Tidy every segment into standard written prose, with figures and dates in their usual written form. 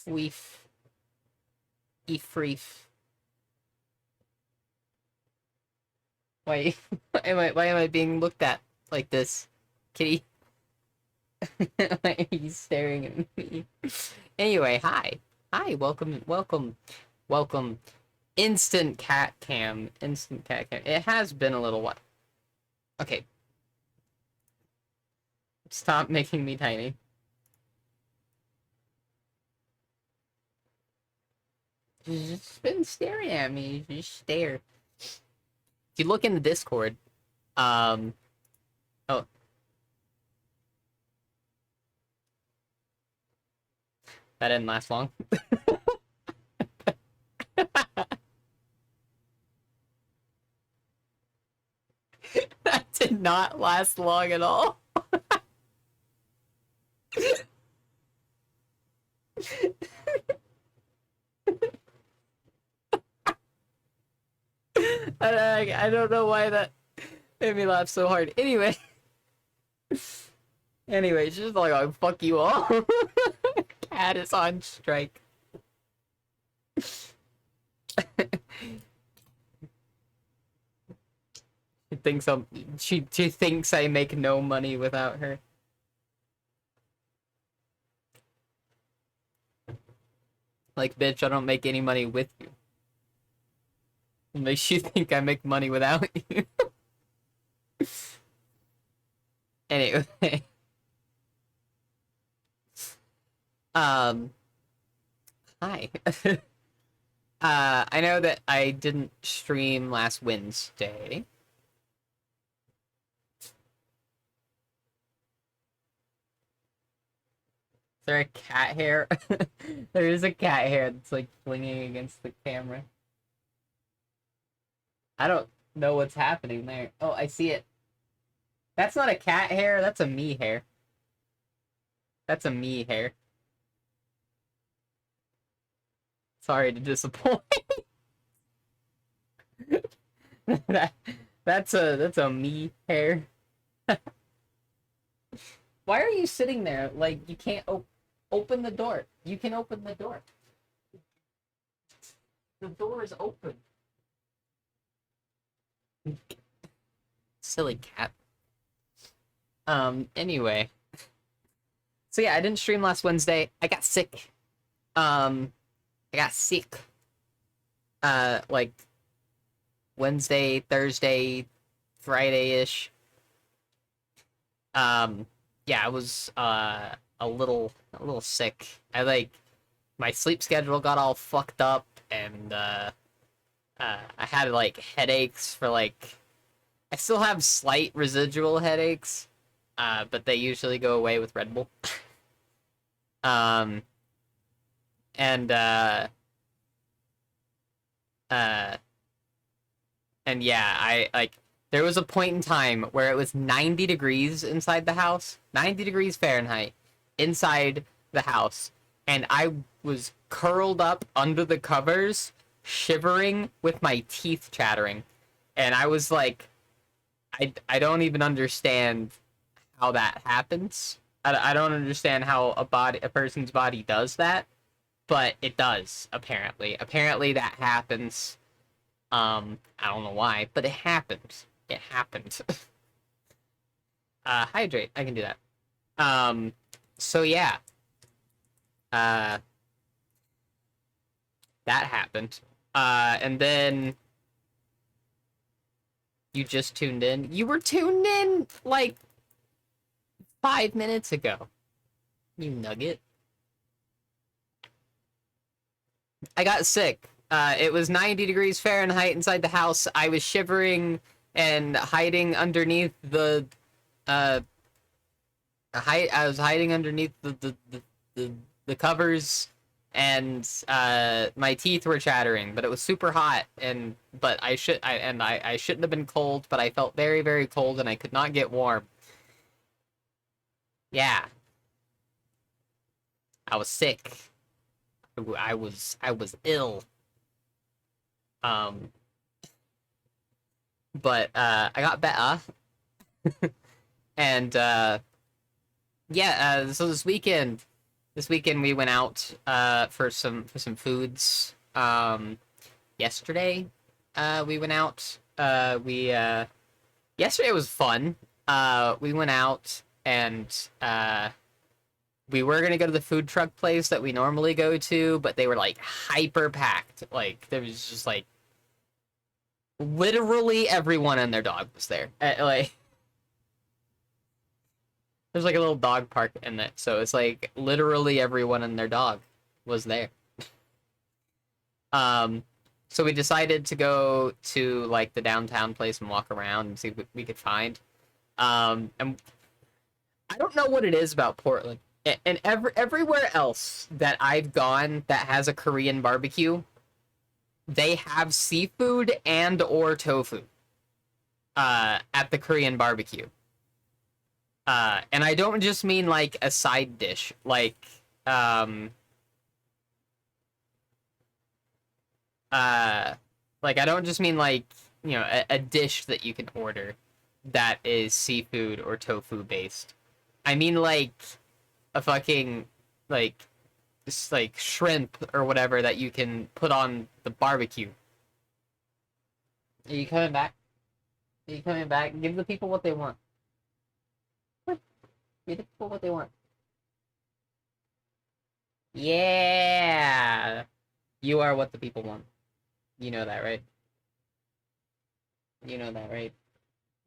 Weef. Efreef. Why, why am I being looked at like this? Kitty? Why are you staring at me? Anyway, hi. Hi, welcome. Instant cat cam. Instant cat cam. It has been a little while. Okay. Stop making me tiny. She's just been staring at me. Just stare. If you look in the Discord, oh, that didn't last long. That did not last long at all. I don't know why that made me laugh so hard. Anyway. Anyway, she's just like, oh, fuck you all. Cat is on strike. She thinks I make no money without her. Like, bitch, I don't make any money with you. It makes you think I make money without you. Anyway. Hi. I know that I didn't stream last Wednesday. Is there a cat hair? There is a cat hair that's like flinging against the camera. I don't know what's happening there. Oh, I see it. That's not a cat hair, that's a me hair. That's a me hair. Sorry to disappoint. That's a me hair. Why are you sitting there? Like, you can't open the door. You can open the door. The door is open. Silly cat. Anyway. So yeah, I didn't stream last Wednesday. I got sick. I got sick. Like Wednesday, Thursday, Friday-ish. Yeah, I was a little sick. My sleep schedule got all fucked up, and I had like headaches for like I still have slight residual headaches, but they usually go away with Red Bull. um and and yeah, I like there was a point in time where it was 90 degrees inside the house, 90 degrees Fahrenheit inside the house, and I was curled up under the covers, shivering with my teeth chattering. And I was like, I don't even understand how that happens. I don't understand how a person's body does that, but it does, apparently. Apparently that happens. I don't know why, but it happens. It happened. Hydrate. I can do that. So yeah. That happened. And then you just tuned in. You were tuned in like 5 minutes ago. You nugget. I got sick. It was 90 degrees Fahrenheit inside the house. I was shivering and hiding underneath the I was hiding underneath the covers, and my teeth were chattering, but it was super hot, but I shouldn't have been cold, but I felt very, very cold, and I could not get warm. Yeah. I was sick. I was ill. Um but I got better. And yeah, so this weekend we went out for some foods. Yesterday we went out. We Yesterday was fun. We went out, and we were gonna go to the food truck place that we normally go to, but they were like hyper packed. Like there was just like literally everyone and their dog was there. Like there's like a little dog park in it, so it's like literally everyone and their dog was there. Um, so we decided to go to like the downtown place and walk around and see what we could find. And I don't know what it is about Portland. And everywhere else that I've gone that has a Korean barbecue, they have seafood and or tofu at the Korean barbecue. And I don't just mean like a side dish, um like I don't just mean like, a dish that you can order that is seafood or tofu based. I mean like a fucking like just like shrimp or whatever that you can put on the barbecue. Are you coming back? Are you coming back? Give the people what they want. What? Give the people what they want. Yeah. You are what the people want. You know that, right? You know that, right?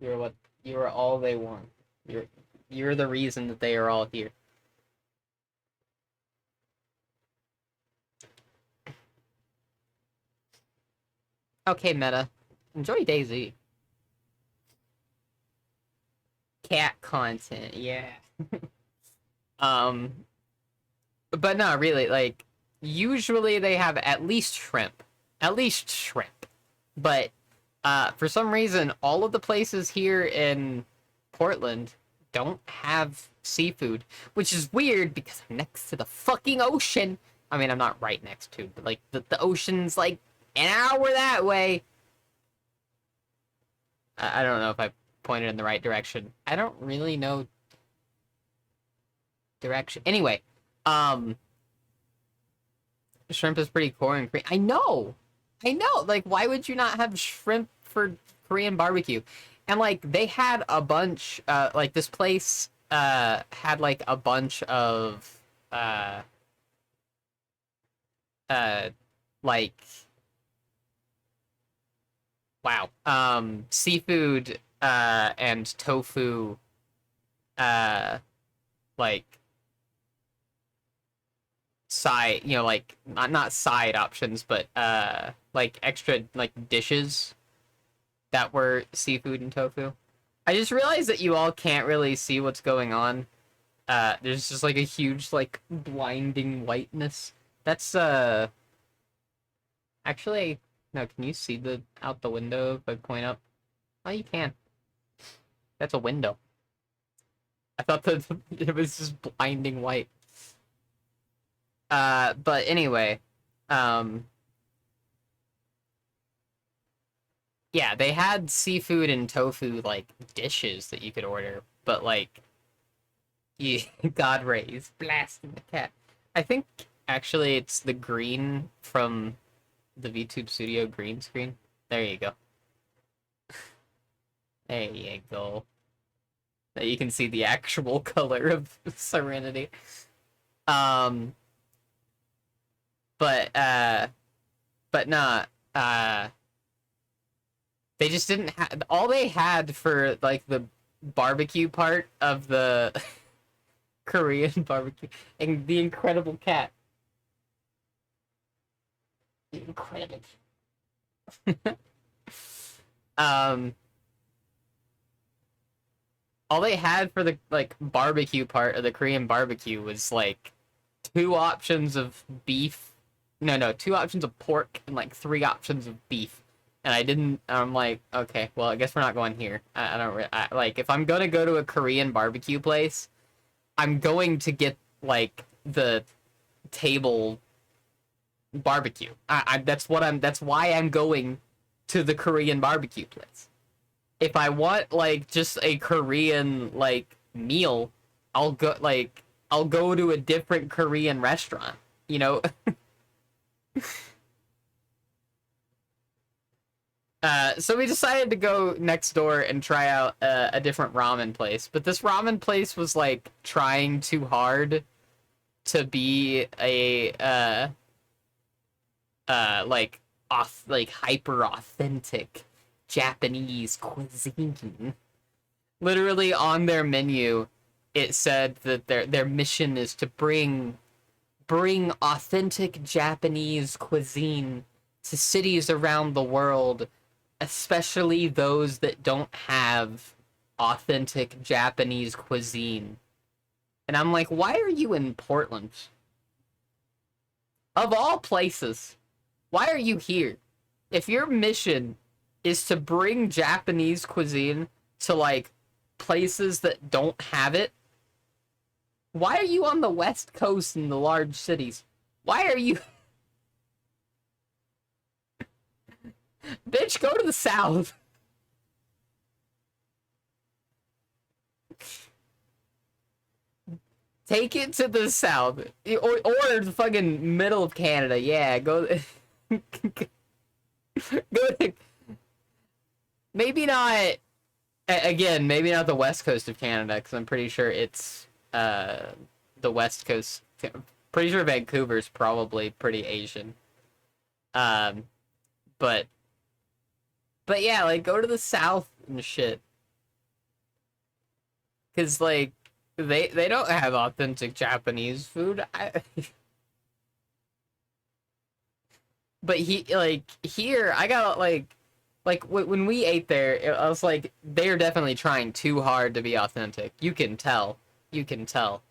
You are all they want. You're the reason that they are all here. Okay, Meta. Enjoy Daisy. Cat content, yeah. um, but no, really, like, usually they have at least shrimp. At least shrimp. But, for some reason, all of the places here in Portland don't have seafood, which is weird because I'm next to the fucking ocean. I mean, I'm not right next to, but, like, the ocean's, like, an hour that way. I don't know if I pointed in the right direction. I don't really know direction. Anyway, um, shrimp is pretty core and I know, I know. Like, why would you not have shrimp for Korean barbecue? And like, they had a bunch. Like this place had like a bunch of uh uh like wow seafood and tofu uh like side, like not side options, but like extra like dishes that were seafood and tofu. I just realized that you all can't really see what's going on. There's just like a huge like blinding whiteness. That's actually no, can you see the out the window if I point up? Oh, you can. That's a window. I thought that it was just blinding white. But anyway, um, yeah, they had seafood and tofu like dishes that you could order, but like, yeah, God rays blasting the cat. I think actually it's the green from the VTube Studio green screen. There you go. There you go. Now you can see the actual color of Serenity. Um, but not they just didn't have all they had for like the barbecue part of the Korean barbecue and the incredible cat. The incredible. um all they had for the like barbecue part of the Korean barbecue was like two options of beef. No, two options of pork and like three options of beef. And I didn't. I'm like, okay, well, I guess we're not going here. I don't like if I'm gonna go to a Korean barbecue place, I'm going to get like the table barbecue. That's what I'm. That's why I'm going to the Korean barbecue place. If I want like just a Korean like meal, I'll go to a different Korean restaurant. You know. So we decided to go next door and try out a different ramen place. But this ramen place was like trying too hard to be a like hyper authentic Japanese cuisine. Literally on their menu, it said that their mission is to bring authentic Japanese cuisine to cities around the world, especially those that don't have authentic Japanese cuisine. And I'm like, why are you in Portland? Of all places, why are you here? If your mission is to bring Japanese cuisine to, like, places that don't have it, why are you on the West Coast in the large cities? Why are you... Bitch, go to the South. Take it to the South. Or the fucking middle of Canada. Yeah, go... go to... Maybe not... Again, maybe not the West Coast of Canada, because I'm pretty sure it's the West Coast. Pretty sure Vancouver's probably pretty Asian. But yeah, like, go to the South and shit. Because, like, they don't have authentic Japanese food. But here, I got, like, when we ate there, I was like, they're definitely trying too hard to be authentic. You can tell. You can tell.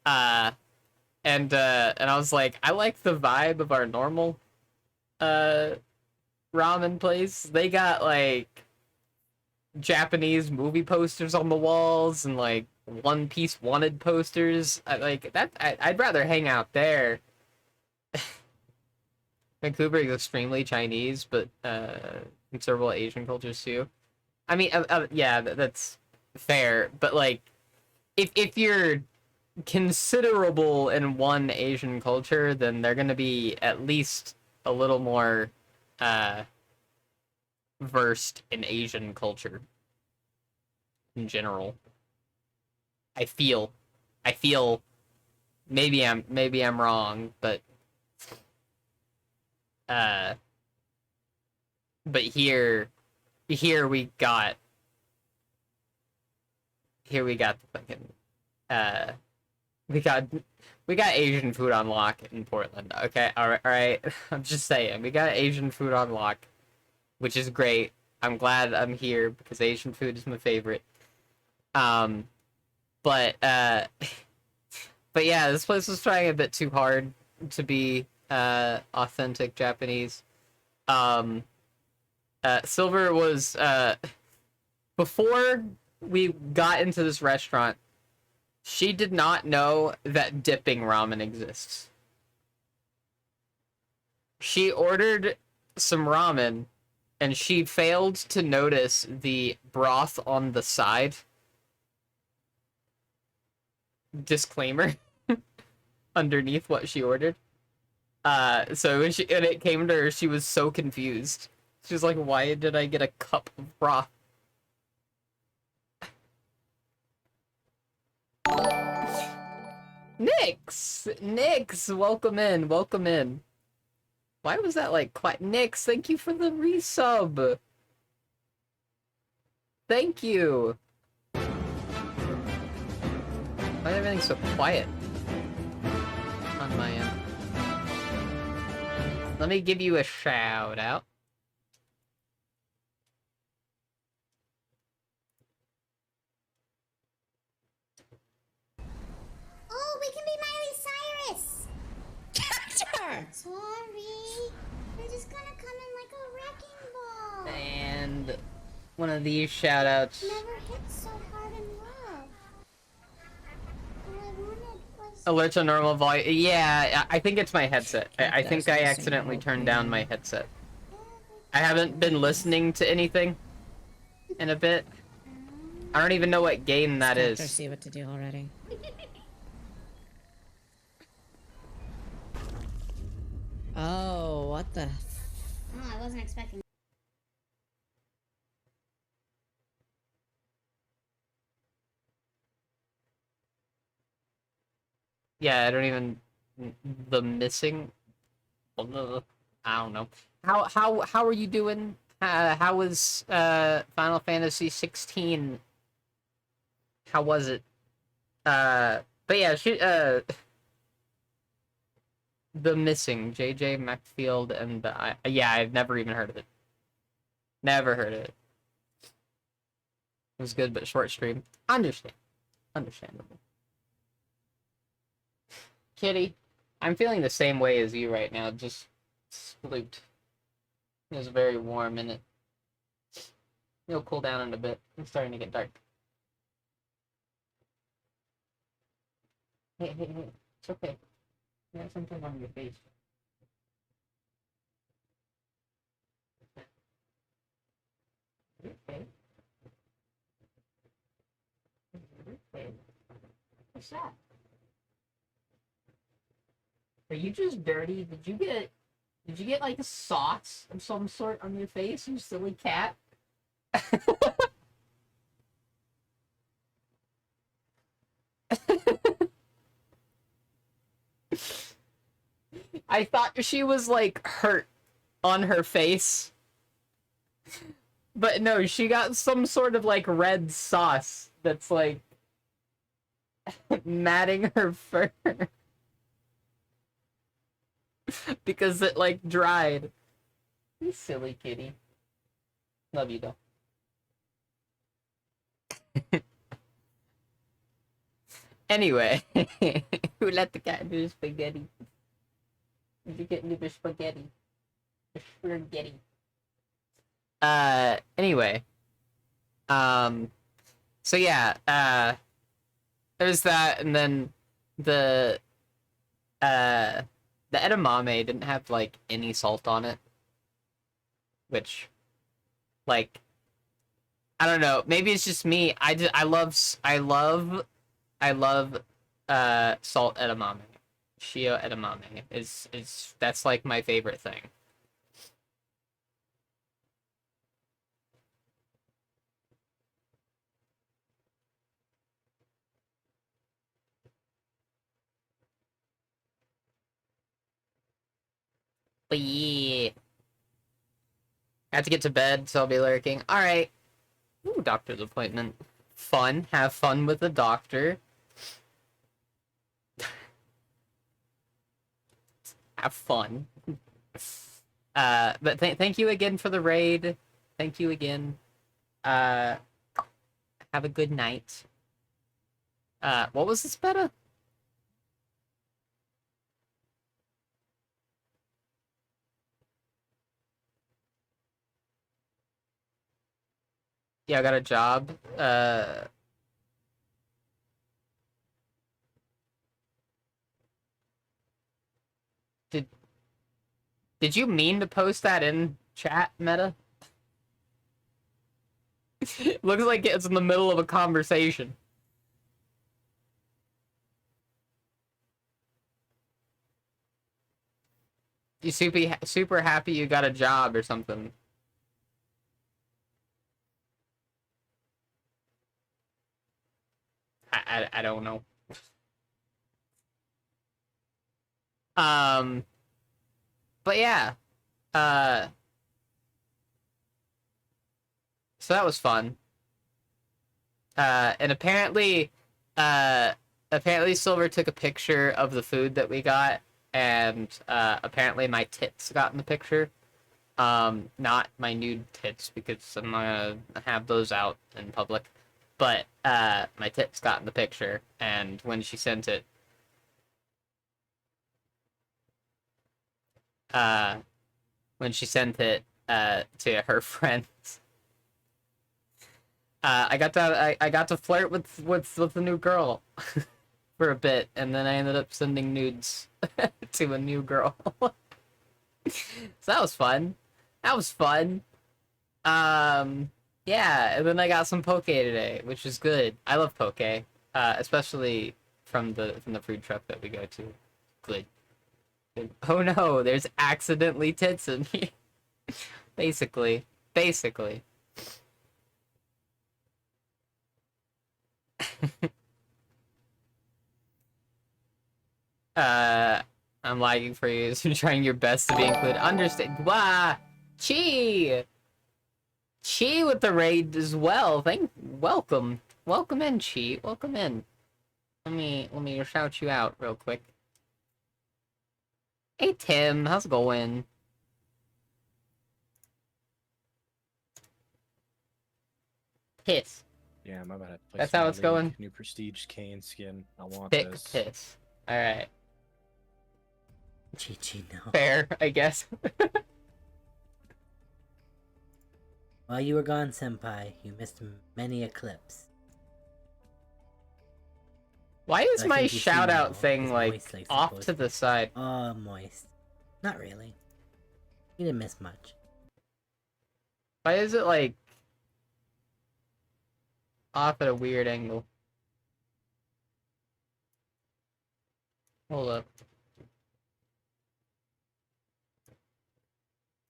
And I was like, I like the vibe of our normal ramen place. They got, like, Japanese movie posters on the walls and, like, One Piece wanted posters. I'd rather hang out there. Vancouver is extremely Chinese, but considerable Asian cultures too. I mean, yeah, that's fair. But, like, if you're considerable in one Asian culture, then they're gonna be at least a little more versed in Asian culture in general. I feel maybe I'm wrong, but here we got the fucking we got Asian food on lock in Portland. Okay, all right. I'm just saying, we got Asian food on lock, which is great. I'm glad I'm here because Asian food is my favorite. But yeah, this place was trying a bit too hard to be authentic Japanese. Silver was before we got into this restaurant, she did not know that dipping ramen exists. She ordered some ramen and she failed to notice the broth on the side. Disclaimer underneath what she ordered. So when it came to her, she was so confused. She was like, why did I get a cup of broth? Nix, welcome in. Why was that, like, quiet? Nix, thank you for the resub. Thank you. Why is everything so quiet on my end? Let me give you a shout out. Oh, we can be Miley Cyrus! Character! Sorry. We're just gonna come in like a wrecking ball. And one of these shout outs. Never hit so hard in love. All I wanted was... Alert to normal volume. Yeah, I think it's my headset. I think I accidentally turned down my headset. I haven't been listening to anything in a bit. I don't even know what game that is. I see what to do already. Oh, what the? Oh, I wasn't expecting. Yeah, I don't even... The missing... I don't know. How are you doing? How was Final Fantasy 16? How was it? But yeah, The Missing, JJ Macfield, and yeah, I've never even heard of it. Never heard of it. It was good, but short stream. Understandable. Kitty, I'm feeling the same way as you right now. Just spooked. It was very warm, and it'll cool down in a bit. It's starting to get dark. Hey, it's okay. You got something on your face. Okay. Okay. What's that? Are you just dirty? Did you get like a sauce of some sort on your face, you silly cat? I thought she was like hurt on her face. But no, she got some sort of like red sauce that's like matting her fur. Because it like dried. You silly kitty. Love you though. Anyway, who let the cat do the spaghetti? Did you get into the spaghetti? The spaghetti. Anyway. So yeah, there's that, and then the edamame didn't have like any salt on it, which, like, I don't know, maybe it's just me. I love salt edamame. Shio edamame is that's like my favorite thing. But yeah. I have to get to bed, so I'll be lurking. Alright. Ooh, doctor's appointment. Fun. Have fun with the doctor. Have fun. But thank you again for the raid. Thank you again. Have a good night. What was this beta? Yeah, I got a job. Did you mean to post that in chat, Meta? Looks like it's in the middle of a conversation. You super happy you got a job or something. I don't know. But yeah. So that was fun. And apparently Silver took a picture of the food that we got, and apparently my tits got in the picture. Not my nude tits, because I'm not gonna have those out in public. But my tits got in the picture, and when she sent it, to her friends, I got to flirt with the new girl for a bit, and then I ended up sending nudes to a new girl. So that was fun. That was fun. Yeah, and then I got some poke today, which is good. I love poke, especially from the food truck that we go to. Good. Good. Oh no, there's accidentally tits in here. Basically. I'm lagging for you. So you're trying your best to be included. Understand? Wah! Chi with the raid as well. Welcome in, Chi. Welcome in. Let me shout you out real quick. Hey Tim, how's it going? Piss. Yeah, I'm about to play That's some how new it's league. going? New prestige Kane skin. I want Thick this. piss. Alright. GG, no. Fair, I guess. While you were gone, Senpai, you missed many eclipse. Why is I my think you see shout now out thing is like Moist Lake's off supposed to the side? Oh, moist. Not really. You didn't miss much. Why is it like off at a weird angle? Hold up.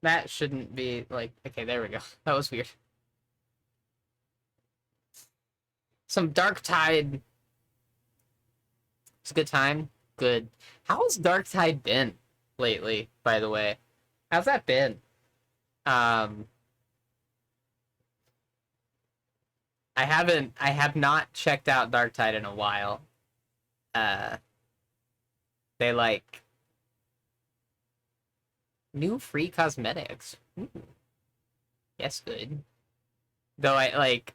That shouldn't be like, okay, there we go. That was weird. Some Dark Tide. It's a good time. Good. How has Dark Tide been lately, by the way? How's that been? I have not checked out Dark Tide in a while. They like new free cosmetics. Ooh. Yes, good. Though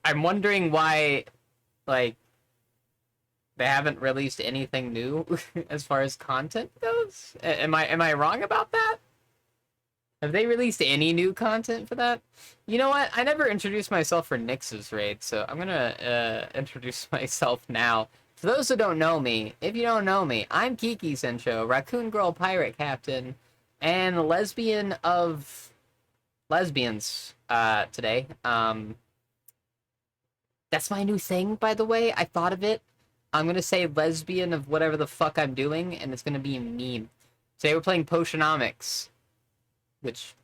I'm wondering why like they haven't released anything new as far as content goes. Am I wrong about that? Have they released any new content for that? You know what? I never introduced myself for Nyx's raid, so I'm gonna introduce myself now. For those who don't know me, if you don't know me, I'm Kiki Sencho, Raccoon Girl Pirate Captain, and lesbian of lesbians today. That's my new thing, by the way. I thought of it. I'm gonna say lesbian of whatever the fuck I'm doing, and it's gonna be a meme. Today we're playing Potionomics. Which,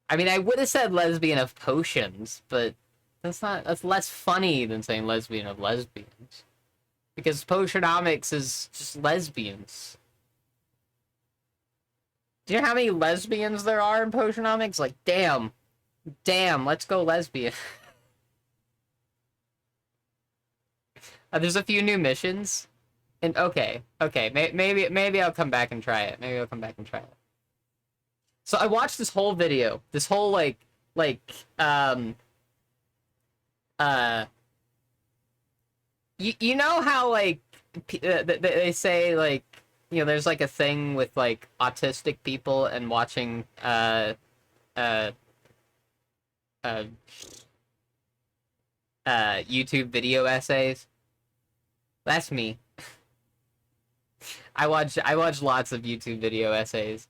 I mean, I would have said lesbian of potions, but that's less funny than saying lesbian of lesbians. Because Potionomics is just lesbians. Do you know how many lesbians there are in Potionomics? Like, damn, let's go lesbian. There's a few new missions, and okay, maybe I'll come back and try it. So I watched this whole video, this whole you know how like they say like, you know, there's like a thing with like autistic people and watching YouTube video essays. That's me. I watch lots of YouTube video essays.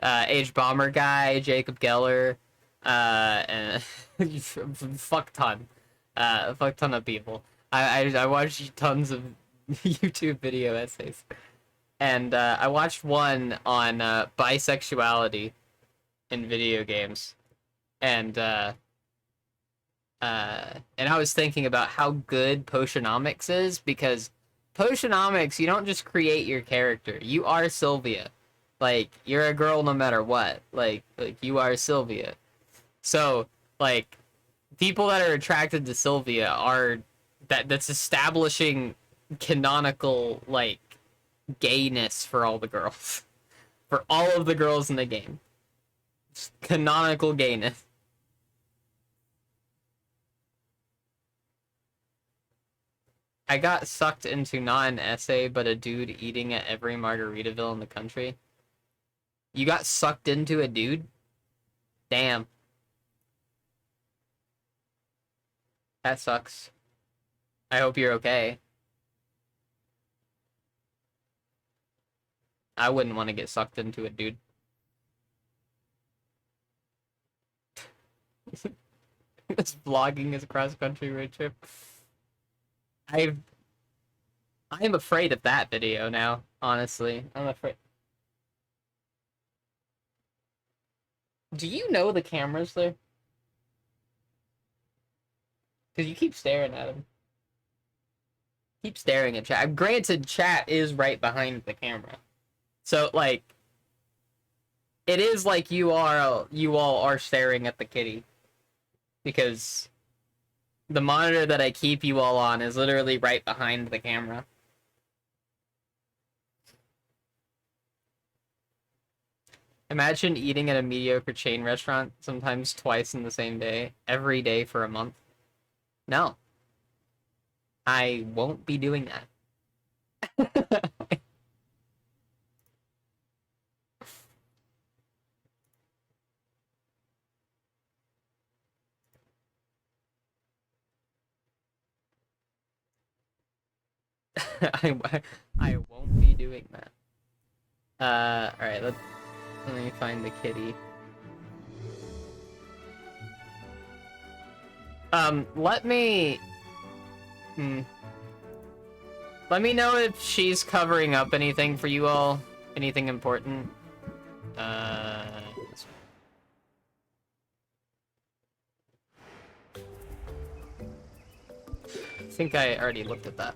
Age Bomber Guy, Jacob Geller, and fuck ton of people. I watch tons of YouTube video essays, and I watched one on bisexuality in video games, and I was thinking about how good Potionomics is, because Potionomics, you don't just create your character. You are Sylvia. Like, you're a girl no matter what. Like you are Sylvia. So, like, people that are attracted to Sylvia are that's establishing canonical like gayness for all the girls. For all of the girls in the game. Just canonical gayness. I got sucked into not an essay, but a dude eating at every Margaritaville in the country. You got sucked into a dude? Damn. That sucks. I hope you're okay. I wouldn't want to get sucked into a dude. This vlogging is a cross-country road trip. I'm afraid of that video now, honestly. I'm afraid. Do you know the camera's there? Because you keep staring at him. Keep staring at chat. Granted, chat is right behind the camera. So, like, it is like you all are staring at the kitty. Because the monitor that I keep you all on is literally right behind the camera. Imagine eating at a mediocre chain restaurant, sometimes twice in the same day, every day for a month. No. I won't be doing that. I won't be doing that. Alright, let me find the kitty. Let me... Let me know if she's covering up anything for you all. Anything important. I think I already looked at that.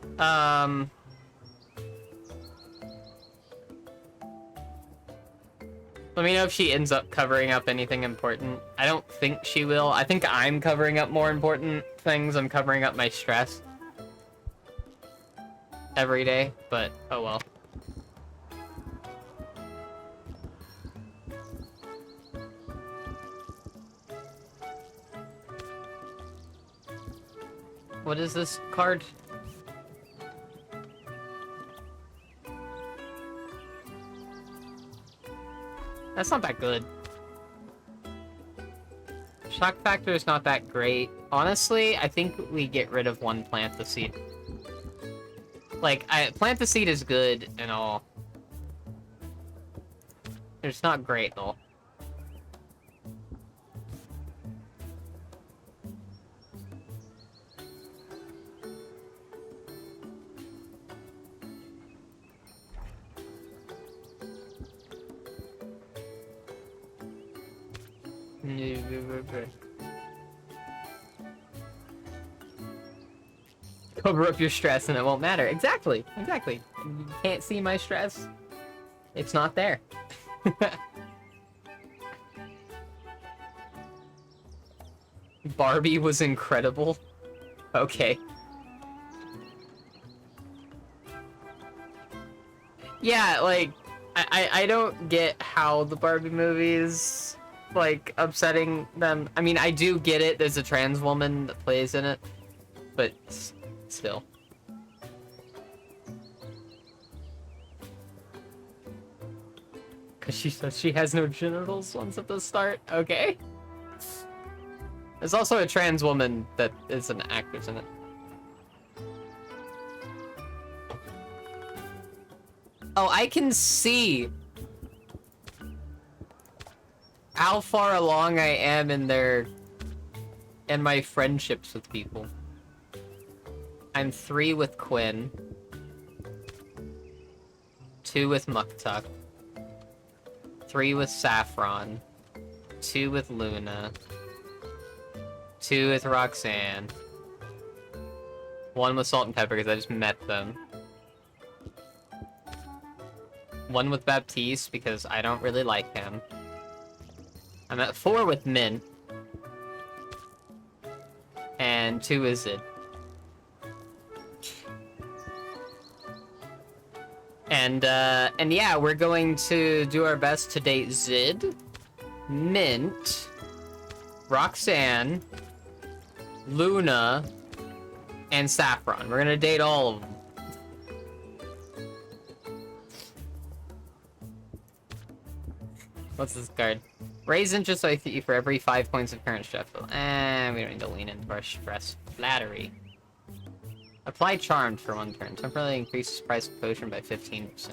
Let me know if she ends up covering up anything important. I don't think she will. I think I'm covering up more important things. I'm covering up my stress every day, but oh well. What is this card? That's not that good. Shock factor is not that great. Honestly, I think we get rid of one plant the seed. Like, plant the seed is good and all. It's not great though. Cover up your stress and it won't matter. Exactly. Exactly. You can't see my stress. It's not there. Barbie was incredible. Okay. Yeah, like, I don't get how the Barbie movies, like, upsetting them. I mean, I do get it. There's a trans woman that plays in it. But still. Because she says she has no genitals once at the start. Okay. There's also a trans woman that is an actress in it. Oh, I can see how far along I am in my friendships with people. I'm 3 with Quinn, 2 with Muktuk, 3 with Saffron, 2 with Luna, 2 with Roxanne, 1 with Salt and Pepper because I just met them, 1 with Baptiste because I don't really like him. I'm at 4 with Mint, and 2 with Zid. And yeah, we're going to do our best to date Zid, Mint, Roxanne, Luna, and Saffron. We're gonna date all of them. What's this card? Raise interest by fee for every 5 points of current stress. We don't need to lean into our stress. Flattery. Apply Charmed for 1 turn. Temporarily increases price of potion by 15%.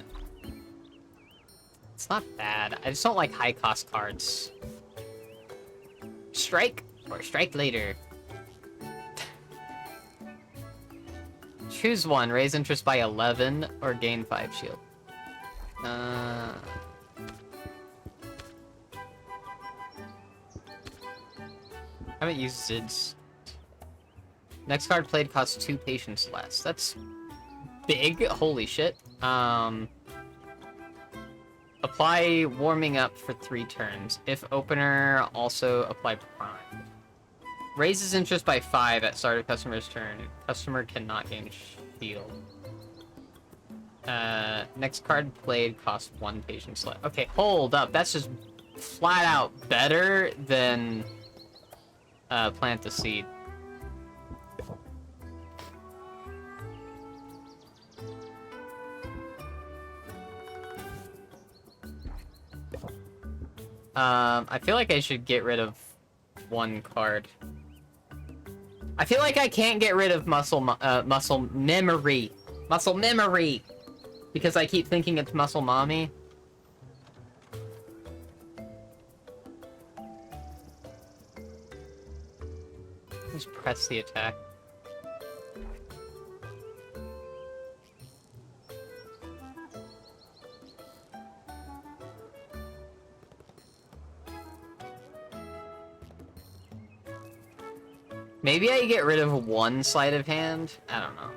It's not bad. I just don't like high-cost cards. Strike or strike later. Choose 1. Raise interest by 11 or gain 5 shield. I haven't used Zids. Next card played costs 2 patience less. That's big. Holy shit. Apply warming up for 3 turns. If opener, also apply prime. Raises interest by 5 at start of customer's turn. Customer cannot gain shield. Next card played costs 1 patience less. Okay, hold up. That's just flat out better than plant a seed. I feel like I should get rid of one card. I feel like I can't get rid of muscle memory. Muscle memory! Because I keep thinking it's muscle mommy. Just press the attack. Maybe I get rid of one sleight of hand? I don't know.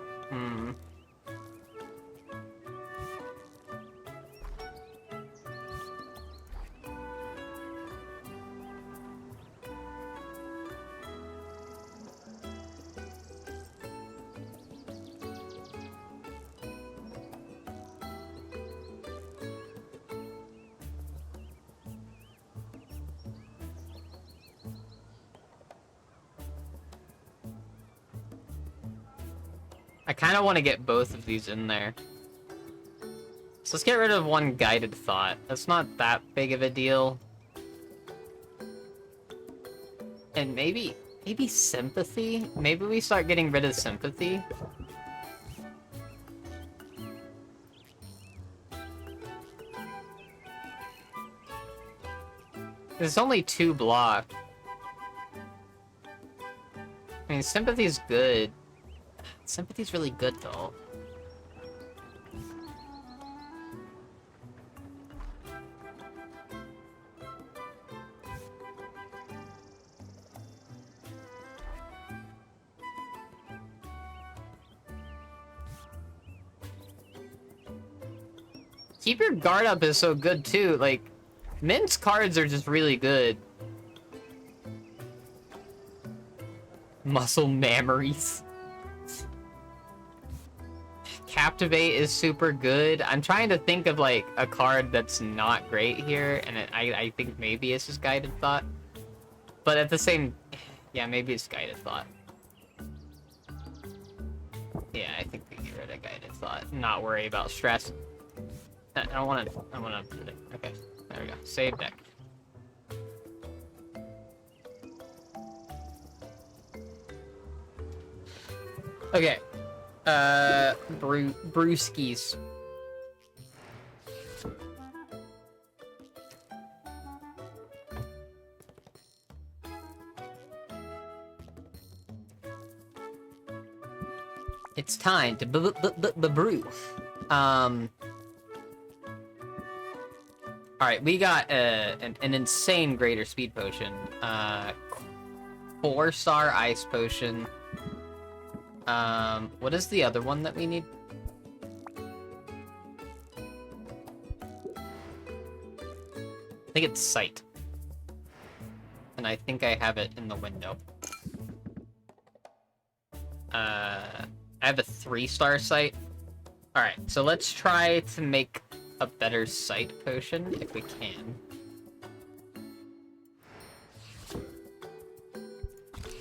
I kind of want to get both of these in there. So let's get rid of one guided thought. That's not that big of a deal. And maybe sympathy? Maybe we start getting rid of sympathy? There's only 2 block. I mean, sympathy's good. Sympathy's really good, though. Keep your guard up is so good, too. Like, Mint's cards are just really good. Muscle memories. Captivate is super good. I'm trying to think of, like, a card that's not great here, and I think maybe it's just Guided Thought. But at the same... Yeah, maybe it's Guided Thought. Yeah, I think we get rid of Guided Thought. Not worry about stress. I don't want to... Okay, there we go. Save deck. Okay. Brewskis. It's time to brew. Alright, we got an insane greater speed potion. 4-star ice potion. What is the other one that we need? I think it's sight. And I think I have it in the window. I have a 3-star sight. Alright, so let's try to make a better sight potion if we can.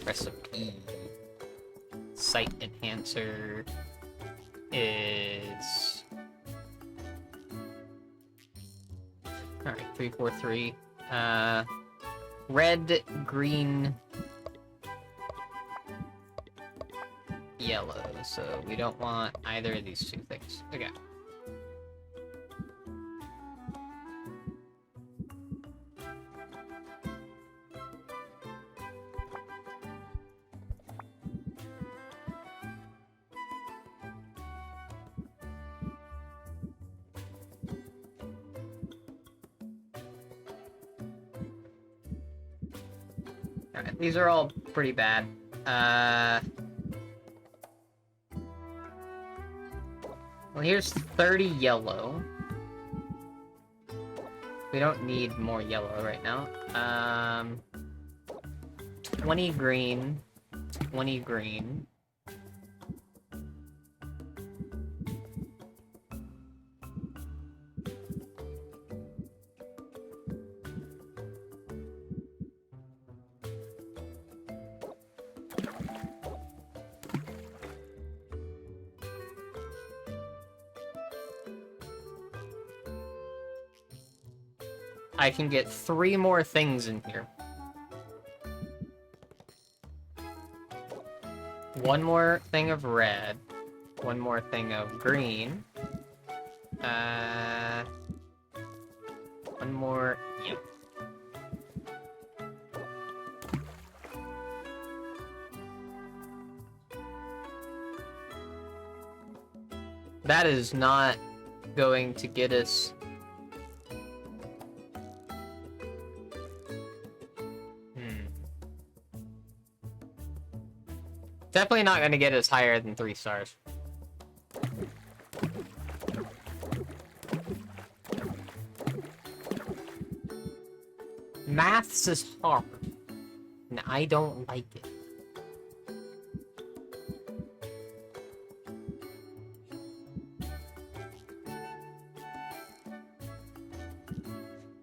Recipe. Sight enhancer is... Alright, 343. Red, green, yellow. So we don't want either of these 2 things. Okay. Alright, these are all pretty bad. Well, here's 30 yellow. We don't need more yellow right now. 20 green. 20 green. I can get 3 more things in here. 1 more thing of red. 1 more thing of green. 1 more... Yep. That is not going to get us... Definitely not going to get us higher than 3 stars. Maths is hard, and I don't like it.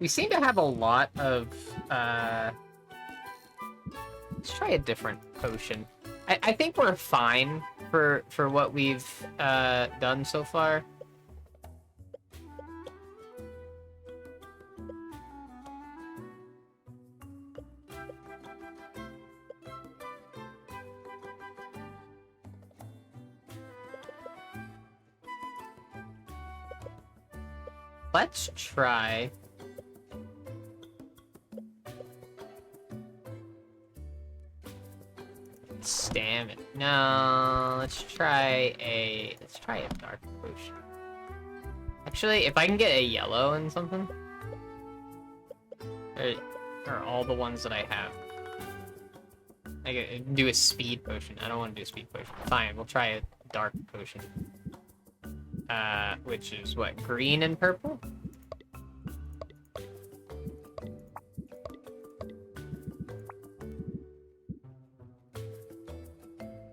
We seem to have a lot of, let's try a different potion. I think we're fine for what we've, done so far. Let's try... Stamina. No, let's try a dark potion. Actually, if I can get a yellow and something, or all the ones that I have, I can do a speed potion. I don't want to do a speed potion. Fine, we'll try a dark potion. Which is what, green and purple?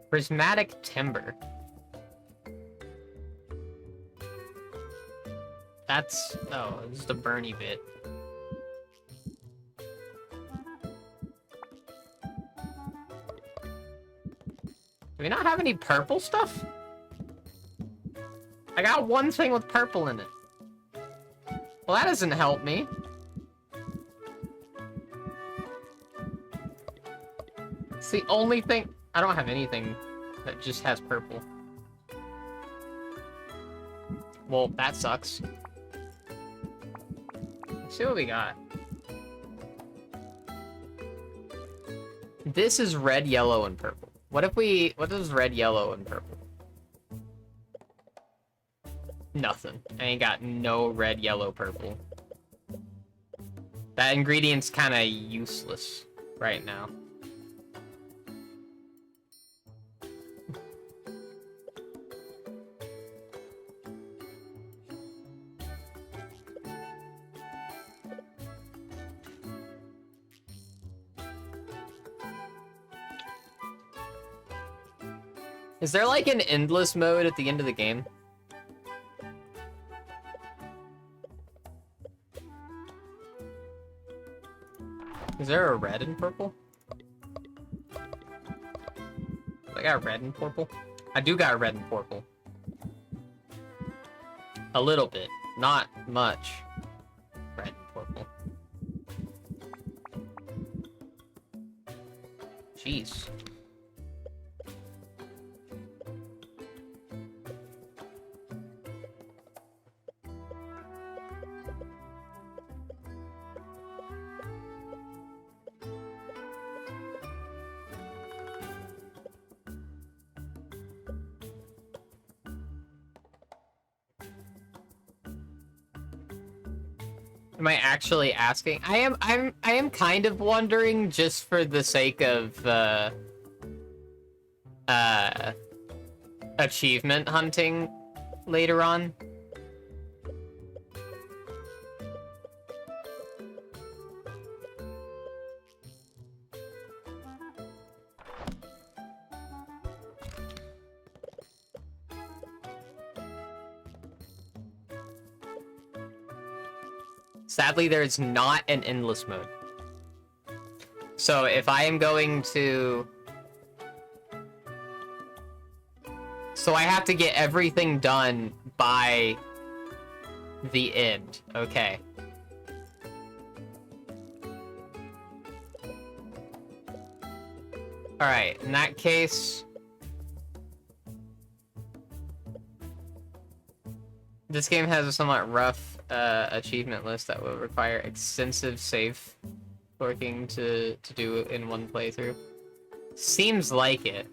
Prismatic timber. That's... oh, this is the Bernie bit. Do we not have any purple stuff? I got 1 thing with purple in it. Well, that doesn't help me. It's the only thing... I don't have anything that just has purple. Well, that sucks. Let's see what we got. This is red, yellow, and purple. What is red, yellow, and purple? Nothing. I ain't got no red, yellow, purple. That ingredient's kind of useless right now. Is there like an endless mode at the end of the game? Is there a red and purple? I got red and purple? I do got red and purple. A little bit, not much. Red and purple. Jeez. Am I actually asking? I am kind of wondering just for the sake of achievement hunting later on. Sadly, there's not an endless mode. So if I am going to... So I have to get everything done by the end. Okay. Alright, in that case... This game has a somewhat rough achievement list that will require extensive save working to do it in one playthrough. Seems like it.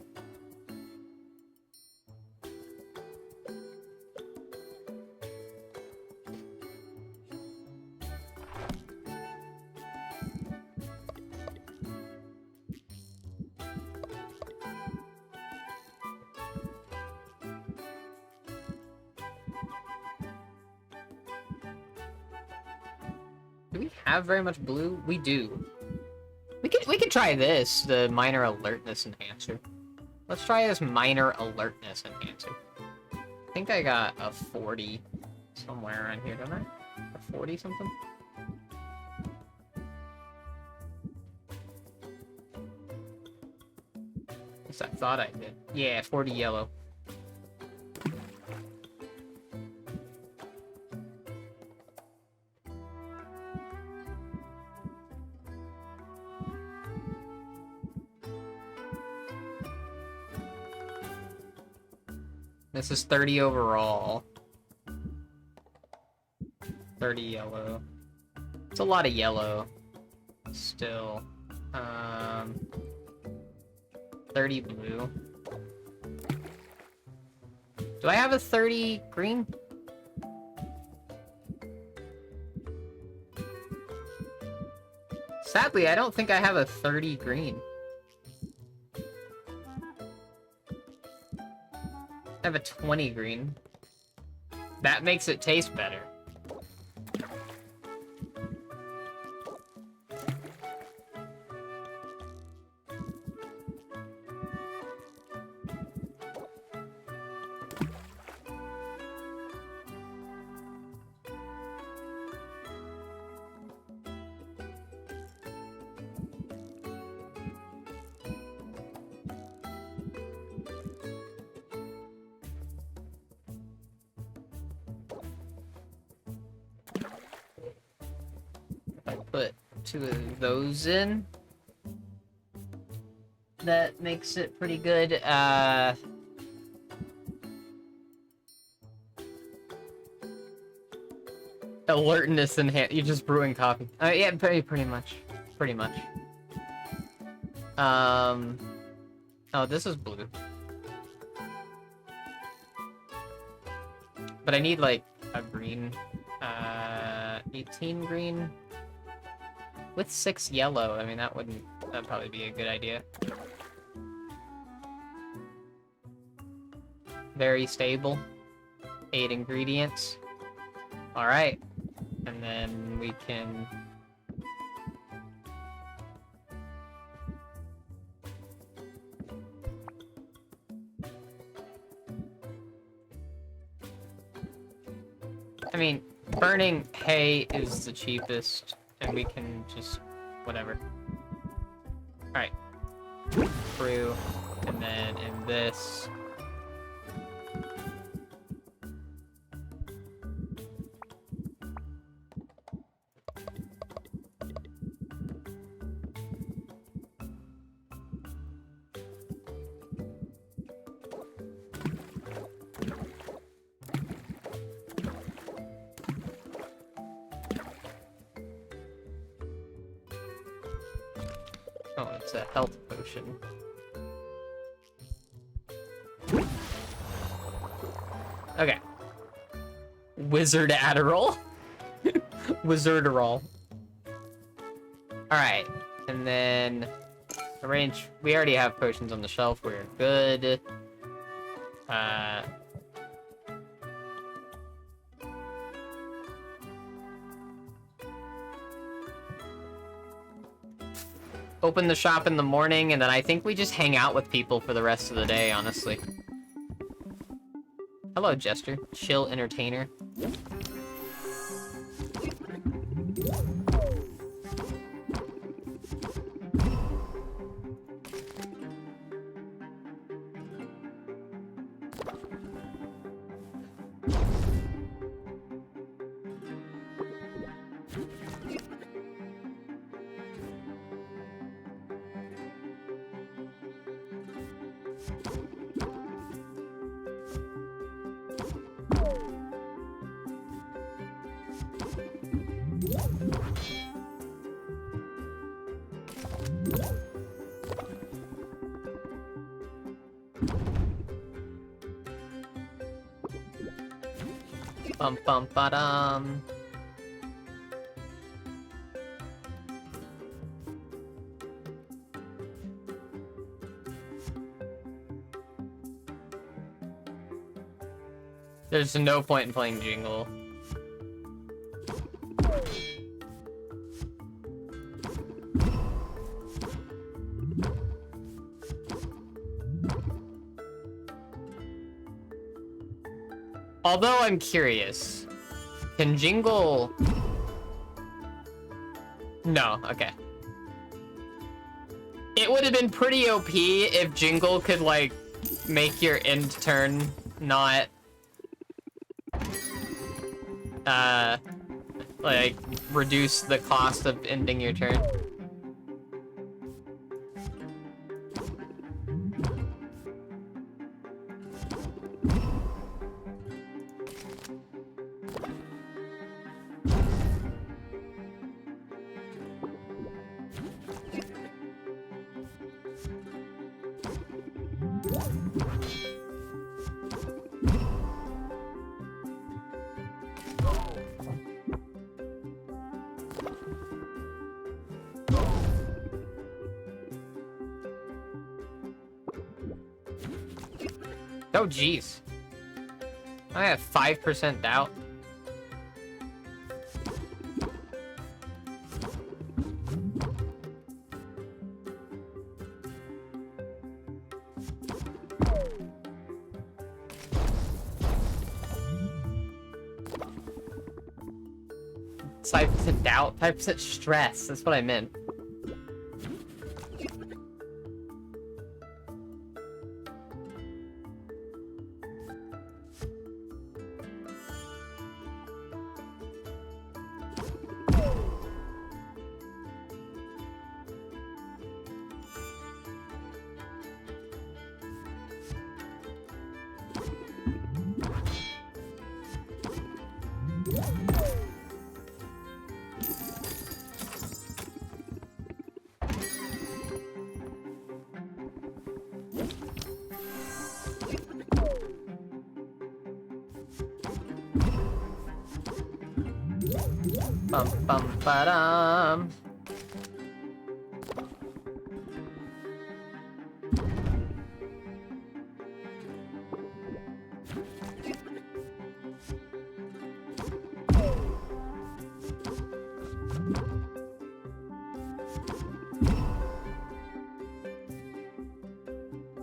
Do we have very much blue? We do. We could try this, the minor alertness enhancer. Let's try this minor alertness enhancer. I think I got a 40 somewhere around here, don't I? A 40 something? Yes, I thought I did. Yeah, 40 yellow. This is 30 overall. 30 yellow. It's a lot of yellow. Still. 30 blue. Do I have a 30 green? Sadly, I don't think I have a 30 green. I have a 20 green. That makes it taste better. Put 2 of those in. That makes it pretty good. Alertness enhanced. You're just brewing coffee. Yeah, pretty much. Pretty much. Oh, this is blue. But I need, like, a green. 18 green. With 6 yellow, I mean, that'd probably be a good idea. Very stable. 8 ingredients. Alright. And then we can... I mean, burning hay is the cheapest, and we can just... whatever. Alright. Brew, and then in this... Oh, it's a health potion. Okay. Wizard Adderall. Wizarderall. Alright. And then... arrange... we already have potions on the shelf. We're good. Open the shop in the morning, and then I think we just hang out with people for the rest of the day, honestly. Hello, Jester. Chill entertainer. Bum bum ba-dum. There's no point in playing Jingle. Although I'm curious, can Jingle... No, okay. It would have been pretty OP if Jingle could, like, make your end turn not... like, reduce the cost of ending your turn. Oh, jeez. I have 5% doubt. It's 5% doubt, 5% stress. That's what I meant. Bum bum ba-dum.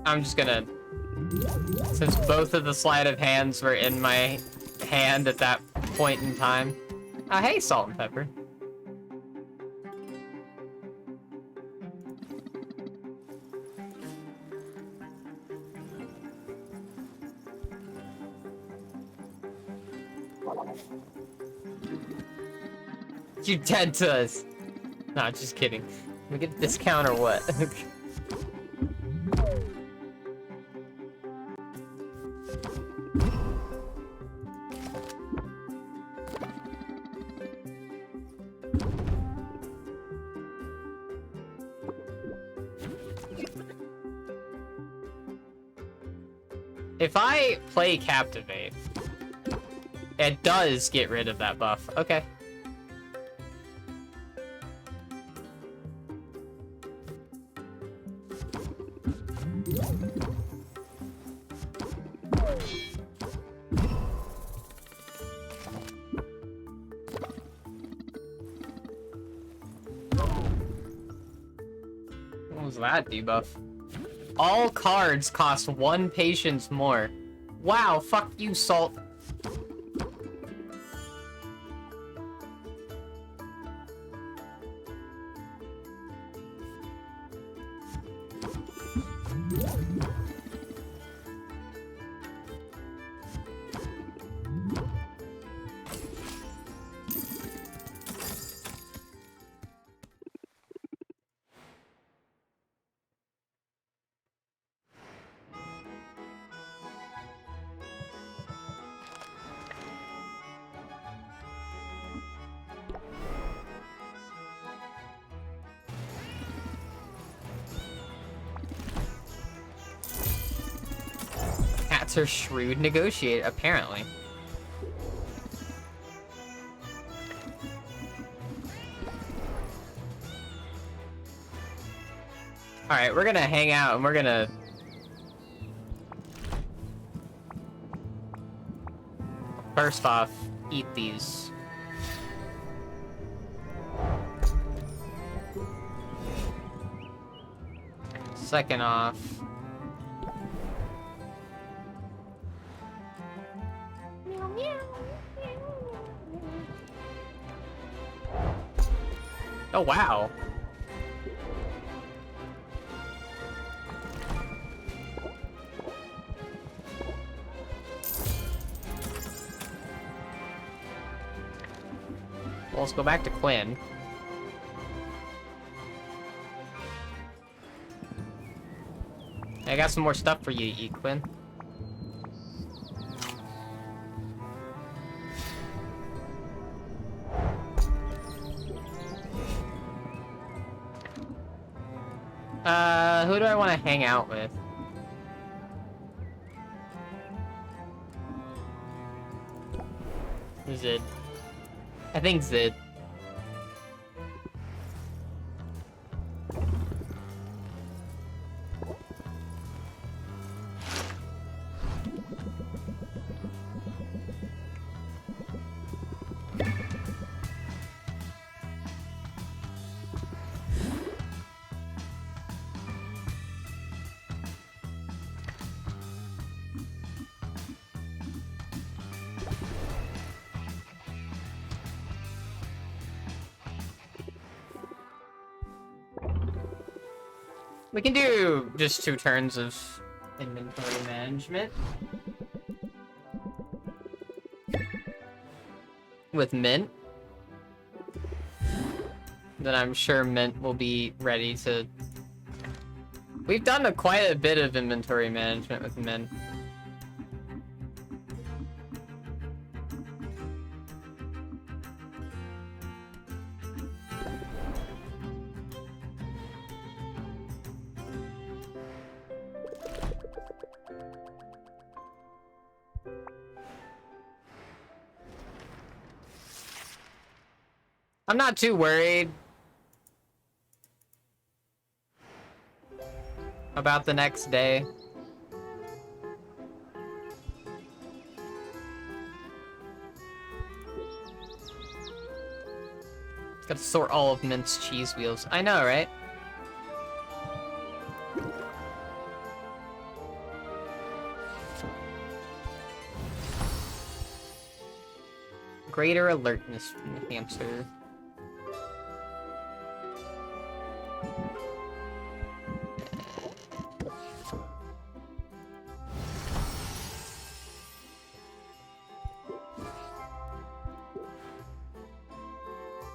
I'm just gonna... Since both of the sleight of hands were in my hand at that point in time. Hey, Salt and Pepper. You dead to us. Nah, just kidding. We get a discount or what? If I play Captivate, it does get rid of that buff. Okay. What was that debuff? All cards cost 1 patience more. Wow, fuck you, Salt. That's her shrewd negotiator, apparently. Alright, we're gonna hang out and we're gonna... First off, eat these. Second off... Oh, wow. Well, let's go back to Quinn. I got some more stuff for you to eat, Quinn. Who do I want to hang out with? Zid. I think Zid. We can do just 2 turns of inventory management. With Mint. Then I'm sure Mint will be ready to... We've done quite a bit of inventory management with Mint. I'm not too worried about the next day. Gotta sort all of Mint's cheese wheels. I know, right? Greater alertness from the hamster.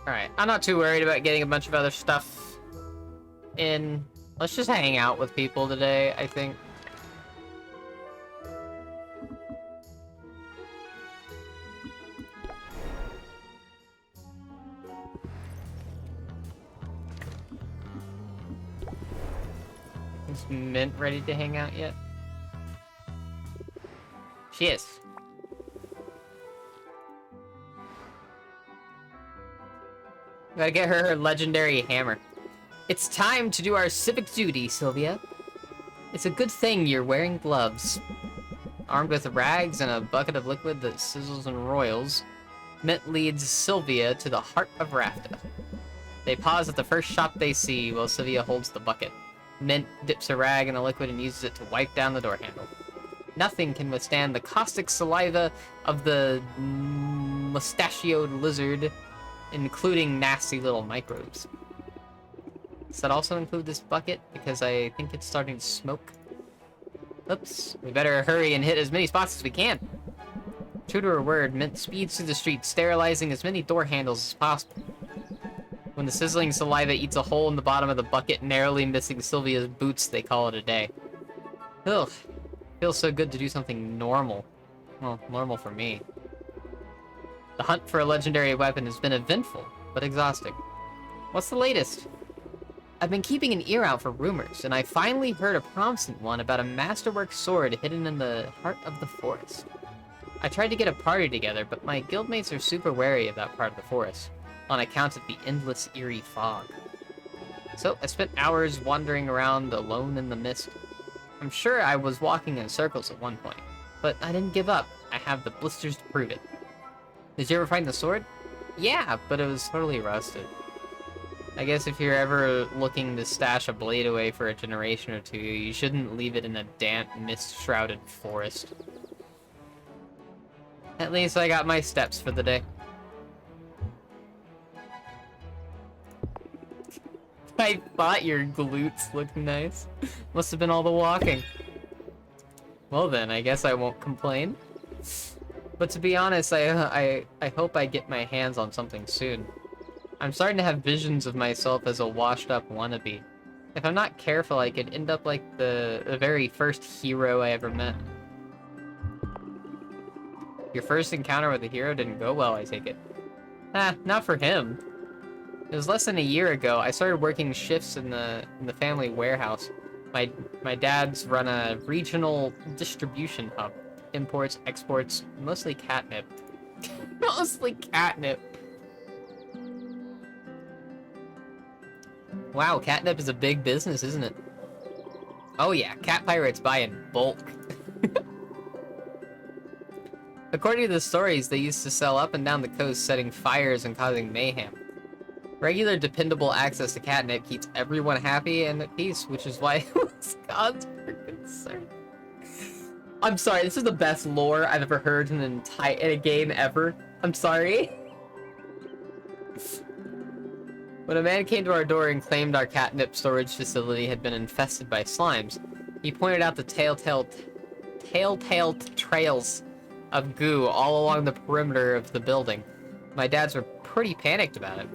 Alright, I'm not too worried about getting a bunch of other stuff in. Let's just hang out with people today, I think. Is Mint ready to hang out yet? She is. Gotta get her legendary hammer. It's time to do our civic duty, Sylvia. It's a good thing you're wearing gloves. Armed with rags and a bucket of liquid that sizzles and roils, Mint leads Sylvia to the heart of Rafta. They pause at the first shop they see while Sylvia holds the bucket. Mint dips a rag in the liquid and uses it to wipe down the door handle. Nothing can withstand the caustic saliva of the mustachioed lizard, including nasty little microbes. Does that also include this bucket? Because I think it's starting to smoke. Oops. We better hurry and hit as many spots as we can. True to her word, Mint speeds through the streets, sterilizing as many door handles as possible. When the sizzling saliva eats a hole in the bottom of the bucket, narrowly missing Sylvia's boots, they call it a day. Ugh. Feels so good to do something normal. Well, normal for me. The hunt for a legendary weapon has been eventful, but exhausting. What's the latest? I've been keeping an ear out for rumors, and I finally heard a promising one about a masterwork sword hidden in the heart of the forest. I tried to get a party together, but my guildmates are super wary of that part of the forest, on account of the endless eerie fog. So I spent hours wandering around alone in the mist. I'm sure I was walking in circles at one point, but I didn't give up. I have the blisters to prove it. Did you ever find the sword? Yeah, but it was totally rusted. I guess if you're ever looking to stash a blade away for a generation or two, you shouldn't leave it in a damp, mist-shrouded forest. At least I got my steps for the day. I thought your glutes looked nice. Must have been all the walking. Well then, I guess I won't complain. But to be honest, I hope I get my hands on something soon. I'm starting to have visions of myself as a washed-up wannabe. If I'm not careful, I could end up like the very first hero I ever met. Your first encounter with a hero didn't go well, I take it. Ah, not for him. It was less than a year ago. I started working shifts in the family warehouse. My dad's run a regional distribution hub. Imports, exports, mostly catnip. Mostly catnip. Wow, catnip is a big business, isn't it? Oh yeah, cat pirates buy in bulk. According to the stories, they used to sell up and down the coast, setting fires and causing mayhem. Regular, dependable access to catnip keeps everyone happy and at peace, which is why it was cause for concern. I'm sorry, this is the best lore I've ever heard in a game ever. I'm sorry. When a man came to our door and claimed our catnip storage facility had been infested by slimes, he pointed out the telltale trails of goo all along the perimeter of the building. My dads were pretty panicked about it.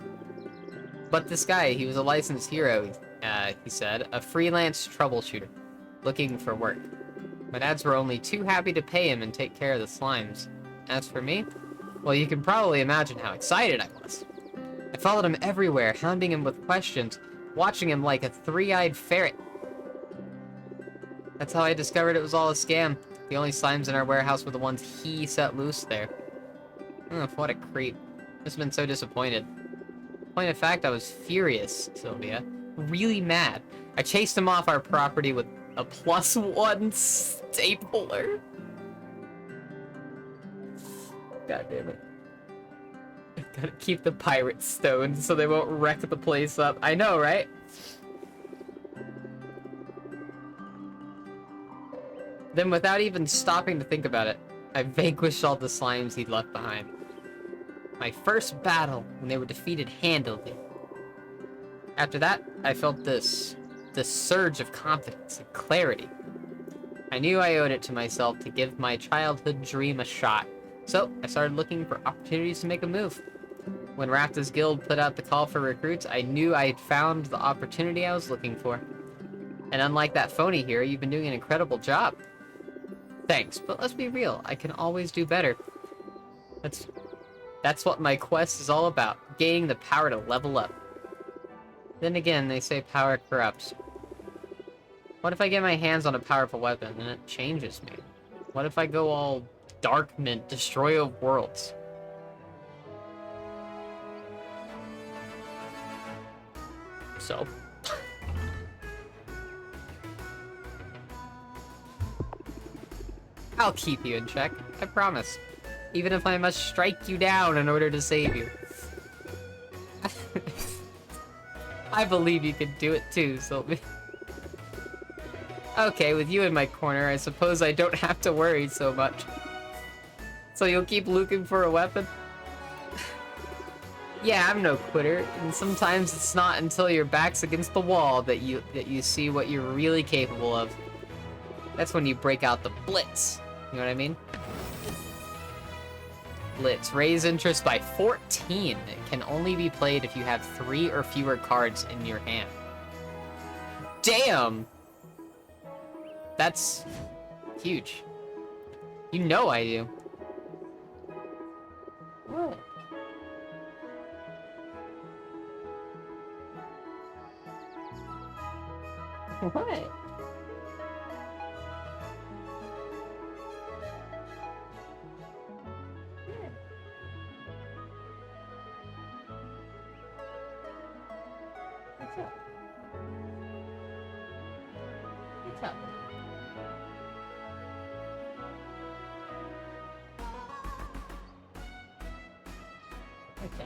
But this guy, he was a licensed hero, he said, a freelance troubleshooter, looking for work. My dads were only too happy to pay him and take care of the slimes. As for me, well, you can probably imagine how excited I was. I followed him everywhere, hounding him with questions, watching him like a three-eyed ferret. That's how I discovered it was all a scam. The only slimes in our warehouse were the ones he set loose there. What a creep. Must have been so disappointed. Point of fact, I was furious, Sylvia. Really mad. I chased him off our property with a +1 stapler. God damn it. I gotta keep the pirates stoned so they won't wreck the place up. I know, right? Then, without even stopping to think about it, I vanquished all the slimes he'd left behind. My first battle, when they were defeated handily. After that, I felt this surge of confidence and clarity. I knew I owed it to myself to give my childhood dream a shot, so I started looking for opportunities to make a move. When Rafta's guild put out the call for recruits, I knew I had found the opportunity I was looking for. And unlike that phony hero, you've been doing an incredible job. Thanks, but let's be real, I can always do better. That's what my quest is all about, gaining the power to level up. Then again, they say power corrupts. What if I get my hands on a powerful weapon and it changes me? What if I go all Dark Mint, Destroyer of Worlds? So? I'll keep you in check, I promise. Even if I must strike you down in order to save you. I believe you can do it too, Sylvie. Okay, with you in my corner, I suppose I don't have to worry so much. So you'll keep looking for a weapon? Yeah, I'm no quitter, and sometimes it's not until your back's against the wall that you see what you're really capable of. That's when you break out the blitz. You know what I mean? Blitz. Raise interest by 14. It can only be played if you have 3 or fewer cards in your hand. Damn! That's huge. You know I do. What? What? What's up? What's up? Okay.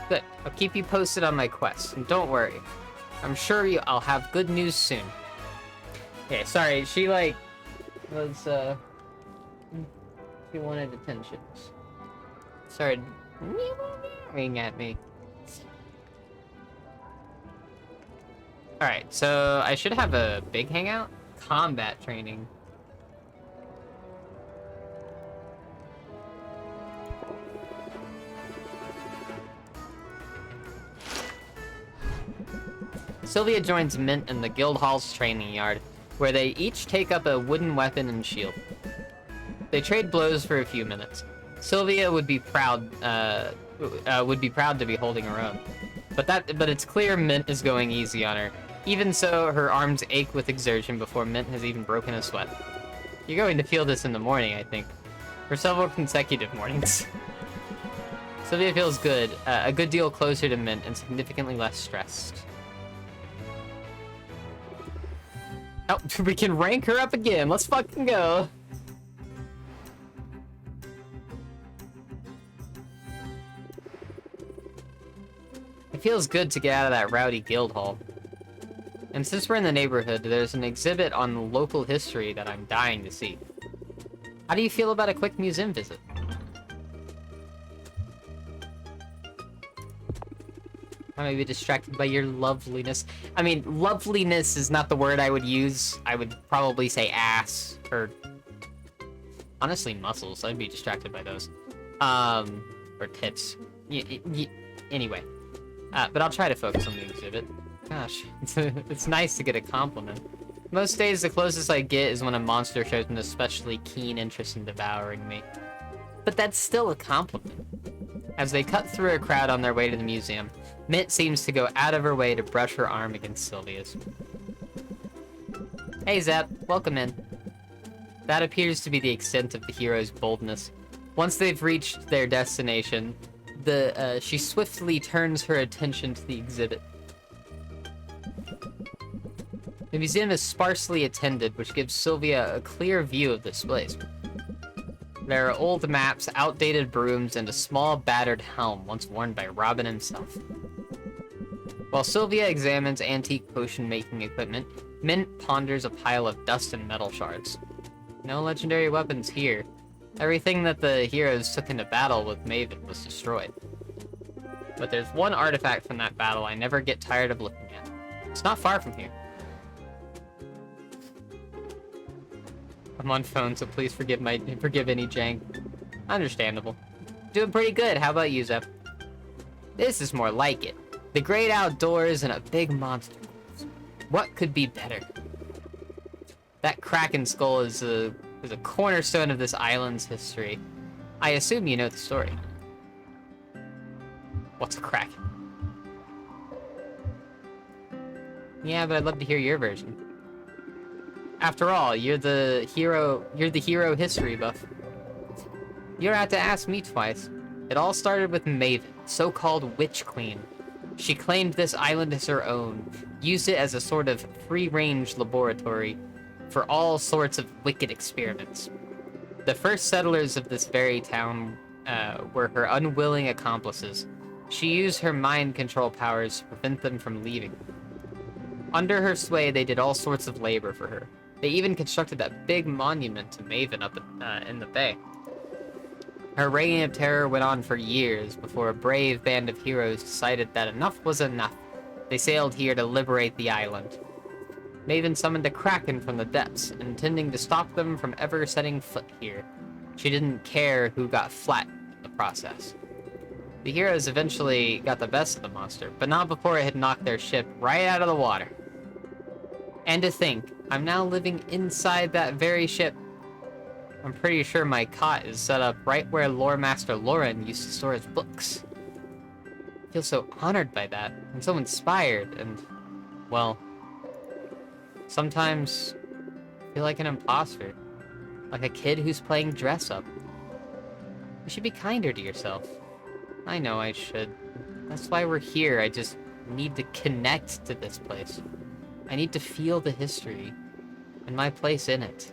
Good. I'll keep you posted on my quest, and don't worry. I'm sure I'll have good news soon. Okay, sorry, she like was she wanted attention. Started meowing at me. Alright, so I should have a big hangout? Combat training. Sylvia joins Mint in the guild hall's training yard, where they each take up a wooden weapon and shield. They trade blows for a few minutes. Sylvia would be proud to be holding her own, but it's clear Mint is going easy on her. Even so, her arms ache with exertion before Mint has even broken a sweat. You're going to feel this in the morning, I think, for several consecutive mornings. Sylvia feels good, a good deal closer to Mint and significantly less stressed. Oh, we can rank her up again. Let's fucking go. It feels good to get out of that rowdy guild hall. And since we're in the neighborhood, there's an exhibit on local history that I'm dying to see. How do you feel about a quick museum visit? I may be distracted by your loveliness. I mean, loveliness is not the word I would use. I would probably say ass, or honestly muscles. I'd be distracted by those. Or tits. Anyway. But I'll try to focus on the exhibit. Gosh, it's nice to get a compliment. Most days, the closest I get is when a monster shows an especially keen interest in devouring me. But that's still a compliment. As they cut through a crowd on their way to the museum, Mint seems to go out of her way to brush her arm against Sylvia's. Hey Zep, welcome in. That appears to be the extent of the hero's boldness. Once they've reached their destination, she swiftly turns her attention to the exhibit. The museum is sparsely attended, which gives Sylvia a clear view of the displays. There are old maps, outdated brooms, and a small battered helm once worn by Robin himself. While Sylvia examines antique potion-making equipment, Mint ponders a pile of dust and metal shards. No legendary weapons here. Everything that the heroes took into battle with Maven was destroyed. But there's one artifact from that battle I never get tired of looking at. It's not far from here. I'm on phone, so please forgive any jank. Understandable. Doing pretty good. How about you, Zep? This is more like it. The great outdoors and a big monster. What could be better? That Kraken skull is a cornerstone of this island's history. I assume you know the story. What's a Kraken? Yeah, but I'd love to hear your version. After all, you're the hero history buff. You don't have to ask me twice. It all started with Maven, so-called Witch Queen. She claimed this island as her own, used it as a sort of free-range laboratory for all sorts of wicked experiments. The first settlers of this very town were her unwilling accomplices. She used her mind control powers to prevent them from leaving. Under her sway, they did all sorts of labor for her. They even constructed that big monument to Maven up in the bay. Her reign of terror went on for years before a brave band of heroes decided that enough was enough. They sailed here to liberate the island. Maven summoned a Kraken from the depths, intending to stop them from ever setting foot here. She didn't care who got flat in the process. The heroes eventually got the best of the monster, but not before it had knocked their ship right out of the water. And to think, I'm now living inside that very ship. I'm pretty sure my cot is set up right where Lore Master Lauren used to store his books. I feel so honored by that, and so inspired, and, well, sometimes I feel like an imposter. Like a kid who's playing dress-up. You should be kinder to yourself. I know I should. That's why we're here. I just need to connect to this place. I need to feel the history, and my place in it.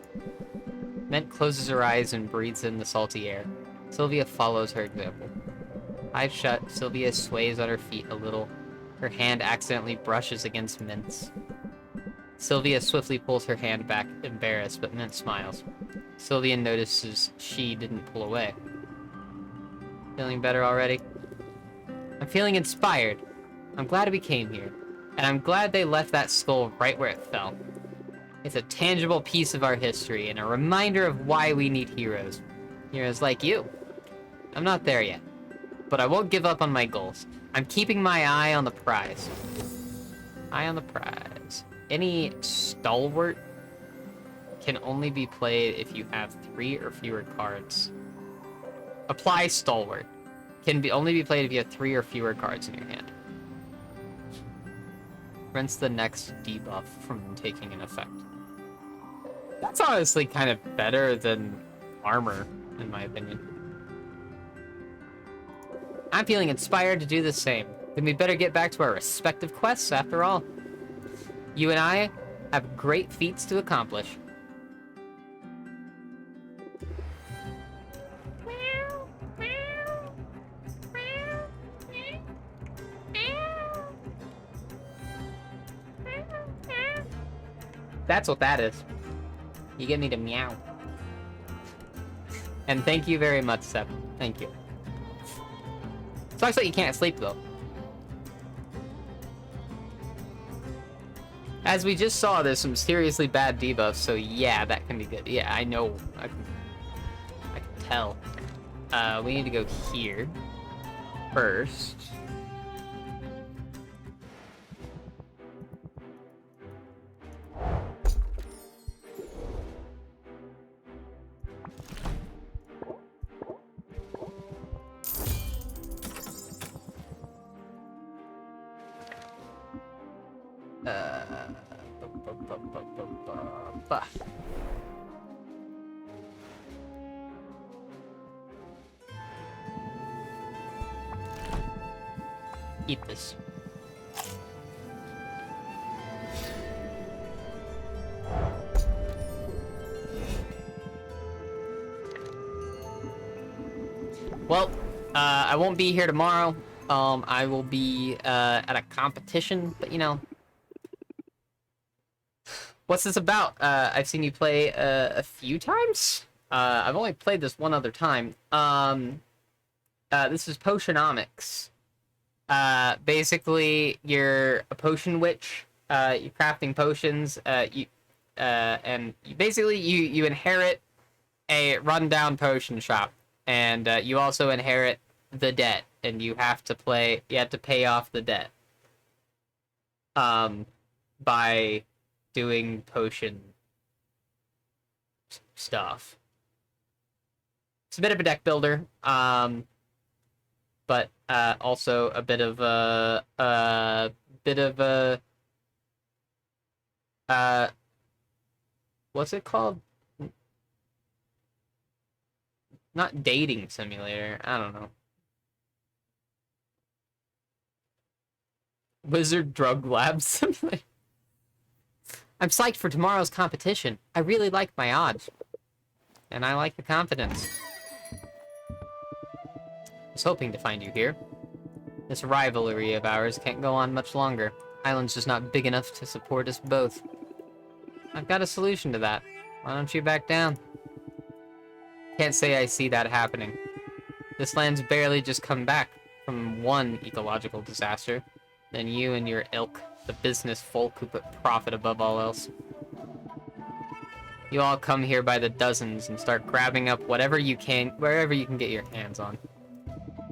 Mint closes her eyes and breathes in the salty air. Sylvia follows her example. Eyes shut, Sylvia sways on her feet a little. Her hand accidentally brushes against Mint's. Sylvia swiftly pulls her hand back, embarrassed, but Mint smiles. Sylvia notices she didn't pull away. Feeling better already? I'm feeling inspired. I'm glad we came here. And I'm glad they left that skull right where it fell. It's a tangible piece of our history and a reminder of why we need heroes. Heroes like you. I'm not there yet, but I won't give up on my goals. I'm keeping my eye on the prize. Eye on the prize. Any stalwart can only be played if you have 3 or fewer cards. Apply stalwart. Only be played if you have 3 or fewer cards in your hand. Prevents the next debuff from taking an effect. That's honestly kind of better than armor, in my opinion. I'm feeling inspired to do the same. Then we better get back to our respective quests after all. You and I have great feats to accomplish. That's what that is. You get me to meow. And thank you very much, Seb. Thank you. Sucks that you can't sleep, though. As we just saw, there's some seriously bad debuffs, so yeah, that can be good. Yeah, I know. I can tell. We need to go here first. Eat this. Well, I won't be here tomorrow. I will be at a competition, but you know. What's this about? I've seen you play a few times. I've only played this one other time. This is Potionomics. Basically, you're a potion witch. You're crafting potions. You inherit a rundown potion shop, and you also inherit the debt, and you have to pay off the debt. By doing potion stuff. It's a bit of a deck builder, but also a bit of a what's it called? Not dating simulator. I don't know. Wizard Drug Lab simulator. I'm psyched for tomorrow's competition. I really like my odds. And I like the confidence. I was hoping to find you here. This rivalry of ours can't go on much longer. Island's just not big enough to support us both. I've got a solution to that. Why don't you back down? Can't say I see that happening. This land's barely just come back from one ecological disaster. Then you and your ilk, the business folk who put profit above all else. You all come here by the dozens and start grabbing up whatever you can, wherever you can get your hands on.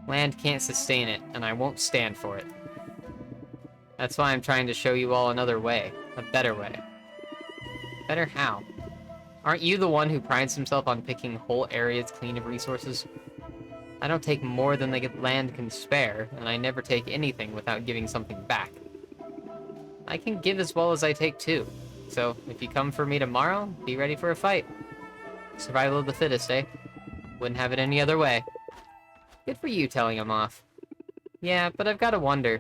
Land can't sustain it, and I won't stand for it. That's why I'm trying to show you all another way, a better way. Better how? Aren't you the one who prides himself on picking whole areas clean of resources? I don't take more than the land can spare, and I never take anything without giving something back. I can give as well as I take too. So, if you come for me tomorrow, be ready for a fight. Survival of the fittest, eh? Wouldn't have it any other way. Good for you telling him off. Yeah, but I've gotta wonder.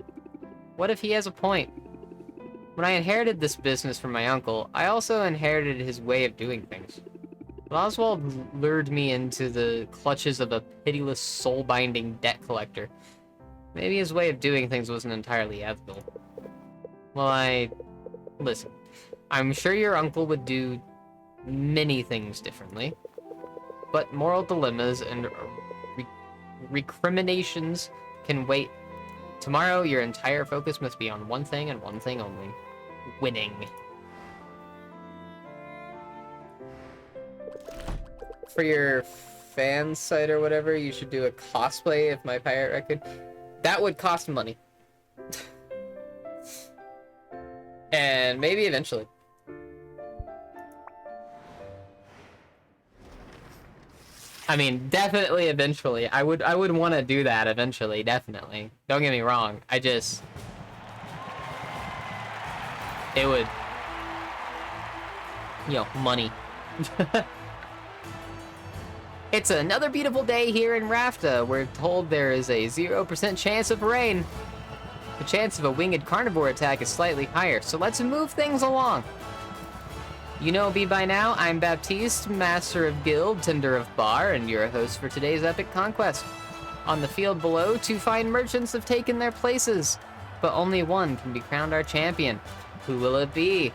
What if he has a point? When I inherited this business from my uncle, I also inherited his way of doing things. Oswald lured me into the clutches of a pitiless, soul-binding debt collector. Maybe his way of doing things wasn't entirely ethical. Well, listen, I'm sure your uncle would do many things differently, but moral dilemmas and recriminations can wait. Tomorrow, your entire focus must be on one thing and one thing only. Winning. For your fan site or whatever, you should do a cosplay of my pirate record. That would cost money. And maybe eventually. I mean, definitely eventually. I would want to do that eventually, definitely. Don't get me wrong. It would, you know, money. It's another beautiful day here in Rafta. We're told there is a 0% chance of rain. The chance of a winged carnivore attack is slightly higher, so let's move things along. You know me by now, I'm Baptiste, Master of Guild, Tender of Bar, and your host for today's epic conquest. On the field below, 2 fine merchants have taken their places, but only one can be crowned our champion. Who will it be?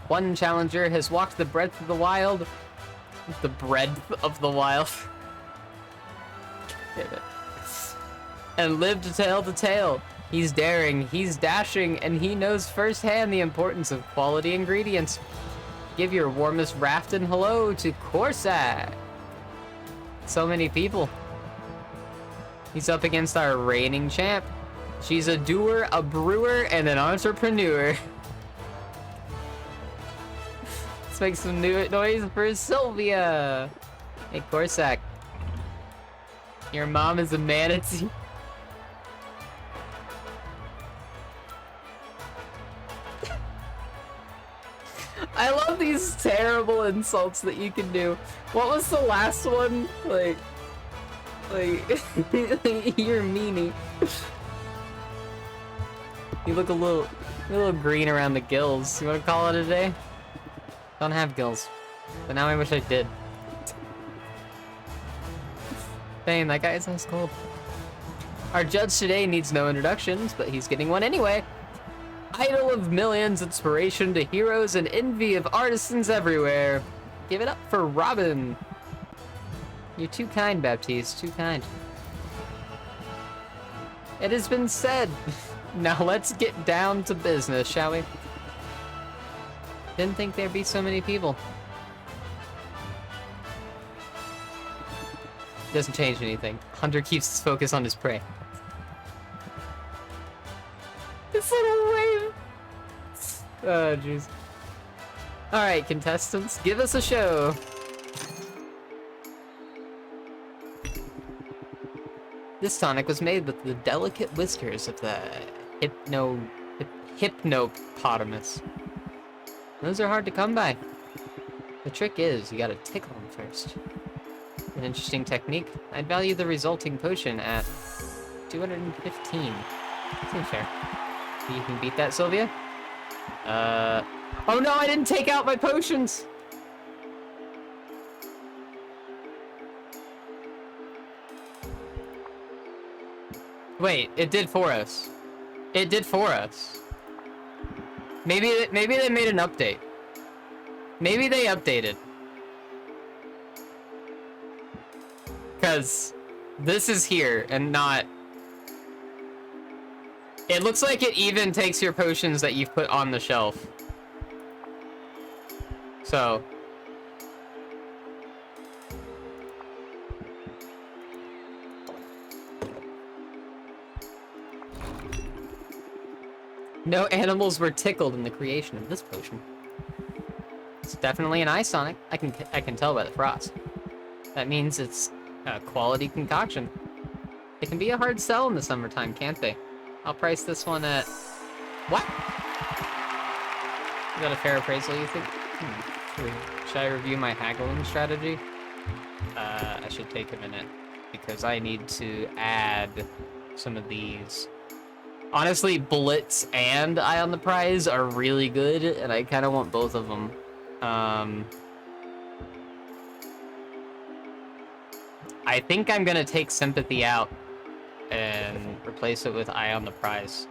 One challenger has walked the breadth of the wild. The breadth of the wild. Damn it. And lived to tell the tale. He's daring, he's dashing, and he knows firsthand the importance of quality ingredients. Give your warmest Rafton hello to Corsac. So many people. He's up against our reigning champ. She's a doer, a brewer, and an entrepreneur. Let's make some new noise for Sylvia. Hey, Corsac. Your mom is a manatee. I love these terrible insults that you can do. What was the last one? Like you're a meanie. You look a little green around the gills. You want to call it a day? Don't have gills, but now I wish I did. Dang, that guy's ice cold. Our judge today needs no introductions, but he's getting one anyway. Idol of millions, inspiration to heroes, and envy of artisans everywhere. Give it up for Robin. You're too kind, Baptiste, too kind. It has been said. Now let's get down to business, shall we? Didn't think there'd be so many people. Doesn't change anything. Hunter keeps his focus on his prey. This little wave. Oh, jeez. Alright, contestants, give us a show. This tonic was made with the delicate whiskers of the hypnopotamus. Those are hard to come by. The trick is, you gotta tickle them first. An interesting technique. I'd value the resulting potion at 215. Seems fair. You can beat that, Sylvia? Oh no, I didn't take out my potions! Wait, it did for us. It did for us. Maybe they made an update. Maybe they updated. Because this is here and not... It looks like it even takes your potions that you've put on the shelf. So... No animals were tickled in the creation of this potion. It's definitely an ice tonic. I can tell by the frost. That means it's a quality concoction. It can be a hard sell in the summertime, can't they? I'll price this one at... What? Is that a fair appraisal, you think? Should I review my haggling strategy? I should take a minute, because I need to add some of these. Honestly, Blitz and Eye on the Prize are really good, and I kind of want both of them. I think I'm gonna take Sympathy out and replace it with Eye on the Prize.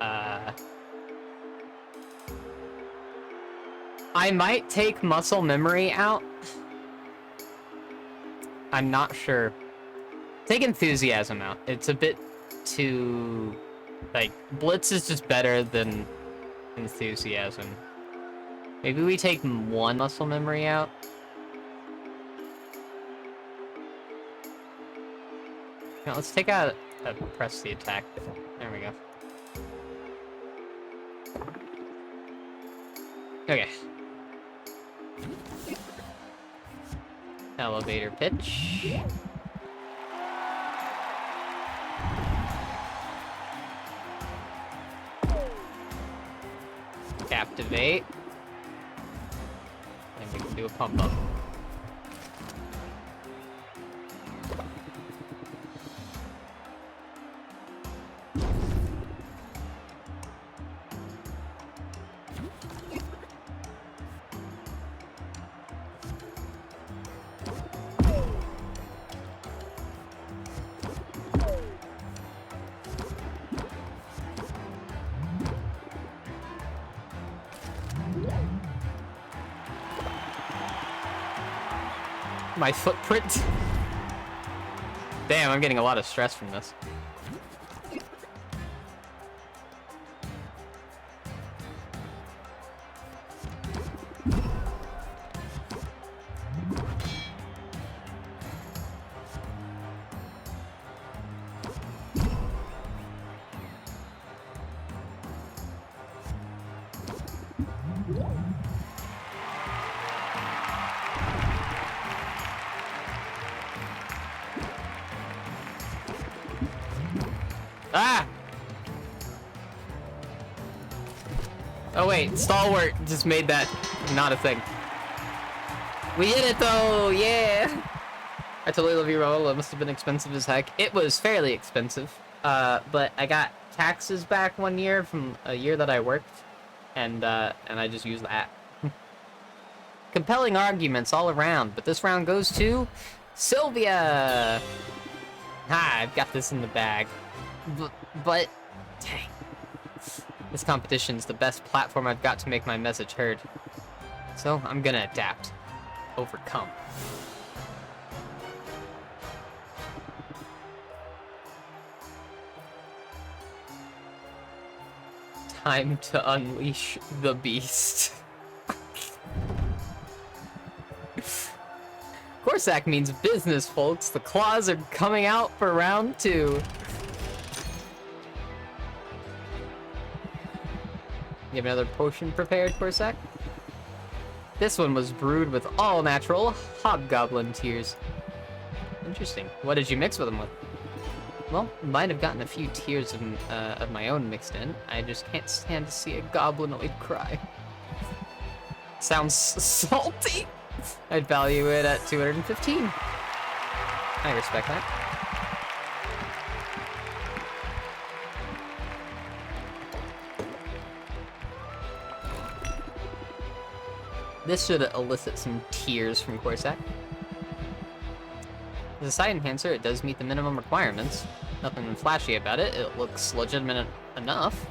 I might take Muscle Memory out. I'm not sure. Take Enthusiasm out. It's a bit too... Like, Blitz is just better than Enthusiasm. Maybe we take one Muscle Memory out? Now, let's take out press the attack. There we go. Okay. Elevator pitch. Captivate. And we can do a pump up. My footprint. Damn, I'm getting a lot of stress from this. Ah! Oh wait, Stalwart just made that not a thing. We did it though, yeah! I totally love your roll. It must have been expensive as heck. It was fairly expensive, but I got taxes back one year from a year that I worked, and I just used that. Compelling arguments all around, but this round goes to Sylvia! Ha, I've got this in the bag. But, dang. This competition's the best platform I've got to make my message heard. So, I'm gonna adapt. Overcome. Time to unleash the beast. Corsac means business, folks. The claws are coming out for round 2. You have another potion prepared, Corsac? This one was brewed with all natural hobgoblin tears. Interesting. What did you mix with them with? Well, might have gotten a few tears of my own mixed in. I just can't stand to see a goblinoid cry. Sounds salty. I'd value it at 215. I respect that. This should elicit some tears from Corsac. As a side enhancer, it does meet the minimum requirements. Nothing flashy about it. It looks legitimate enough.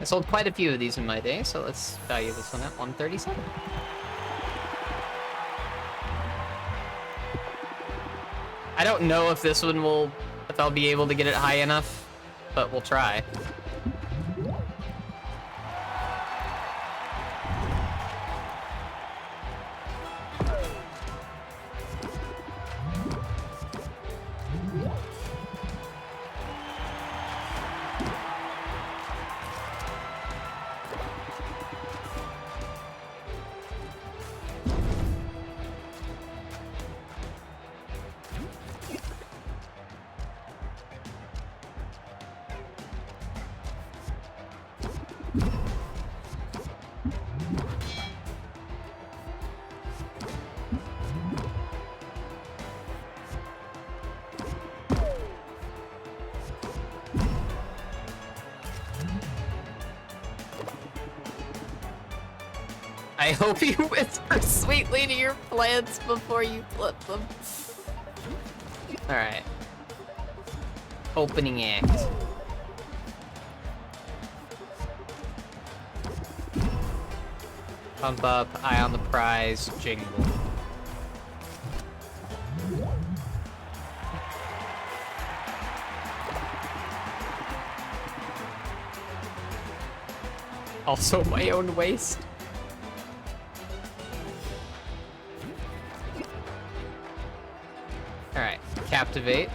I sold quite a few of these in my day, so let's value this one at 137. I don't know if this one will, if I'll be able to get it high enough, but we'll try. I hope you whisper sweetly to your plants before you flip them. Alright. Opening act. Pump up, eye on the prize, jingle. Also my own waste. Alright, captivate.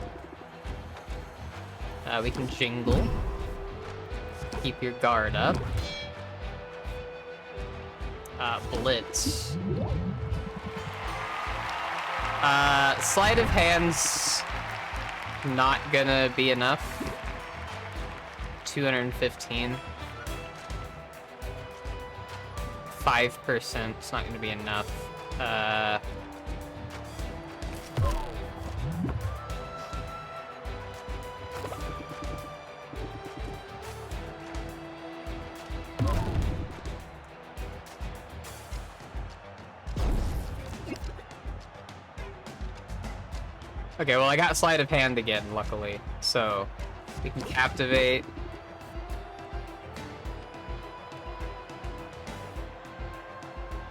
We can jingle. Keep your guard up. Blitz. Sleight of hand's not gonna be enough. 215. 5%, it's not gonna be enough. Okay, well I got sleight of hand again, luckily. So, we can captivate.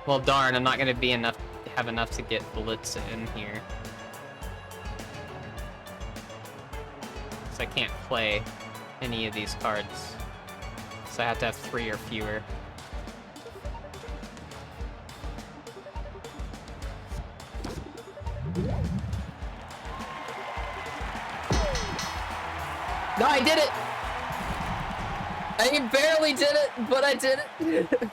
Well, darn, I'm not gonna be have enough to get Blitz in here. So I can't play any of these cards. So I have to have 3 or fewer. No, I did it! I barely did it, but I did it!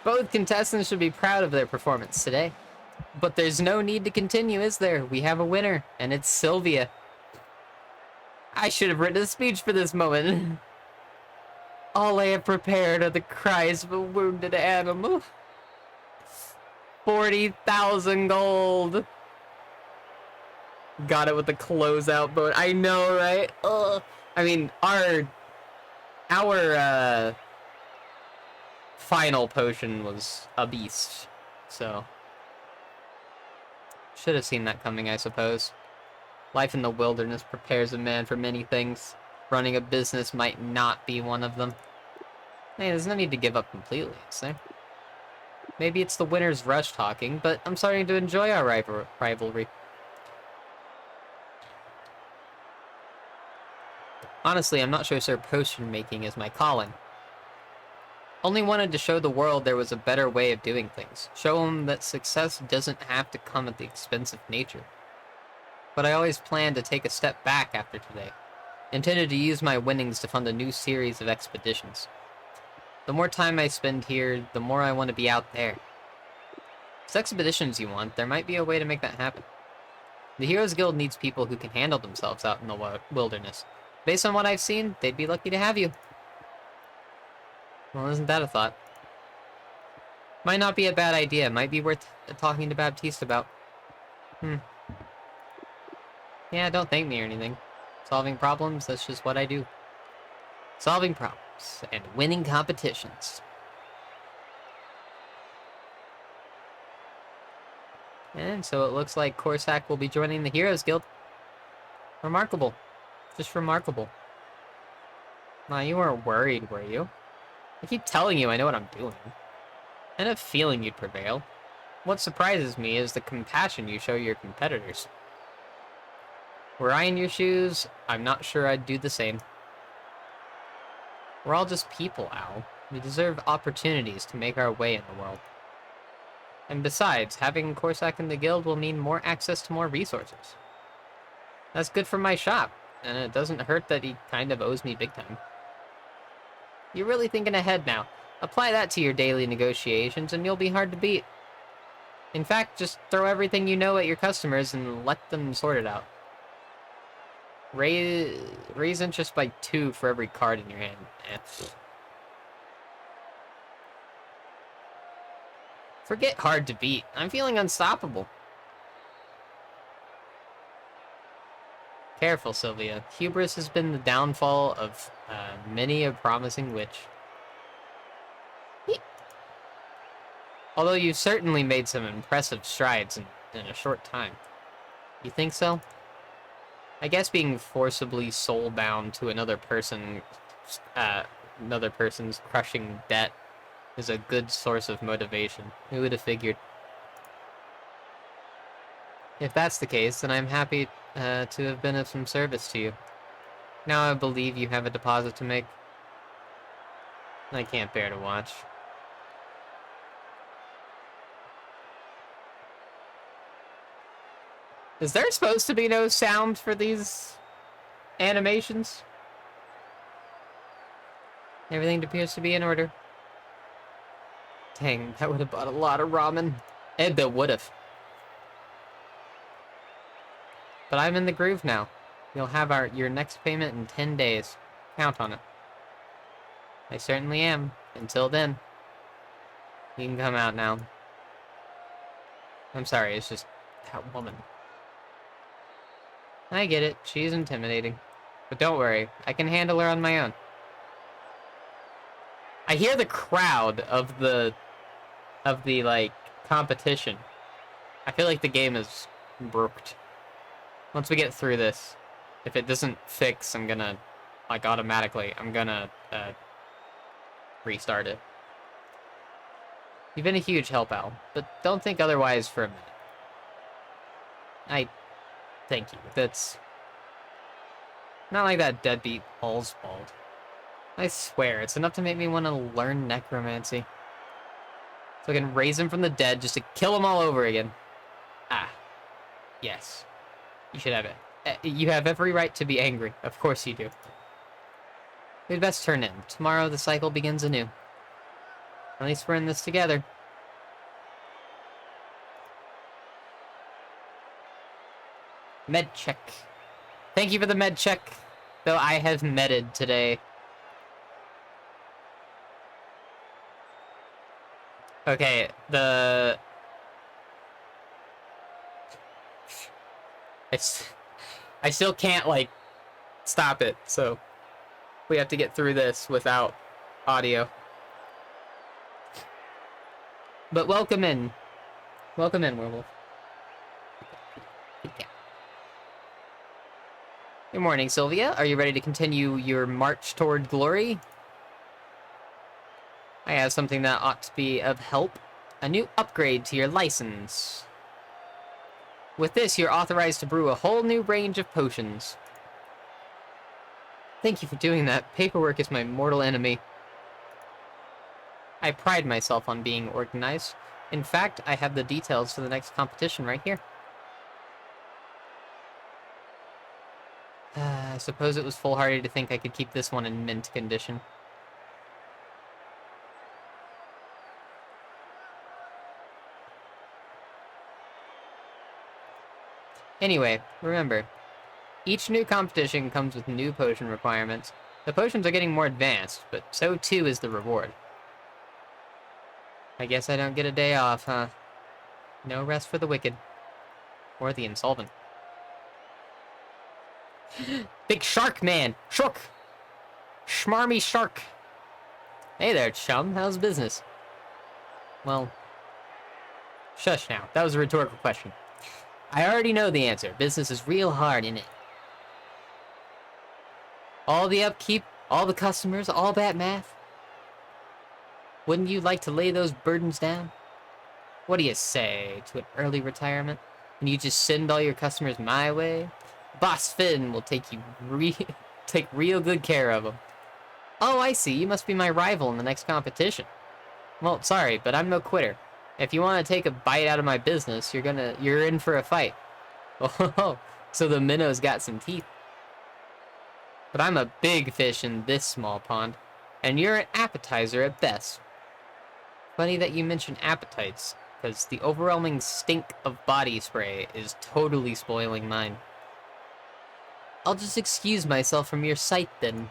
Both contestants should be proud of their performance today. But there's no need to continue, is there? We have a winner, and it's Sylvia. I should have written a speech for this moment. All I have prepared are the cries of a wounded animal. 40,000 gold. Got it with the closeout boat. I know, right? Ugh. I mean, our final potion was a beast, so should have seen that coming, I suppose. Life in the wilderness prepares a man for many things. Running a business might not be one of them. Hey, there's no need to give up completely, is there? Maybe it's the winner's rush talking, but I'm starting to enjoy our rivalry. Honestly, I'm not sure Sir Potion making is my calling. Only wanted to show the world there was a better way of doing things. Show them that success doesn't have to come at the expense of nature. But I always planned to take a step back after today. Intended to use my winnings to fund a new series of expeditions. The more time I spend here, the more I want to be out there. If it's expeditions you want, there might be a way to make that happen. The Heroes Guild needs people who can handle themselves out in the wilderness. Based on what I've seen, they'd be lucky to have you. Well, isn't that a thought? Might not be a bad idea. Might be worth talking to Baptiste about. Yeah, don't thank me or anything. Solving problems, that's just what I do. Solving problems and winning competitions. And so it looks like Corsac will be joining the Heroes Guild. Remarkable. Just remarkable. Nah, you weren't worried, were you? I keep telling you I know what I'm doing. I had a feeling you'd prevail. What surprises me is the compassion you show your competitors. Were I in your shoes, I'm not sure I'd do the same. We're all just people, Al. We deserve opportunities to make our way in the world. And besides, having Corsac in the guild will mean more access to more resources. That's good for my shop, and it doesn't hurt that he kind of owes me big time. You're really thinking ahead now. Apply that to your daily negotiations and you'll be hard to beat. In fact, just throw everything you know at your customers and let them sort it out. Raise interest by 2 for every card in your hand. Forget hard to beat. I'm feeling unstoppable. Careful, Sylvia. Hubris has been the downfall of many a promising witch. Although you've certainly made some impressive strides in a short time. You think so? I guess being forcibly soul-bound to another person's crushing debt is a good source of motivation. Who would have figured? If that's the case, then I'm happy to have been of some service to you. Now I believe you have a deposit to make. I can't bear to watch. Is there supposed to be no sound for these animations? Everything appears to be in order. Dang, that would have bought a lot of ramen. That would have. But I'm in the groove now. You'll have your next payment in 10 days. Count on it. I certainly am. Until then, you can come out now. I'm sorry, it's just that woman. I get it, she's intimidating. But don't worry, I can handle her on my own. I hear the crowd of the like competition. I feel like the game is brooked. Once we get through this, if it doesn't fix, I'm gonna like automatically restart it. You've been a huge help, Al, but don't think otherwise for a minute. I thank you. That's not like that deadbeat Paul's fault. I swear, it's enough to make me want to learn necromancy. So I can raise him from the dead just to kill him all over again. Ah. Yes. You should have it. You have every right to be angry. Of course you do. We'd best turn in. Tomorrow the cycle begins anew. At least we're in this together. Med check. Thank you for the med check. Though I have medded today. Okay, I still can't, like, stop it, so we have to get through this without audio. But welcome in. Welcome in, Werewolf. Good morning, Sylvia. Are you ready to continue your march toward glory? I have something that ought to be of help. A new upgrade to your license. With this, you're authorized to brew a whole new range of potions. Thank you for doing that. Paperwork is my mortal enemy. I pride myself on being organized. In fact, I have the details for the next competition right here. I suppose it was foolhardy to think I could keep this one in mint condition. Anyway, remember, each new competition comes with new potion requirements. The potions are getting more advanced, but so too is the reward. I guess I don't get a day off, huh? No rest for the wicked. Or the insolvent. Big shark man! Shook! Schmarmy shark! Hey there, chum. How's business? Well, shush now. That was a rhetorical question. I already know the answer. Business is real hard, innit? All the upkeep, all the customers, all that math. Wouldn't you like to lay those burdens down? What do you say to an early retirement? And you just send all your customers my way? Boss Finn will take real good care of them. Oh, I see. You must be my rival in the next competition. Well, sorry, but I'm no quitter. If you want to take a bite out of my business, you're in for a fight. Oh, so the minnow's got some teeth. But I'm a big fish in this small pond, and you're an appetizer at best. Funny that you mention appetites, because the overwhelming stink of body spray is totally spoiling mine. I'll just excuse myself from your sight then.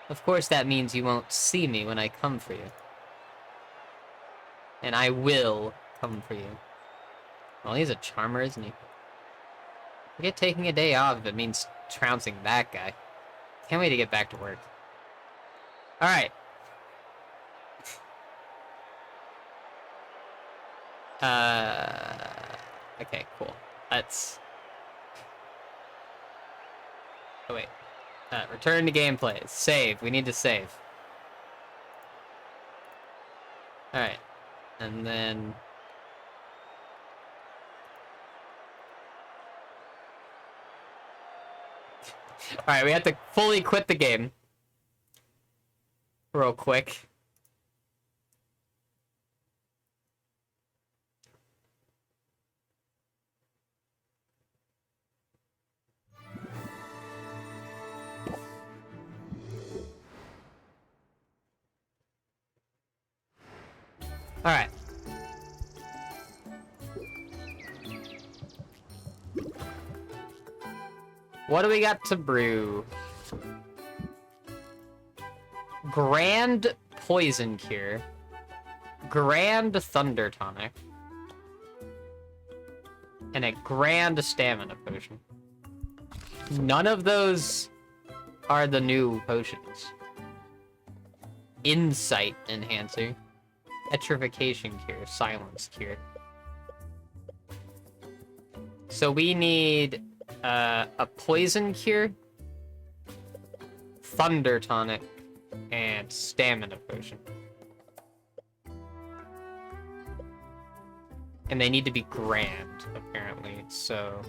Of course that means you won't see me when I come for you. And I will come for you. Well, he's a charmer, isn't he? Forget taking a day off if it means trouncing that guy. Can't wait to get back to work. Alright. Okay, cool. Let's... Oh, wait. Return to gameplay. Save. We need to save. Alright. And then... Alright, we have to fully quit the game. Real quick. Alright. What do we got to brew? Grand Poison Cure. Grand Thunder Tonic. And a Grand Stamina Potion. None of those are the new potions. Insight Enhancer. Petrification Cure. Silence Cure. So we need a Poison Cure, Thunder Tonic, and Stamina Potion. And they need to be grand, apparently, so...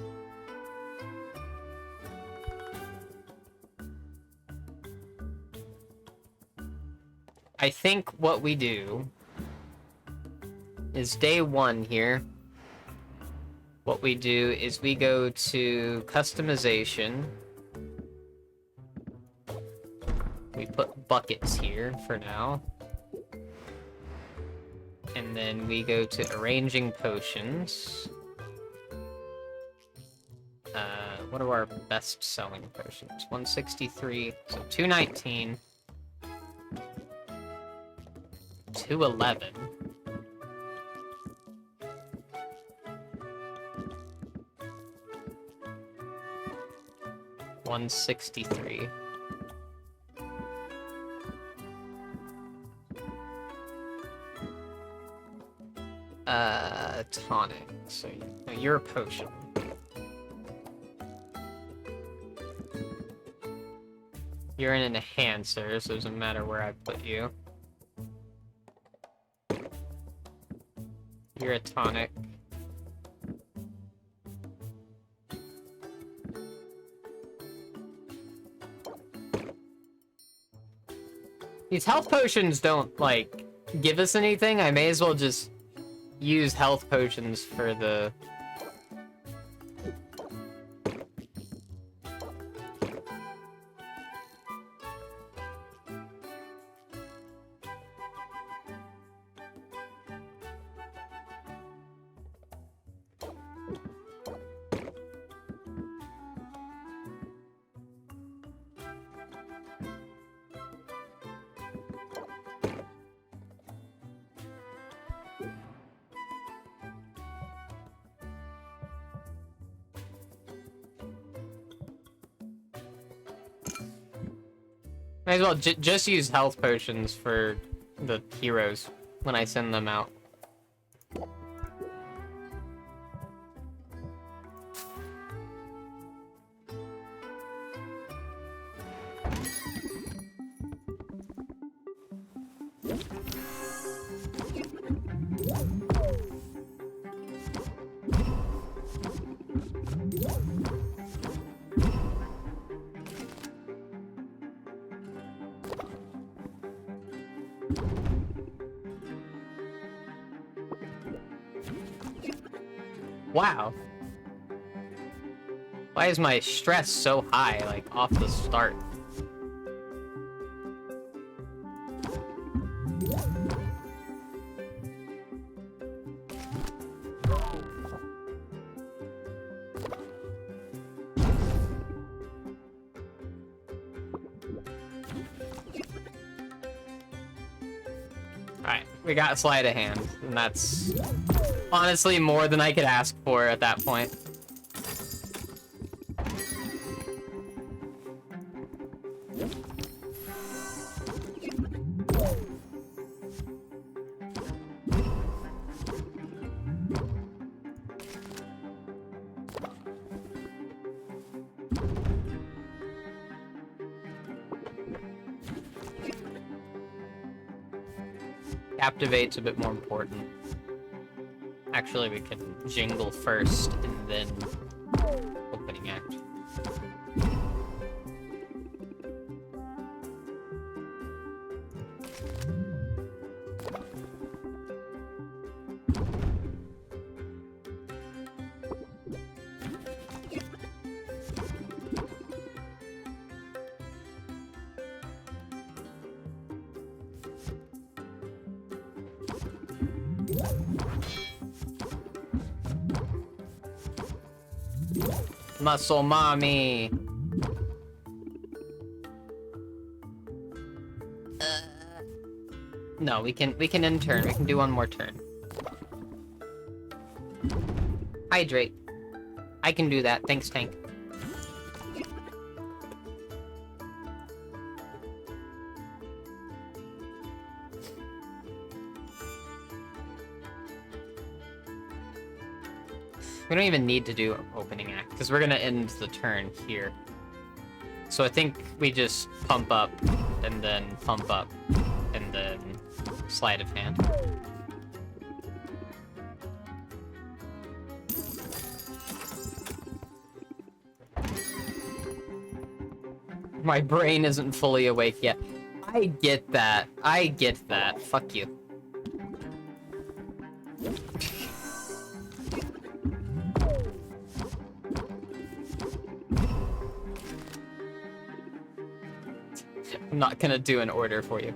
I think what we do is day 1 here. What we do is we go to customization. We put buckets here for now. And then we go to arranging potions. What are our best selling potions? 163, so 219. 211. $163. Tonic. So you're a potion. You're an enhancer, so it doesn't matter where I put you. You're a tonic. These health potions don't, like, give us anything. I may as well just use health potions for the... Might as well just use health potions for the heroes when I send them out. Wow. Why is my stress so high, like, off the start? Alright, we got sleight of hand, and that's honestly more than I could ask for at that point. Captivate's a bit more important. Actually, we can jingle first and then opening act. Muscle mommy. No, we can end turn. We can do one more turn. Hydrate. I can do that. Thanks, tank. We don't even need to do opening act, because we're gonna end the turn here. So I think we just pump up, and then pump up, and then sleight of hand. My brain isn't fully awake yet. I get that. I get that. Fuck you. I'm not gonna do an order for you.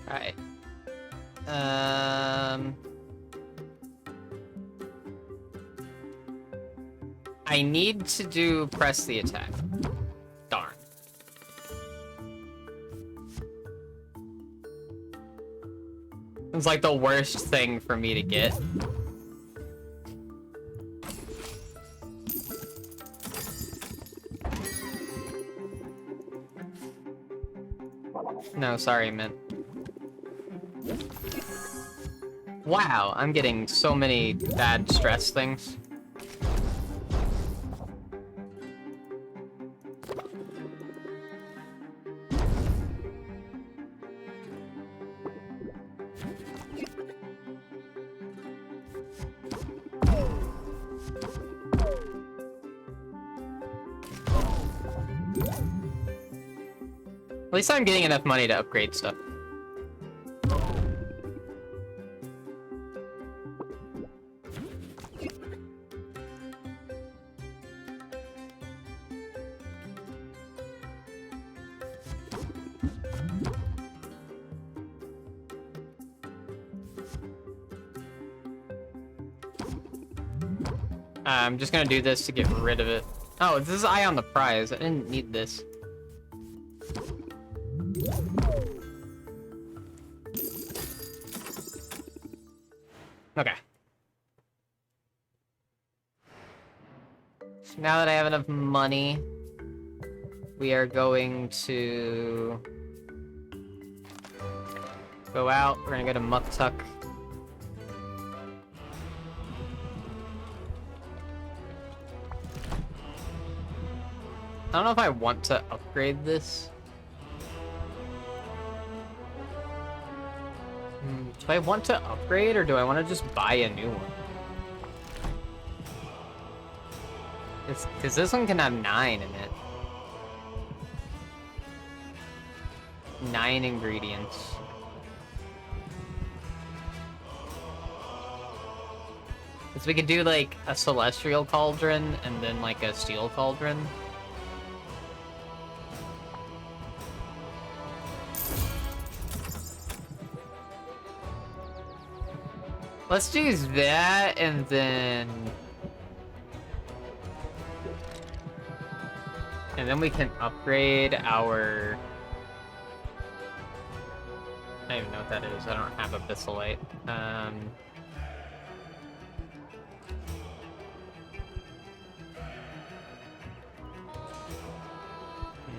Alright. I need to do press the attack. Darn. It's like the worst thing for me to get. No, sorry, man. Wow, I'm getting so many bad stress things. At least I'm getting enough money to upgrade stuff. I'm just gonna do this to get rid of it. Oh, this is eye on the prize. I didn't need this. Okay. So now that I have enough money, we are going to go out. We're gonna go to Muck Tuck. I don't know if I want to upgrade this. Do I want to upgrade, or do I want to just buy a new one? Because this one can have 9 in it. 9 ingredients. So we could do like a celestial cauldron and then like a steel cauldron. Let's do that, and then we can upgrade our... I don't even know what that is. I don't have a Bissolite.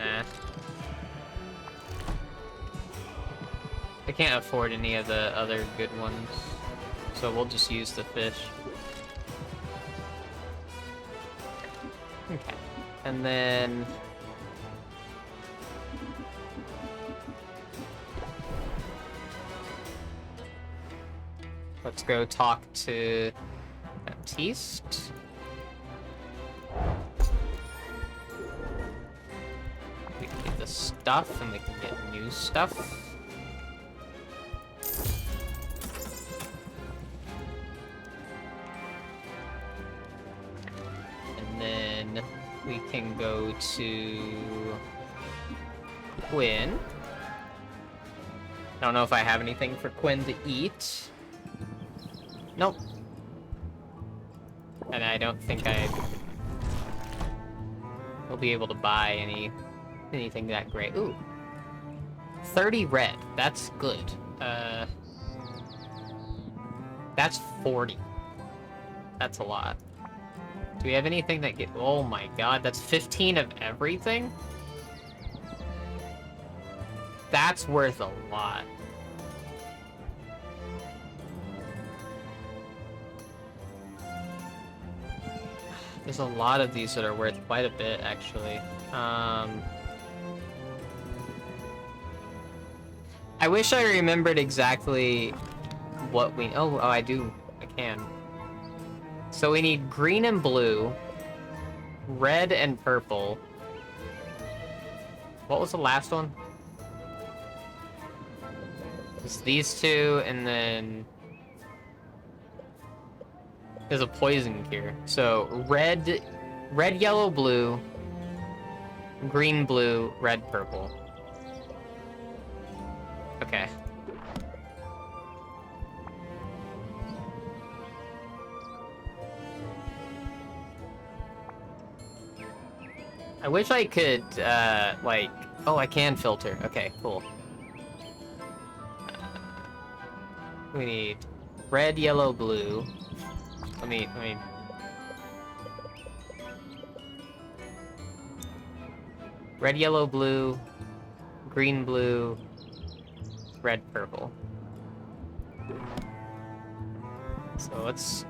Nah. I can't afford any of the other good ones, so we'll just use the fish. Okay. And then... let's go talk to Baptiste. We can get the stuff, and we can get new stuff. And then we can go to Quinn. I don't know if I have anything for Quinn to eat. Nope. And I don't think I will be able to buy anything that great. Ooh. 30 red. That's good. That's 40. That's a lot. Do we have anything that get... oh my god, that's 15 of everything? That's worth a lot. There's a lot of these that are worth quite a bit, actually. I wish I remembered exactly what we... oh, I do. I can. So we need green and blue, red and purple. What was the last one? It's these two, and then... there's a poison cure. So red, yellow, blue, green, blue, red, purple. Okay. I wish I could, like... oh, I can filter. Okay, cool. We need red, yellow, blue. Let me... red, yellow, blue, green, blue, red, purple. So let's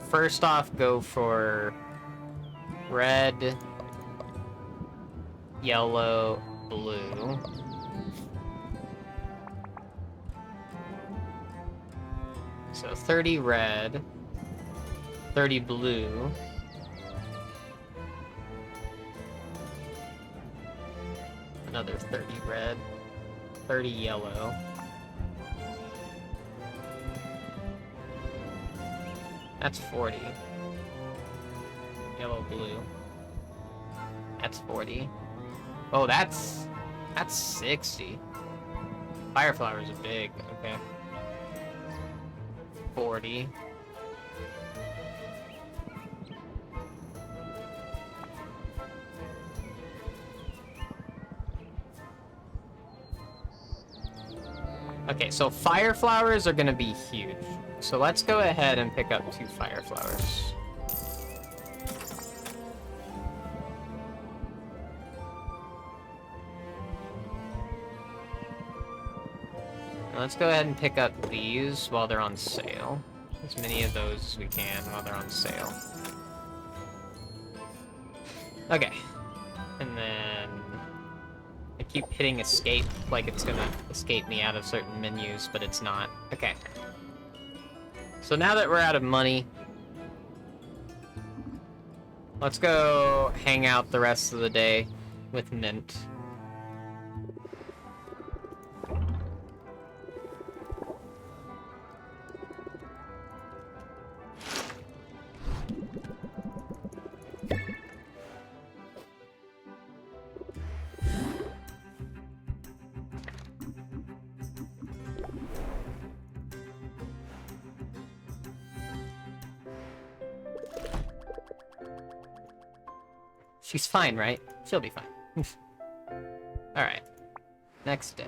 first off go for red, yellow, blue. So 30 red, 30 blue. Another 30 red, 30 yellow. That's 40. Yellow, blue. That's 40. Oh, that's 60. Fire flowers are big. Okay. 40. Okay, so fire flowers are gonna be huge. So let's go ahead and pick up 2 fire flowers. Now let's go ahead and pick up these while they're on sale. As many of those as we can while they're on sale. Okay. And then... I keep hitting escape like it's gonna escape me out of certain menus, but it's not. Okay. So now that we're out of money, let's go hang out the rest of the day with Mint. She's fine, right? She'll be fine. Alright. Next day.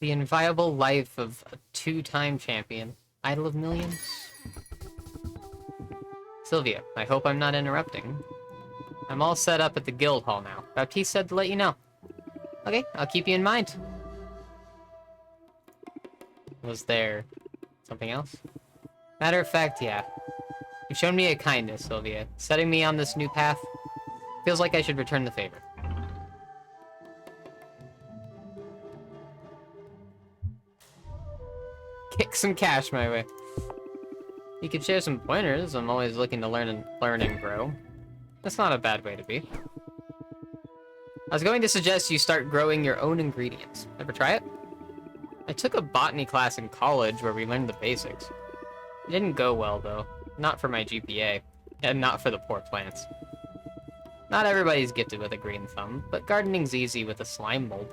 The inviolable life of a 2-time champion. Idol of millions? Sylvia, I hope I'm not interrupting. I'm all set up at the guild hall now. Baptiste said to let you know. Okay, I'll keep you in mind. Was there something else? Matter of fact, yeah. You've shown me a kindness, Sylvia. Setting me on this new path feels like I should return the favor. Kick some cash my way. You could share some pointers. I'm always looking to learn and grow. That's not a bad way to be. I was going to suggest you start growing your own ingredients. Ever try it? I took a botany class in college where we learned the basics. It didn't go well, though. Not for my GPA. And not for the poor plants. Not everybody's gifted with a green thumb, but gardening's easy with a slime bulb.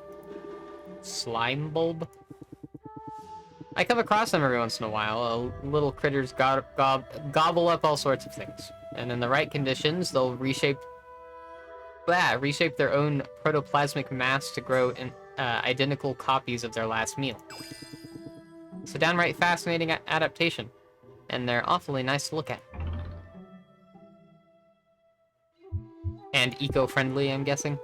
Slime bulb? I come across them every once in a while. Little critters gobble up all sorts of things. And in the right conditions, they'll reshape their own protoplasmic mass to grow in identical copies of their last meal. It's a downright fascinating adaptation, and they're awfully nice to look at. And eco-friendly, I'm guessing.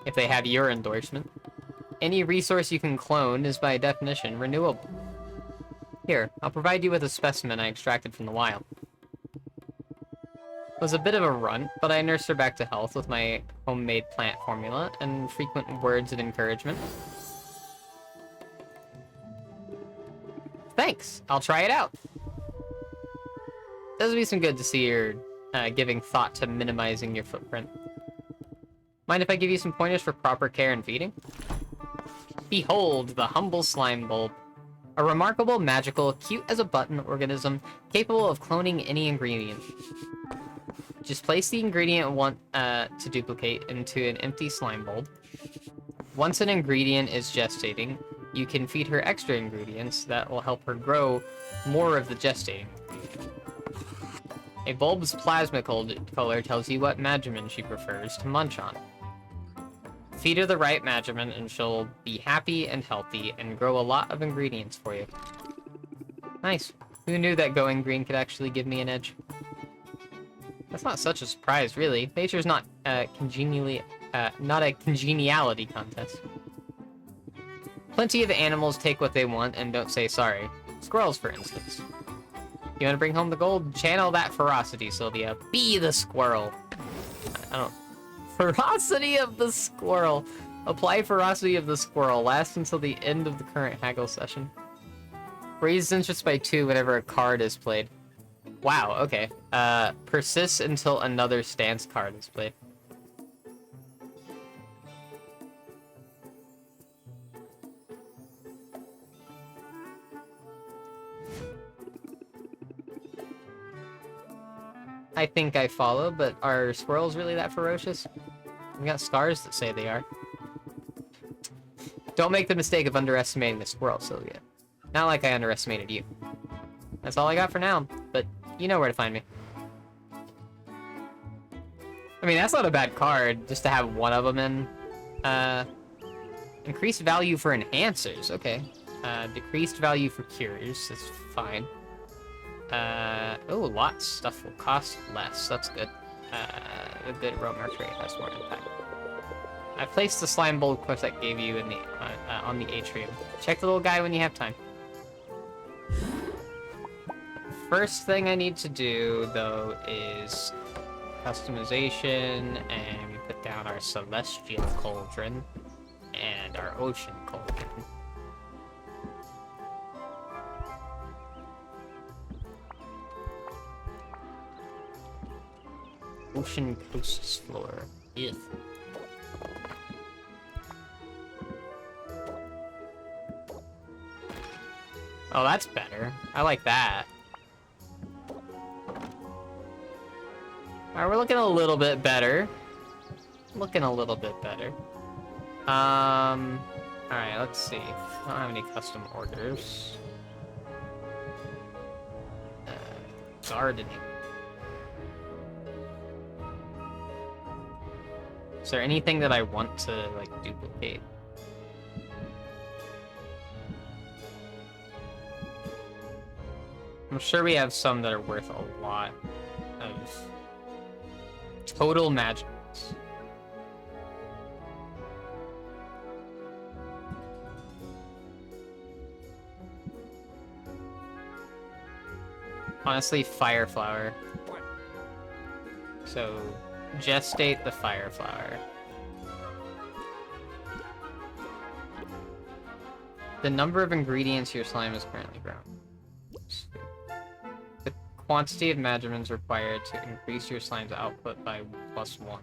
If they have your endorsement. Any resource you can clone is by definition renewable. Here, I'll provide you with a specimen I extracted from the wild. It was a bit of a runt, but I nursed her back to health with my homemade plant formula and frequent words of encouragement. Thanks! I'll try it out! Does me some good to see you're giving thought to minimizing your footprint. Mind if I give you some pointers for proper care and feeding? Behold, the humble slime bulb. A remarkable, magical, cute-as-a-button organism capable of cloning any ingredient. Just place the ingredient you want to duplicate into an empty slime bulb. Once an ingredient is gestating, you can feed her extra ingredients that will help her grow more of the gestating ingredient. A bulb's plasma color tells you what Magiman she prefers to munch on. Feed her the right Magiman and she'll be happy and healthy and grow a lot of ingredients for you. Nice. Who knew that going green could actually give me an edge? That's not such a surprise, really. Nature's not not a congeniality contest. Plenty of animals take what they want and don't say sorry. Squirrels, for instance. You want to bring home the gold? Channel that ferocity, Sylvia. Be the squirrel. I don't... Ferocity of the squirrel. Apply ferocity of the squirrel. Last until the end of the current haggle session. Raise interest by 2 whenever a card is played. Wow, okay. Persists until another stance card is played. I think I follow, but are squirrels really that ferocious? We got scars that say they are. Don't make the mistake of underestimating the squirrel, Sylvia. Not like I underestimated you. That's all I got for now, but you know where to find me. I mean, that's not a bad card, just to have one of them in. Increased value for enhancers, okay. Decreased value for cures, that's fine. Oh, lots stuff will cost less, that's good. A good roamer trait has more impact. I placed the slime bulb quest that gave you in the on the atrium. Check the little guy when you have time. First thing I need to do, though, is customization, and we put down our celestial cauldron and our ocean cauldron. Ocean coasts floor. Ugh. Oh, that's better. I like that. Alright, we're looking a little bit better. Looking a little bit better. Alright, let's see. I don't have any custom orders. Gardening. Is there anything that I want to, like, duplicate? I'm sure we have some that are worth a lot of total magics. Honestly, fire flower. So, gestate the fire flower. The number of ingredients your slime is currently grown. The quantity of magimins required to increase your slime's output by +1.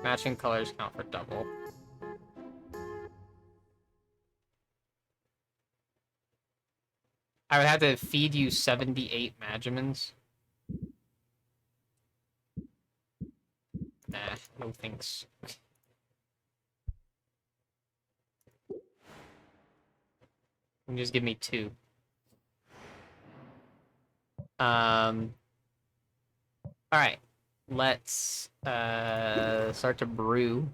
Matching colors count for double. I would have to feed you 78 magimins. Nah, no thanks. You can just give me 2. Alright. Let's start to brew.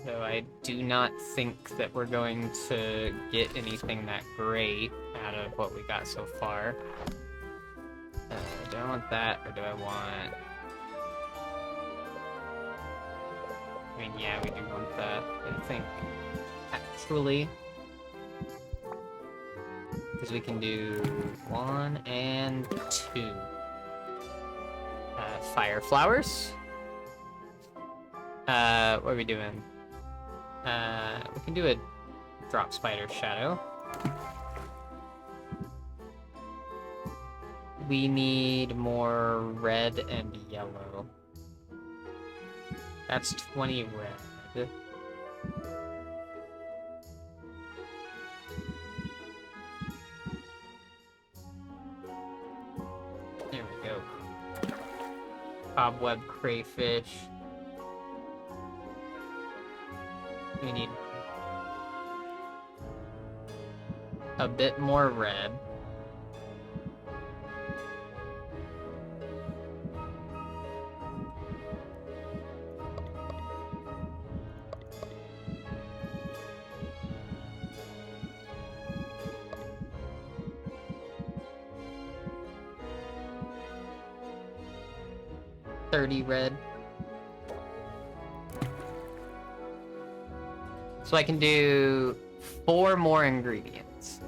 So I do not think that we're going to get anything that great out of what we got so far. Do I want that, or do I want... I mean, yeah, we do want that, I think. Actually. Because we can do 1 and 2. Fire flowers. What are we doing? We can do a drop spider shadow. We need more red and yellow. That's 20 red. There we go. Cobweb crayfish. We need a bit more red. $30 red. So I can do 4 more ingredients.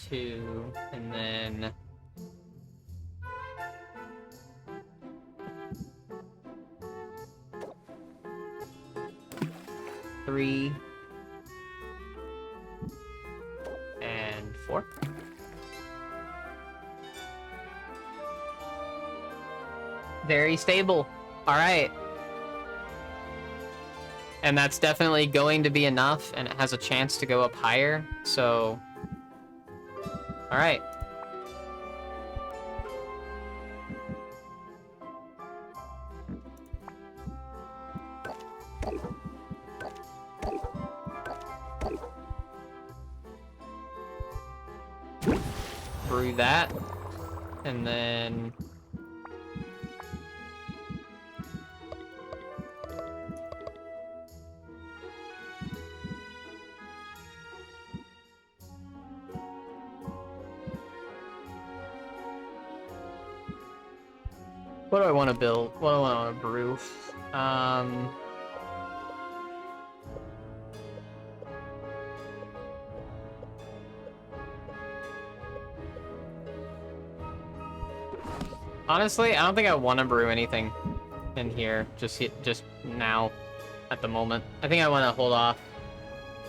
Two, and then... three. And 4. Very stable. All right. And that's definitely going to be enough, and it has a chance to go up higher, so... All right. Brew that, and then... What do I want to build? What do I want to brew? Honestly, I don't think I want to brew anything in here just now, at the moment. I think I want to hold off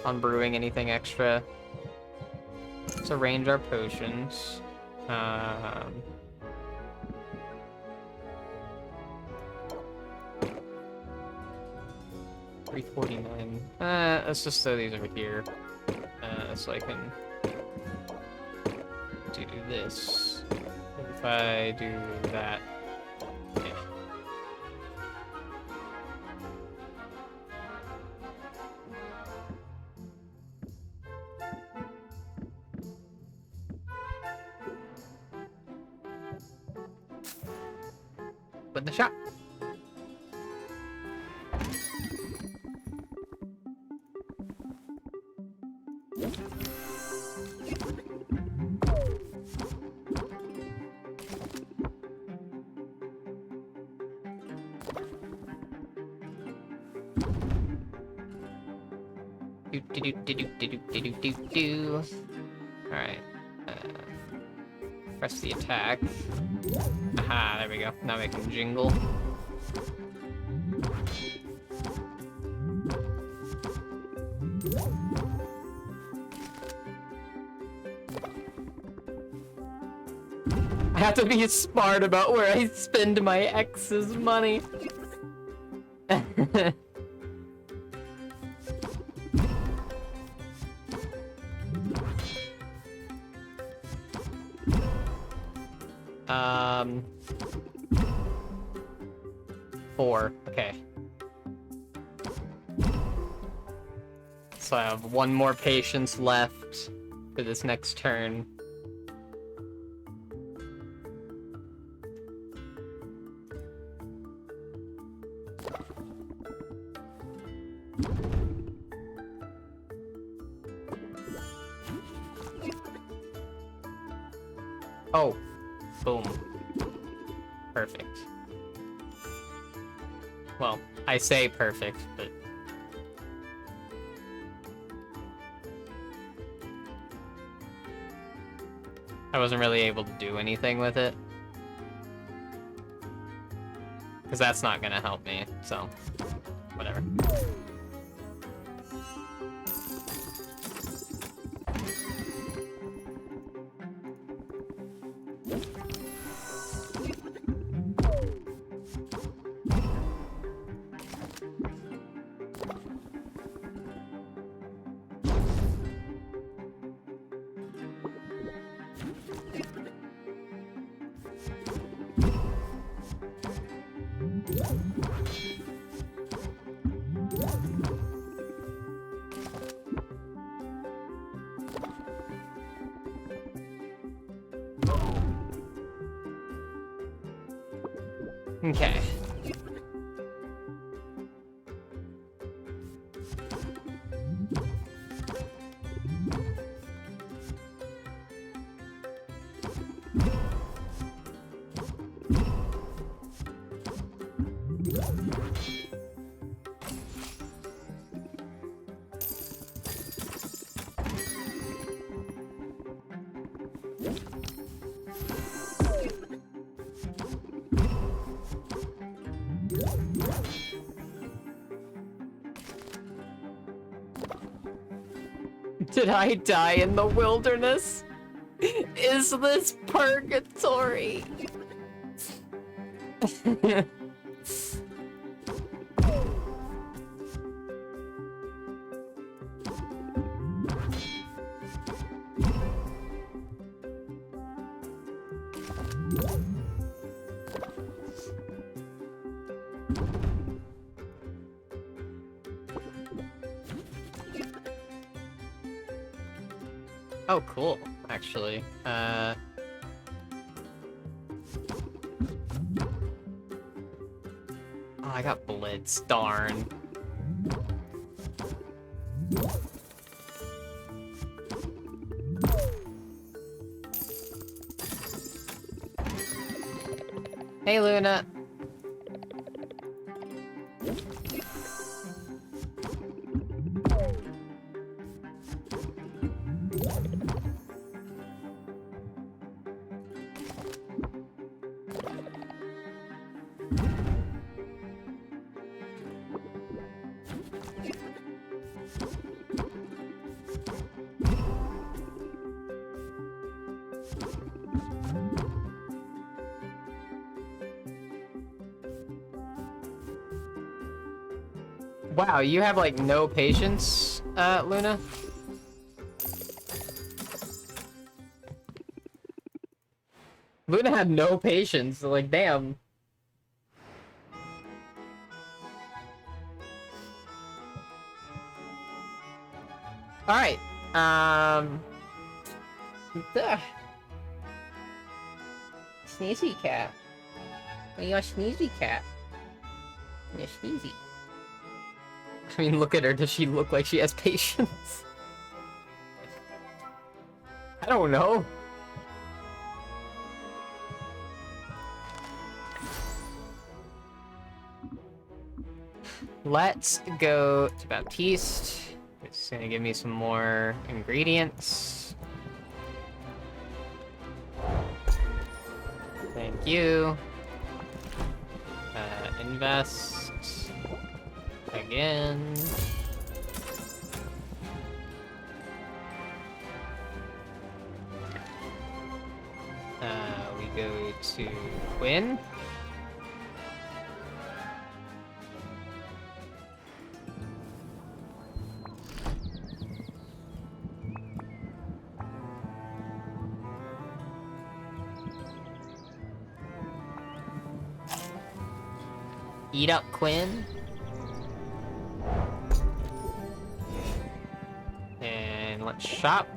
on brewing anything extra. Let's arrange our potions. 349. Let's just throw these over here, so I can do this. If I do that, yeah. with the shot. Do do do do do do do do do do. All right. Press the attack. Aha, there we go. Now we can jingle. I have to be smart about where I spend my ex's money. um... 4. Okay. So I have 1 more patience left for this next turn. Oh, boom. Perfect. Well, I say perfect, but... I wasn't really able to do anything with it. Because that's not gonna help me, so... whatever. Okay. Did I die in the wilderness? Is this purgatory? Oh, cool, actually. Oh, I got blitz, darn. Hey, Luna. Wow, you have like no patience, Luna? Luna had no patience, like damn. Alright, Sneezy cat. Well, you're a sneezy cat. You're sneezy. I mean, look at her. Does she look like she has patience? I don't know. Let's go to Baptiste. It's gonna give me some more ingredients. Thank you. Invest. Again. We go to Quinn. Eat up, Quinn. And let's shop.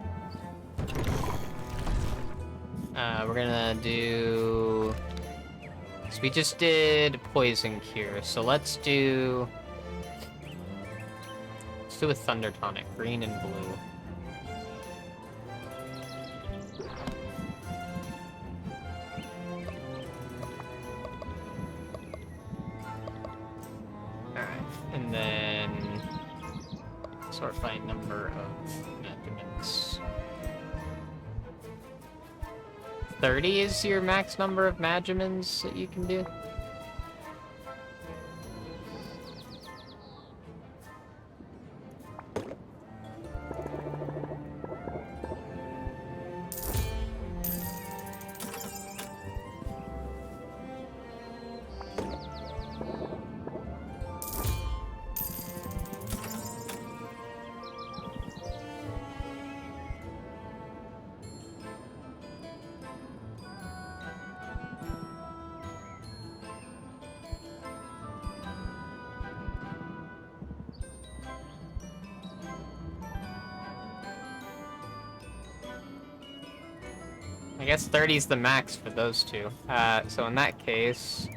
We're gonna do... So we just did Poison Cure, so let's do a Thunder Tonic, green and blue. Alright, and then sort by number of measurements. 30 is your max number of Magimins that you can do? I guess 30 is the max for those two. So in that case,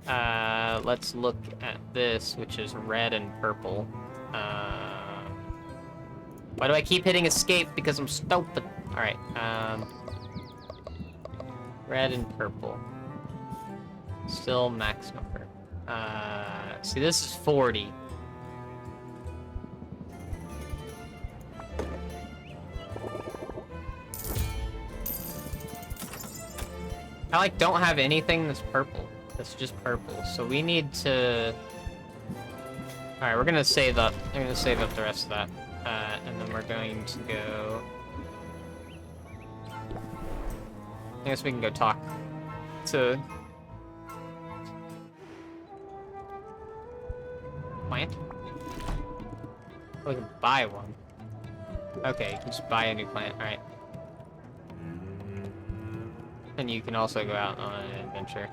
let's look at this, which is red and purple. Why do I keep hitting escape? Because I'm stupid. Alright, red and purple. Still max number. See, this is 40. I like don't have anything that's purple. That's just purple. So we need to. All right, we're gonna save up. I'm gonna save up the rest of that, and then we're going to go. I guess we can go talk to plant. Oh, we can buy one. Okay, you can just buy a new plant. All right. And you can also go out on an adventure.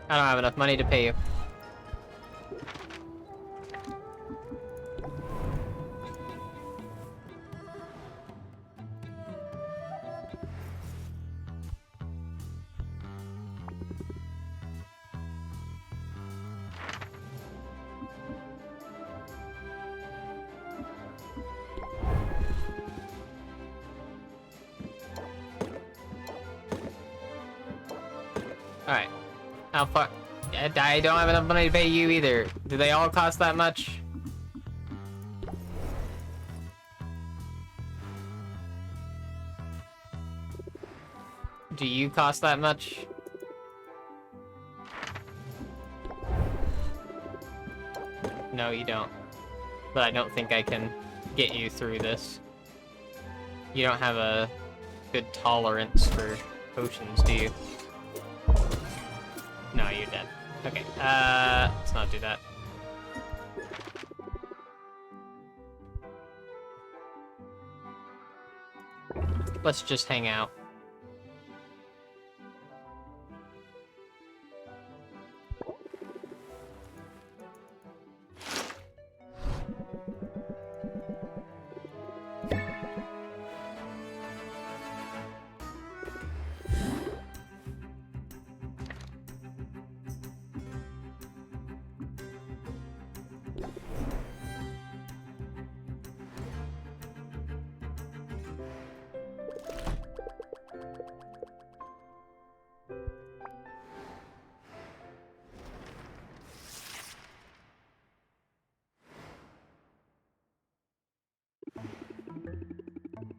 I don't have enough money to pay you. Alright. How far? I don't have enough money to pay you either. Do they all cost that much? Do you cost that much? No, you don't. But I don't think I can get you through this. You don't have a good tolerance for potions, do you? No, you're dead. Okay, let's not do that. let's just hang out.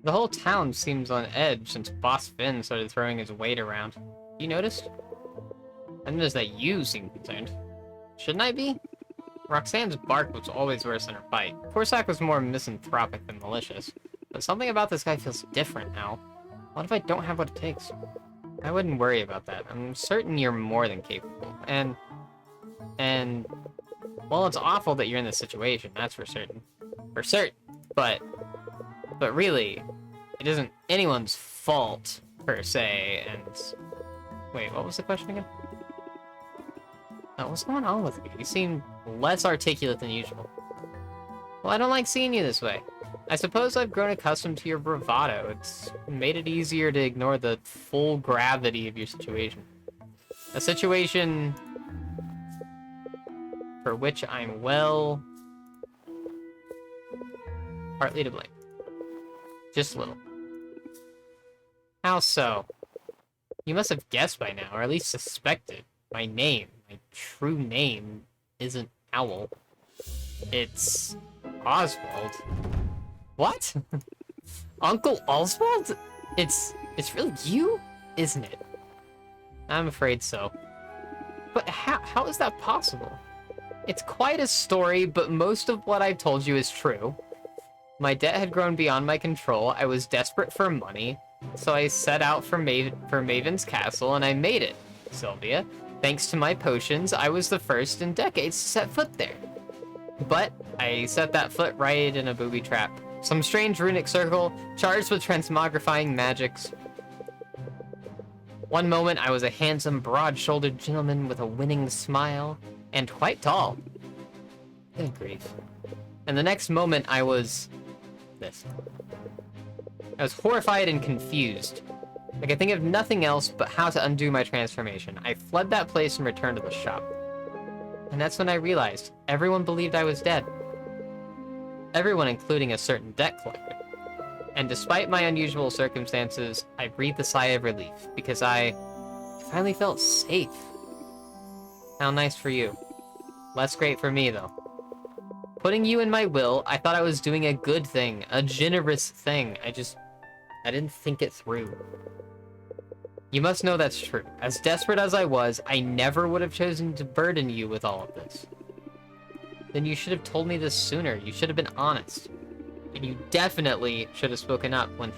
The whole town seems on edge since Boss Finn started throwing his weight around. You noticed? I noticed that you seem concerned. Shouldn't I be? Roxanne's bark was always worse than her bite. Corsac was more misanthropic than malicious. But something about this guy feels different now. What if I don't have what it takes? I wouldn't worry about that. I'm certain you're more than capable. And... well, it's awful that you're in this situation, that's for certain. For certain. But really, it isn't anyone's fault, per se, and... Wait, what was the question again? Oh, what's going on with you? You seem less articulate than usual. Well, I don't like seeing you this way. I suppose I've grown accustomed to your bravado. It's made it easier to ignore the full gravity of your situation. A situation... for which I'm, well... partly to blame. Just a little. How so? You must have guessed by now, or at least suspected. My name, my true name, isn't Owl. It's... Oswald. What? Uncle Oswald? It's really you, isn't it? I'm afraid so. But how is that possible? It's quite a story, but most of what I've told you is true. My debt had grown beyond my control. I was desperate for money, so I set out for Maven's castle, and I made it, Sylvia. Thanks to my potions, I was the first in decades to set foot there. But I set that foot right in a booby trap. Some strange runic circle, charged with transmogrifying magics. One moment, I was a handsome, broad-shouldered gentleman with a winning smile, and quite tall. Good grief. And the next moment, I was... this. I was horrified and confused. I could think of nothing else but how to undo my transformation. I fled that place and returned to the shop. And that's when I realized everyone believed I was dead. Everyone, including a certain debt collector. And despite my unusual circumstances, I breathed a sigh of relief, because I finally felt safe. How nice for you. Less great for me, though. Putting you in my will, I thought I was doing a good thing, a generous thing. I didn't think it through. You must know that's true. As desperate as I was, I never would have chosen to burden you with all of this. Then you should have told me this sooner. You should have been honest. And you definitely should have spoken up when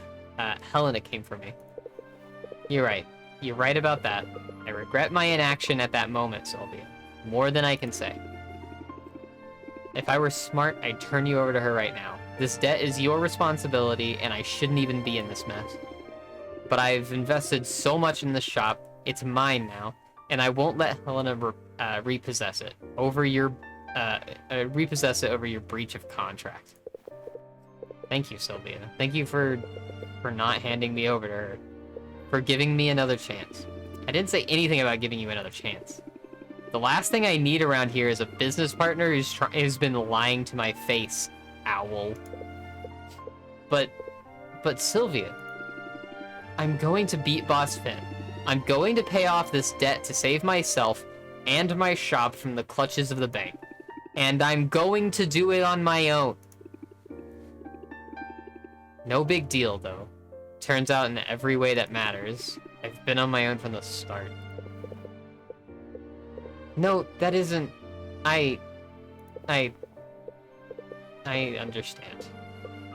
Helena came for me. You're right. You're right about that. I regret my inaction at that moment, Sylvia. More than I can say. If I were smart, I'd turn you over to her right now. This debt is your responsibility, and I shouldn't even be in this mess. But I've invested so much in this shop, it's mine now, and I won't let Helena repossess it over your breach of contract. Thank you, Sylvia. Thank you for not handing me over to her, for giving me another chance. I didn't say anything about giving you another chance. The last thing I need around here is a business partner who's been lying to my face, Owl. But Sylvia, I'm going to beat Boss Finn. I'm going to pay off this debt to save myself and my shop from the clutches of the bank. And I'm going to do it on my own. No big deal, though. Turns out in every way that matters, I've been on my own from the start. No, that isn't... I understand.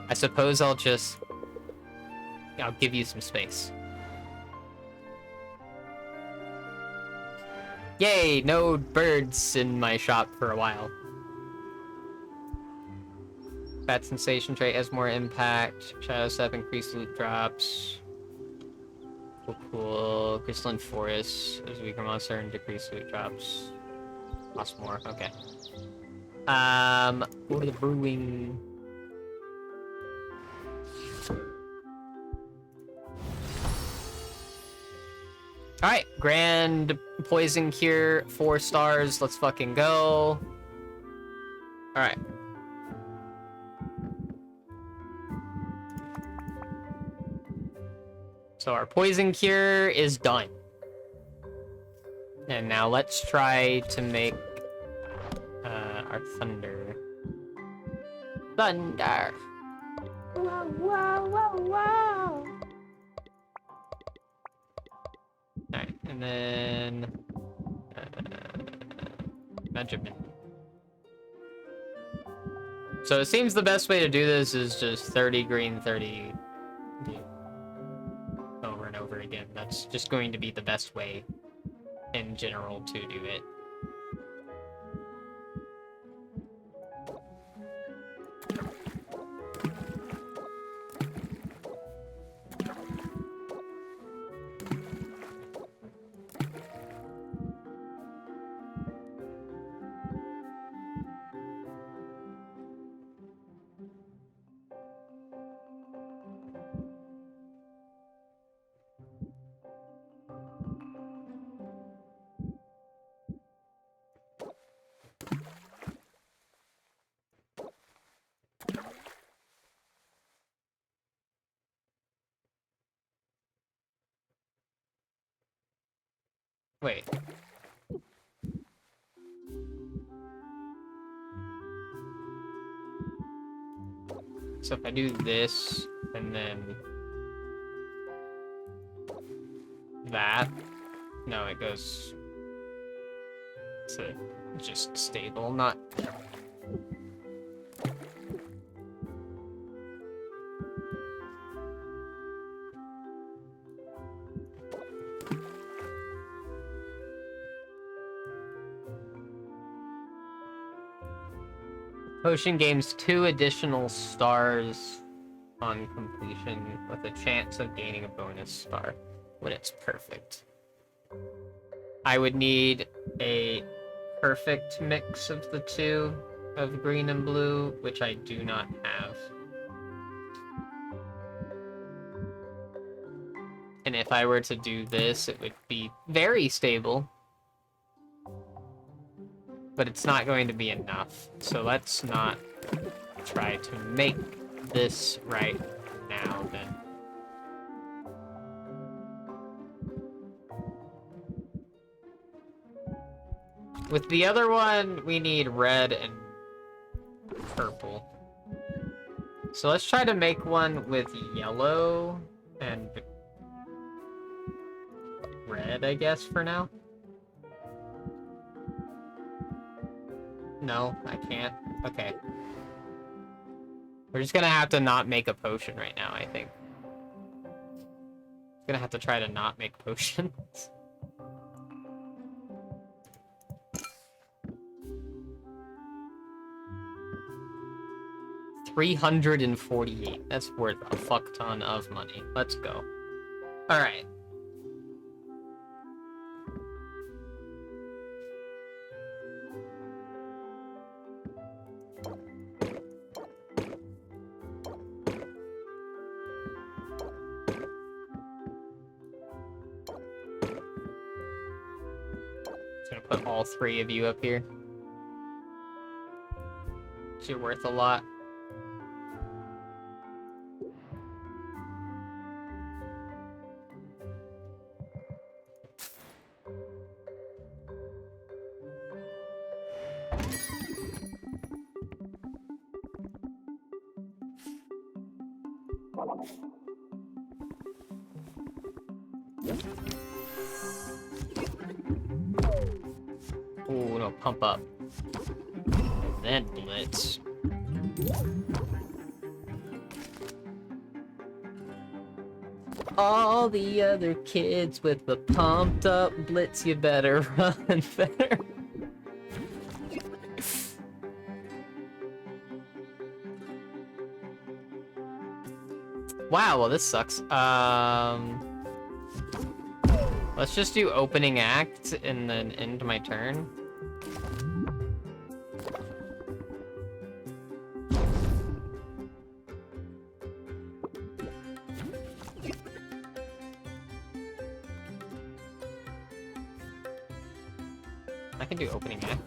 I suppose I'll give you some space. Yay, no birds in my shop for a while. Bat Sensation trait has more impact. Shadow Step increased loot drops. Cool. Crystalline Forest is a weaker monster and decreased loot drops. Cost more. Okay. Go to the brewing. Alright, Grand Poison Cure, 4 stars, let's fucking go. Alright. So our Poison Cure is done. And now let's try to make our Thunder. Thunder! Wow, wow, wow, wow! Alright, and then... Benjamin. So it seems the best way to do this is just 30 green, 30 blue. Over and over again. That's just going to be the best way in general to do it. Wait. So if I do this, and then... that... No, it goes... to just stable, not... Potion gains 2 additional stars on completion with a chance of gaining a bonus star when it's perfect. I would need a perfect mix of the 2 of green and blue, which I do not have. And if I were to do this, it would be very stable. But it's not going to be enough. So let's not try to make this right now, then. With the other one, we need red and purple. So let's try to make one with yellow and red, I guess, for now. No, I can't. Okay. We're just gonna have to not make a potion right now, I think. Gonna have to try to not make potions. $348. That's worth a fuck ton of money. Let's go. Alright. Put all 3 of you up here. You're worth a lot. Ooh, no, pump up. And then blitz. All the other kids with the pumped up blitz, you better run better. Wow, well this sucks. Let's just do opening act and then end my turn. I can do opening act.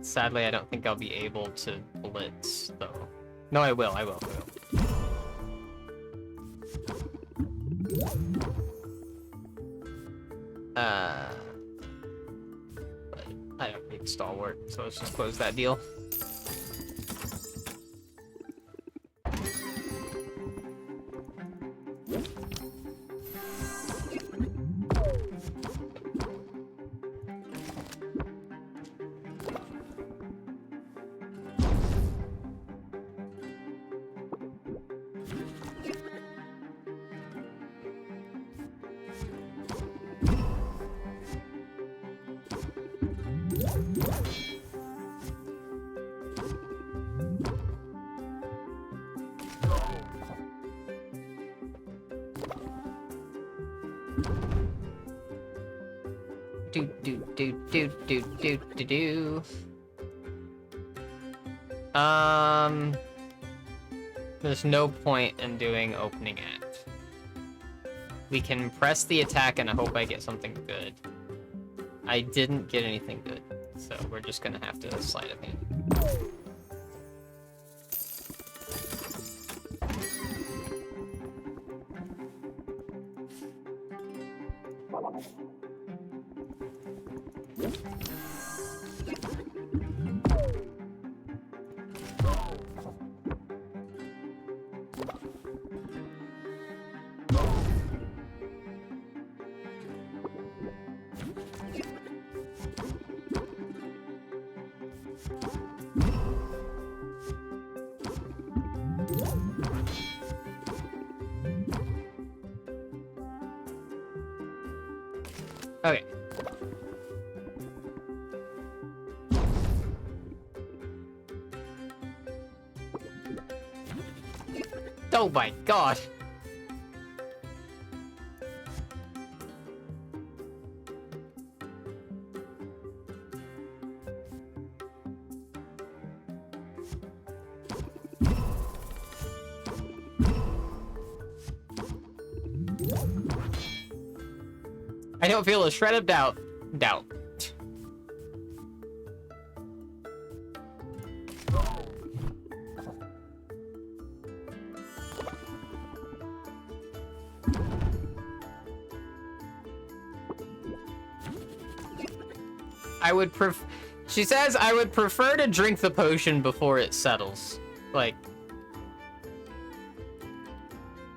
Sadly, I don't think I'll be able to blitz, though. No, I will. But I don't need stalwart, so let's just close that deal. Do. There's no point in doing opening act. We can press the attack and I hope I get something good. I didn't get anything good, so we're just gonna have to sleight of hand. Okay. Oh my god! I don't feel a shred of doubt. She says I would prefer to drink the potion before it settles. Like,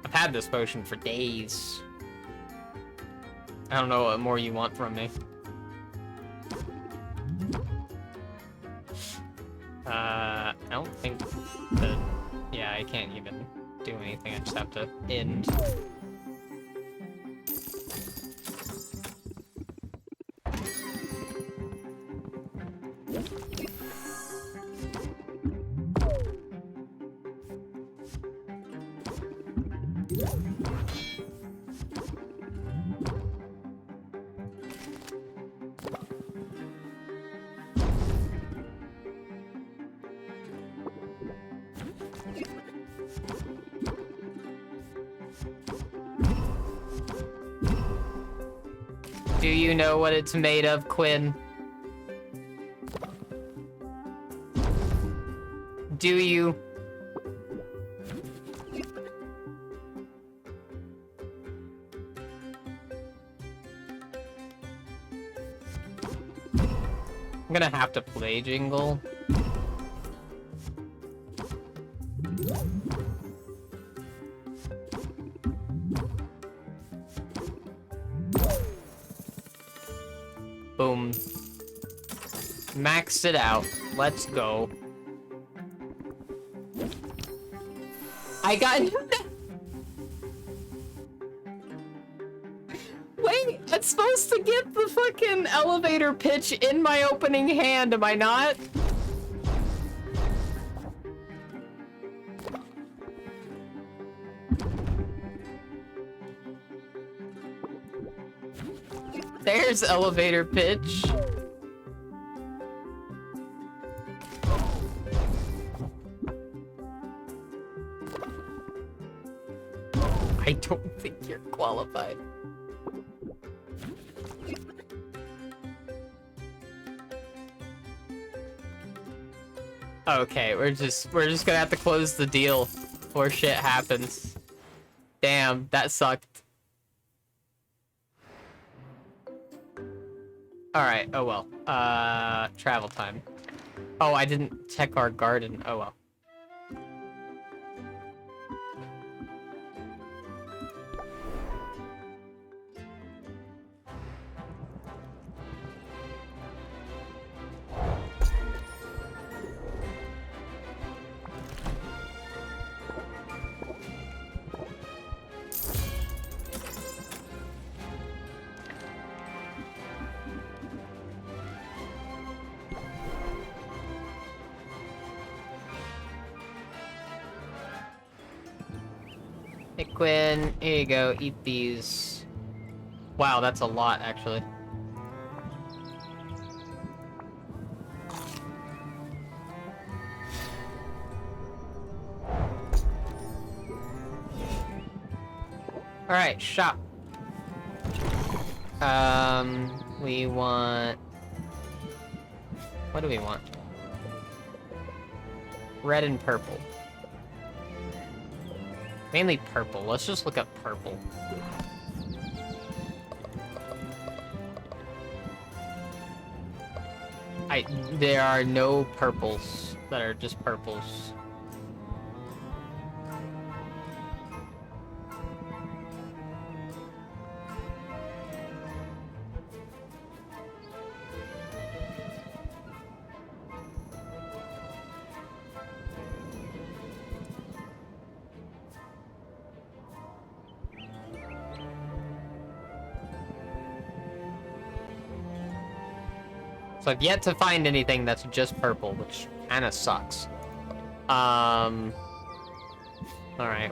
I've had this potion for days. I don't know what more you want from me. I don't think that... Yeah, I can't even do anything. I just have to end. Do you know what it's made of, Quinn? Do you? I'm gonna have to play Jingle. Boom. Maxed it out. Let's go. I got... Wait, it's supposed to get the fucking elevator pitch in my opening hand, am I not? There's elevator pitch. I don't think you're qualified. Okay, we're just gonna have to close the deal before shit happens. Damn, that sucked. Alright, oh well. Travel time. Oh, I didn't check our garden. Oh well. Hey Quinn, here you go, eat these. Wow, that's a lot, actually. Alright, shop. We want... What do we want? Red and purple. Mainly purple. Let's just look up purple. There are no purples that are just purples. So I've yet to find anything that's just purple, which kinda sucks. Alright,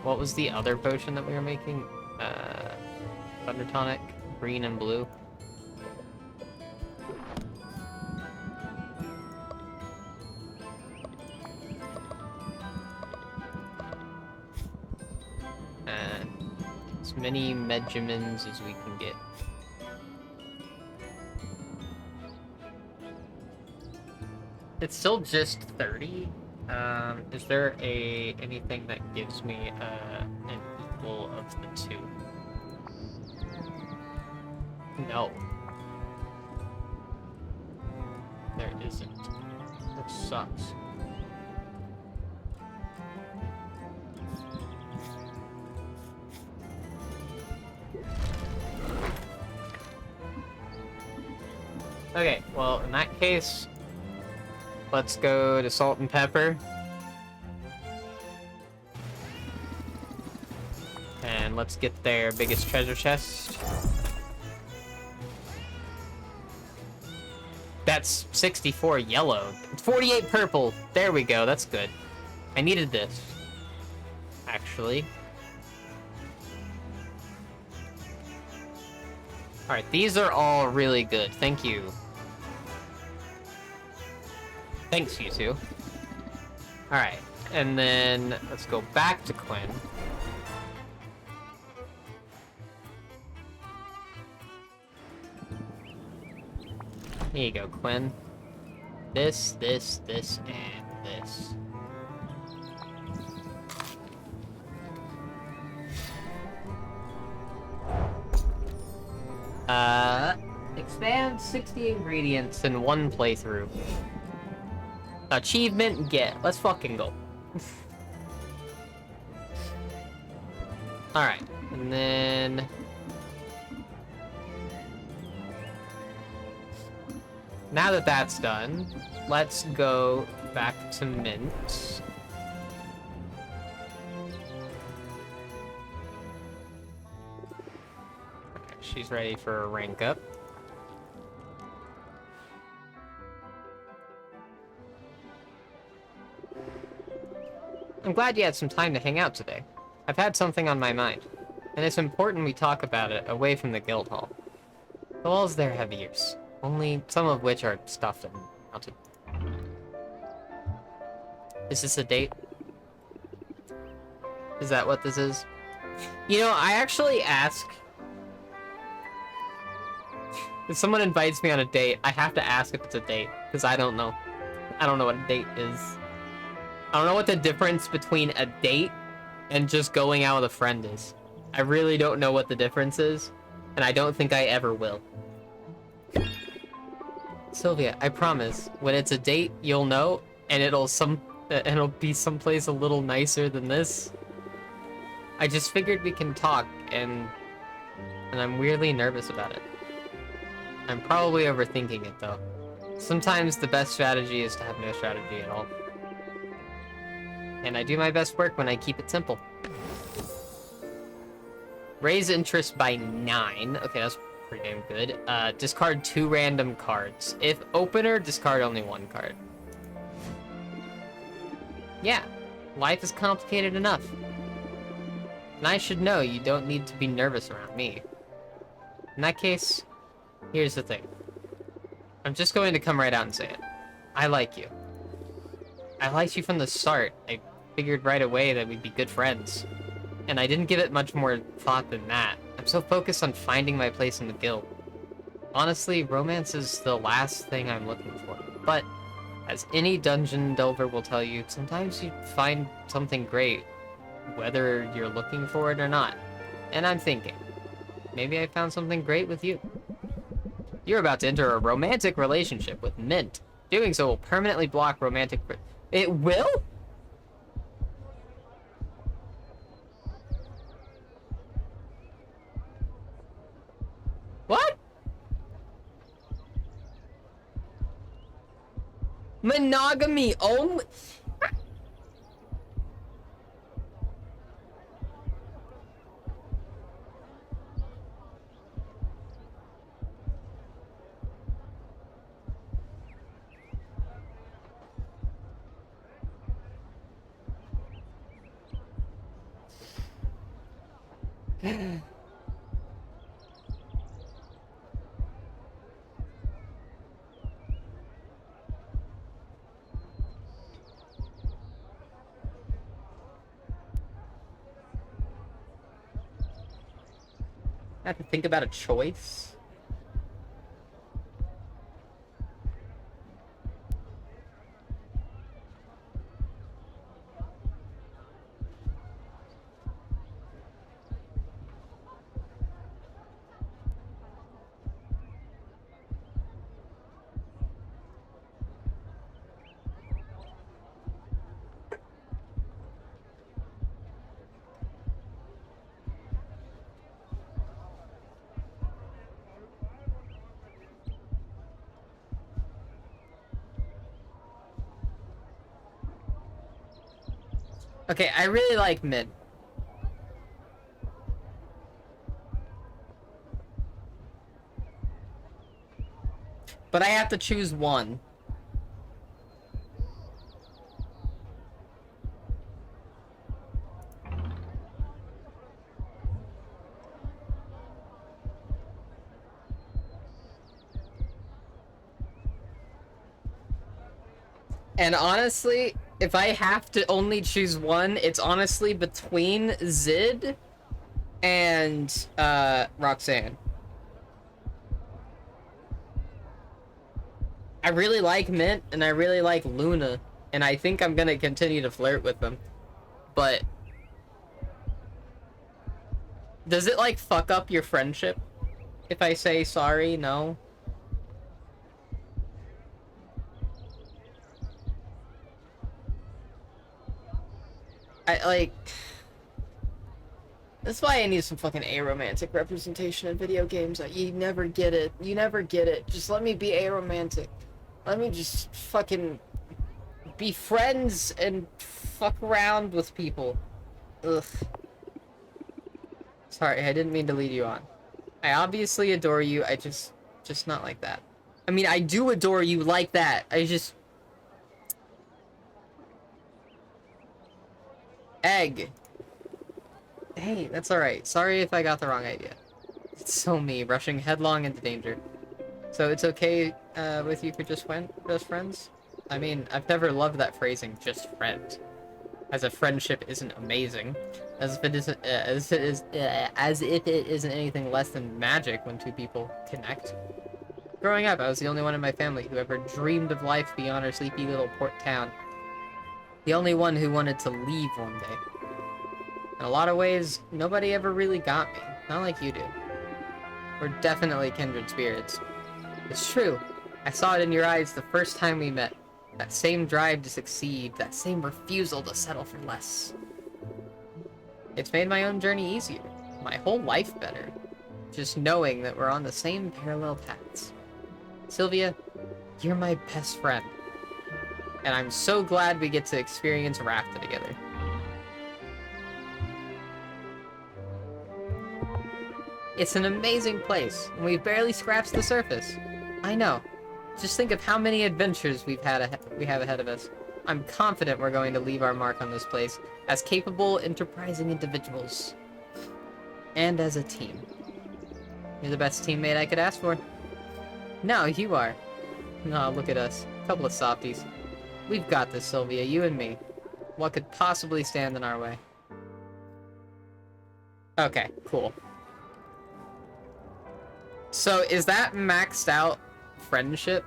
what was the other potion that we were making? Thunder tonic, green and blue. As many Medjamins as we can get. It's still just 30. Is there anything that gives me an equal of the two? No. There isn't. Which sucks. Okay, well, in that case, let's go to Salt and Pepper. And let's get their biggest treasure chest. That's 64 yellow. 48 purple. There we go, that's good. I needed this, actually. Alright, these are all really good. Thank you. Thanks, you two. Alright, and then let's go back to Quinn. Here you go, Quinn. This, and this. Expand 60 ingredients in one playthrough. Achievement get. Let's fucking go. Alright, and then... Now that that's done, let's go back to Mint. Okay, she's ready for a rank up. I'm glad you had some time to hang out today. I've had something on my mind, and it's important we talk about it away from the guild hall. The walls there have ears, only some of which are stuffed and mounted. Is this a date? Is that what this is? You know, I actually ask... If someone invites me on a date, I have to ask if it's a date, because I don't know. I don't know what a date is. I don't know what the difference between a date and just going out with a friend is. I really don't know what the difference is, and I don't think I ever will. Sylvia, I promise, when it's a date, you'll know, and it'll be someplace a little nicer than this. I just figured we can talk, and I'm weirdly nervous about it. I'm probably overthinking it, though. Sometimes the best strategy is to have no strategy at all. And I do my best work when I keep it simple. Raise interest by 9. Okay, that's pretty damn good. Discard 2 random cards. If opener, discard only 1 card. Yeah, life is complicated enough. And I should know you don't need to be nervous around me. In that case, here's the thing. I'm just going to come right out and say it. I like you. I liked you from the start. I figured right away that we'd be good friends. And I didn't give it much more thought than that. I'm so focused on finding my place in the guild. Honestly, romance is the last thing I'm looking for. But, as any dungeon delver will tell you, sometimes you find something great, whether you're looking for it or not. And I'm thinking, maybe I found something great with you. You're about to enter a romantic relationship with Mint. Doing so will permanently block romantic... It will? What? Monogamy only? I have to think about a choice. Okay, I really like Mint. But I have to choose one. And honestly, if I have to only choose one, it's honestly between Zid and Roxanne. I really like Mint and I really like Luna, and I think I'm gonna continue to flirt with them. But does it like fuck up your friendship if I say sorry? No. I like... That's why I need some fucking aromantic representation in video games. You never get it. You never get it. Just let me be aromantic. Let me just fucking be friends and fuck around with people. Ugh. Sorry, I didn't mean to lead you on. I obviously adore you. I just not like that. I mean, I do adore you like that. I just... Egg. Hey, that's alright. Sorry if I got the wrong idea. It's so me, rushing headlong into danger. So it's okay with you for just friends? I mean, I've never loved that phrasing, just friend. As if friendship isn't amazing. As if it isn't anything less than magic when two people connect. Growing up, I was the only one in my family who ever dreamed of life beyond our sleepy little port town. The only one who wanted to leave one day. In a lot of ways, nobody ever really got me. Not like you do. We're definitely kindred spirits. It's true. I saw it in your eyes the first time we met. That same drive to succeed, that same refusal to settle for less. It's made my own journey easier, my whole life better. Just knowing that we're on the same parallel paths. Sylvia, you're my best friend. And I'm so glad we get to experience Rafta together. It's an amazing place, and we've barely scratched the surface. I know. Just think of how many adventures we have ahead of us. I'm confident we're going to leave our mark on this place as capable, enterprising individuals. And as a team. You're the best teammate I could ask for. No, you are. No, look at us. Couple of softies. We've got this, Sylvia, you and me. What could possibly stand in our way? Okay, cool. So, is that maxed out friendship?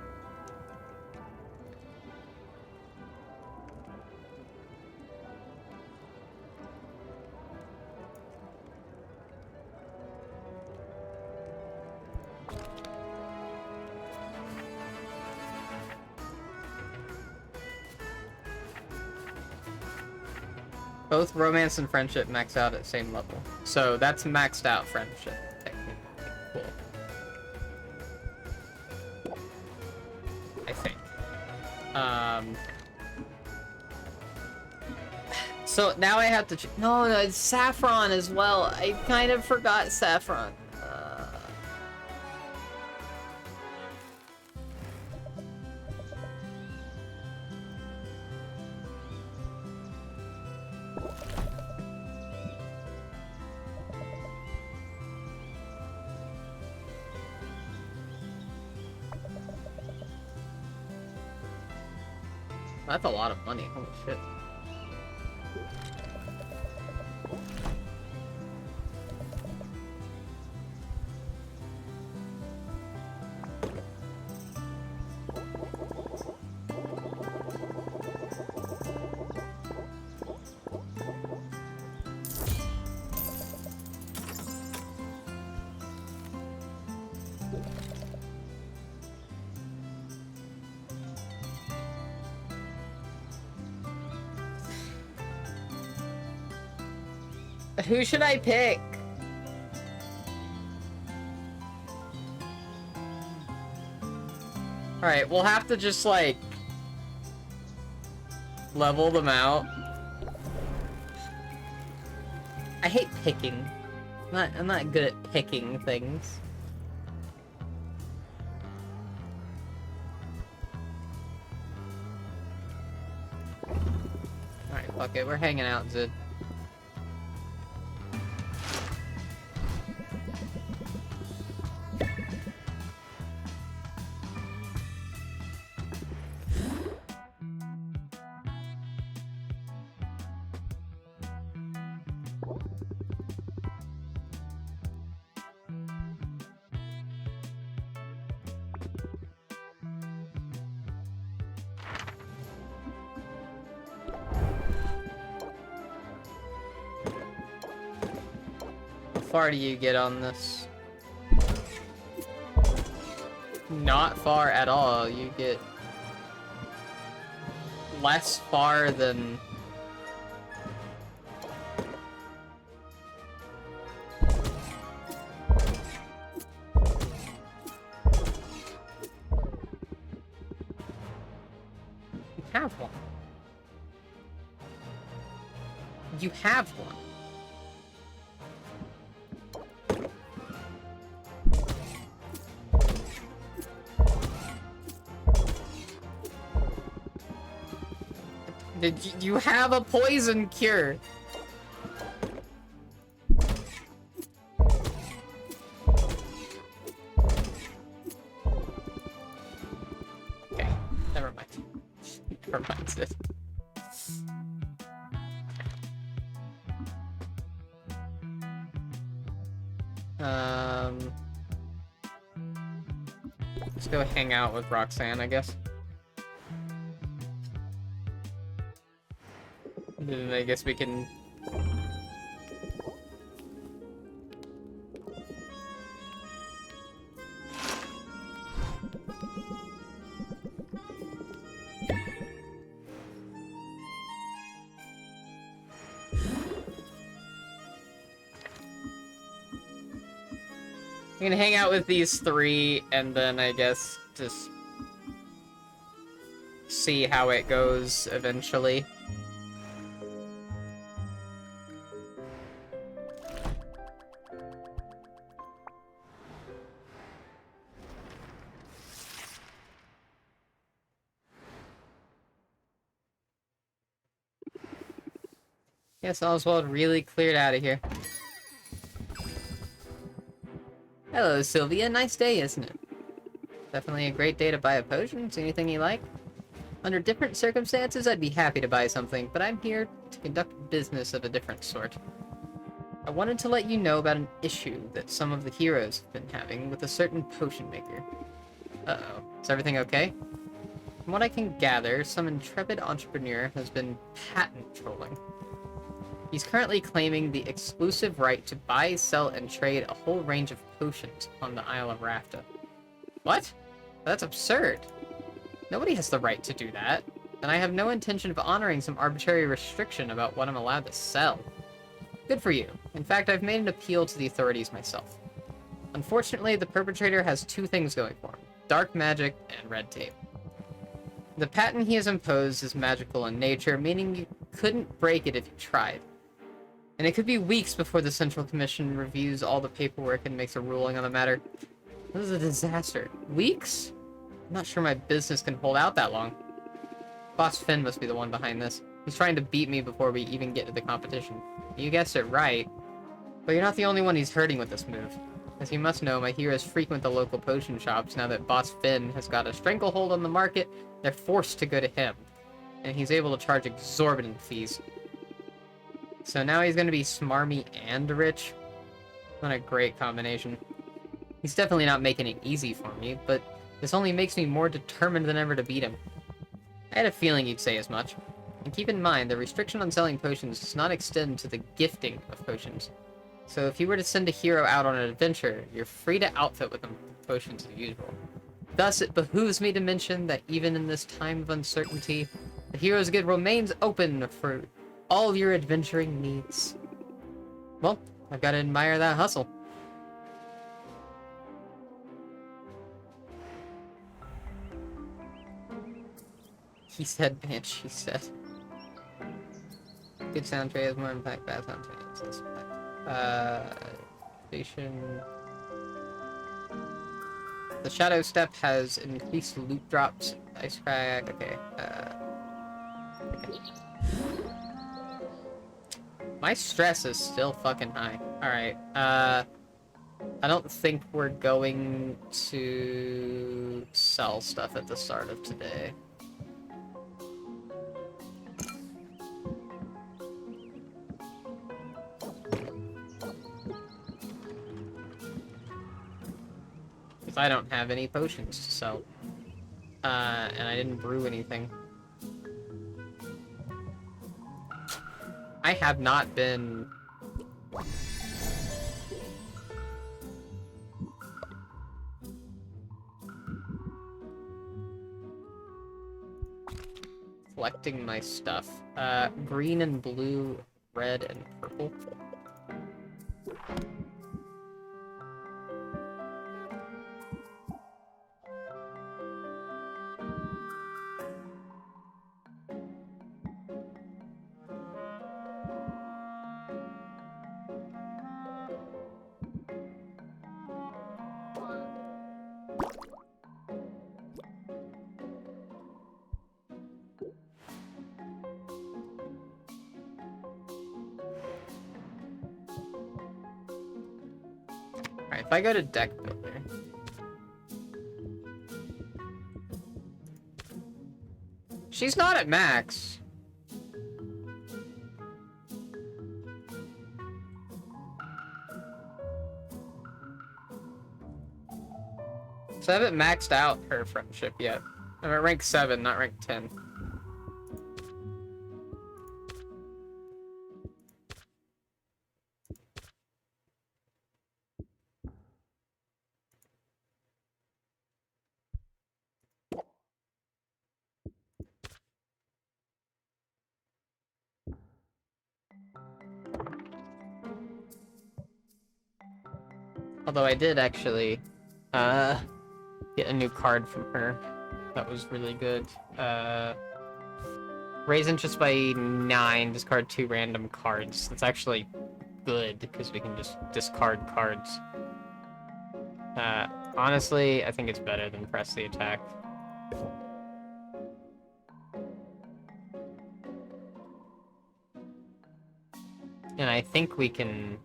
Both romance and friendship max out at the same level. So that's maxed out friendship, technically. Cool. I think. So now I have to no, it's Saffron as well. I kind of forgot Saffron. That's a lot of money. Holy shit. Who should I pick? Alright, we'll have to just, like, level them out. I hate picking. I'm not good at picking things. Alright, fuck it. We're hanging out, Zid. How far do you get on this? Not far at all. You get less far than... You have one. You have one. Did you have a poison cure? Let's go hang out with Roxanne, I guess. Then I guess we can... I'm gonna hang out with these three, and then I guess just see how it goes eventually. Yes, Oswald really cleared out of here. Hello, Sylvia. Nice day, isn't it? Definitely a great day to buy a potion. See anything you like? Under different circumstances, I'd be happy to buy something, but I'm here to conduct business of a different sort. I wanted to let you know about an issue that some of the heroes have been having with a certain potion maker. Uh-oh. Is everything okay? From what I can gather, some intrepid entrepreneur has been patent trolling. He's currently claiming the exclusive right to buy, sell, and trade a whole range of potions on the Isle of Rafta. What? That's absurd. Nobody has the right to do that, and I have no intention of honoring some arbitrary restriction about what I'm allowed to sell. Good for you. In fact, I've made an appeal to the authorities myself. Unfortunately, the perpetrator has two things going for him: dark magic and red tape. The patent he has imposed is magical in nature, meaning you couldn't break it if you tried. And it could be weeks before the Central Commission reviews all the paperwork and makes a ruling on the matter. This is a disaster. Weeks? I'm not sure my business can hold out that long. Boss Finn must be the one behind this. He's trying to beat me before we even get to the competition. You guessed it right. But you're not the only one he's hurting with this move. As you must know, my heroes frequent the local potion shops. Now that Boss Finn has got a stranglehold on the market, they're forced to go to him. And he's able to charge exorbitant fees. So now he's gonna be smarmy and rich? What a great combination. He's definitely not making it easy for me, but this only makes me more determined than ever to beat him. I had a feeling you'd say as much. And keep in mind, the restriction on selling potions does not extend to the gifting of potions. So if you were to send a hero out on an adventure, you're free to outfit with them potions as usual. Thus, it behooves me to mention that even in this time of uncertainty, the Heroes Guild remains open for all your adventuring needs. Well, I've got to admire that hustle. He said, bitch, she said. Good sound tray has more impact, bad sound tray has less impact. Station... The Shadow Step has increased loot drops. Ice Crack, okay. Okay. My stress is still fucking high. Alright, I don't think we're going to sell stuff at the start of today. Because I don't have any potions to sell. And I didn't brew anything. I have not been... collecting my stuff. Green and blue, red and purple. Alright, if I go to deck builder... She's not at max. So I haven't maxed out her friendship yet. I'm at rank 7, not rank 10. Although I did actually get a new card from her. That was really good. Raise interest by 9, discard 2 random cards. That's actually good, because we can just discard cards. Honestly, I think it's better than press the attack. And I think we can...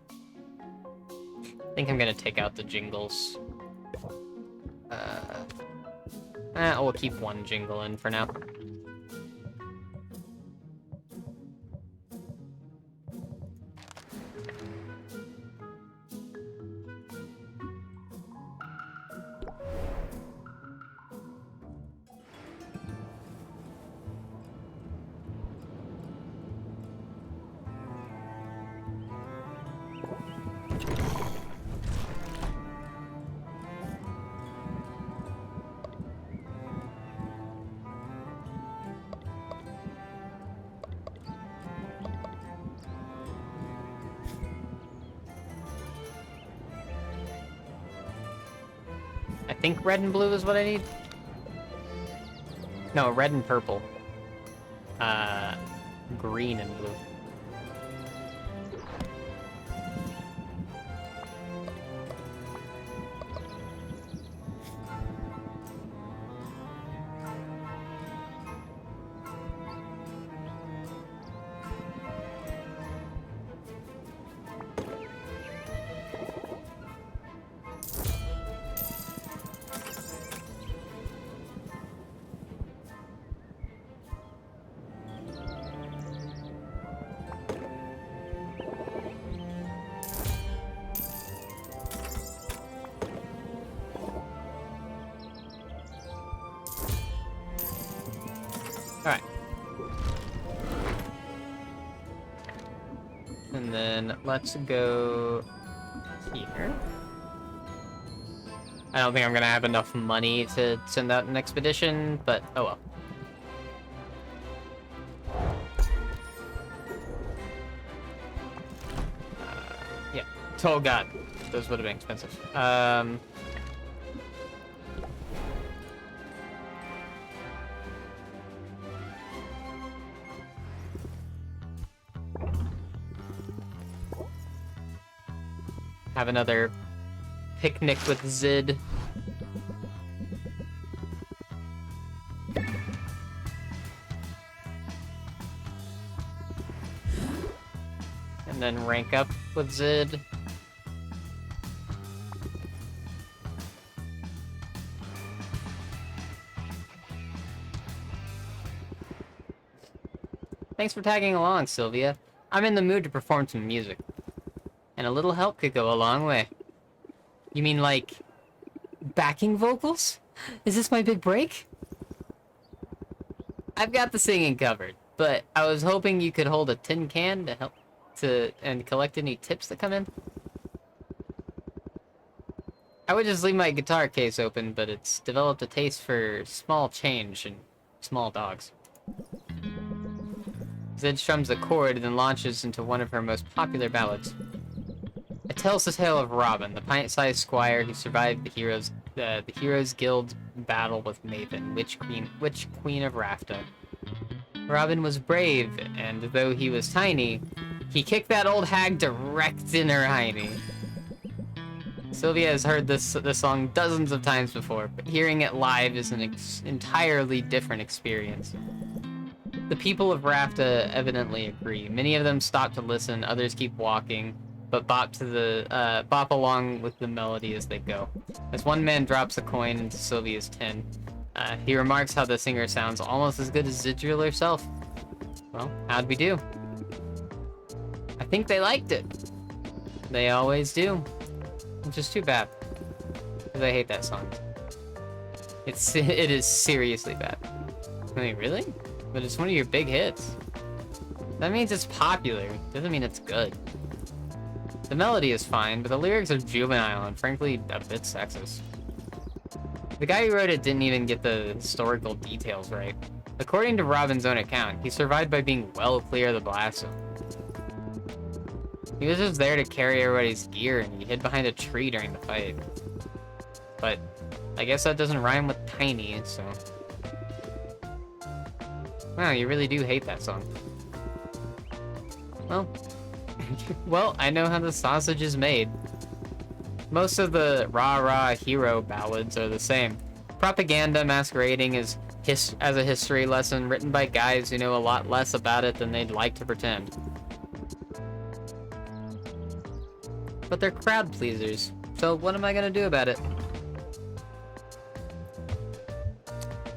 I think I'm gonna take out the jingles. We'll keep one jingle in for now. I think red and blue is what I need. No, red and purple. Green and blue. Alright. And then let's go here. I don't think I'm gonna have enough money to send out an expedition, but oh well. Yeah. Oh god. Those would have been expensive. Have another picnic with Zid. And then rank up with Zid. Thanks for tagging along, Sylvia. I'm in the mood to perform some music. And a little help could go a long way. You mean, like, backing vocals? Is this my big break? I've got the singing covered, but I was hoping you could hold a tin can to help and collect any tips that come in. I would just leave my guitar case open, but it's developed a taste for small change and small dogs. Zid strums a chord and then launches into one of her most popular ballads. It tells the tale of Robin, the pint-sized squire who survived the Heroes Guild battle with Maven, Witch Queen of Rafta. Robin was brave, and though he was tiny, he kicked that old hag direct in her hiney. Sylvia has heard this song dozens of times before, but hearing it live is an entirely different experience. The people of Rafta evidently agree. Many of them stop to listen, others keep walking, but bop along with the melody as they go. As one man drops a coin into Sylvia's tin, he remarks how the singer sounds almost as good as Zidril herself. Well, how'd we do? I think they liked it. They always do. Which is too bad, because I hate that song. It is seriously bad. Wait, really? But it's one of your big hits. That means it's popular. Doesn't mean it's good. The melody is fine, but the lyrics are juvenile and frankly a bit sexist. The guy who wrote it didn't even get the historical details right. According to Robin's own account, he survived by being well clear of the blast zone. He was just there to carry everybody's gear and he hid behind a tree during the fight. But I guess that doesn't rhyme with tiny, so... Wow, you really do hate that song. Well... well, I know how the sausage is made. Most of the rah-rah hero ballads are the same. Propaganda masquerading as a history lesson written by guys who know a lot less about it than they'd like to pretend. But they're crowd pleasers, so what am I gonna do about it?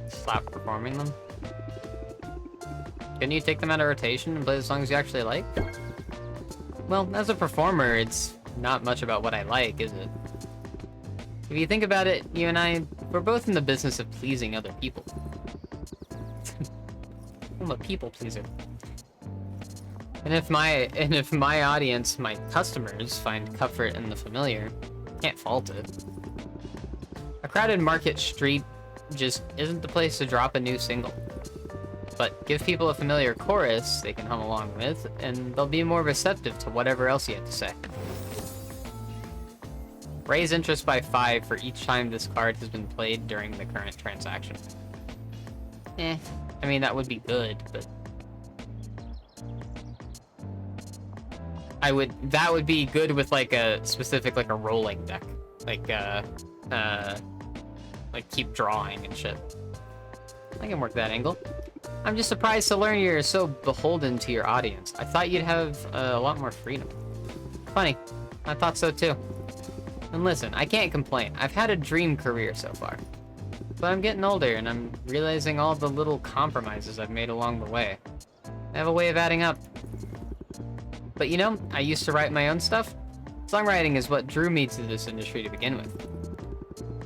Stop performing them? Can you take them out of rotation and play the songs you actually like? Well, as a performer, it's not much about what I like, is it? If you think about it, you and I, we're both in the business of pleasing other people. I'm a people pleaser. And if my audience, my customers, find comfort in the familiar, can't fault it. A crowded market street just isn't the place to drop a new single. But give people a familiar chorus they can hum along with, and they'll be more receptive to whatever else you have to say. Raise interest by 5 for each time this card has been played during the current transaction. I mean, that would be good, but... that would be good with, like, a specific, like, a rolling deck. Like, like, keep drawing and shit. I can work that angle. I'm just surprised to learn you're so beholden to your audience. I thought you'd have a lot more freedom. Funny. I thought so, too. And listen, I can't complain. I've had a dream career so far. But I'm getting older, and I'm realizing all the little compromises I've made along the way. They have a way of adding up. But you know, I used to write my own stuff. Songwriting is what drew me to this industry to begin with.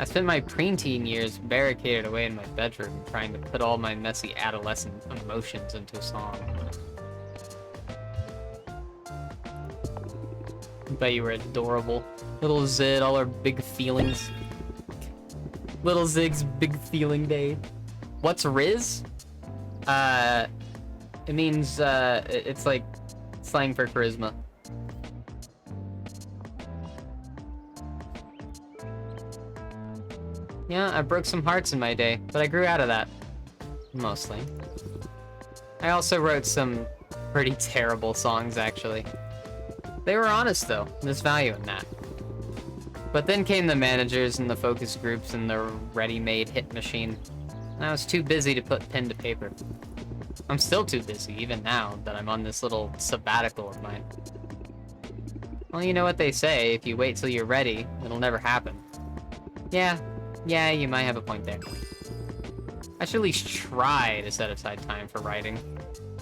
I spent my preteen years barricaded away in my bedroom, trying to put all my messy adolescent emotions into a song. I bet you were adorable. Little Zid, all her big feelings. Little Zig's big feeling day. What's rizz? It means, it's like slang for charisma. Yeah, I broke some hearts in my day, but I grew out of that. Mostly. I also wrote some pretty terrible songs, actually. They were honest, though. There's value in that. But then came the managers and the focus groups and the ready-made hit machine. And I was too busy to put pen to paper. I'm still too busy, even now, that I'm on this little sabbatical of mine. Well, you know what they say, if you wait till you're ready, it'll never happen. Yeah, you might have a point there. I should at least try to set aside time for writing.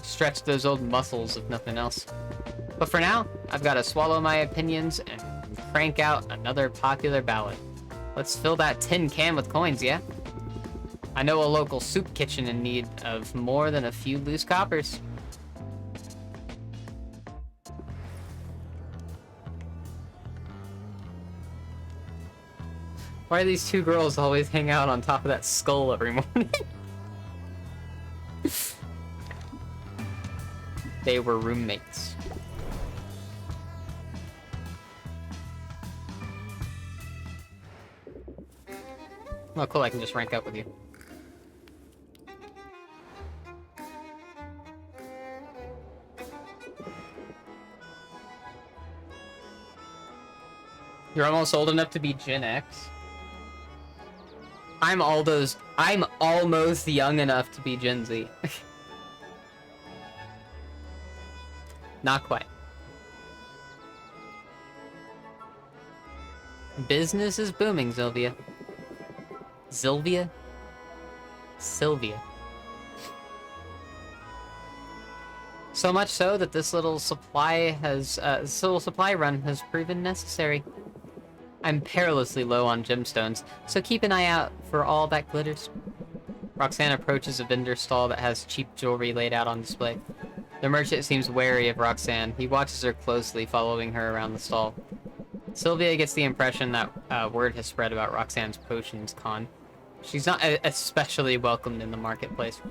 Stretch those old muscles, if nothing else. But for now, I've got to swallow my opinions and crank out another popular ballad. Let's fill that tin can with coins, yeah? I know a local soup kitchen in need of more than a few loose coppers. Why do these two girls always hang out on top of that skull every morning? They were roommates. Oh, cool, I can just rank up with you. You're almost old enough to be Gen X. I'm almost young enough to be Gen Z. Not quite. Business is booming, Sylvia. Sylvia? Sylvia. So much so that this little supply run has proven necessary. I'm perilously low on gemstones, so keep an eye out for all that glitters. Roxanne approaches a vendor stall that has cheap jewelry laid out on display. The merchant seems wary of Roxanne. He watches her closely, following her around the stall. Sylvia gets the impression that word has spread about Roxanne's potions con. She's not especially welcomed in the marketplace.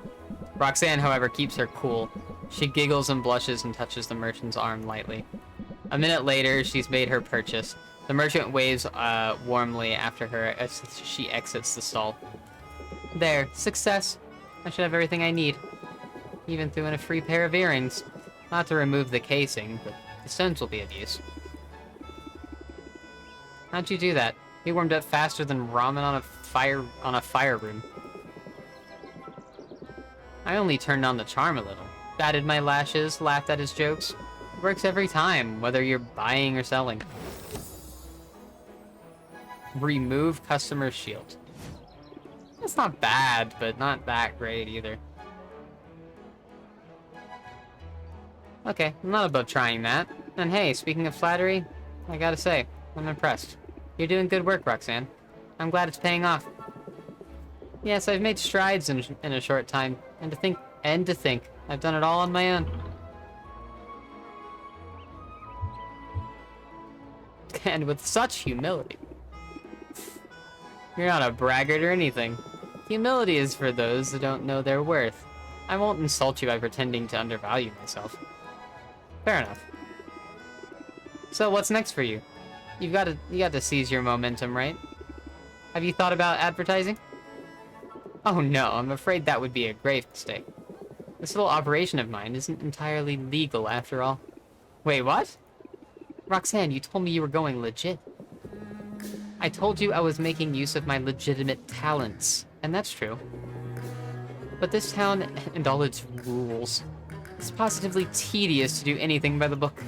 Roxanne, however, keeps her cool. She giggles and blushes and touches the merchant's arm lightly. A minute later, she's made her purchase. The merchant waves warmly after her as she exits the stall. There, success. I should have everything I need. Even threw in a free pair of earrings. Not to remove the casing, but the stones will be of use. How'd you do that? You warmed up faster than ramen on a fire room. I only turned on the charm a little. Batted my lashes, laughed at his jokes. It works every time, whether you're buying or selling. Remove customer shield. That's not bad, but not that great either. Okay, I'm not above trying that. And hey, speaking of flattery, I gotta say, I'm impressed. You're doing good work, Roxanne. I'm glad it's paying off. Yes, I've made strides in a short time, and to think, I've done it all on my own. And with such humility. You're not a braggart or anything. Humility is for those who don't know their worth. I won't insult you by pretending to undervalue myself. Fair enough. So what's next for you? You got to seize your momentum, right? Have you thought about advertising? Oh no, I'm afraid that would be a grave mistake. This little operation of mine isn't entirely legal after all. Wait, what? Roxanne, you told me you were going legit. I told you I was making use of my legitimate talents, and that's true. But this town and all its rules, it's positively tedious to do anything by the book.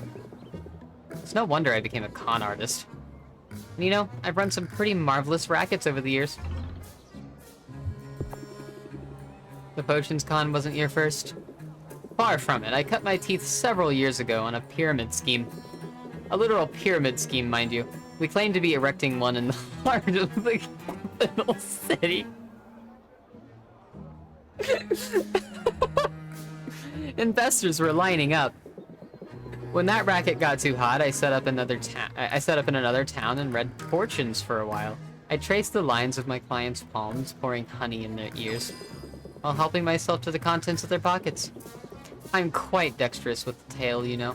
It's no wonder I became a con artist. And you know, I've run some pretty marvelous rackets over the years. The potions con wasn't your first? Far from it. I cut my teeth several years ago on a pyramid scheme. A literal pyramid scheme, mind you. We claim to be erecting one in the heart of the capital city. Investors were lining up. When that racket got too hot, I set up in another town and read fortunes for a while. I traced the lines of my clients' palms, pouring honey in their ears, while helping myself to the contents of their pockets. I'm quite dexterous with the tail, you know.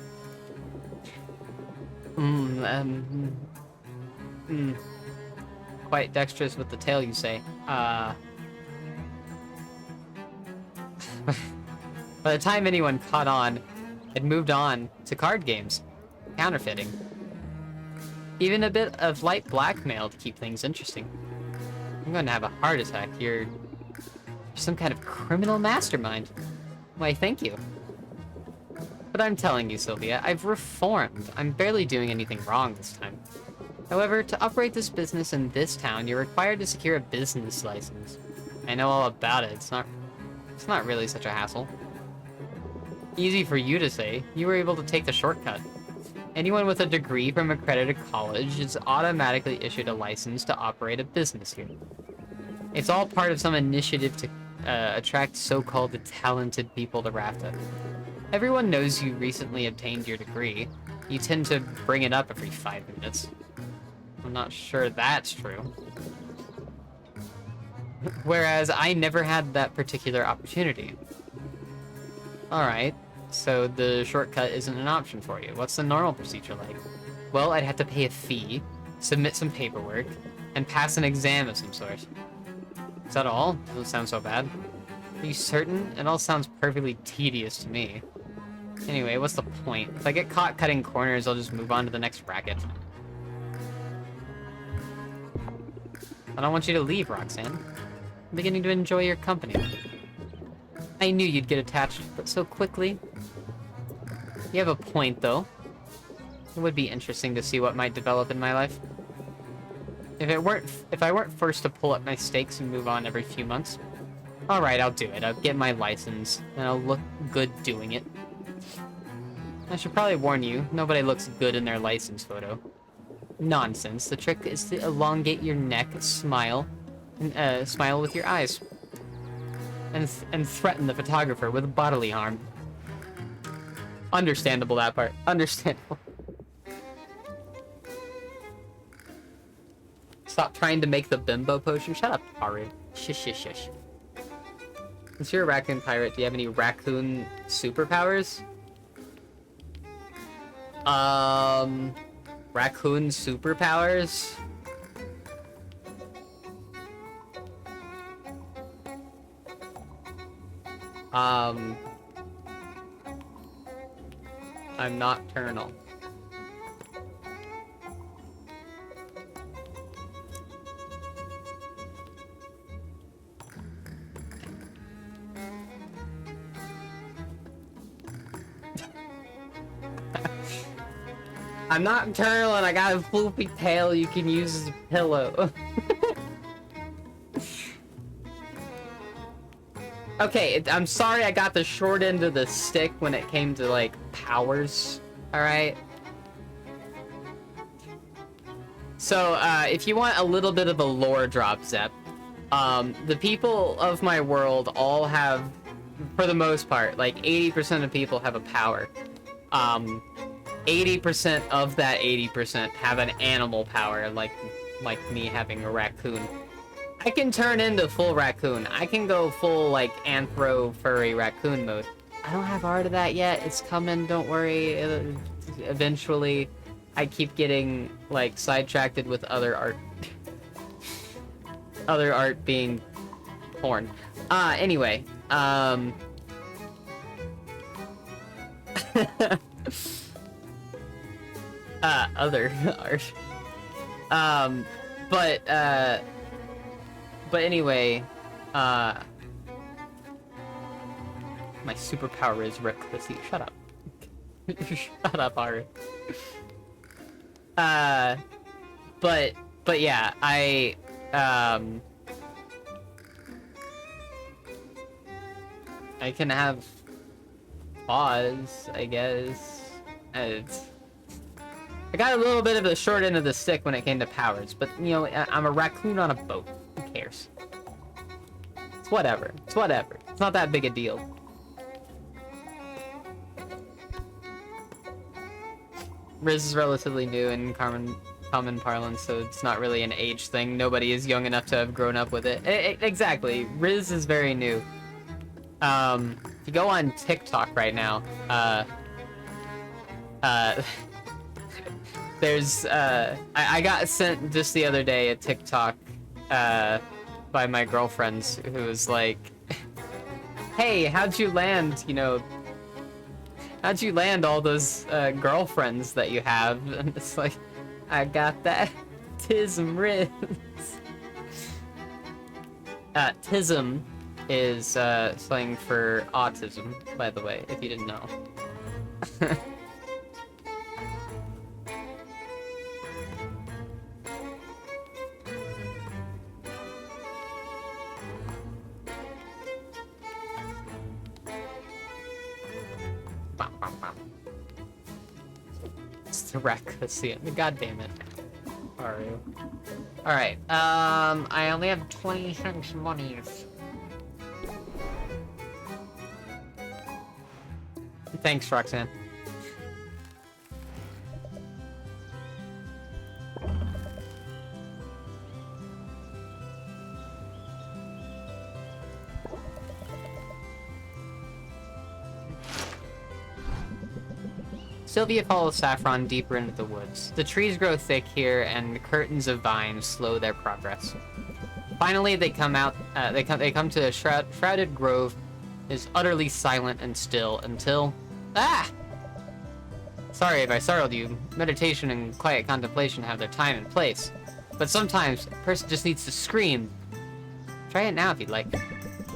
Quite dexterous with the tail, you say. By the time anyone caught on, I'd moved on to card games, counterfeiting. Even a bit of light blackmail to keep things interesting. I'm going to have a heart attack. You're some kind of criminal mastermind. Why, thank you. But I'm telling you, Sylvia, I've reformed. I'm barely doing anything wrong this time. However, to operate this business in this town, you're required to secure a business license. I know all about it. It's not really such a hassle. Easy for you to say. You were able to take the shortcut. Anyone with a degree from accredited college is automatically issued a license to operate a business here. It's all part of some initiative to attract so-called talented people to Rafta. Everyone knows you recently obtained your degree. You tend to bring it up every 5 minutes. I'm not sure that's true. Whereas I never had that particular opportunity. Alright, so the shortcut isn't an option for you. What's the normal procedure like? Well, I'd have to pay a fee, submit some paperwork, and pass an exam of some sort. Is that all? Doesn't sound so bad. Are you certain? It all sounds perfectly tedious to me. Anyway, what's the point? If I get caught cutting corners, I'll just move on to the next racket. I don't want you to leave, Roxanne. I'm beginning to enjoy your company. I knew you'd get attached, but so quickly. You have a point, though. It would be interesting to see what might develop in my life. If I weren't forced to pull up my stakes and move on every few months. Alright, I'll do it. I'll get my license, and I'll look good doing it. I should probably warn you, nobody looks good in their license photo. Nonsense. The trick is to elongate your neck, smile, and smile with your eyes, and threaten the photographer with bodily harm. Understandable, that part. Understandable. Stop trying to make the bimbo potion. Shut up, Aru. Shush, shush, shush. Since you're a raccoon pirate, do you have any raccoon superpowers? Raccoon superpowers? I'm nocturnal. I'm nocturnal and I got a floopy tail you can use as a pillow. Okay, I'm sorry I got the short end of the stick when it came to, like, powers, alright? So, if you want a little bit of a lore drop, Zep, the people of my world all have, for the most part, like, 80% of people have a power. 80% of that 80% have an animal power, like me having a raccoon. I can turn into full raccoon. I can go full, like, anthro furry raccoon mode. I don't have art of that yet. It's coming, don't worry. Eventually, I keep getting, like, sidetracked with other art. Other art being porn. Anyway, other art. But anyway, my superpower is recklessly. Shut up. Shut up, Art. But yeah, I can have paws, I guess. I got a little bit of the short end of the stick when it came to powers, but, you know, I'm a raccoon on a boat. Who cares? It's whatever. It's whatever. It's not that big a deal. Rizz is relatively new in common parlance, so it's not really an age thing. Nobody is young enough to have grown up with it. Exactly. Rizz is very new. If you go on TikTok right now, there's, I got sent just the other day a TikTok, by my girlfriends who was like, hey, how'd you land, you know, how'd you land all those, girlfriends that you have? And it's like, I got that tism rizz. Tism is, slang for autism, by the way, if you didn't know. It's the Raccoon. God damn it. Sorry. Alright, I only have 26 monies. Thanks, Roxanne. Sylvia follows Saffron deeper into the woods. The trees grow thick here, and curtains of vines slow their progress. Finally, they come out. They come to a shrouded grove. It is utterly silent and still until. Ah! Sorry if I startled you. Meditation and quiet contemplation have their time and place, but sometimes a person just needs to scream. Try it now if you'd like.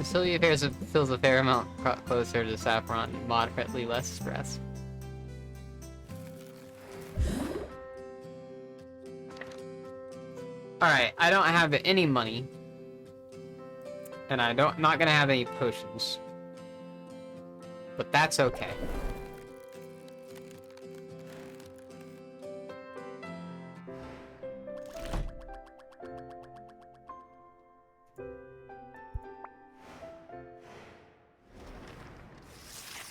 Sylvia feels a fair amount closer to Saffron, moderately less stressed. Alright, I don't have any money. And not gonna have any potions. But that's okay.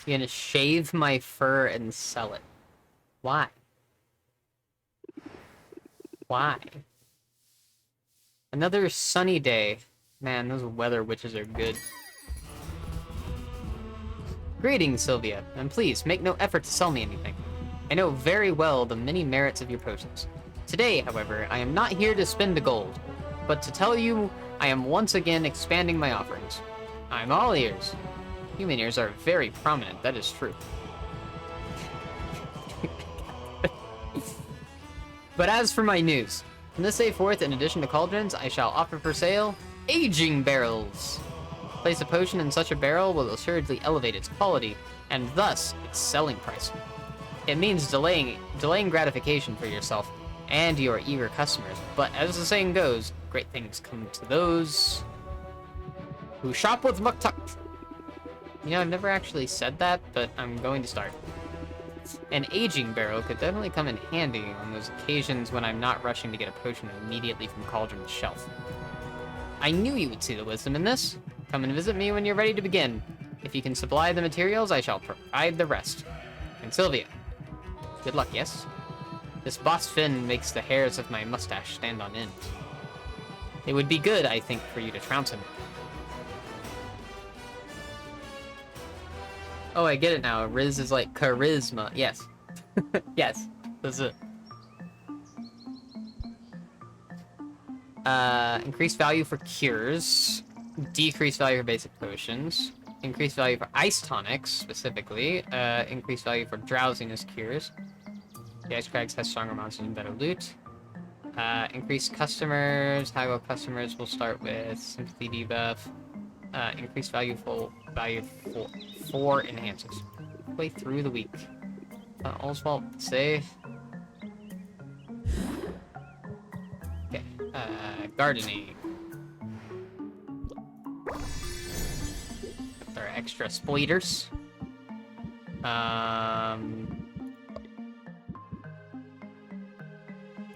You're gonna shave my fur and sell it. Why? Why? Another sunny day. Man, those weather witches are good. Greetings, Sylvia, and please make no effort to sell me anything. I know very well the many merits of your potions. Today, however, I am not here to spend the gold, but to tell you I am once again expanding my offerings. I'm all ears. Human ears are very prominent, that is true. But as for my news, from this day forth, in addition to cauldrons, I shall offer for sale aging barrels. Place a potion in such a barrel will assuredly elevate its quality, and thus its selling price. It means delaying gratification for yourself and your eager customers, but as the saying goes, great things come to those who shop with Muktuk. You know, I've never actually said that, but I'm going to start. An aging barrel could definitely come in handy on those occasions when I'm not rushing to get a potion immediately from Cauldron's shelf. I knew you would see the wisdom in this. Come and visit me when you're ready to begin. If you can supply the materials, I shall provide the rest. And Sylvia, good luck, yes? This boss Finn makes the hairs of my mustache stand on end. It would be good, I think, for you to trounce him. Oh, I get it now. Rizz is like charisma. Yes. Yes. That's it. Increased value for cures. Decreased value for basic potions. Increased value for ice tonics, specifically. Increased value for drowsiness cures. The Ice Crags has stronger monsters and better loot. Increased customers. High-level customers will start with sympathy debuff. Increased value for 4 enhances. Way through the week. Oswald, save. Okay. Gardening. There are extra spiders.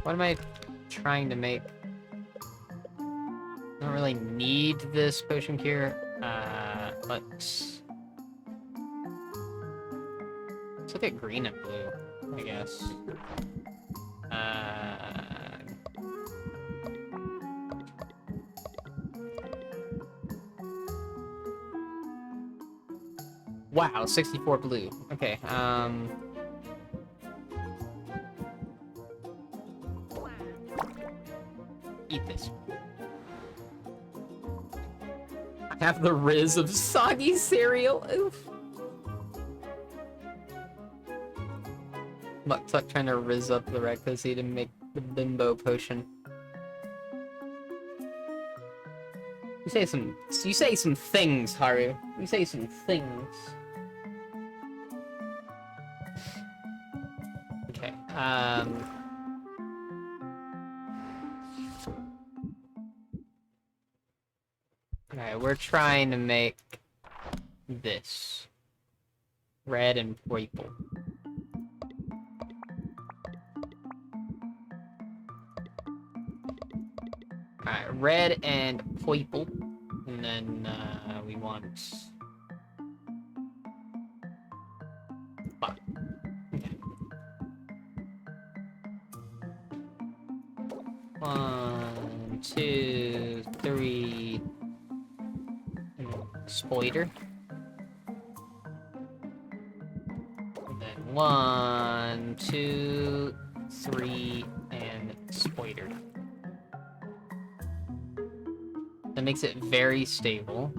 What am I trying to make? I don't really need this potion cure. Let's look at green and blue, I guess. Wow, 64 blue. Okay, eat this. I have the rizz of soggy cereal. Oof. Muktuk trying to rizz up the Rekkozy to make the bimbo potion. You say some things, Haru. You say some things. Okay, Alright, we're trying to make this. Red and purple. Alright, red and purple. And then, we want... Fuck. Okay. 1, 2, 3... Spoiler. And then 1, 2, 3, and spoiler. That makes it very stable.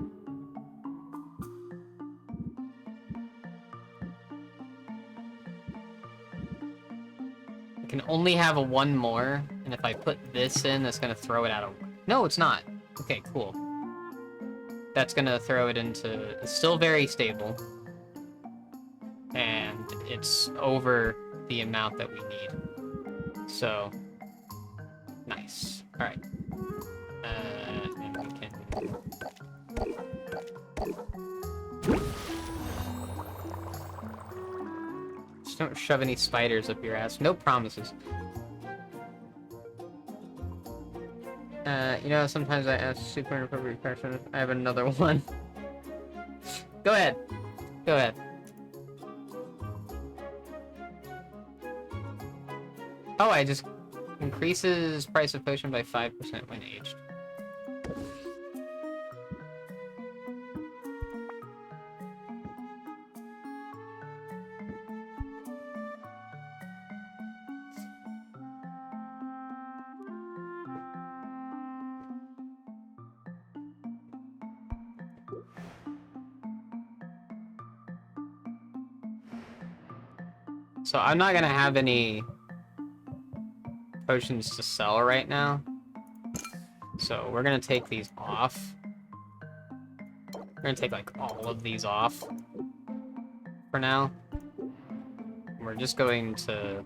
I can only have a 1 more, and if I put this in, that's gonna throw it out of... No, it's not. Okay, cool. That's gonna throw it into... It's still very stable. And it's over the amount that we need. So, nice. Alright. And we can... Just don't shove any spiders up your ass. No promises. You know, sometimes I ask super inappropriate questions. I have another one. Go ahead. Go ahead. Oh, I just increases price of potion by 5% when aged. So I'm not gonna have any potions to sell right now. So we're gonna take these off. We're gonna take like all of these off for now. We're just going to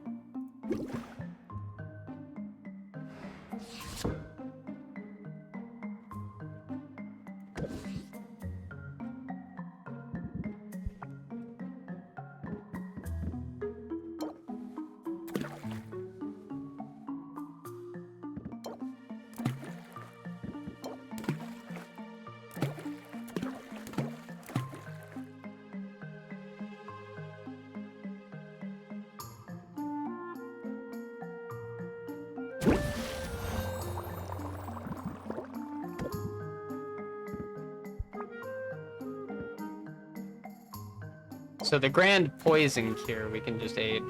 so the grand poison cure we can just age.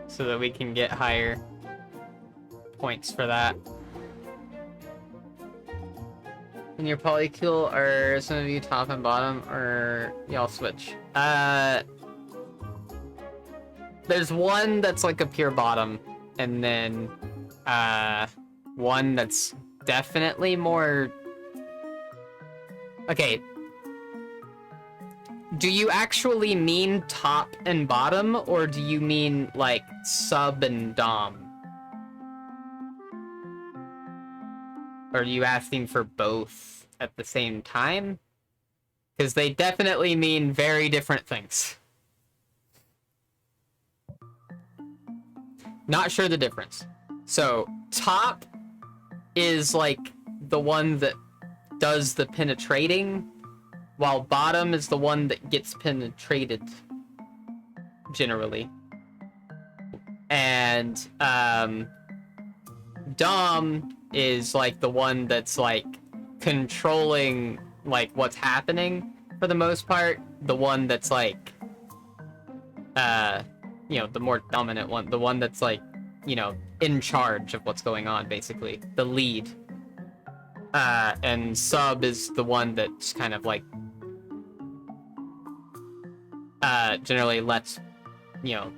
So that we can get higher points for that. In your polycule, are some of you top and bottom, or y'all switch? There's one that's like a pure bottom, and then one that's definitely more... Okay. Do you actually mean top and bottom, or do you mean, like, sub and dom? Or are you asking for both at the same time? Because they definitely mean very different things. Not sure the difference. So, top is, like, the one that does the penetrating, while bottom is the one that gets penetrated, generally. And, dom is, like, the one that's, like, controlling, like, what's happening, for the most part. The one that's, like, you know, the more dominant one. The one that's, like, you know, in charge of what's going on, basically. The lead. And sub is the one that's kind of, like, generally lets, you know,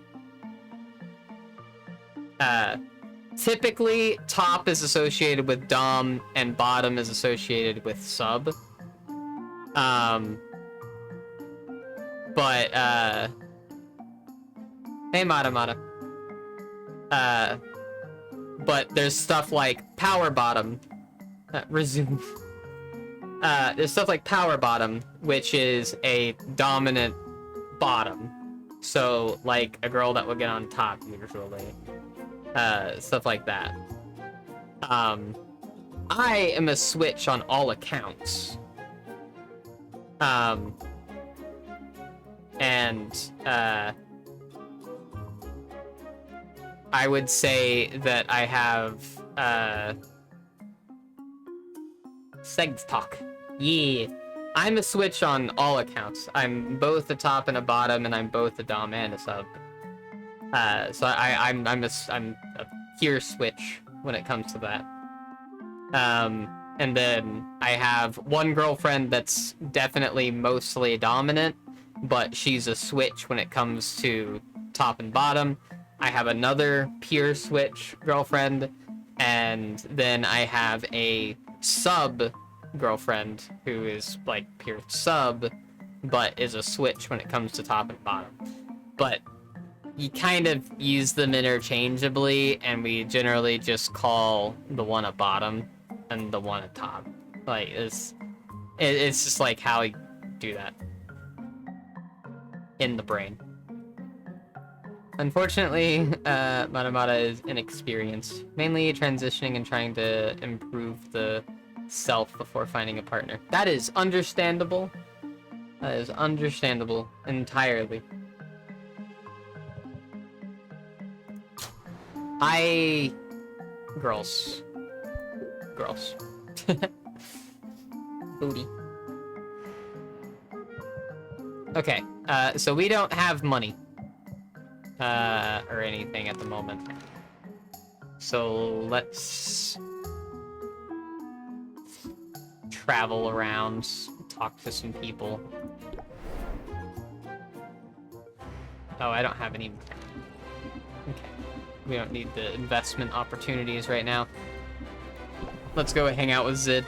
typically top is associated with dom and bottom is associated with sub. But, hey, Mata. But there's stuff like power bottom. Resume. There's stuff like power bottom, which is a dominant bottom. So, like, a girl that would get on top, usually. Stuff like that. I am a switch on all accounts. And, I would say that I have, Segs talk. Yeah. I'm a switch on all accounts. I'm both a top and a bottom, and I'm both a dom and a sub. So I'm a pure switch when it comes to that. And then I have one girlfriend that's definitely mostly dominant, but she's a switch when it comes to top and bottom. I have another pure switch girlfriend, and then I have a sub girlfriend who is like pure sub, but is a switch when it comes to top and bottom. But you kind of use them interchangeably, and we generally just call the one a bottom and the one a top. Like, it's just like how we do that in the brain. Unfortunately, Mata is inexperienced, mainly transitioning and trying to improve the self before finding a partner. That is understandable. That is understandable entirely. Girls. Booty. Okay, so we don't have money. Or anything at the moment. So let's travel around, talk to some people. Oh, I don't have any. Okay. We don't need the investment opportunities right now. Let's go hang out with Zid.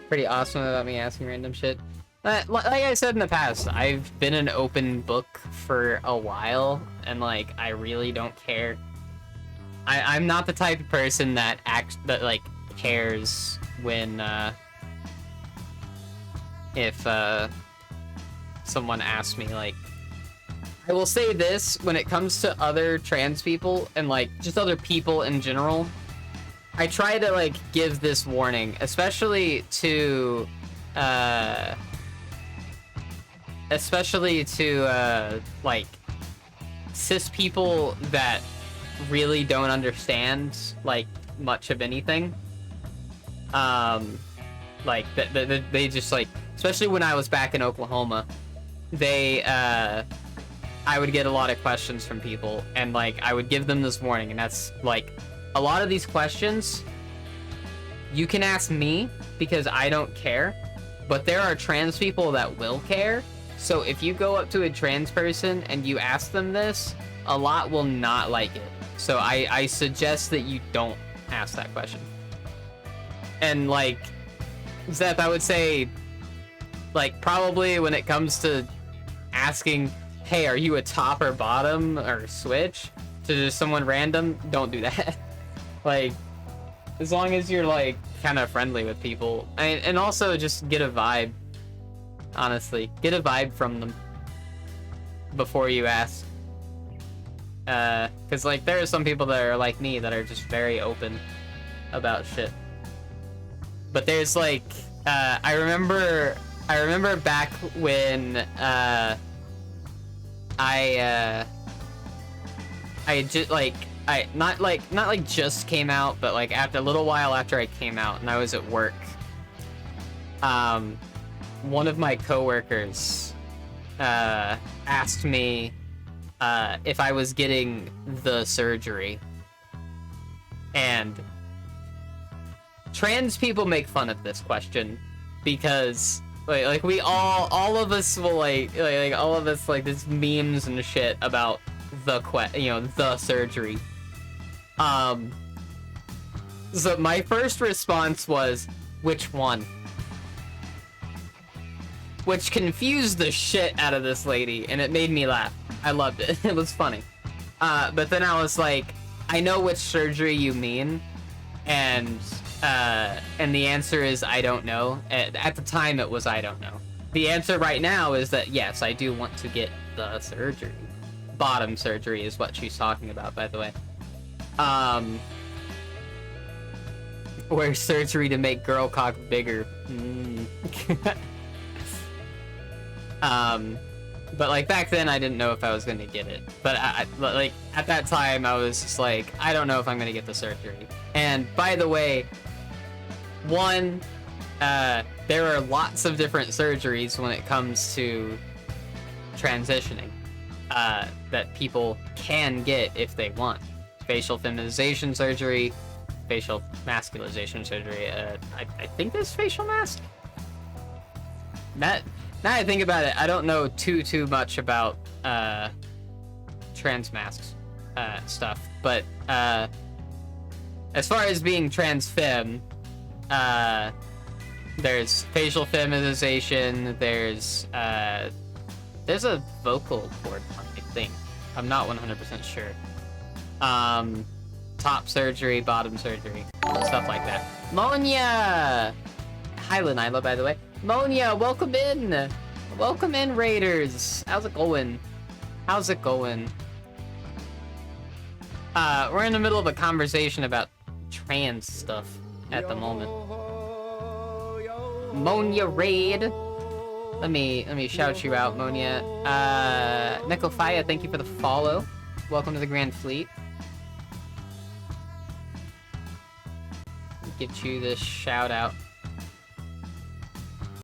Pretty awesome about me asking random shit. Like I said in the past, I've been an open book for a while, and like I really don't care. I'm not the type of person that cares when if someone asks me, like, I will say this when it comes to other trans people and like just other people in general. I try to like give this warning, especially to like cis people that really don't understand like much of anything. Like they just like, especially when I was back in Oklahoma, I would get a lot of questions from people, and like I would give them this warning, and that's like, a lot of these questions you can ask me because I don't care, but there are trans people that will care. So if you go up to a trans person and you ask them this, a lot will not like it. So I suggest that you don't ask that question. And like, Zep, I would say, like, probably when it comes to asking, hey, are you a top or bottom or switch, to just someone random, don't do that. Like, as long as you're like kind of friendly with people, and also just get a vibe. Honestly, get a vibe from them before you ask. Because like there are some people that are like me that are just very open about shit. But there's like, I remember back when I just like, not like just came out, but like after a little while after I came out and I was at work, one of my coworkers asked me if I was getting the surgery. And trans people make fun of this question because like we all of us will like all of us like there's memes and shit about the surgery. So my first response was, which one? Which confused the shit out of this lady, and it made me laugh. I loved it. It was funny. But then I was like, I know which surgery you mean, and the answer is I don't know. At the time, it was I don't know. The answer right now is that yes, I do want to get the surgery. Bottom surgery is what she's talking about, by the way. Where surgery to make girl cock bigger. But like back then I didn't know if I was gonna get it. But I like at that time I was just like, I don't know if I'm gonna get the surgery. And by the way, there are lots of different surgeries when it comes to transitioning that people can get if they want. Facial feminization surgery, facial masculization surgery. I think there's facial mask. Now I think about it, I don't know too much about trans masks stuff, but as far as being trans femme, there's facial feminization, there's a vocal cord one, I think. I'm not 100% sure. Top surgery, bottom surgery, stuff like that. Monia! Hi, Lanila, by the way. Monia, welcome in! Welcome in, Raiders! How's it going? How's it going? We're in the middle of a conversation about trans stuff at the moment. Monia Raid. Let me shout you out, Monia. Nekofaya, thank you for the follow. Welcome to the Grand Fleet. Get you this shout out.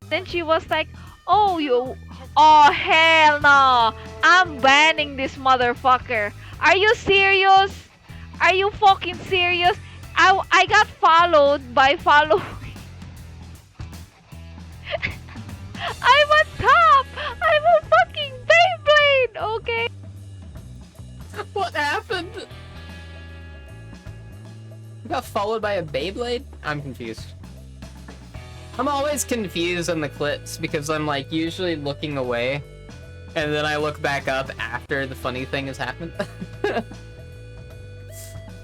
Then she was like, oh, oh, hell no. I'm banning this motherfucker. Are you serious? Are you fucking serious? I got followed by following. I'm a top. I'm a fucking Beyblade, okay? What happened? You got followed by a Beyblade? I'm confused. I'm always confused on the clips because I'm like usually looking away and then I look back up after the funny thing has happened.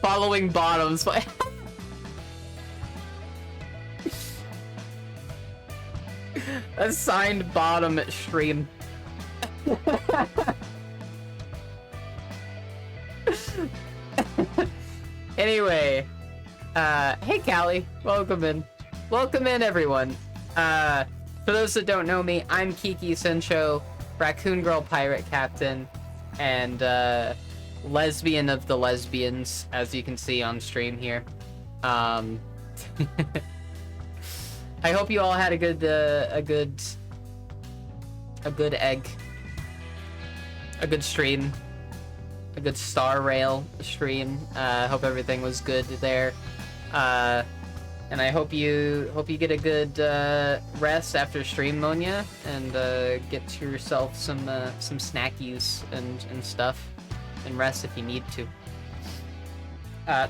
Following bottoms. A signed bottom stream. Anyway, hey Callie, welcome in. Welcome in, everyone. For those that don't know me, I'm Kiki Sencho, Raccoon Girl Pirate Captain, and lesbian of the lesbians, as you can see on stream here. I hope you all had a good stream, a good Star Rail stream. Hope everything was good there. And I hope you get a good rest after stream, Monia, and get yourself some snackies and stuff, and rest if you need to.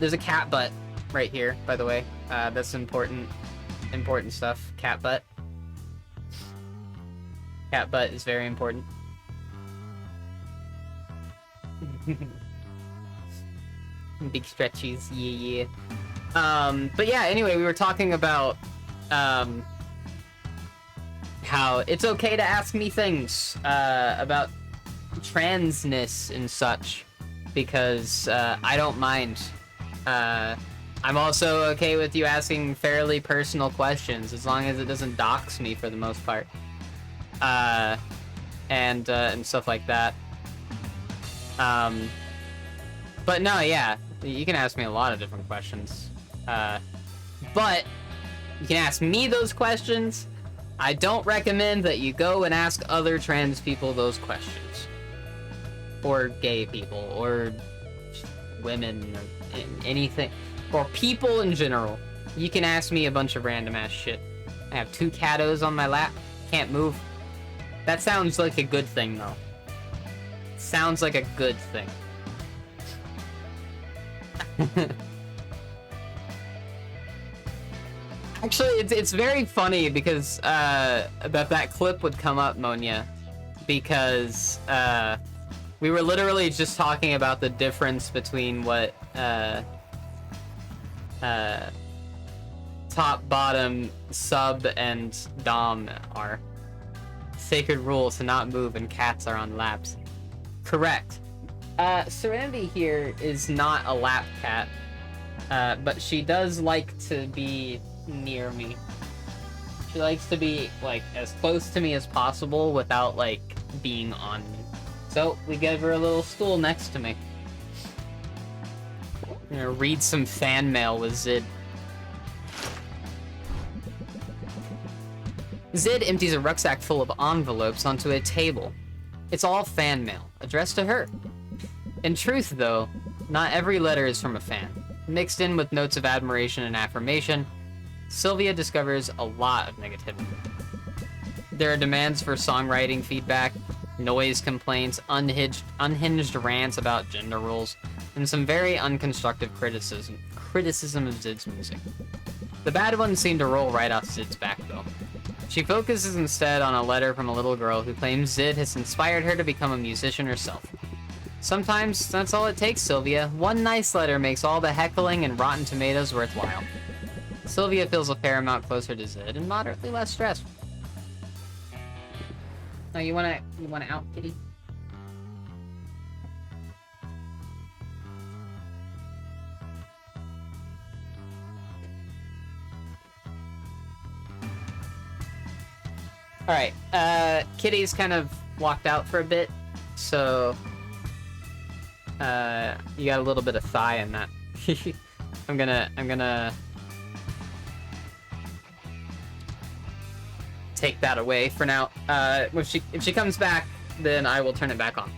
There's a cat butt right here, by the way. That's important stuff. Cat butt. Cat butt is very important. Big stretchies, yeah. But yeah, anyway, we were talking about, how it's okay to ask me things, about transness and such, because, I don't mind. I'm also okay with you asking fairly personal questions, as long as it doesn't dox me for the most part. And stuff like that. But no, yeah, you can ask me a lot of different questions. But you can ask me those questions. I don't recommend that you go and ask other trans people those questions. Or gay people, or women, or anything. Or people in general. You can ask me a bunch of random ass shit. I have 2 catos on my lap. Can't move. That sounds like a good thing, though. Sounds like a good thing. Actually, it's very funny because that clip would come up, Monia, because we were literally just talking about the difference between what top, bottom, sub, and dom are. Sacred rule to not move when cats are on laps. Correct. Serenity here is not a lap cat, but she does like to be near me. She likes to be, like, as close to me as possible without, like, being on me. So, we gave her a little stool next to me. I'm gonna read some fan mail with Zid. Zid empties a rucksack full of envelopes onto a table. It's all fan mail, addressed to her. In truth, though, not every letter is from a fan. Mixed in with notes of admiration and affirmation, Sylvia discovers a lot of negativity. There are demands for songwriting feedback, noise complaints, unhinged rants about gender roles, and some very unconstructive criticism of Zid's music. The bad ones seem to roll right off Zid's back, though. She focuses instead on a letter from a little girl who claims Zid has inspired her to become a musician herself. Sometimes that's all it takes, Sylvia. One nice letter makes all the heckling and rotten tomatoes worthwhile. Sylvia feels a fair amount closer to Zid and moderately less stressed. Oh, you wanna out, kitty? Alright, Kitty's kind of walked out for a bit, so... you got a little bit of thigh in that. I'm gonna... take that away for now. If she comes back, then I will turn it back on.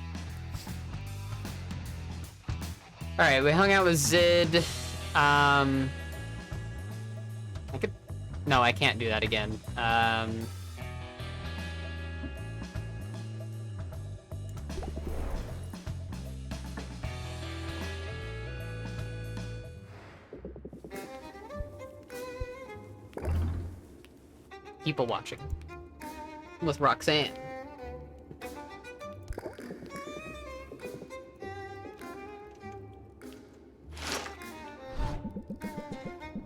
Alright, we hung out with Zid. I could... No, I can't do that again. People watching. With Roxanne.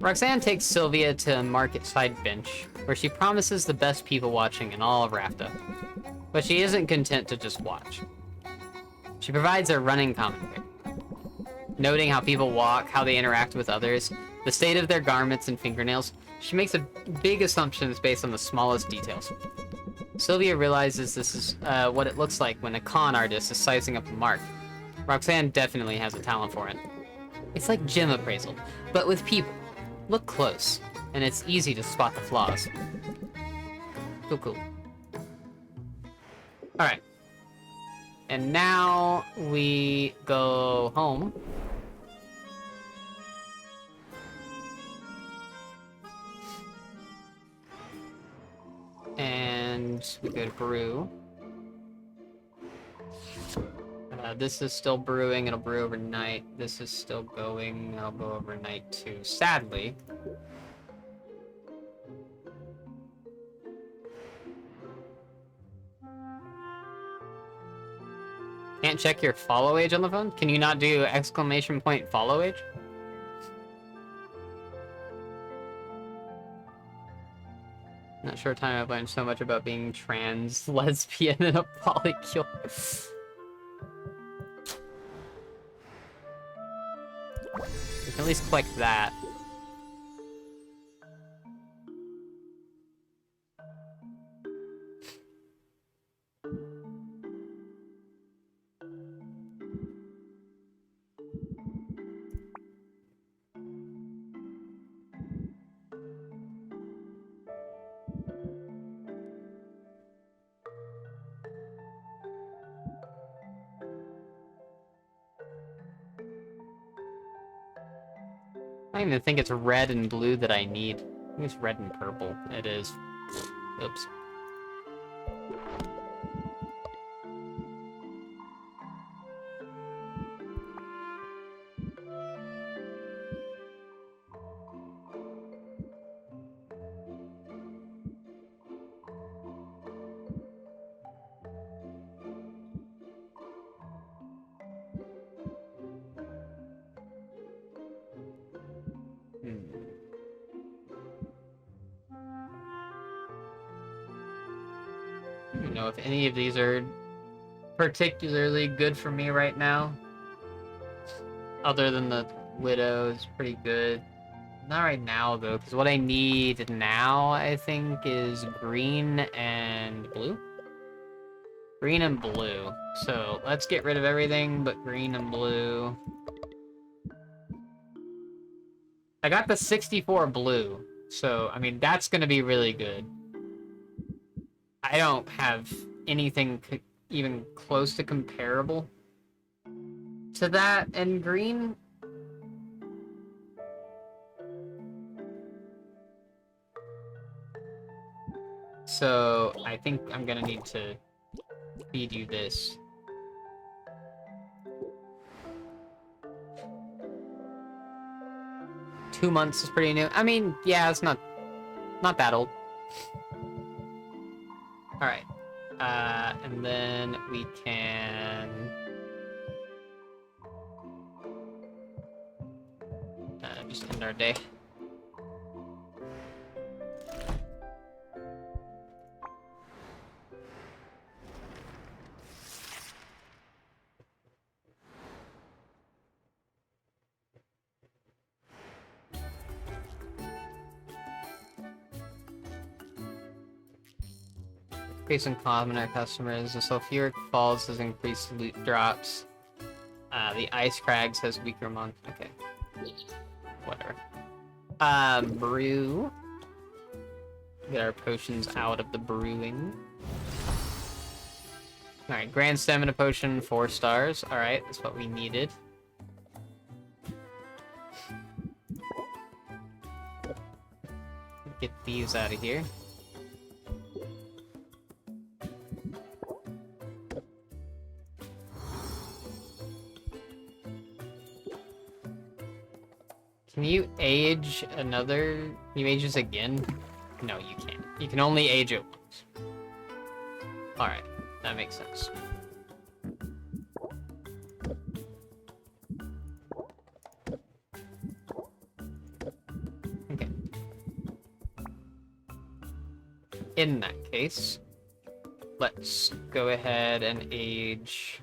Roxanne takes Sylvia to a market side bench, where she promises the best people watching in all of Rafta. But she isn't content to just watch. She provides a running commentary, noting how people walk, how they interact with others, the state of their garments and fingernails. She makes big assumptions based on the smallest details. Sylvia realizes this is what it looks like when a con artist is sizing up a mark. Roxanne definitely has a talent for it. It's like gym appraisal, but with people. Look close, and it's easy to spot the flaws. Cool. Alright. And now we go home. And we go to brew. This is still brewing, it'll brew overnight. This is still going, I'll go overnight too. Sadly. Can't check your follow age on the phone? Can you not do exclamation point follow age? Not sure time I've learned so much about being trans, lesbian, and a polycule. We can at least click that. I don't even think it's red and blue that I need. I think it's red and purple. It is. Oops. I don't know if any of these are particularly good for me right now. Other than the Widow is pretty good. Not right now, though, because what I need now, I think, is green and blue. Green and blue. So, let's get rid of everything but green and blue. I got the 64 blue, so, I mean, that's gonna be really good. I don't have anything even close to comparable to that and green. So, I think I'm gonna need to feed you this. Two months is pretty new. I mean, yeah, it's not that old. Alright. And then we can... just end our day. Increase in commoner customers. The sulfuric falls has increased loot drops. The ice crags has weaker monk. Okay. Whatever. Brew. Get our potions out of the brewing. Alright, Grand Stamina Potion, 4 stars. Alright, that's what we needed. Get these out of here. Can you age another? Can you age this again? No, you can't. You can only age it once. Alright, that makes sense. Okay. In that case, let's go ahead and age...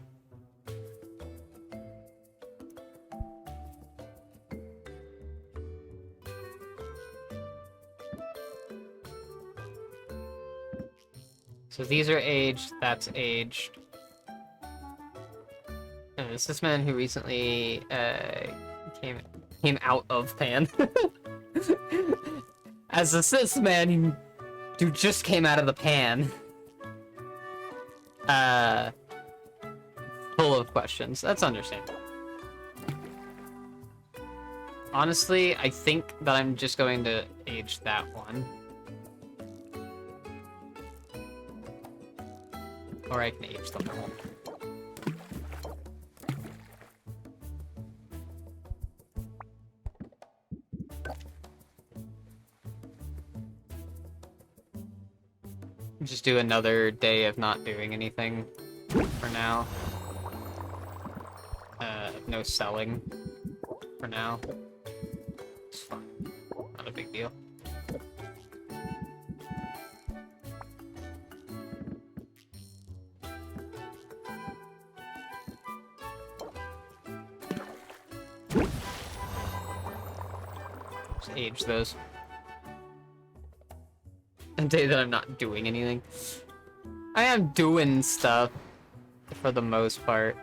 So these are aged, that's aged. And this is man who recently came out of Pan. As a cis man who just came out of the Pan. Full of questions. That's understandable. Honestly, I think that I'm just going to age that one. Or I can age the whole. Just do another day of not doing anything for now. No selling for now. It's fine. Not a big deal. Just age those. A day that I'm not doing anything. I am doing stuff for the most part.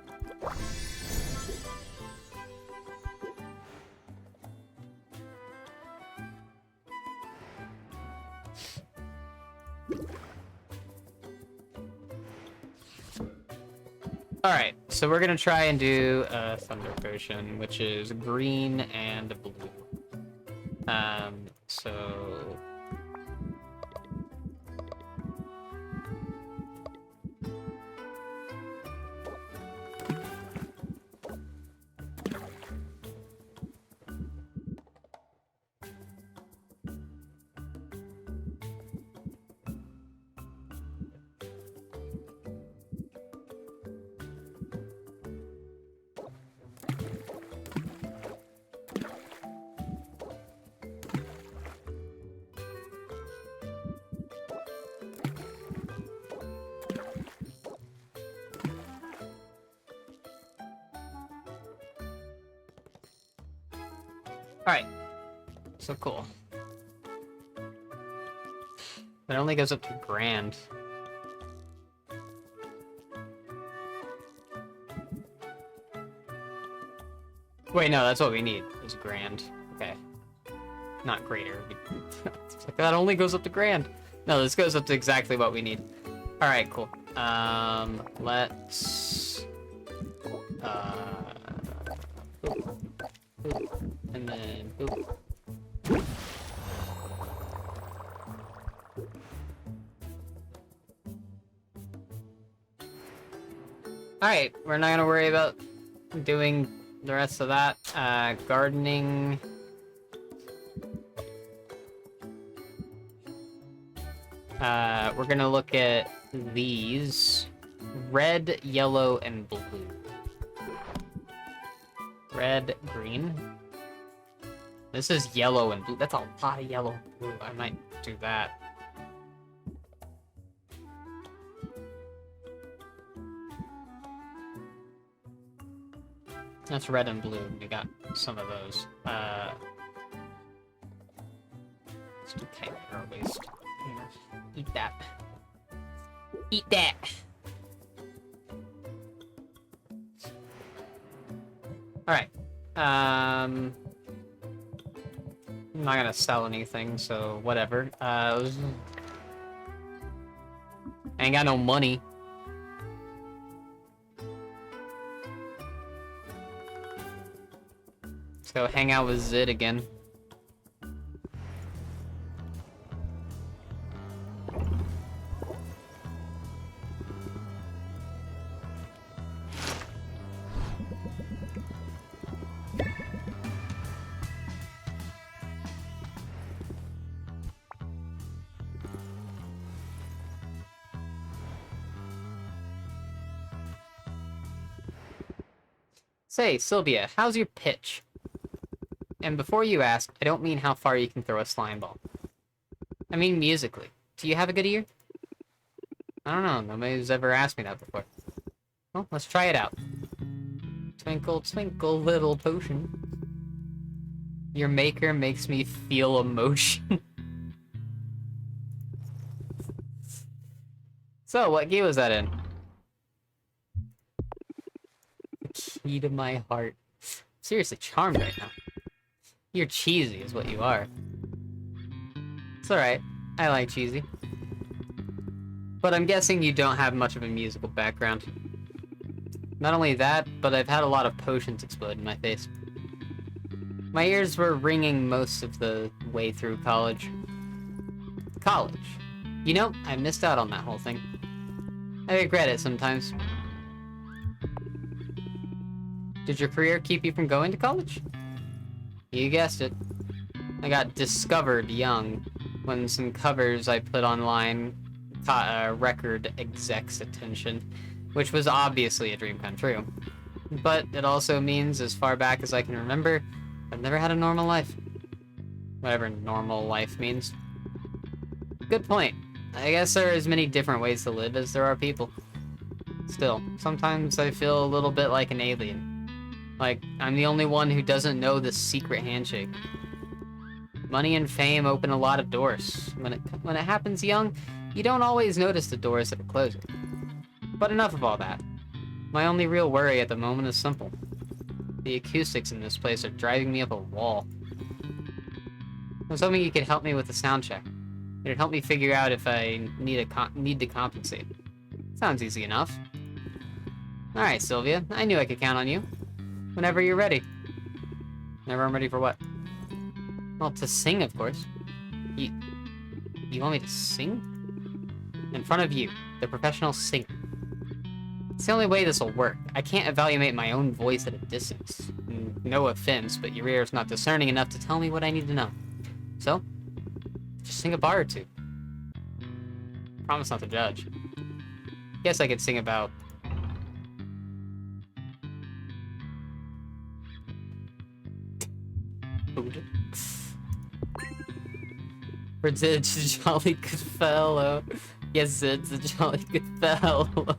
Alright, so we're gonna try and do a Thunder Potion, which is green and blue. So... Alright. So cool. It only goes up to grand. Wait, no, that's what we need, is grand. Okay. Not greater. It's like, that only goes up to grand. No, this goes up to exactly what we need. Alright, cool. Let's... And then boop. Alright, we're not gonna worry about doing the rest of that. Gardening. We're gonna look at these. Red, yellow, and blue. Red, green. This is yellow and blue. That's a lot of yellow and blue. I might do that. That's red and blue. We got some of those. Let's do tight hair waste. Here, eat that. Eat that. Alright. I'm not gonna sell anything, so whatever. I ain't got no money. Let's go hang out with Zid again. Say, Sylvia, how's your pitch? And before you ask, I don't mean how far you can throw a slime ball. I mean musically. Do you have a good ear? I don't know, nobody's ever asked me that before. Well, let's try it out. Twinkle, twinkle, little potion. Your maker makes me feel emotion. So, what key was that in? Key to my heart. Seriously charmed right now. You're cheesy is what you are. It's alright. I like cheesy. But I'm guessing you don't have much of a musical background. Not only that, but I've had a lot of potions explode in my face. My ears were ringing most of the way through college. College. You know, I missed out on that whole thing. I regret it sometimes. Did your career keep you from going to college? You guessed it. I got discovered young when some covers I put online caught a record exec's attention, which was obviously a dream come true. But it also means, as far back as I can remember, I've never had a normal life. Whatever normal life means. Good point. I guess there are as many different ways to live as there are people. Still, sometimes I feel a little bit like an alien. Like, I'm the only one who doesn't know the secret handshake. Money and fame open a lot of doors. When it happens young, you don't always notice the doors that are closing. But enough of all that. My only real worry at the moment is simple. The acoustics in this place are driving me up a wall. I was hoping you could help me with the sound check. It'd help me figure out if I need to compensate. Sounds easy enough. Alright, Sylvia. I knew I could count on you. Whenever you're ready. Whenever I'm ready for what? Well, to sing, of course. You want me to sing? In front of you, the professional singer. It's the only way this will work. I can't evaluate my own voice at a distance. No offense, but your ear is not discerning enough to tell me what I need to know. So, just sing a bar or two. Promise not to judge. Guess I could sing about... food. For Zid's a jolly good fellow. Yes, Zid's a jolly good fellow.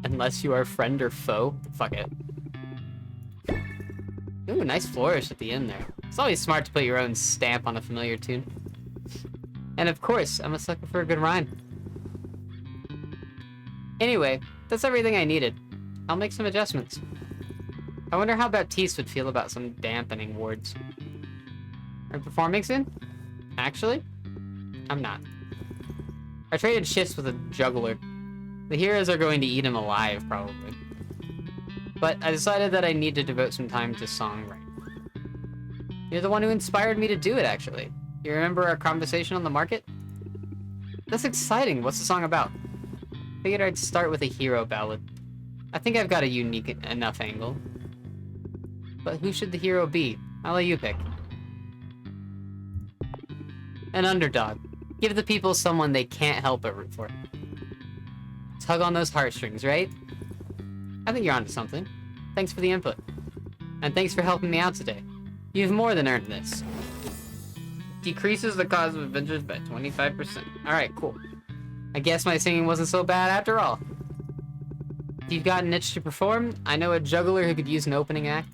Unless you are friend or foe. Fuck it. Ooh, nice flourish at the end there. It's always smart to put your own stamp on a familiar tune. And of course, I'm a sucker for a good rhyme. Anyway, that's everything I needed. I'll make some adjustments. I wonder how Baptiste would feel about some dampening wards. Are you performing soon? Actually, I'm not. I traded shifts with a juggler. The heroes are going to eat him alive, probably. But I decided that I need to devote some time to songwriting. You're the one who inspired me to do it, actually. You remember our conversation on the market? That's exciting. What's the song about? Figured I'd start with a hero ballad. I think I've got a unique enough angle. But who should the hero be? I'll let you pick. An underdog. Give the people someone they can't help but root for. Tug on those heartstrings, right? I think you're onto something. Thanks for the input. And thanks for helping me out today. You've more than earned this. Decreases the cost of adventures by 25%. Alright, cool. I guess my singing wasn't so bad after all. If you've got an itch to perform, I know a juggler who could use an opening act.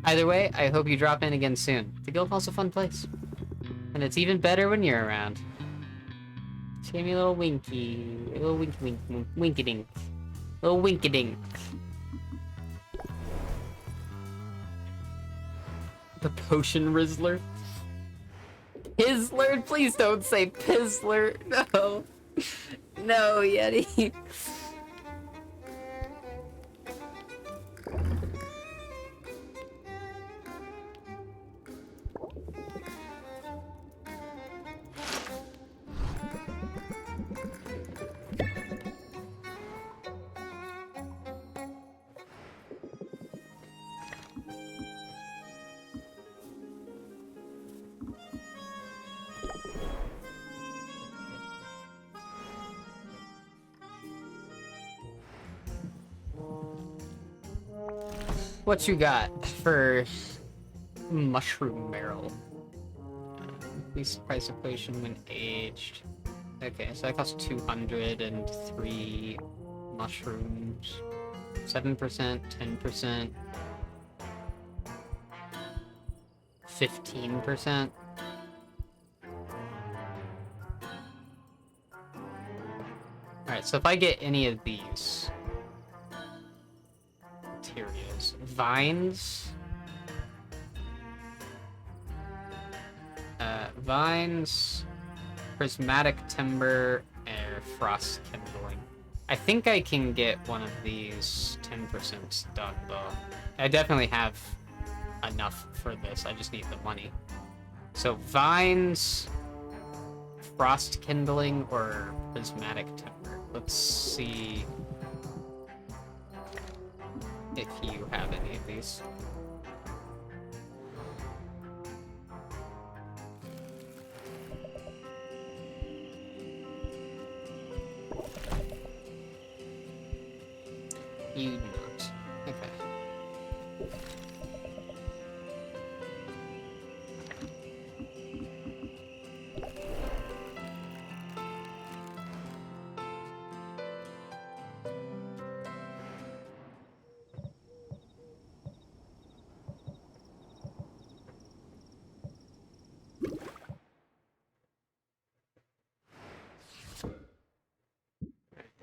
Either way, I hope you drop in again soon. The guild hall's a fun place. And it's even better when you're around. Just give me a little winky. A little winky-dink. Little winky-dink. The potion rizzler. Pizzler? Please don't say Pizzler. No. No, Yeti. What you got for mushroom barrel? Least price equation when aged. Okay, so that costs 203 mushrooms. 7%, 10%, 15%. Alright, so if I get any of these materials, vines, prismatic timber, and frost kindling. I think I can get one of these 10% done though. I definitely have enough for this, I just need the money. So vines, frost kindling, or prismatic timber. Let's see if you have any of these. You not. Okay.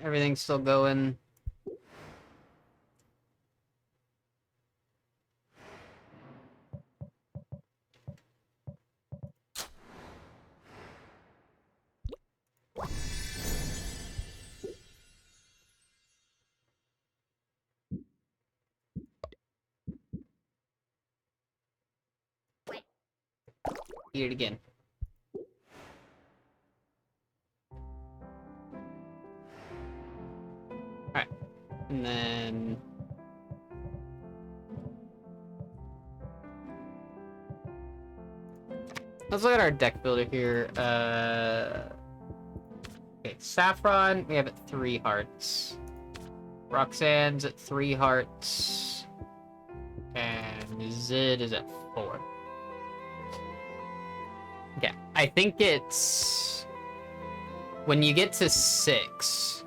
Everything's still going. Eat it again. Alright. And then let's look at our deck builder here. Okay, Saffron, we have at 3 hearts. Roxanne's at 3 hearts. And Zid is at 4. Yeah, I think it's when you get to 6,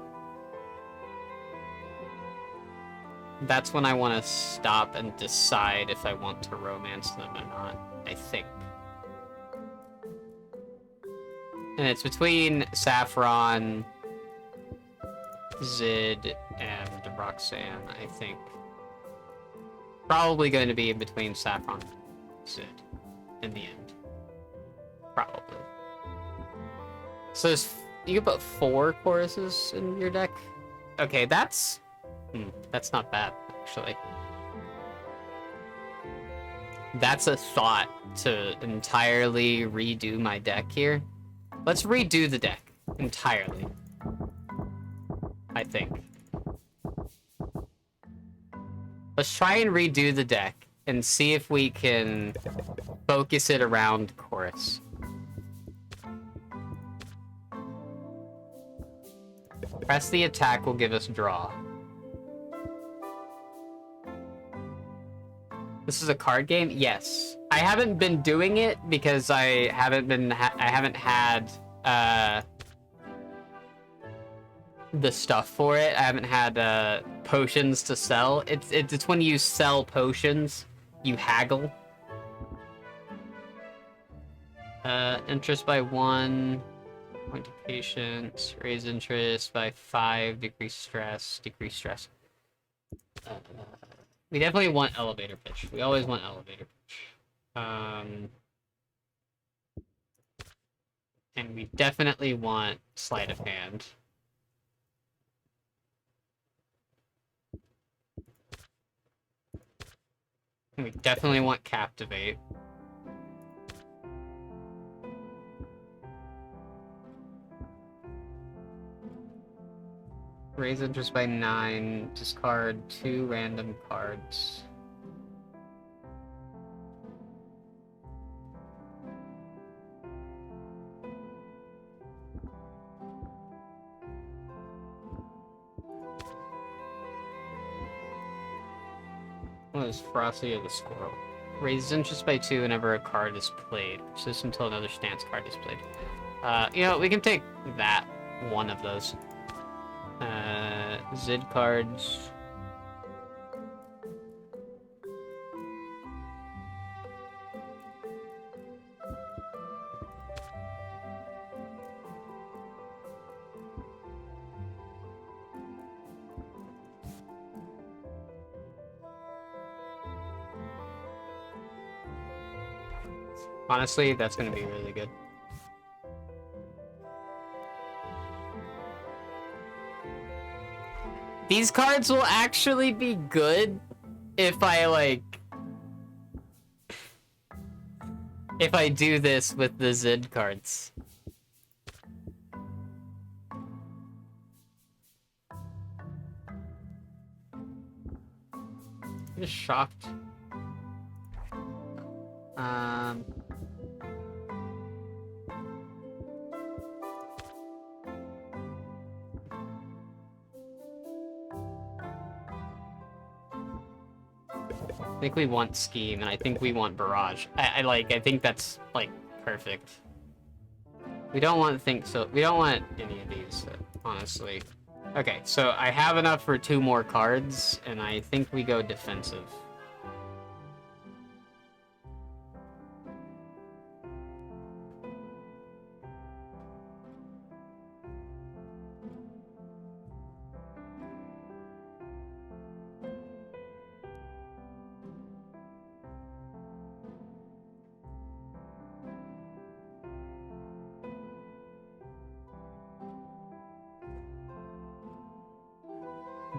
that's when I want to stop and decide if I want to romance them or not, I think. And it's between Saffron, Zid, and Roxanne, I think. Probably going to be in between Saffron and Zid in the end. Probably. So you can put 4 choruses in your deck? Okay, that's not bad, actually. That's a thought to entirely redo my deck here. Let's redo the deck entirely, I think. Let's try and redo the deck and see if we can focus it around chorus. Press the attack will give us draw. This is a card game? Yes. I haven't been doing it because I haven't had the stuff for it. I haven't had potions to sell. It's when you sell potions you haggle. Interest by 1, point of patience, raise interest by 5, decrease stress, decrease stress. We definitely want elevator pitch. We always want elevator pitch. And we definitely want sleight of hand. And we definitely want captivate. Raise interest by 9, discard 2 random cards. What is Frosty or the Squirrel? Raises interest by 2 whenever a card is played. Persists until another stance card is played. You know, we can take that one of those. Zid cards. Honestly, that's gonna be really good. These cards will actually be good if I, like... if I do this with the Zid cards. I'm just shocked. I think we want Scheme, and I think we want Barrage. I think that's, like, perfect. We don't want we don't want any of these, honestly. Okay, so I have enough for 2 more cards, and I think we go defensive.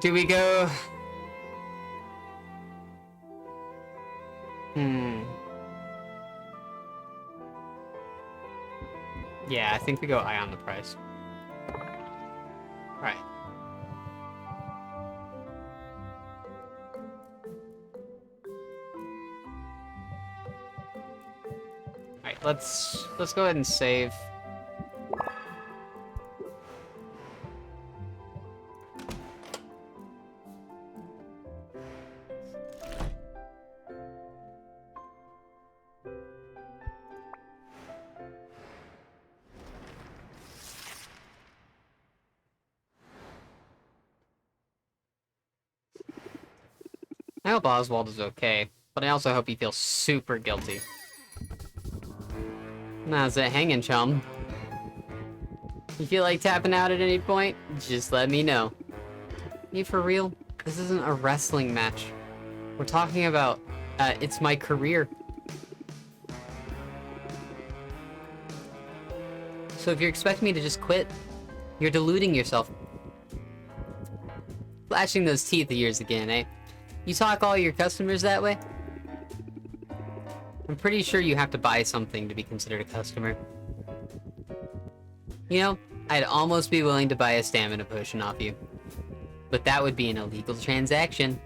Do we go... Yeah, I think we go eye on the price. Alright. Alright, let's go ahead and save. I hope Oswald is okay, but I also hope he feels super guilty. How's it hanging, chum? You feel like tapping out at any point? Just let me know. You for real? This isn't a wrestling match. We're talking about, it's my career. So if you're expecting me to just quit, you're deluding yourself. Flashing those teeth of yours again, eh? You talk all your customers that way? I'm pretty sure you have to buy something to be considered a customer. You know, I'd almost be willing to buy a stamina potion off you. But that would be an illegal transaction,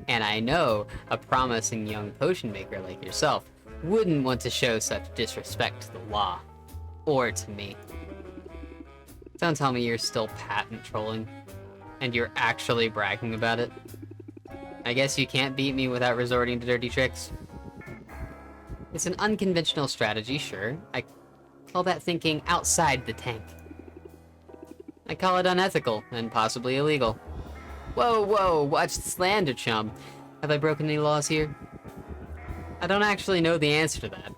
and I know a promising young potion maker like yourself wouldn't want to show such disrespect to the law. Or to me. Don't tell me you're still patent trolling, and you're actually bragging about it. I guess you can't beat me without resorting to dirty tricks. It's an unconventional strategy, sure. I call that thinking outside the tank. I call it unethical, and possibly illegal. Whoa, whoa, watch the slander, chum. Have I broken any laws here? I don't actually know the answer to that.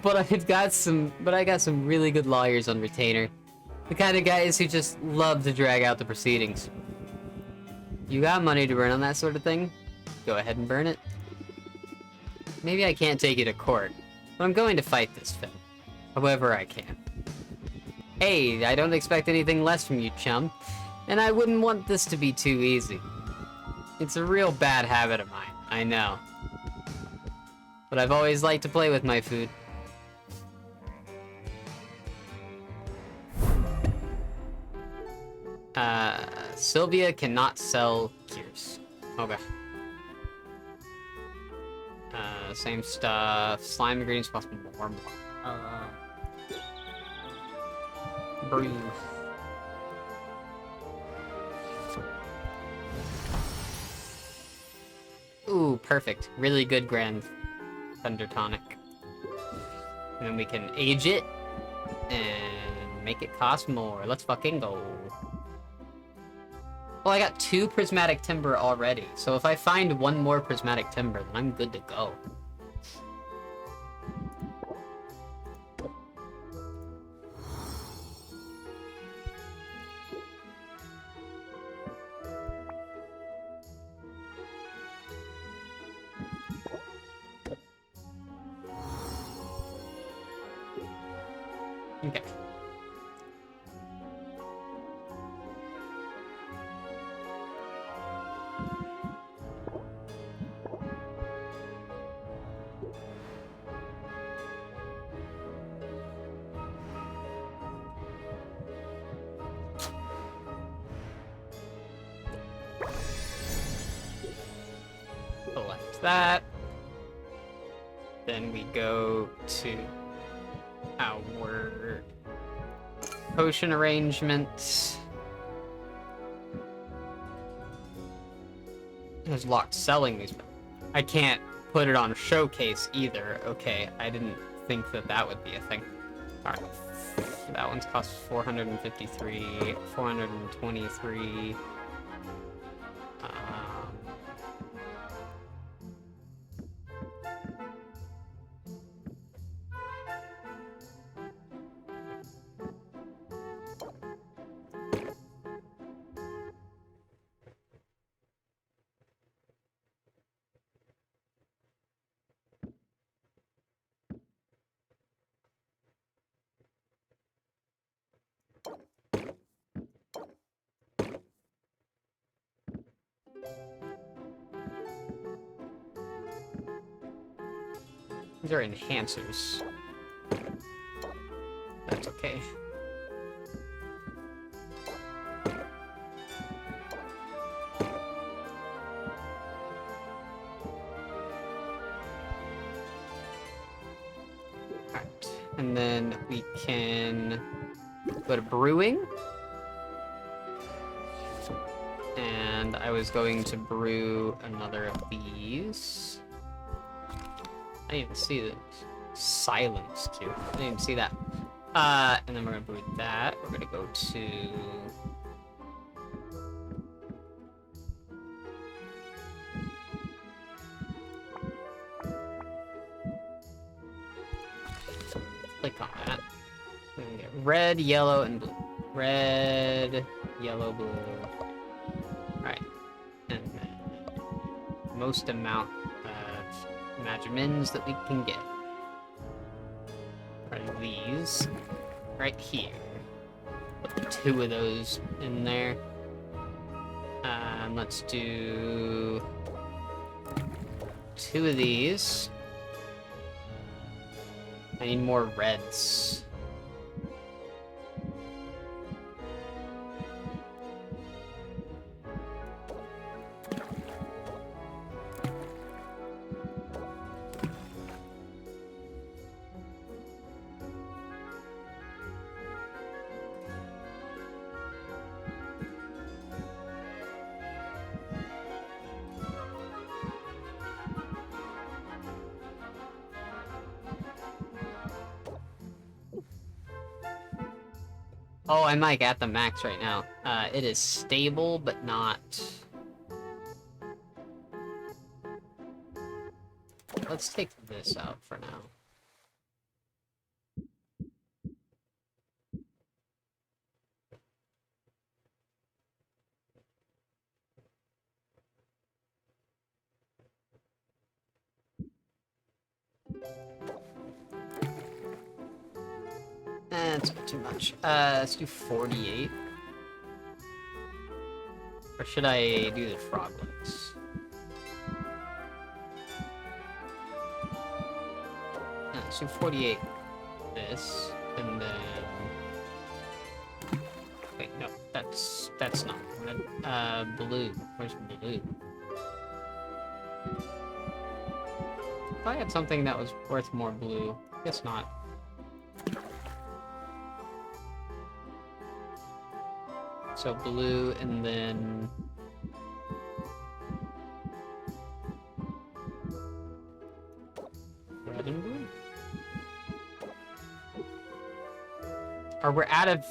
But I got some really good lawyers on retainer. The kind of guys who just love to drag out the proceedings. You got money to burn on that sort of thing? Go ahead and burn it. Maybe I can't take you to court, but I'm going to fight this film. However I can. Hey, I don't expect anything less from you, chum. And I wouldn't want this to be too easy. It's a real bad habit of mine, I know. But I've always liked to play with my food. Sylvia cannot sell cures. Okay. Same stuff. Slime ingredients cost more. Brew. Ooh, perfect. Really good Grand Thunder Tonic. And then we can age it and make it cost more. Let's fucking go. Well, I got 2 prismatic timber already, so if I find 1 more prismatic timber, then I'm good to go. Okay. Select that. Then we go to our potion arrangements. There's locked selling these. I can't put it on showcase either. Okay, I didn't think that that would be a thing. Alright. That one's cost 453, 423. These are enhancers. That's okay. Alright, and then we can go to brewing. And I was going to brew another of these. I didn't even see the silence cube. I didn't even see that. And then we're gonna brew that. We're gonna go to click on that. We're gonna get red, yellow, and blue. Red, yellow, blue. Alright. And then most amount of magimins that we can get are these right here. Put 2 of those in there. Let's do 2 of these. I need more reds. Oh, I'm like at the max right now. It is stable, but not let's take this out for now. That's too much. Let's do 48. Or should I do the frog legs? Let's do 48. This, and then... Wait, no, that's not red. Blue. Where's blue? If I had something that was worth more blue, guess not. So blue, and then... red and blue? Or we're out of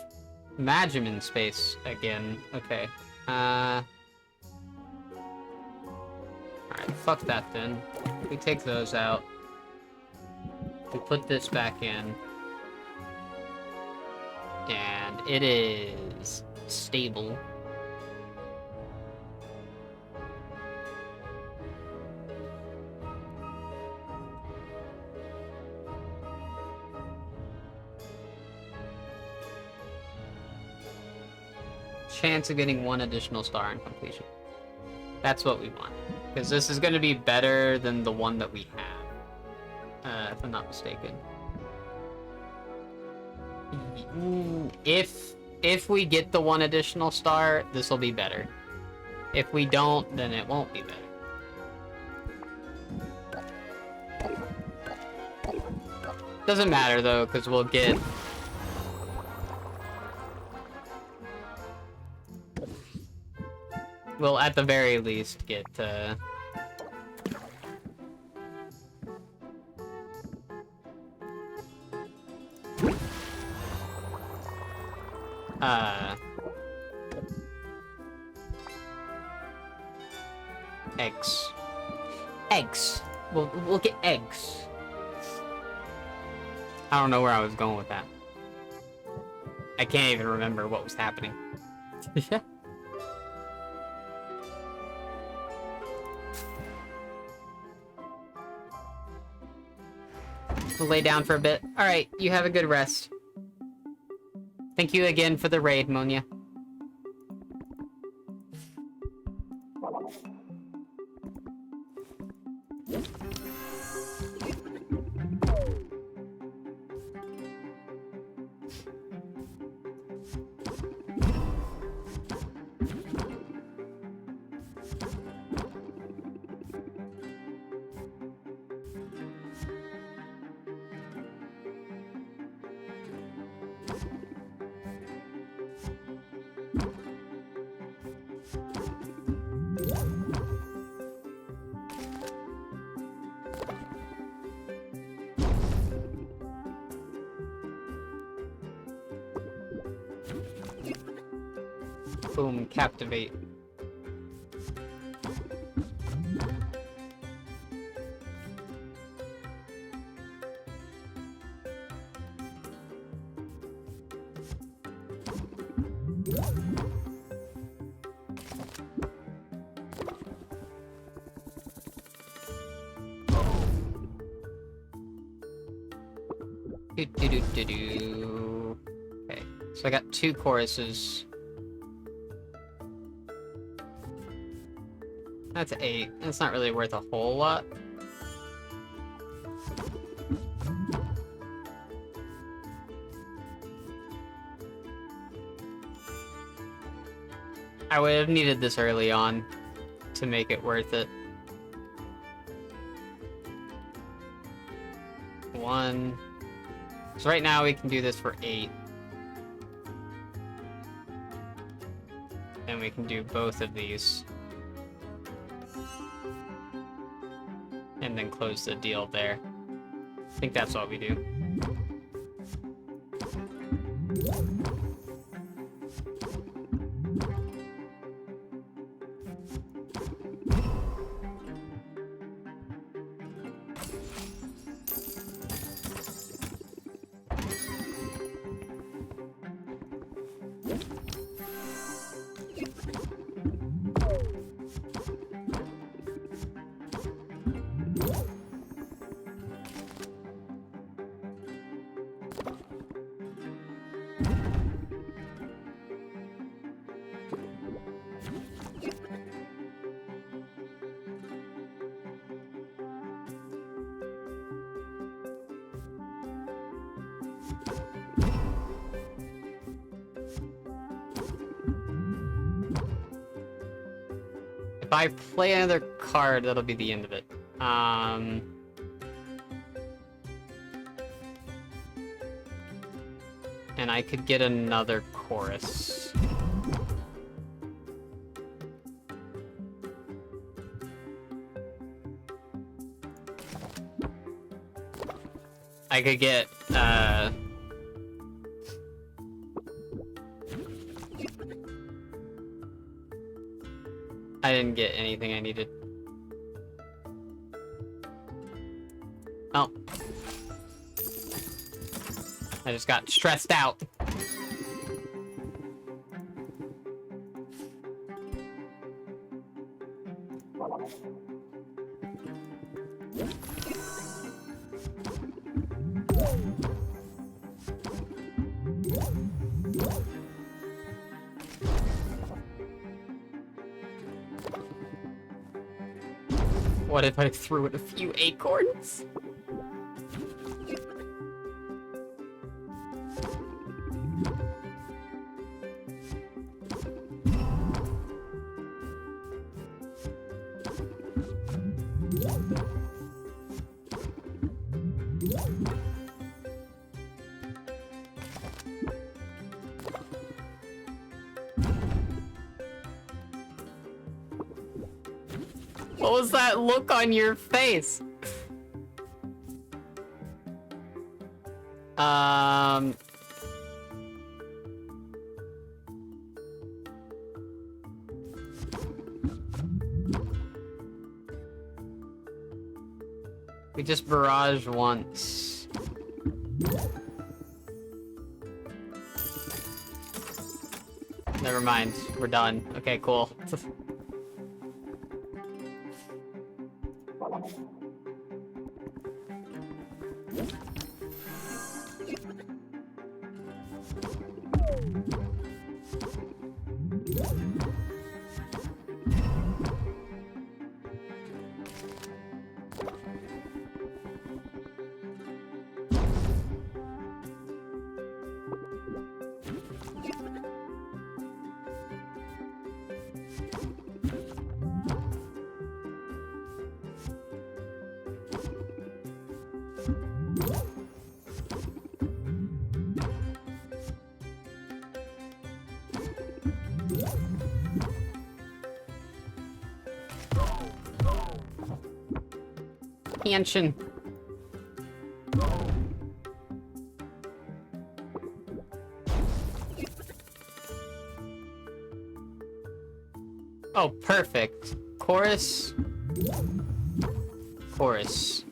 Majimin space again. Okay. Alright, fuck that then. We take those out. We put this back in. And it is stable. Chance of getting 1 additional star on completion. That's what we want. Because this is going to be better than the one that we have. If I'm not mistaken. If we get the 1 additional star, this will be better. If we don't, then it won't be better. Doesn't matter though, because we'll get... We'll at the very least get, eggs. Eggs. We'll get eggs. I don't know where I was going with that. I can't even remember what was happening. We'll lay down for a bit. Alright, you have a good rest. Thank you again for the raid, Monia. Boom, captivate. Do. Okay, so I got 2 choruses. That's 8. That's not really worth a whole lot. I would have needed this early on to make it worth it. 1. So right now we can do this for 8. And we can do both of these. And then close the deal there. I think that's what we do. If I play another card, that'll be the end of it. And I could get another chorus. I could get, I didn't get anything I needed. Oh. I just got stressed out. What if I threw in a few acorns? What was that look on your face? We just barrage once. Never mind, we're done. Okay, cool. Mansion. Oh, perfect. Chorus. Chorus.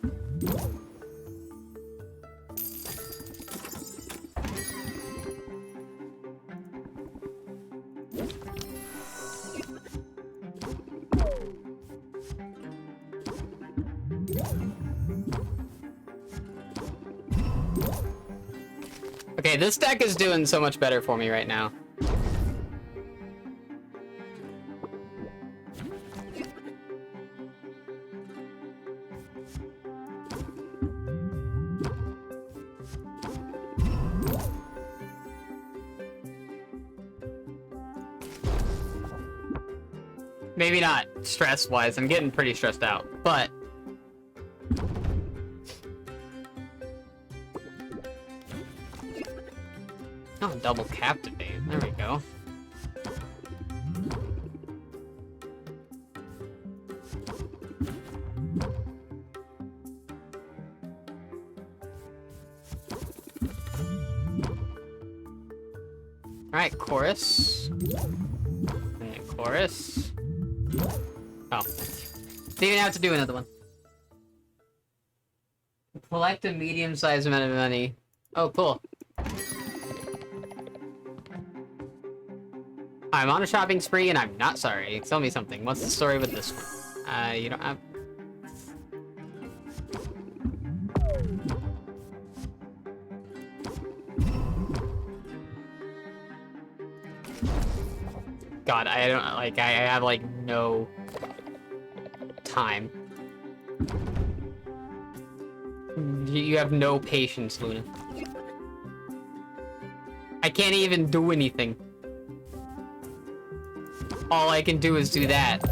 Okay, this deck is doing so much better for me right now. Maybe not stress-wise, I'm getting pretty stressed out, but... Oh, double captivate. There we go. Alright, chorus. And then chorus. Oh. Didn't even have to do another one. Collect a medium-sized amount of money. Oh, cool. I'm on a shopping spree and I'm not sorry. Tell me something. What's the story with this one? You don't have... God, I don't, like, I have, like, no time. You have no patience, Luna. can't even do anything. All I can do is do that.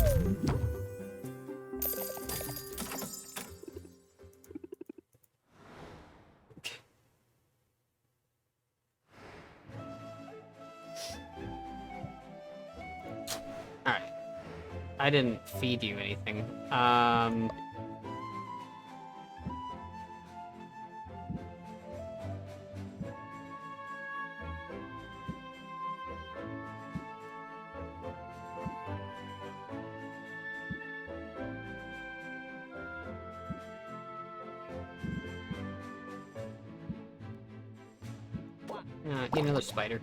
Alright. I didn't feed you anything. Eat another spider.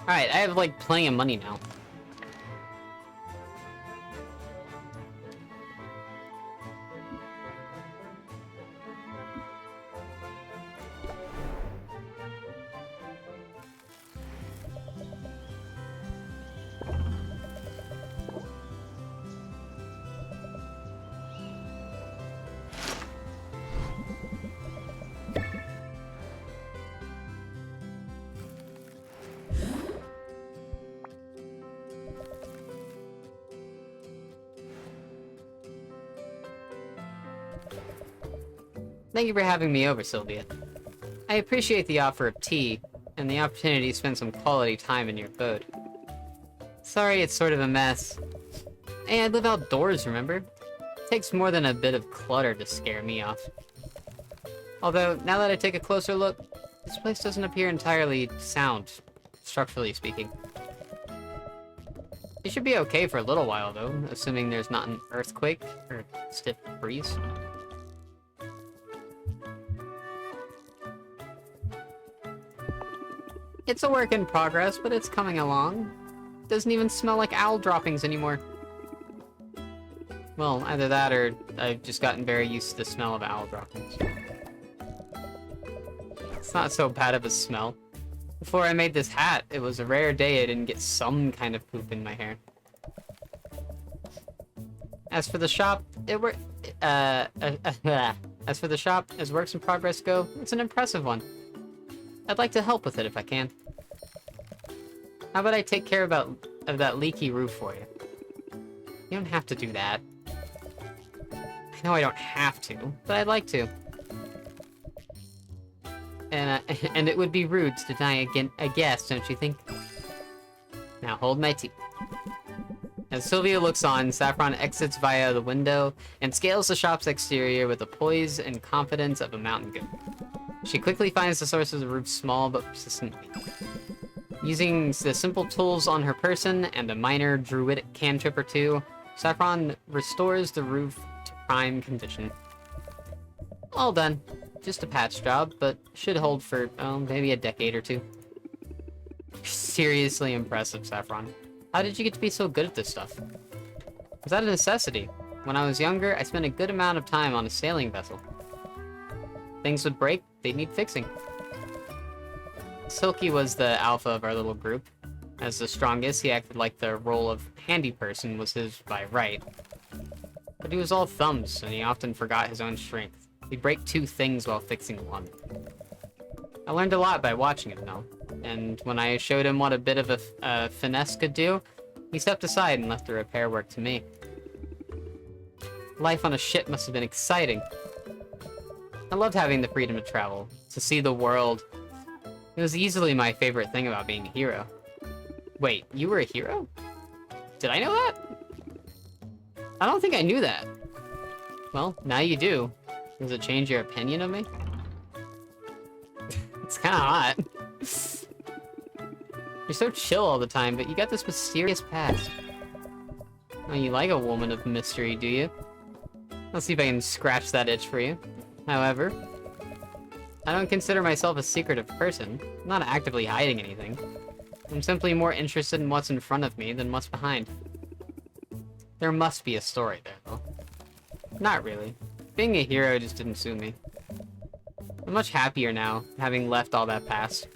Alright, I have like plenty of money now. Thank you for having me over, Sylvia. I appreciate the offer of tea, and the opportunity to spend some quality time in your abode. Sorry it's sort of a mess. Hey, I live outdoors, remember? It takes more than a bit of clutter to scare me off. Although, now that I take a closer look, this place doesn't appear entirely sound, structurally speaking. It should be okay for a little while, though, assuming there's not an earthquake or stiff breeze. It's a work in progress, but it's coming along. Doesn't even smell like owl droppings anymore. Well, either that or I've just gotten very used to the smell of owl droppings. It's not so bad of a smell. Before I made this hat, it was a rare day I didn't get some kind of poop in my hair. As for the shop, as works in progress go, it's an impressive one. I'd like to help with it if I can. How about I take care of that leaky roof for you? You don't have to do that. I know I don't have to, but I'd like to. And it would be rude to deny a guest, don't you think? Now hold my tea. As Sylvia looks on, Saffron exits via the window and scales the shop's exterior with the poise and confidence of a mountain goat. She quickly finds the source of the roof's small but persistent leak. Using the simple tools on her person and a minor druidic cantrip or two, Saffron restores the roof to prime condition. All done. Just a patch job, but should hold for, maybe a decade or two. Seriously impressive, Saffron. How did you get to be so good at this stuff? Was that a necessity? When I was younger, I spent a good amount of time on a sailing vessel. Things would break, they'd need fixing. Silky was the alpha of our little group. As the strongest, he acted like the role of handy person was his by right. But he was all thumbs, and he often forgot his own strength. He'd break two things while fixing one. I learned a lot by watching him, though. And when I showed him what a bit of a finesse could do, he stepped aside and left the repair work to me. Life on a ship must have been exciting. I loved having the freedom to travel, to see the world. It was easily my favorite thing about being a hero. Wait, you were a hero? Did I know that? I don't think I knew that. Well, now you do. Does it change your opinion of me? It's kinda hot. You're so chill all the time, but you got this mysterious past. Oh, you like a woman of mystery, do you? Let's see if I can scratch that itch for you. However, I don't consider myself a secretive person. I'm not actively hiding anything. I'm simply more interested in what's in front of me than what's behind. There must be a story there, though. Not really. Being a hero just didn't suit me. I'm much happier now, having left all that past.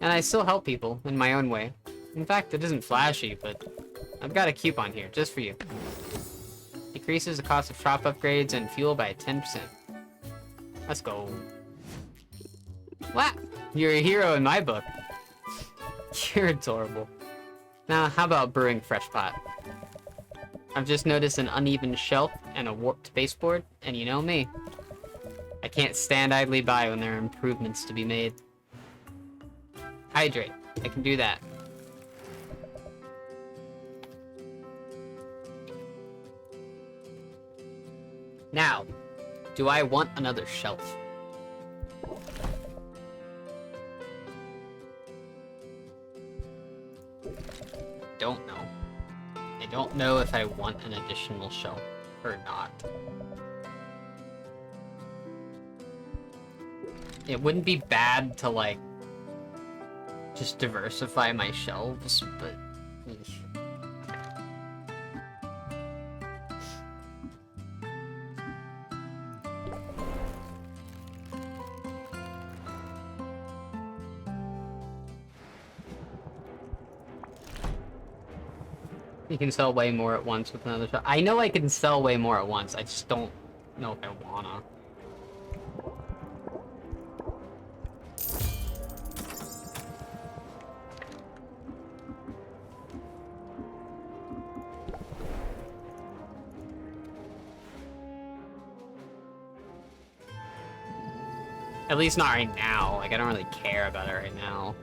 And I still help people, in my own way. In fact, it isn't flashy, but I've got a coupon here, just for you. Decreases the cost of shop upgrades and fuel by 10%. Let's go. What? You're a hero in my book. You're adorable. Now, how about brewing fresh pot? I've just noticed an uneven shelf and a warped baseboard, and you know me. I can't stand idly by when there are improvements to be made. Hydrate. I can do that. Now, do I want another shelf? Don't know. I don't know if I want an additional shelf or not. It wouldn't be bad to, like, just diversify my shelves, but... eesh. You can sell way more at once with another shop. I know I can sell way more at once, I just don't know if I wanna. At least not right now. Like, I don't really care about it right now.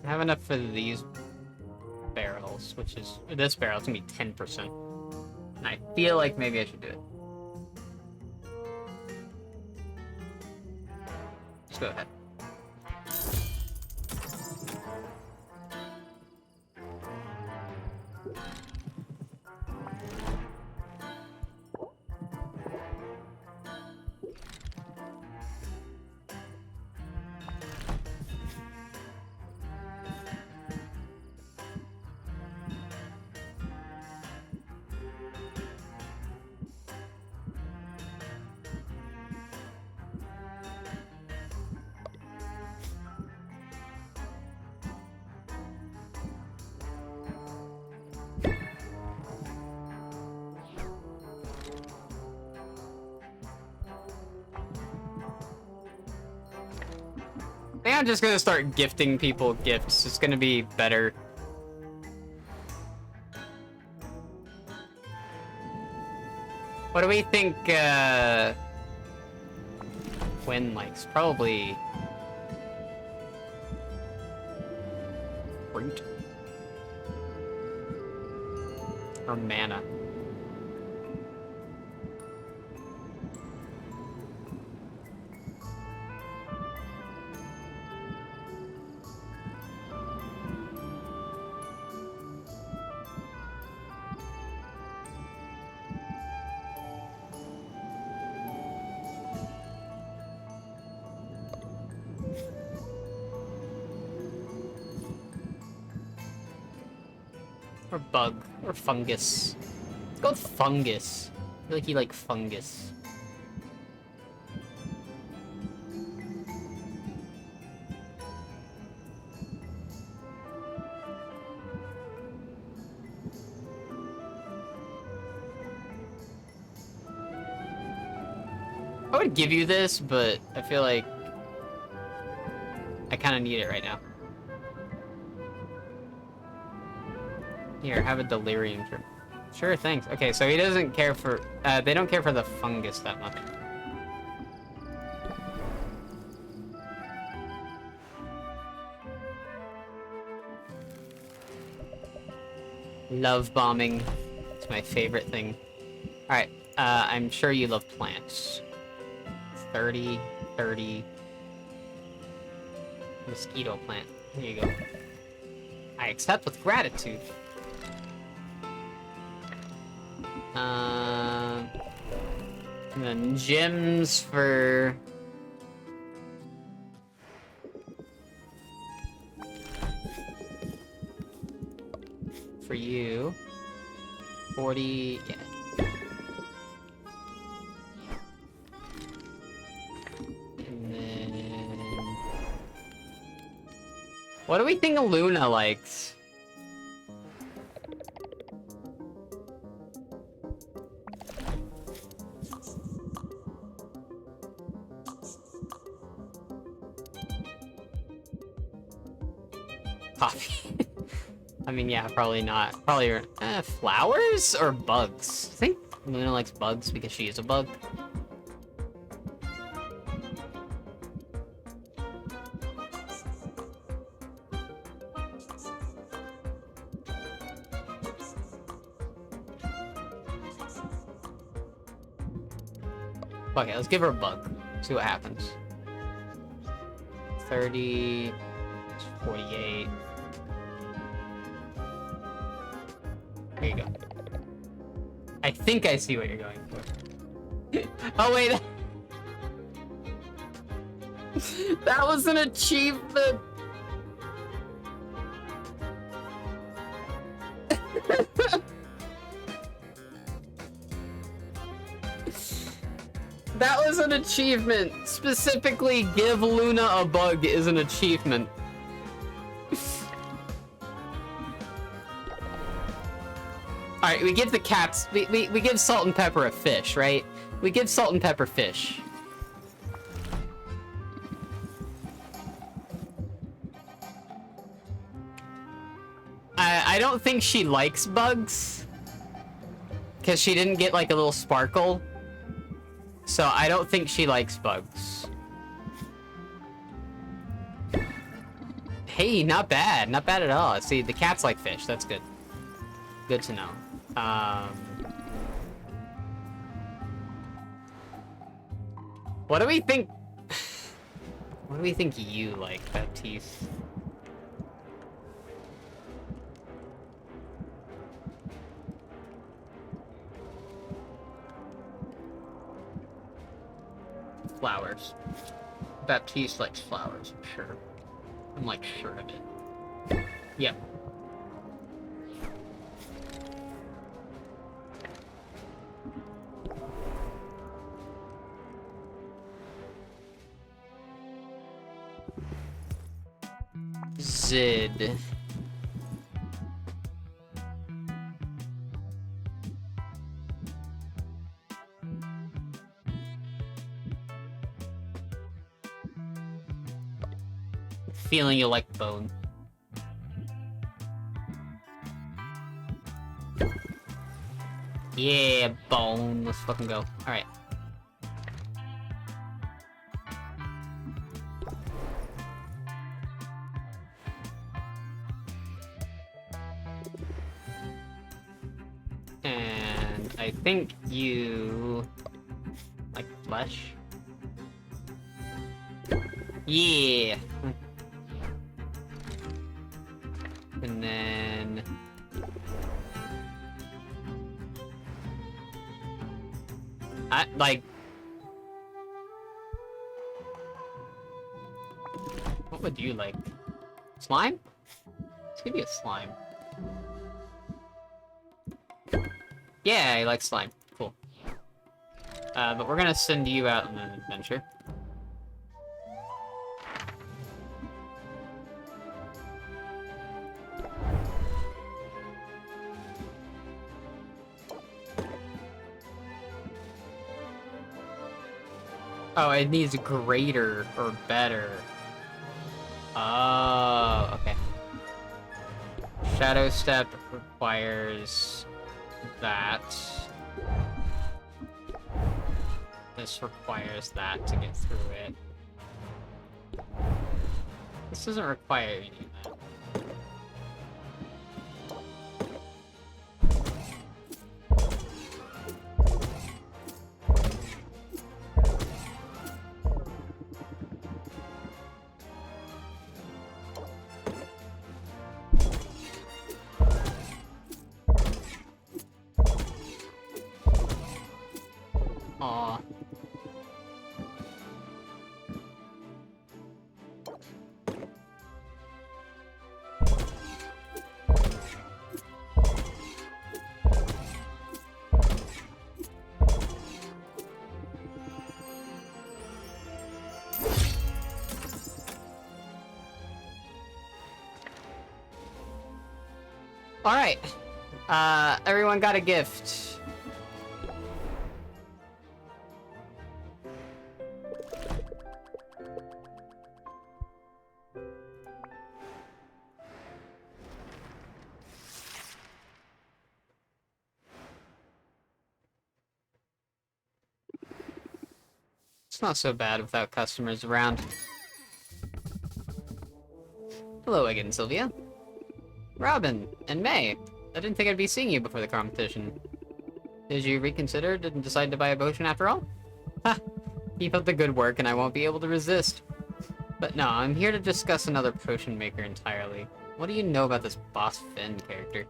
I have enough for these barrels, which is... this barrel's gonna be 10%. And I feel like maybe I should do it. Just go ahead. I think I'm just gonna start gifting people gifts. It's gonna be better. What do we think, Quinn likes? Probably... fruit. Or mana. Or bug. Or fungus. Let's go with fungus. I feel like you like fungus. would give you this, but I feel like I kind of need it right now. Here, have a delirium trip. Sure, thanks. Okay, so he doesn't care for... they don't care for the fungus that much. Love bombing. It's my favorite thing. Alright, I'm sure you love plants. 30, 30. Mosquito plant. Here you go. I accept with gratitude. And then gems for... For you. 40, yeah. And then... What do we think Luna likes? Coffee. I mean, yeah, probably not. Probably flowers or bugs? I think Luna likes bugs because she is a bug. Okay, let's give her a bug. See what happens. 30, 48. There you go. I think I see what you're going for. Oh wait, that was an achievement. That was an achievement. Specifically, give Luna a bug is an achievement. Alright, we give the cats... We give Salt and Pepper a fish, right? We give Salt and Pepper fish. I don't think she likes bugs. Because she didn't get, like, a little sparkle. So I don't think she likes bugs. Hey, not bad. Not bad at all. See, the cats like fish. That's good. Good to know. What do we think? What do we think you like, Baptiste? Flowers. Baptiste likes flowers, I'm sure. I'm like sure of it. Yep. Zid. Feeling you like bone. Yeah, bone. Let's fucking go. Alright. And I think you like flesh. Yeah. And then I like what would you like? Slime? Let's give you a slime. Yeah, I like slime. Cool. But we're gonna send you out on an adventure. Oh, it needs greater or better. Oh, okay. Shadow Step requires that. This requires that to get through it. This doesn't require any of that. Aw. Alright. Everyone got a gift. It's not so bad without customers around. Hello again, Sylvia. Robin and May. I didn't think I'd be seeing you before the competition. Did you reconsider? Didn't decide to buy a potion after all? Ha! Keep up the good work and I won't be able to resist. But no, I'm here to discuss another potion maker entirely. What do you know about this Boss Finn character?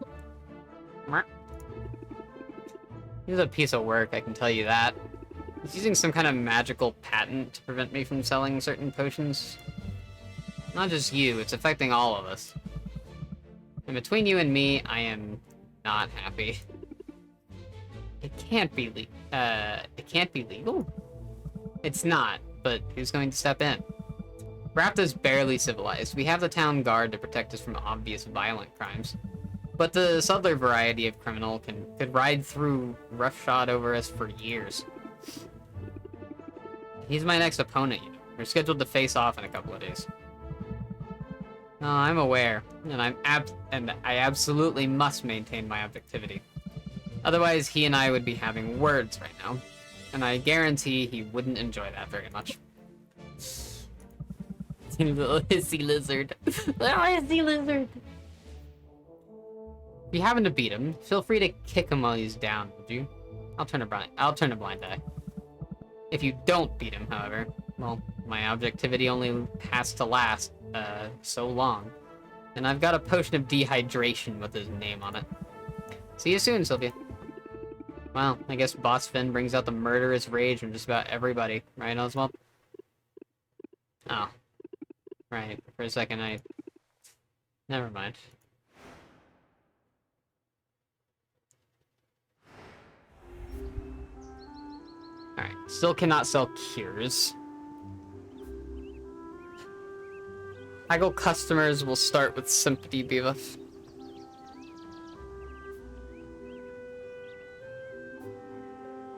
He's a piece of work, I can tell you that. He's using some kind of magical patent to prevent me from selling certain potions. Not just you, it's affecting all of us. And between you and me, I am not happy. It can't be legal? It's not, but who's going to step in? Rapta's barely civilized. We have the town guard to protect us from obvious violent crimes. But the subtler variety of criminal could ride through roughshod over us for years. He's my next opponent, you know. We're scheduled to face off in a couple of days. No, I'm aware, and I absolutely must maintain my objectivity. Otherwise, he and I would be having words right now, and I guarantee he wouldn't enjoy that very much. Little hissy lizard. Little hissy lizard. If you happen to beat him, feel free to kick him while he's down, would you? I'll turn a blind eye. If you don't beat him, however, well, my objectivity only has to last, so long. And I've got a potion of dehydration with his name on it. See you soon, Sylvia. Well, I guess Boss Finn brings out the murderous rage from just about everybody, right, Oswald? Oh. Right, for a second never mind. Alright, still cannot sell cures. Haggle customers will start with sympathy buff.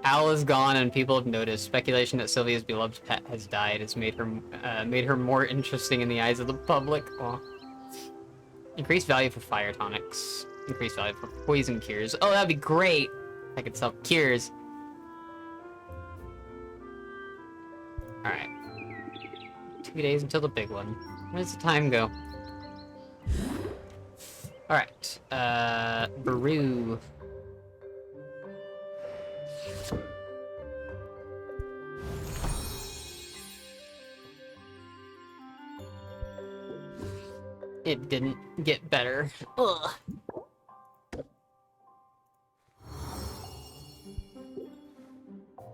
Al is gone and people have noticed. Speculation that Sylvia's beloved pet has died has made her more interesting in the eyes of the public. Aw. Increased value for fire tonics. Increased value for poison cures. Oh, that'd be great! I could sell cures. Alright. 2 days until the big one. Where does the time go? Alright. Baru. It didn't get better. Ugh.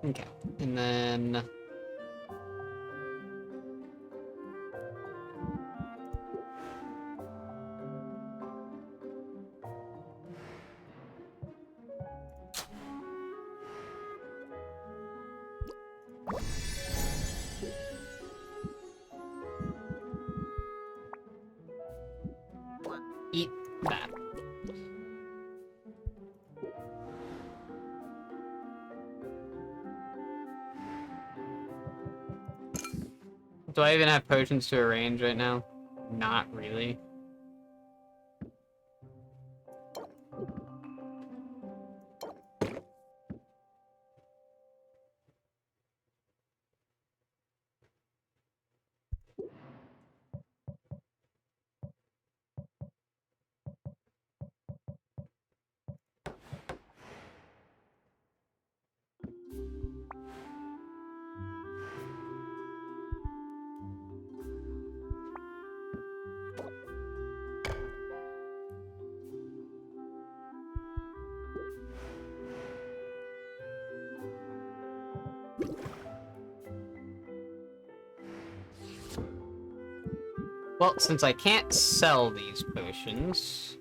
Okay, and then... eat that. Do I even have potions to arrange right now? Not really. Well, since I can't sell these potions...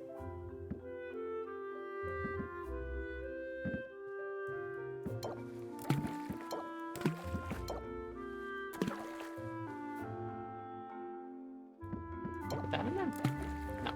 Put that in there? No.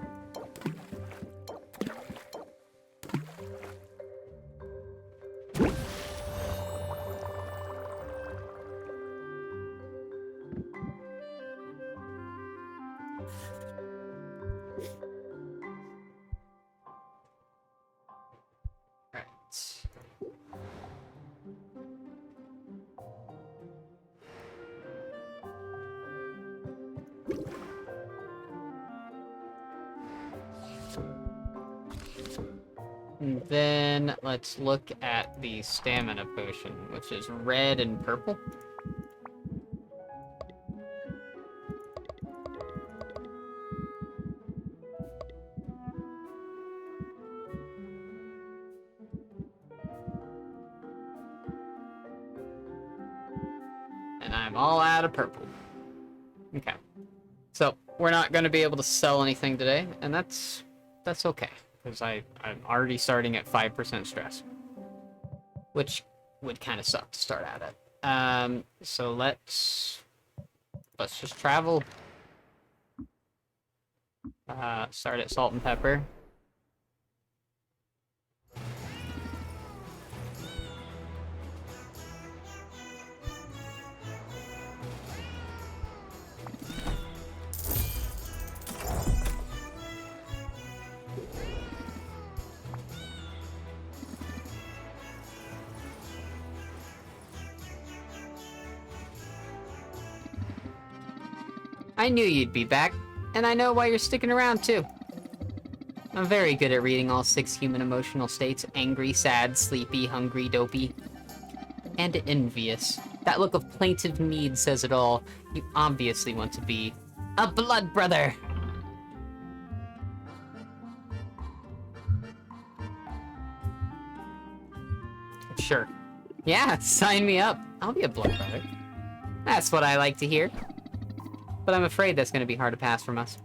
Right. And then let's look at the stamina potion, which is red and purple. And I'm all out of purple. Okay. So, we're not going to be able to sell anything today, and that's okay. Because I'm already starting at 5% stress. Which would kind of suck to start out at. So let's just travel. Start at Salt and Pepper. I knew you'd be back, and I know why you're sticking around too. I'm very good at reading all 6 human emotional states: angry, sad, sleepy, hungry, dopey, and envious. That look of plaintive need says it all. You obviously want to be a blood brother. Sure. Yeah, sign me up. I'll be a blood brother. That's what I like to hear. But I'm afraid that's gonna be hard to pass from us.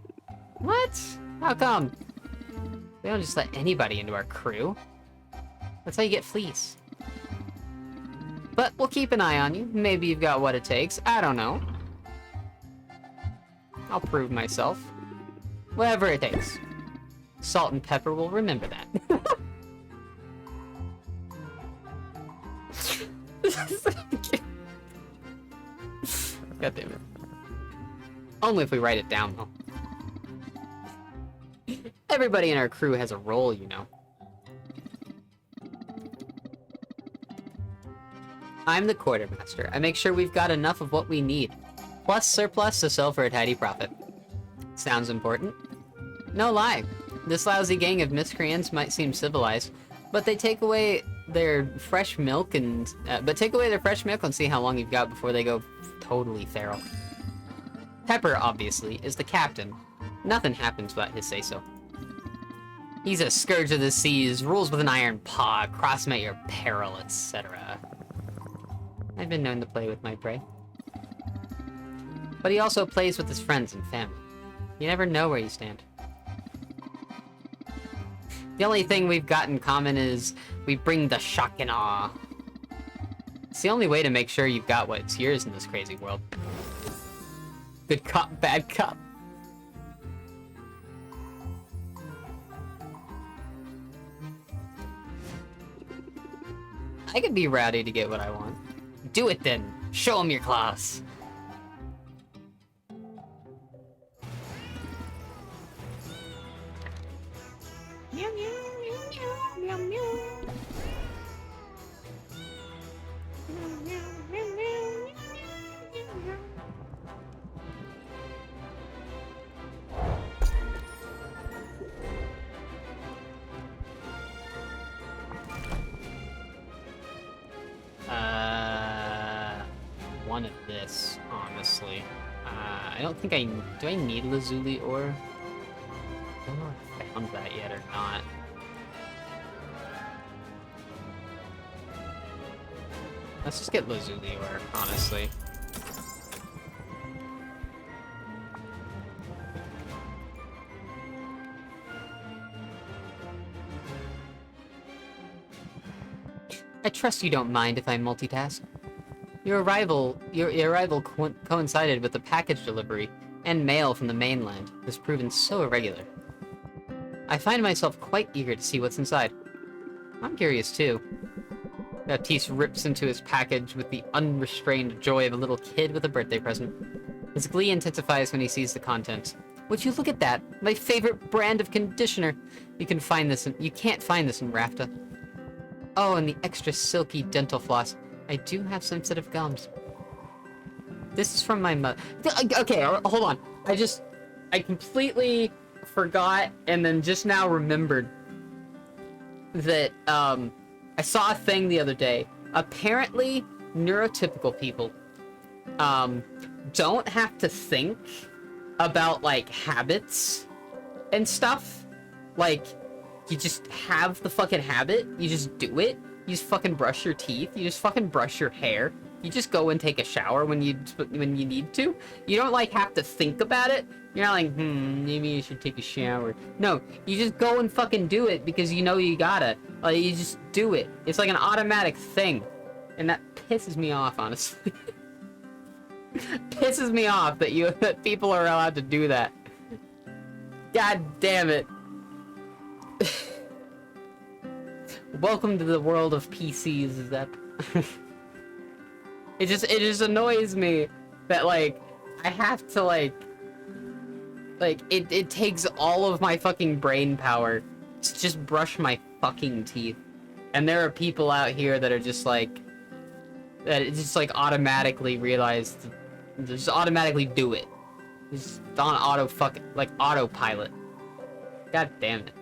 What? How come? We don't just let anybody into our crew. That's how you get fleas. But we'll keep an eye on you. Maybe you've got what it takes. I don't know. I'll prove myself. Whatever it takes. Salt and Pepper will remember that. God damn it. Only if we write it down, though. Everybody in our crew has a role, you know. I'm the quartermaster. I make sure we've got enough of what we need, plus surplus to sell for a tidy profit. Sounds important? No lie. This lousy gang of miscreants might seem civilized, but they take away their fresh milk and see how long you've got before they go totally feral. Pepper, obviously, is the captain. Nothing happens without his say-so. He's a scourge of the seas, rules with an iron paw, cross him at your peril, etc. I've been known to play with my prey. But he also plays with his friends and family. You never know where you stand. The only thing we've got in common is we bring the shock and awe. It's the only way to make sure you've got what's yours in this crazy world. Good cop, bad cop. I could be rowdy to get what I want. Do it then. Show him your class. one of this, honestly. I don't think do I need lazuli ore? I don't know if I found that yet or not. Let's just get lazuli ore, honestly. I trust you don't mind if I multitask. Your arrival coincided with the package delivery and mail from the mainland has proven so irregular. I find myself quite eager to see what's inside. I'm curious too. Baptiste rips into his package with the unrestrained joy of a little kid with a birthday present. His glee intensifies when he sees the contents. Would you look at that? My favorite brand of conditioner. You can't find this in Rafta. Oh, and the extra silky dental floss. I do have sensitive gums. This is from my mother. Okay, hold on. I completely forgot and then just now remembered that, I saw a thing the other day. Apparently, neurotypical people, don't have to think about, like, habits and stuff. Like, you just have the fucking habit. You just do it. You just fucking brush your teeth. You just fucking brush your hair. You just go and take a shower when you need to. You don't, like, have to think about it. You're not like, maybe you should take a shower. No, you just go and fucking do it because you know you gotta. Like, you just do it. It's like an automatic thing. And that pisses me off, honestly. Pisses me off that people are allowed to do that. God damn it. Welcome to the world of PCs, Zep. It just annoys me that, like, I have to, like, it takes all of my fucking brain power to just brush my fucking teeth. And there are people out here that are just like, that just, like, automatically realize, just automatically do it. Just on autopilot. God damn it.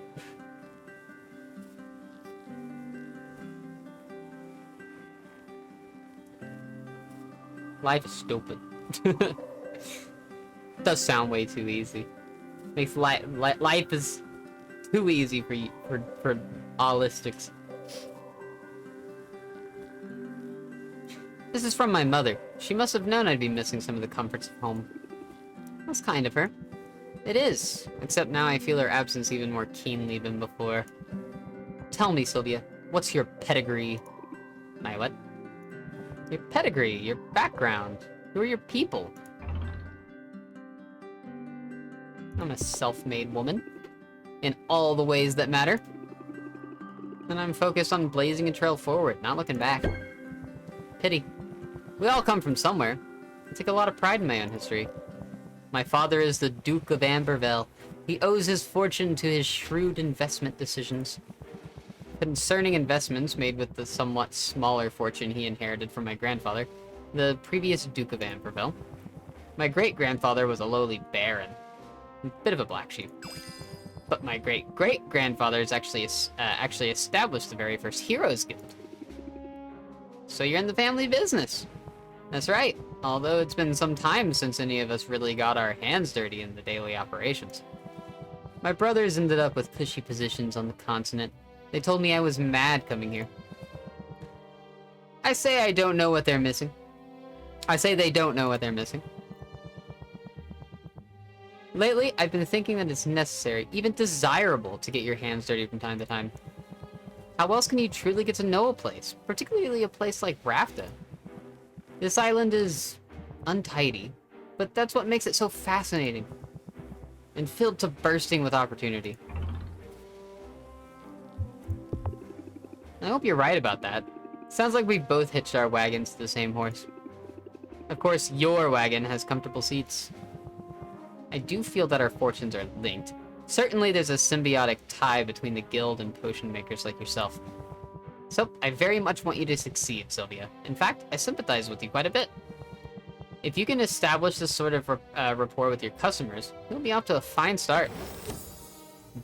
Life is stupid. Does sound way too easy. Makes life is too easy for allistics. This is from my mother. She must have known I'd be missing some of the comforts of home. That's kind of her. It is, except now I feel her absence even more keenly than before. Tell me, Sylvia, what's your pedigree? My what? Your pedigree, your background. Who are your people? I'm a self-made woman. In all the ways that matter. And I'm focused on blazing a trail forward, not looking back. Pity. We all come from somewhere. I take a lot of pride in my own history. My father is the Duke of Amberville. He owes his fortune to his shrewd investment decisions. Concerning investments made with the somewhat smaller fortune he inherited from my grandfather, the previous Duke of Amberville. My great-grandfather was a lowly baron. A bit of a black sheep. But my great-great-grandfather is actually established the very first Heroes Guild. So you're in the family business. That's right, although it's been some time since any of us really got our hands dirty in the daily operations. My brothers ended up with cushy positions on the continent. They told me I was mad coming here. I say I don't know what they're missing. I say they don't know what they're missing. Lately, I've been thinking that it's necessary, even desirable, to get your hands dirty from time to time. How else can you truly get to know a place, particularly a place like Rafta? This island is untidy, but that's what makes it so fascinating and filled to bursting with opportunity. I hope you're right about that. Sounds like we both hitched our wagons to the same horse. Of course, your wagon has comfortable seats. I do feel that our fortunes are linked. Certainly there's a symbiotic tie between the guild and potion makers like yourself. So, I very much want you to succeed, Sylvia. In fact, I sympathize with you quite a bit. If you can establish this sort of rapport with your customers, you'll be off to a fine start.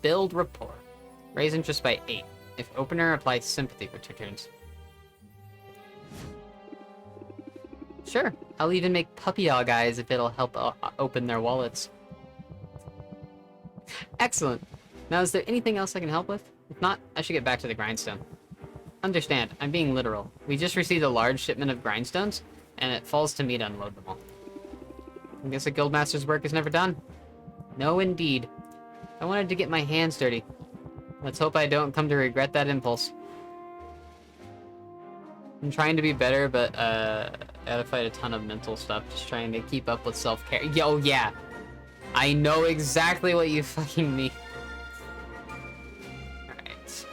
Build rapport. Raise interest by 8. If opener, apply sympathy for 2 turns. Sure, I'll even make puppy dog eyes if it'll help open their wallets. Excellent. Now, is there anything else I can help with? If not, I should get back to the grindstone. Understand, I'm being literal. We just received a large shipment of grindstones, and it falls to me to unload them all. I guess a guildmaster's work is never done. No, indeed. I wanted to get my hands dirty. Let's hope I don't come to regret that impulse. I'm trying to be better, but I gotta fight a ton of mental stuff, just trying to keep up with self-care. Yo, yeah. I know exactly what you fucking mean.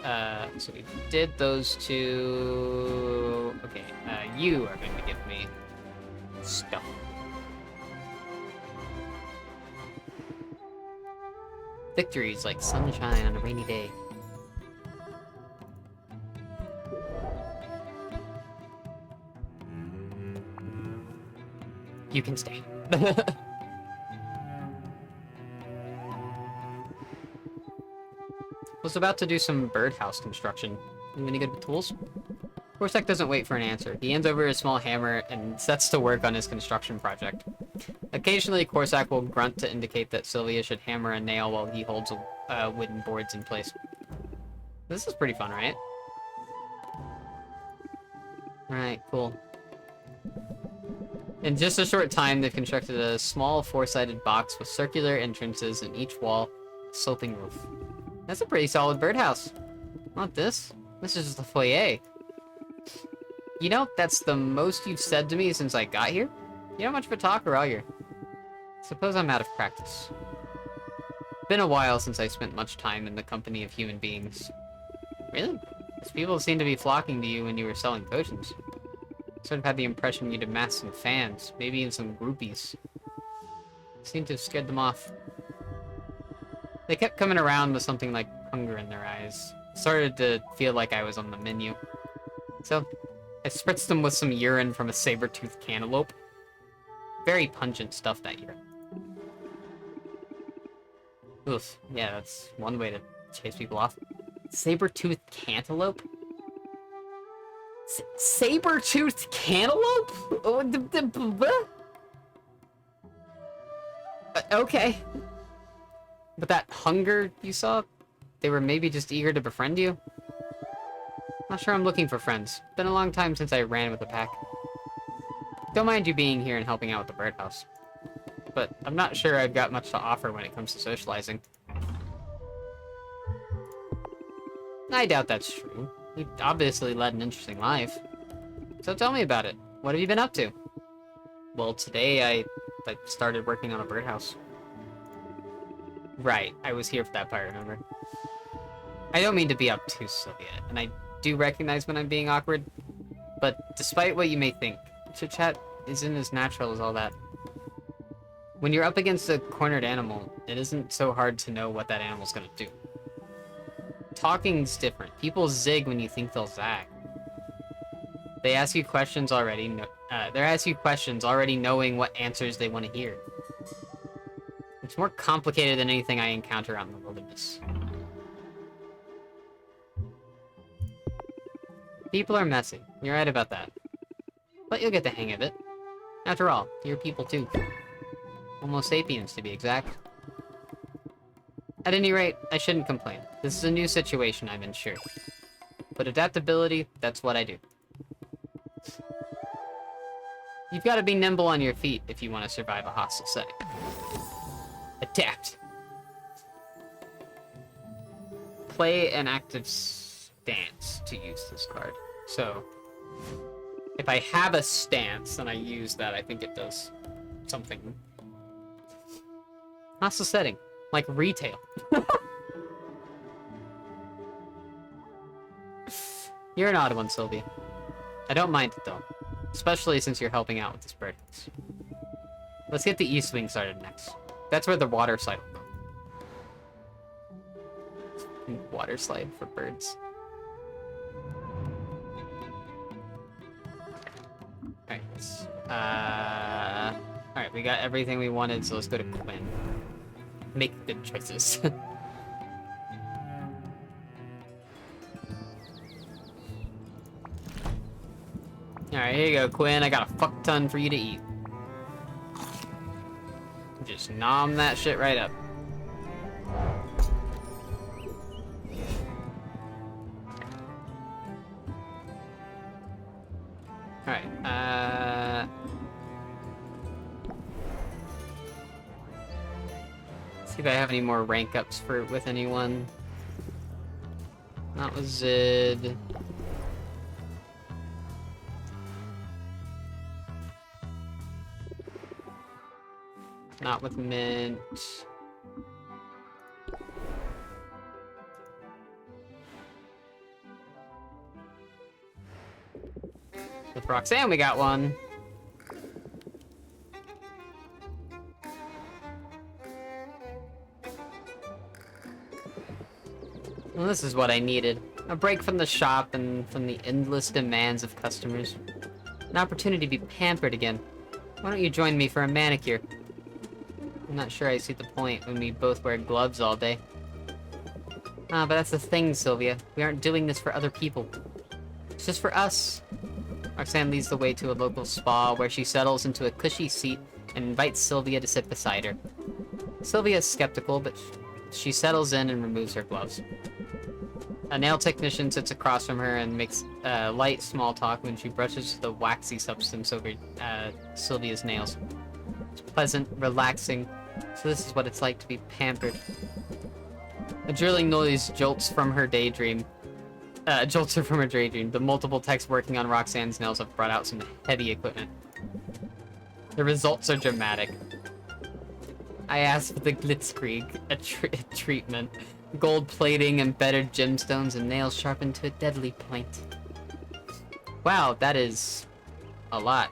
Alright, so we did those two... Okay, you are going to give me stuff. Victory is like sunshine on a rainy day. You can stay. Was about to do some birdhouse construction. You any good with tools? Corsac doesn't wait for an answer. He hands over his small hammer and sets to work on his construction project. Occasionally, Corsac will grunt to indicate that Sylvia should hammer a nail while he holds wooden boards in place. This is pretty fun, right? Alright, cool. In just a short time, they've constructed a small four-sided box with circular entrances in each wall, sloping roof. That's a pretty solid birdhouse. Not this. This is just the foyer. You know, that's the most you've said to me since I got here. You not much of a talker, are you? Suppose I'm out of practice. Been a while since I spent much time in the company of human beings. Really? Because people seem to be flocking to you when you were selling potions. Sort of had the impression you'd amassed some fans, maybe even some groupies. Seemed to have scared them off. They kept coming around with something like hunger in their eyes. Started to feel like I was on the menu. So, I spritzed them with some urine from a saber-toothed cantaloupe. Very pungent stuff, that urine. Oof, yeah, that's one way to chase people off. Saber-toothed cantaloupe? Saber-toothed cantaloupe? Okay. But that hunger you saw, they were maybe just eager to befriend you? Not sure I'm looking for friends. Been a long time since I ran with a pack. Don't mind you being here and helping out with the birdhouse. But I'm not sure I've got much to offer when it comes to socializing. I doubt that's true. You obviously led an interesting life. So tell me about it. What have you been up to? Well, today I started working on a birdhouse. Right, I was here for that part, remember? I don't mean to be obtuse, Sylvia, and I do recognize when I'm being awkward, but despite what you may think, chit-chat isn't as natural as all that. When you're up against a cornered animal, it isn't so hard to know what that animal's gonna do. Talking's different. People zig when you think they'll zag. They ask you questions already. They ask you questions already knowing what answers they want to hear. It's more complicated than anything I encounter out in the wilderness. People are messy. You're right about that. But you'll get the hang of it. After all, you're people too. Homo sapiens, to be exact. At any rate, I shouldn't complain. This is a new situation, I'm sure. But adaptability, that's what I do. You've got to be nimble on your feet if you want to survive a hostile setting. Adapt. Play an active stance to use this card. So, if I have a stance and I use that, I think it does something. Hostile setting. Like retail. You're an odd one, Sylvia. I don't mind it, though. Especially since you're helping out with this birdhouse. Let's get the East Wing started next. That's where the water slide will go. Water slide for birds. Alright. Alright, we got everything we wanted, so let's go to Quinn. Make good choices. Alright, here you go, Quinn. I got a fuck ton for you to eat. Just nom that shit right up. Alright, see if I have any more rank ups with anyone. Not with Zid. Not with Mint. With Roxanne, we got one. Well, this is what I needed. A break from the shop and from the endless demands of customers. An opportunity to be pampered again. Why don't you join me for a manicure? I'm not sure I see the point when we both wear gloves all day. Ah, but that's the thing, Sylvia. We aren't doing this for other people. It's just for us. Roxanne leads the way to a local spa where she settles into a cushy seat and invites Sylvia to sit beside her. Sylvia is skeptical, but she settles in and removes her gloves. A nail technician sits across from her and makes light small talk when she brushes the waxy substance over Sylvia's nails. It's pleasant, relaxing, so this is what it's like to be pampered. A drilling noise jolts from her daydream. Jolts her from her daydream. The multiple techs working on Roxanne's nails have brought out some heavy equipment. The results are dramatic. I asked for the Glitzkrieg, a treatment. Gold plating, embedded gemstones, and nails sharpened to a deadly point. Wow, that is a lot.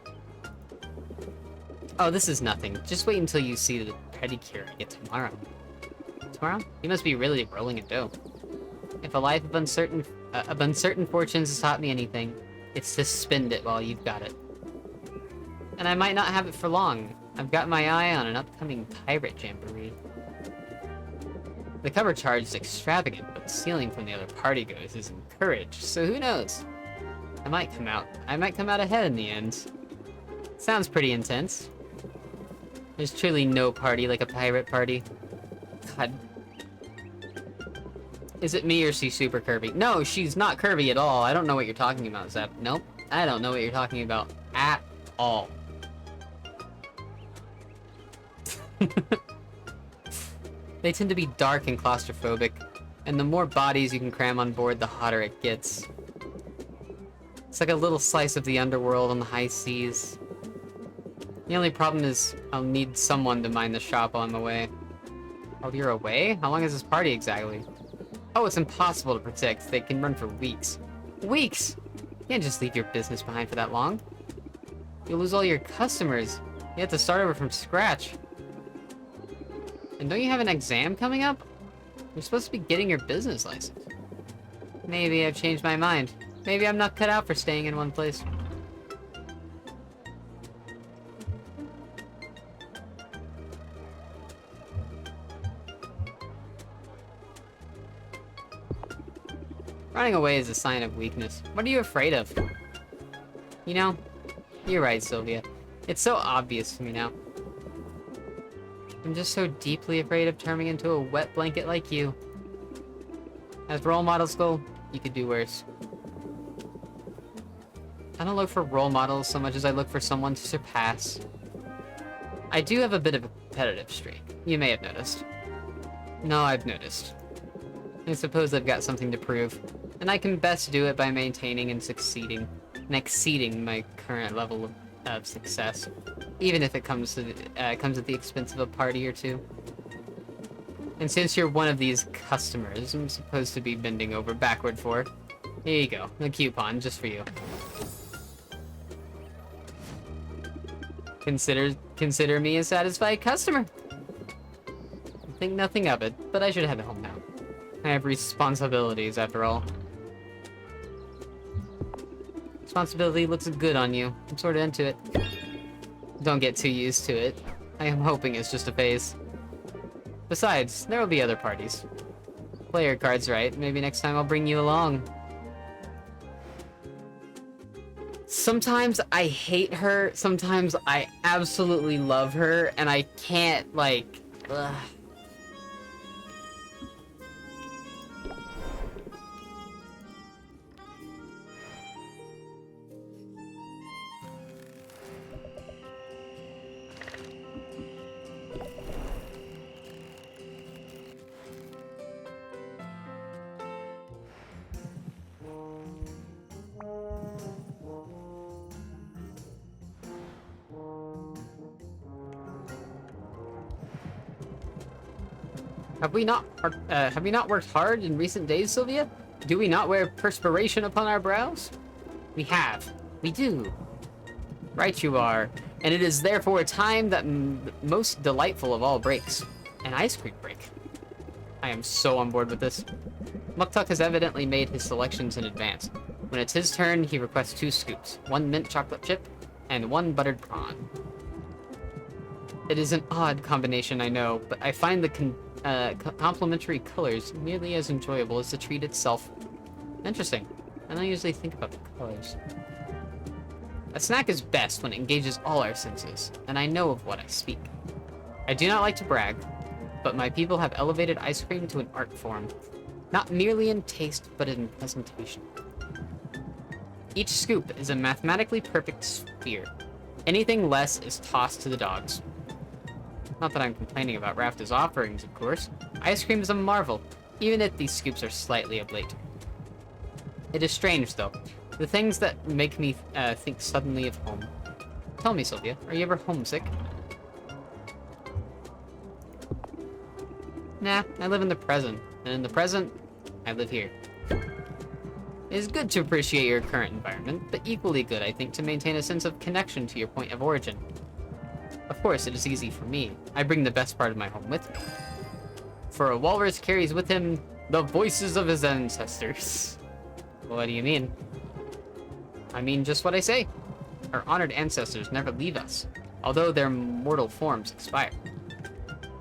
Oh, this is nothing. Just wait until you see the pedicure I get tomorrow. Tomorrow? You must be really rolling in dough. If a life of uncertain fortunes has taught me anything, it's to spend it while you've got it. And I might not have it for long. I've got my eye on an upcoming pirate jamboree. The cover charge is extravagant, but stealing from the other party goers is encouraged, so who knows? I might come out ahead in the end. Sounds pretty intense. There's truly no party like a pirate party. God. Is it me or is she super curvy? No, she's not curvy at all. I don't know what you're talking about, Zep. Nope. I don't know what you're talking about at all. They tend to be dark and claustrophobic, and the more bodies you can cram on board, the hotter it gets. It's like a little slice of the underworld on the high seas. The only problem is I'll need someone to mind the shop on the way. Oh, you're away? How long is this party exactly? Oh, it's impossible to predict. They can run for weeks. Weeks? You can't just leave your business behind for that long. You'll lose all your customers. You have to start over from scratch. And don't you have an exam coming up? You're supposed to be getting your business license. Maybe I've changed my mind. Maybe I'm not cut out for staying in one place. Running away is a sign of weakness. What are you afraid of? You know, you're right, Sylvia. It's so obvious to me now. I'm just so deeply afraid of turning into a wet blanket like you. As role models go, you could do worse. I don't look for role models so much as I look for someone to surpass. I do have a bit of a competitive streak. You may have noticed. No, I've noticed. I suppose I've got something to prove. And I can best do it by maintaining and succeeding, and exceeding my current level of success, even if it comes at the expense of a party or two. And since you're one of these customers I'm supposed to be bending over backward for, here you go, a coupon just for you. Consider me a satisfied customer. Think nothing of it, but I should head home now. I have responsibilities after all. Responsibility looks good on you. I'm sort of into it. Don't get too used to it. I am hoping it's just a phase. Besides, there will be other parties. Play your cards right. Maybe next time I'll bring you along. Sometimes I hate her, sometimes I absolutely love her, and I can't, like... Ugh. Have we not worked hard in recent days, Sylvia? Do we not wear perspiration upon our brows? We have. We do. Right you are. And it is therefore a time that most delightful of all breaks. An ice cream break. I am so on board with this. Muktuk has evidently made his selections in advance. When it's his turn, he requests 2 scoops. 1 mint chocolate chip, and 1 buttered prawn. It is an odd combination, I know, but I find the complementary colors nearly as enjoyable as the treat itself. Interesting. I don't usually think about the colors. A snack is best when it engages all our senses, and I know of what I speak. I do not like to brag, but my people have elevated ice cream to an art form, not merely in taste, but in presentation. Each scoop is a mathematically perfect sphere. Anything less is tossed to the dogs. Not that I'm complaining about Rafta's offerings, of course. Ice cream is a marvel, even if these scoops are slightly oblate. It is strange, though. The things that make me think suddenly of home. Tell me, Sylvia, are you ever homesick? Nah, I live in the present, and in the present, I live here. It is good to appreciate your current environment, but equally good, I think, to maintain a sense of connection to your point of origin. Of course, it is easy for me. I bring the best part of my home with me. For a walrus carries with him the voices of his ancestors. What do you mean? I mean just what I say. Our honored ancestors never leave us, although their mortal forms expire.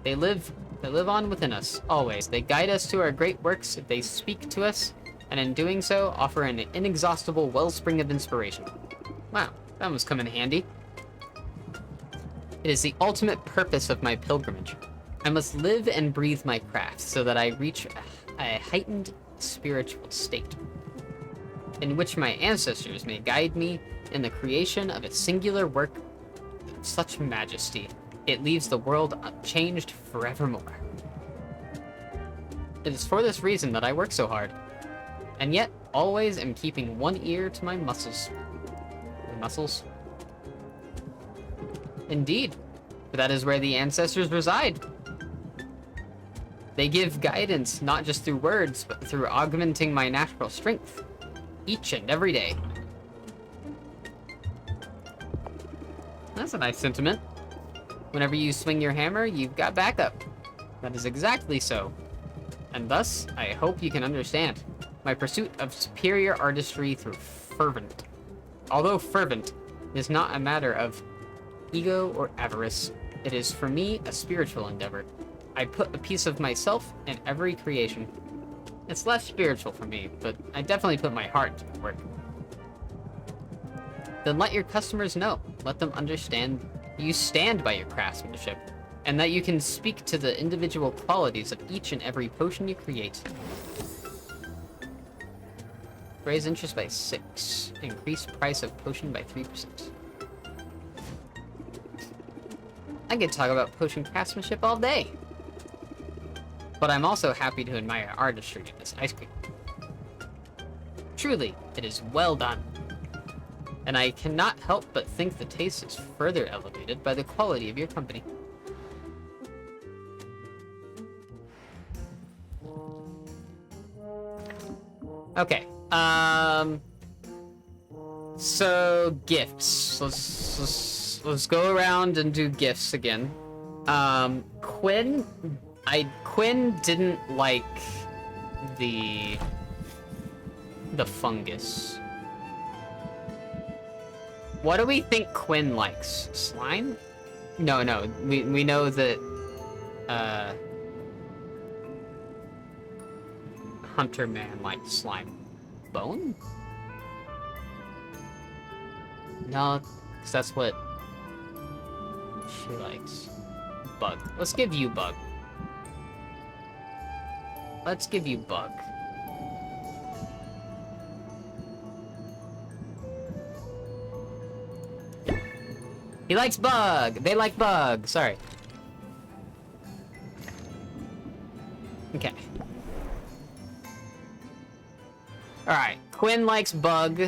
They live on within us, always. They guide us to our great works, they speak to us, and in doing so, offer an inexhaustible wellspring of inspiration. Wow, that must come in handy. It is the ultimate purpose of my pilgrimage. I must live and breathe my craft so that I reach a heightened spiritual state, in which my ancestors may guide me in the creation of a singular work of such majesty, it leaves the world unchanged forevermore. It is for this reason that I work so hard, and yet always am keeping one ear to my muscles. My muscles? Indeed, for that is where the ancestors reside. They give guidance not just through words, but through augmenting my natural strength, each and every day. That's a nice sentiment. Whenever you swing your hammer, you've got backup. That is exactly so. And thus, I hope you can understand my pursuit of superior artistry through fervent. Although fervent is not a matter of ego or avarice, it is for me a spiritual endeavor. I put a piece of myself in every creation. It's less spiritual for me, but I definitely put my heart to the work. Then let your customers know. Let them understand you stand by your craftsmanship, and that you can speak to the individual qualities of each and every potion you create. Raise interest by 6. Increase price of potion by 3%. I could talk about potion craftsmanship all day. But I'm also happy to admire artistry in this ice cream. Truly, it is well done. And I cannot help but think the taste is further elevated by the quality of your company. Okay, so gifts. Let's go around and do gifts again. Quinn didn't like the fungus. What do we think Quinn likes? Slime? No, we know that Hunter Man likes slime. Bone? No, because that's what she likes. Bug. Let's give you Bug. Let's give you Bug. He likes Bug! They like Bug! Sorry. Okay. Alright, Quinn likes Bug.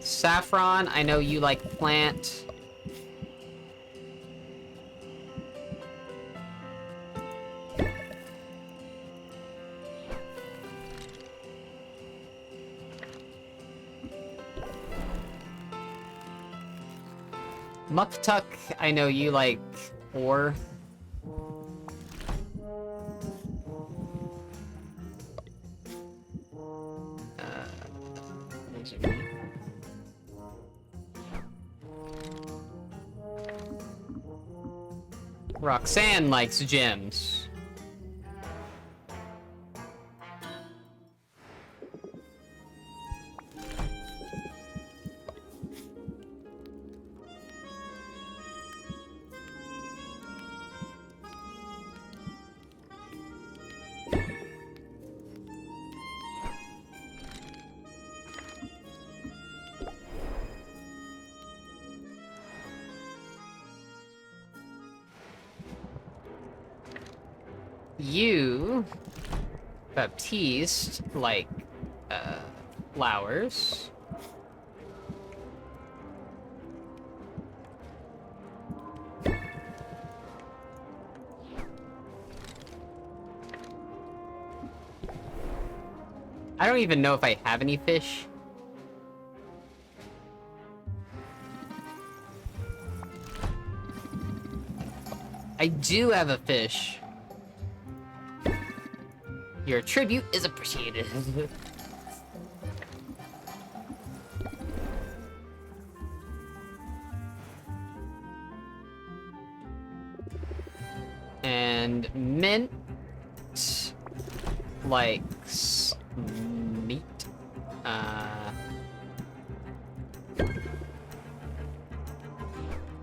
Saffron, I know you like Plant. Muktuk, I know you like Ore. These are me. Roxanne likes gems. You, Baptiste, like, flowers. I don't even know if I have any fish. I do have a fish. Your tribute is appreciated. And Mint likes meat.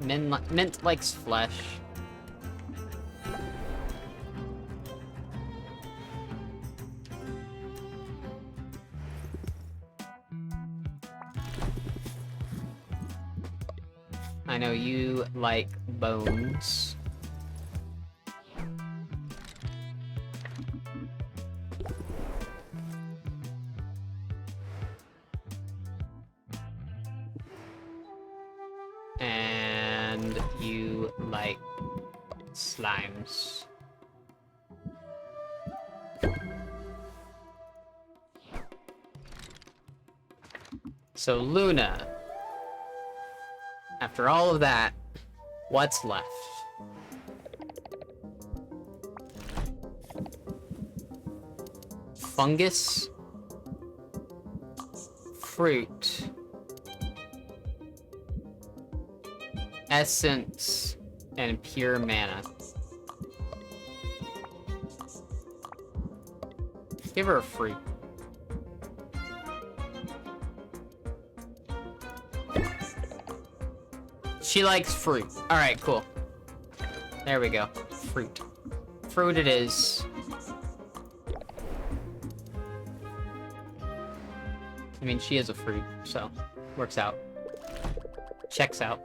Mint likes flesh. I know you like bones. And you like slimes. So Luna, after all of that, what's left? Fungus, fruit, essence, and pure mana. Give her a fruit. She likes fruit. Alright, cool. There we go. Fruit. Fruit it is. I mean, she is a fruit, so works out. Checks out.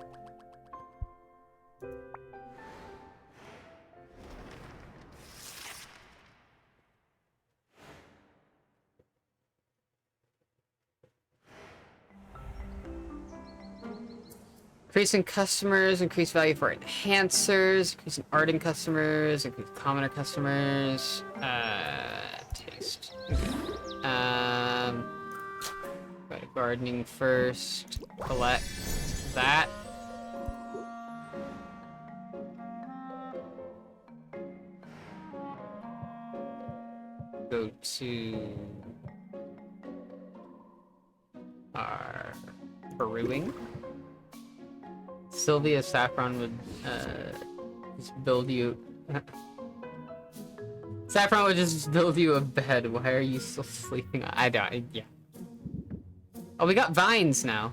Increasing customers, increase value for enhancers, increasing ardent customers, increase commoner customers, taste. Go to gardening first, collect that. Go to our brewing. Sylvia Saffron would just build you. Saffron would just build you a bed. Why are you still sleeping? I don't. Yeah. Oh, we got vines now.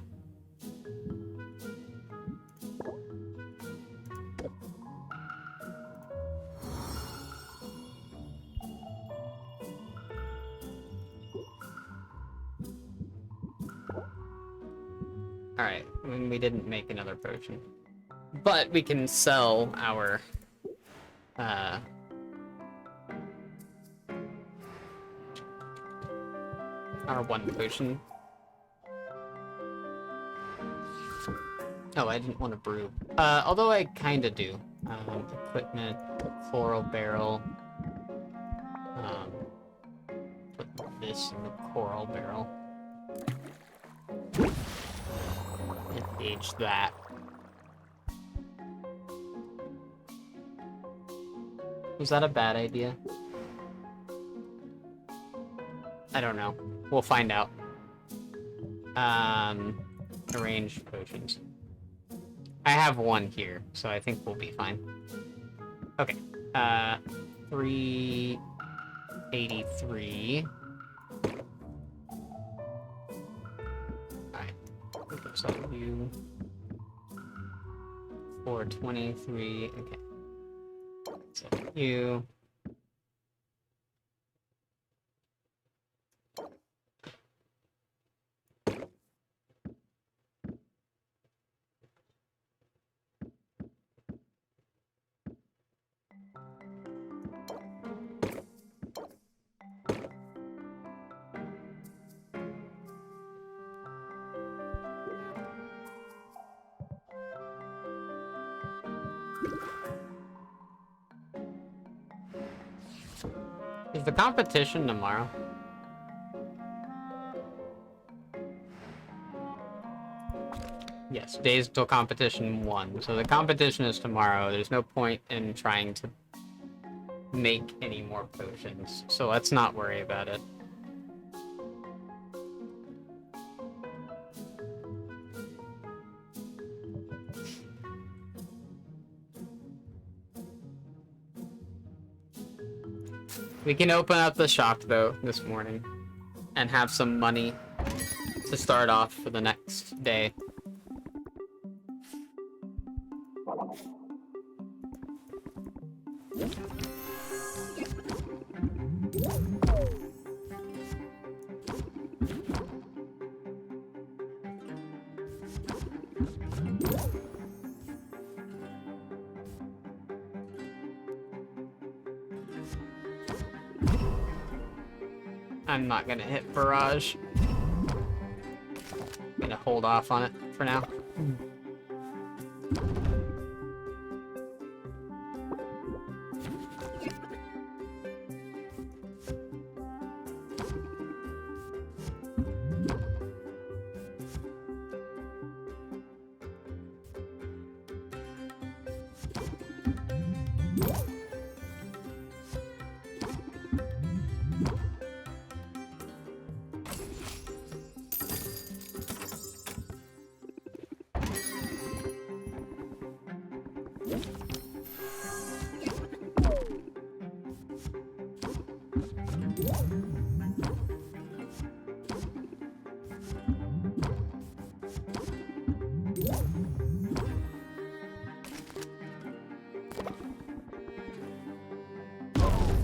Alright, I mean, we didn't make another potion. But we can sell our, our one potion. Oh, I didn't want to brew. Although I kinda do. Equipment, floral barrel. Put this in the coral barrel. And age that. Was that a bad idea? I don't know. We'll find out. Arrange potions. I have one here, so I think we'll be fine. Okay. 383. Alright. So you 423. Okay. So you. Is the competition tomorrow? Yes, days till competition 1. So the competition is tomorrow. There's no point in trying to make any more potions. So let's not worry about it. We can open up the shop, though, this morning. And have some money to start off for the next day. I'm not gonna hit barrage. I'm gonna hold off on it for now.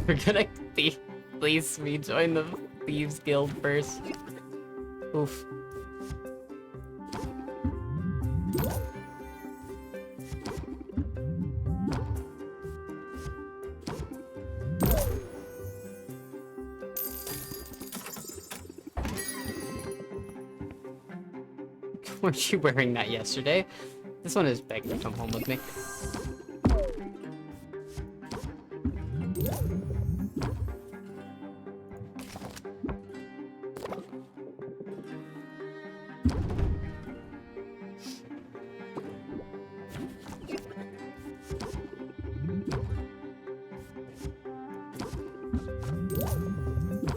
We're gonna please rejoin the Thieves Guild first. Oof. Weren't you wearing that yesterday? This one is begging to come home with me.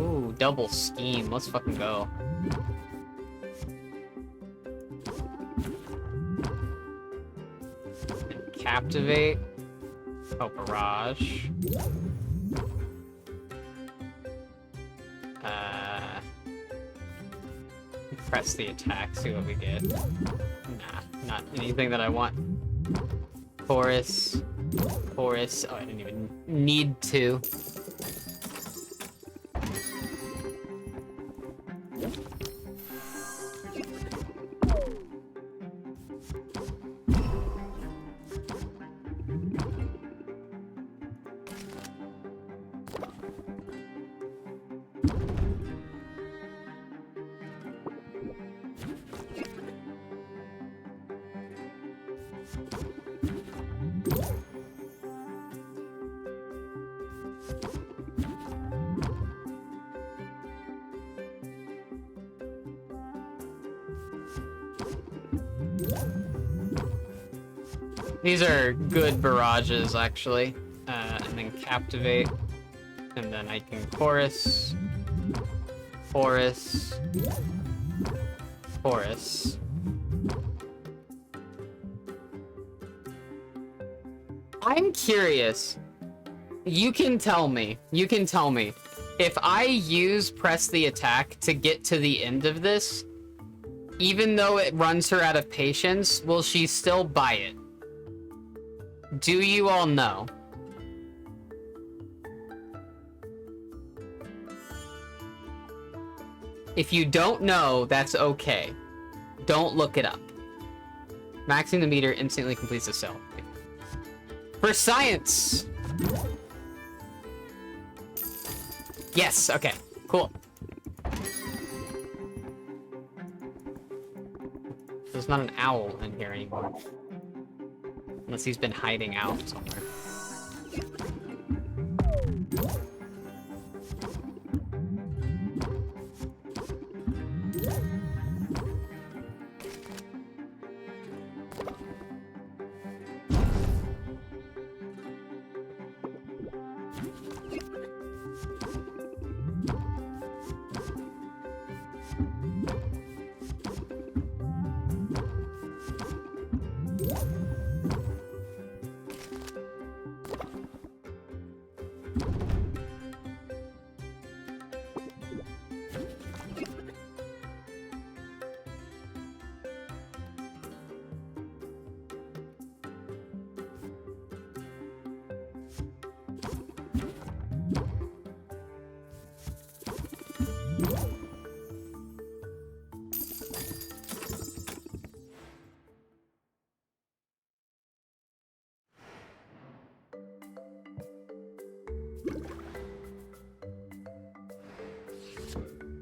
Ooh, double scheme. Let's fucking go. Captivate. Oh, barrage. Press the attack, see what we get. Nah, not anything that I want. Chorus. Chorus. Oh, I didn't even need to. These are good barrages, actually. And then captivate. And then I can chorus. Chorus. Chorus. I'm curious. You can tell me. If I use press the attack to get to the end of this, even though it runs her out of patience, will she still buy it? Do you all know? If you don't know, that's okay. Don't look it up. Maxing the meter instantly completes the cell. For science! Yes, okay, cool. There's not an owl in here anymore. Unless he's been hiding out somewhere.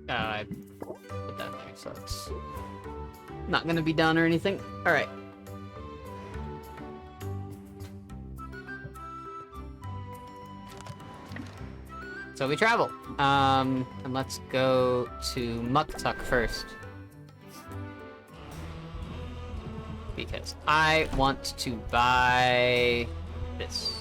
I put that there, so it's not gonna be done or anything. Alright. So we travel. And let's go to Muktuk first. Because I want to buy this.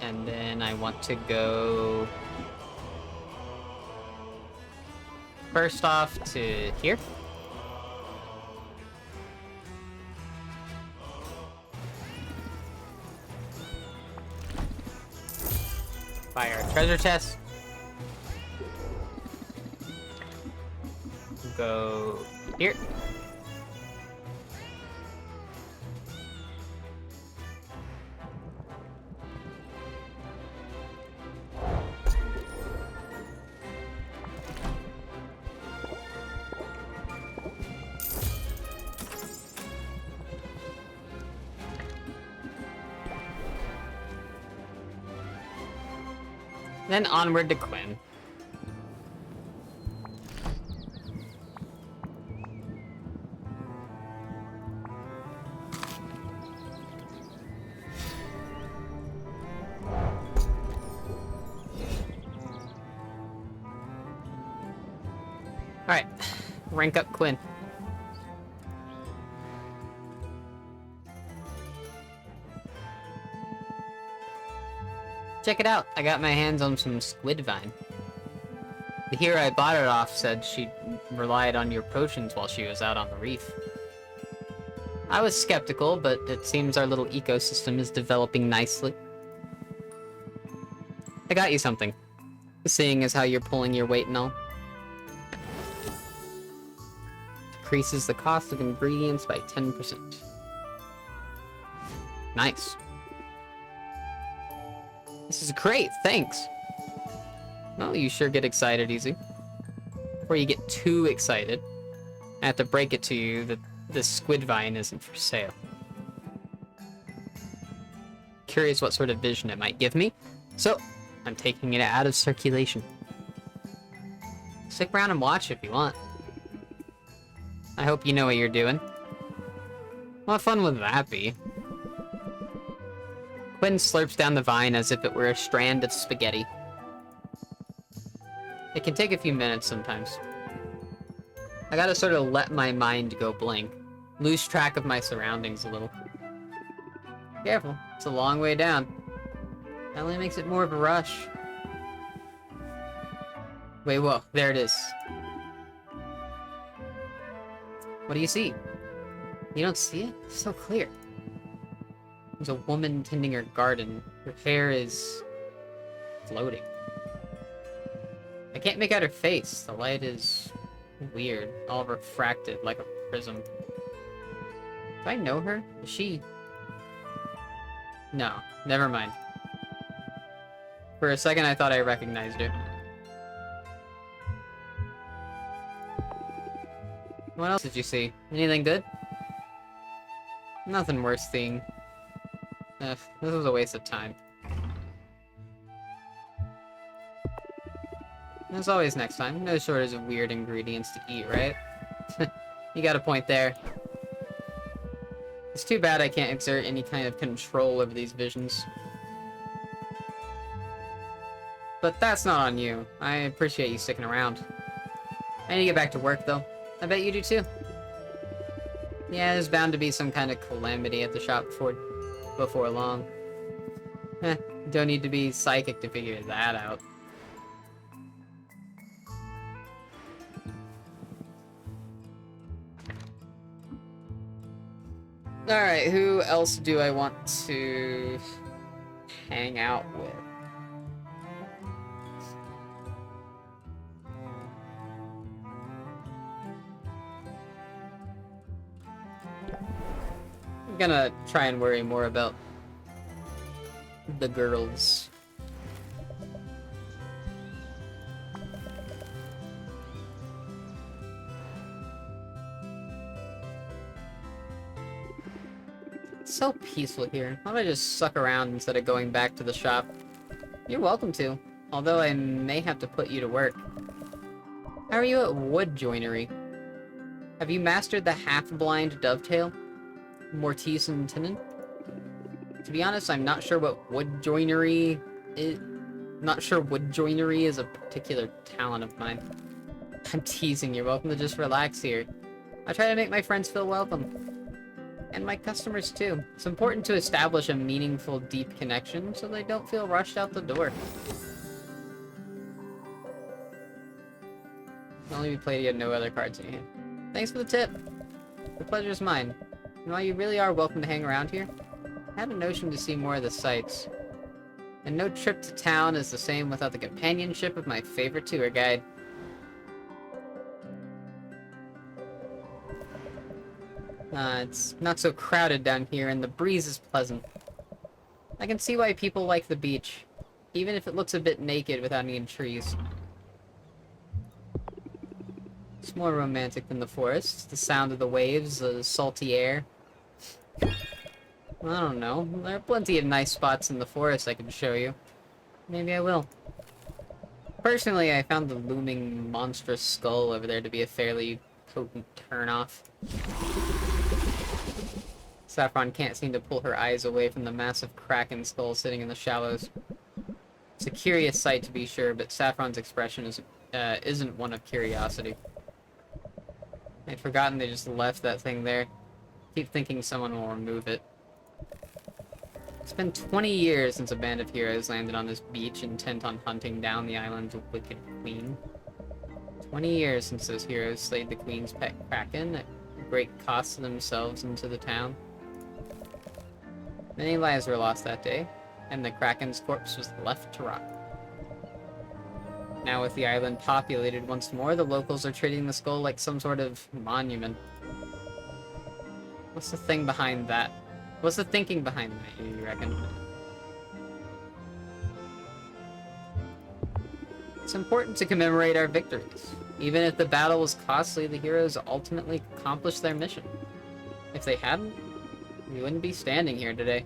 And then I want to go first off to here. Buy our treasure chest. Go here. Then onward to Quinn. Alright, rank up Quinn. Check it out, I got my hands on some squid vine. The hero I bought it off said she relied on your potions while she was out on the reef. I was skeptical, but it seems our little ecosystem is developing nicely. I got you something, seeing as how you're pulling your weight and all. Decreases the cost of ingredients by 10%. Nice. This is great, thanks. Well, you sure get excited easy. Before you get too excited, I have to break it to you that this squid vine isn't for sale. Curious what sort of vision it might give me, so I'm taking it out of circulation. Stick around and watch if you want. I hope you know what you're doing. What fun would that be? Quinn slurps down the vine as if it were a strand of spaghetti. It can take a few minutes sometimes. I gotta sort of let my mind go blank. Lose track of my surroundings a little. Careful, it's a long way down. That only makes it more of a rush. Wait, whoa, there it is. What do you see? You don't see it? It's so clear. There's a woman tending her garden. Her hair is floating. I can't make out her face. The light is weird, all refracted like a prism. Do I know her? Is she... No, never mind. For a second I thought I recognized her. What else did you see? Anything good? Nothing worth seeing. Ugh, this was a waste of time. As always next time, no shortage of weird ingredients to eat, right? You got a point there. It's too bad I can't exert any kind of control over these visions. But that's not on you. I appreciate you sticking around. I need to get back to work, though. I bet you do too. Yeah, there's bound to be some kind of calamity at the shop before long. Don't need to be psychic to figure that out. Alright, who else do I want to hang out with? I'm gonna try and worry more about the girls. It's so peaceful here. Why don't I just suck around instead of going back to the shop? You're welcome to, although I may have to put you to work. How are you at wood joinery? Have you mastered the half-blind dovetail? Mortise and tenon? To be honest, I'm not sure what wood joinery is. Not sure wood joinery is a particular talent of mine. I'm teasing. You're welcome to just relax here. I try to make my friends feel welcome. And my customers too. It's important to establish a meaningful, deep connection so they don't feel rushed out the door. Only be played, you had no other cards in your hand. Thanks for the tip. The pleasure's mine. And while you really are welcome to hang around here, I had a notion to see more of the sights. And no trip to town is the same without the companionship of my favorite tour guide. It's not so crowded down here, and the breeze is pleasant. I can see why people like the beach, even if it looks a bit naked without any trees. It's more romantic than the forest. The sound of the waves, the salty air. I don't know. There are plenty of nice spots in the forest I can show you. Maybe I will. Personally, I found the looming monstrous skull over there to be a fairly potent turn-off. Saffron can't seem to pull her eyes away from the massive kraken skull sitting in the shallows. It's a curious sight to be sure, but Saffron's expression isn't one of curiosity. I'd forgotten they just left that thing there. Keep thinking someone will remove it. It's been 20 years since a band of heroes landed on this beach intent on hunting down the island's wicked queen. 20 years since those heroes slayed the queen's pet kraken. great cost to themselves and to the town. Many lives were lost that day, and the Kraken's corpse was left to rot. Now with the island populated once more, the locals are treating the skull like some sort of monument. What's the thing behind that? What's the thinking behind that, you reckon? It's important to commemorate our victories. Even if the battle was costly, the heroes ultimately accomplished their mission. If they hadn't, we wouldn't be standing here today.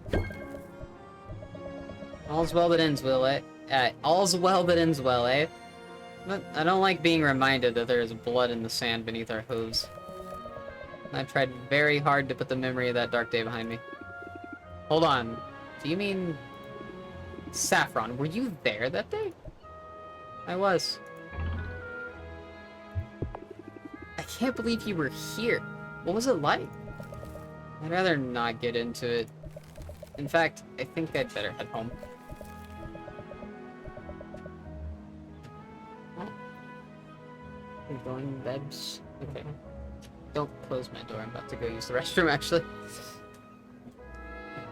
All's well that ends well, eh? All's well that ends well, eh? But I don't like being reminded that there is blood in the sand beneath our hooves. I've tried very hard to put the memory of that dark day behind me. Hold on. Do you mean... Saffron, were you there that day? I was. I can't believe you were here. What was it like? I'd rather not get into it. In fact, I think I'd better head home. Oh. You're going, Bebs? Okay. Don't close my door. I'm about to go use the restroom, actually.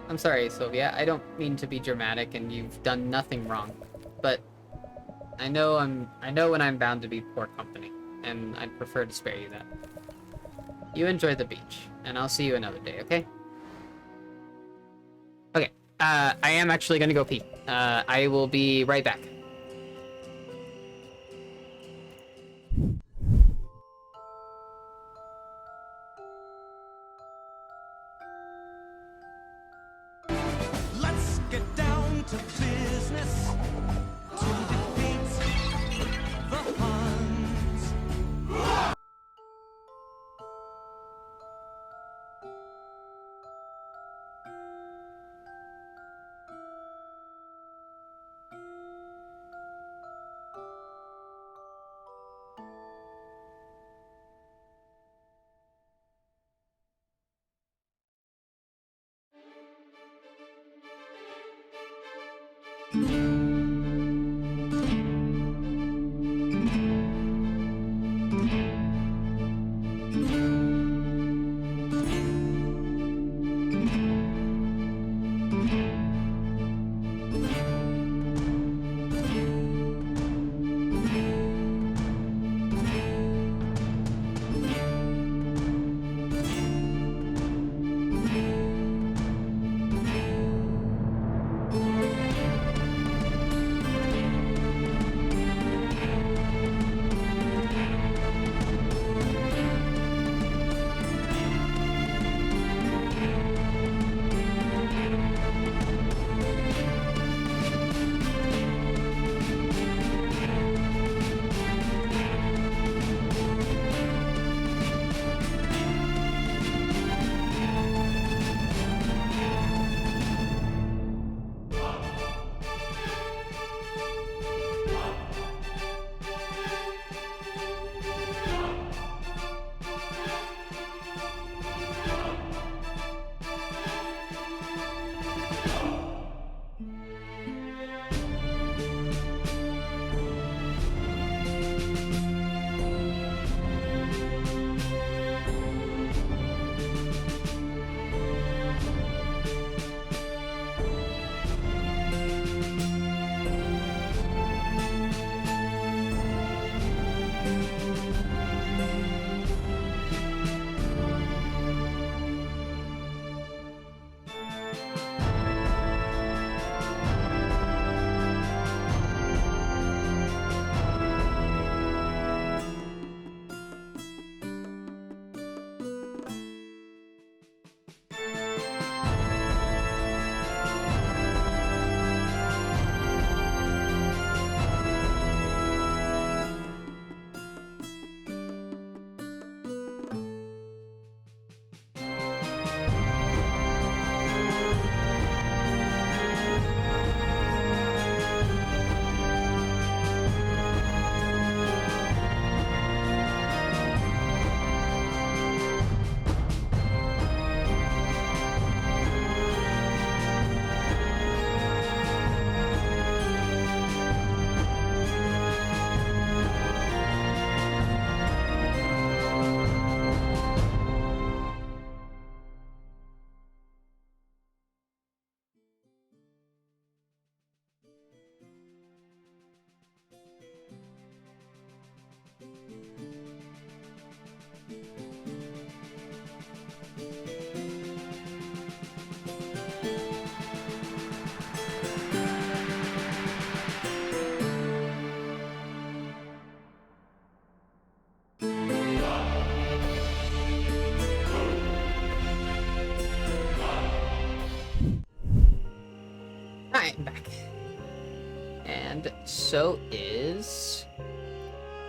I'm sorry, Sylvia. I don't mean to be dramatic, and you've done nothing wrong. But I know when I'm bound to be poor company, and I'd prefer to spare you that. You enjoy the beach, and I'll see you another day, okay? Okay, I am actually gonna go pee. I will be right back. Let's get down to business to defeat the Huns. I'm back. And so is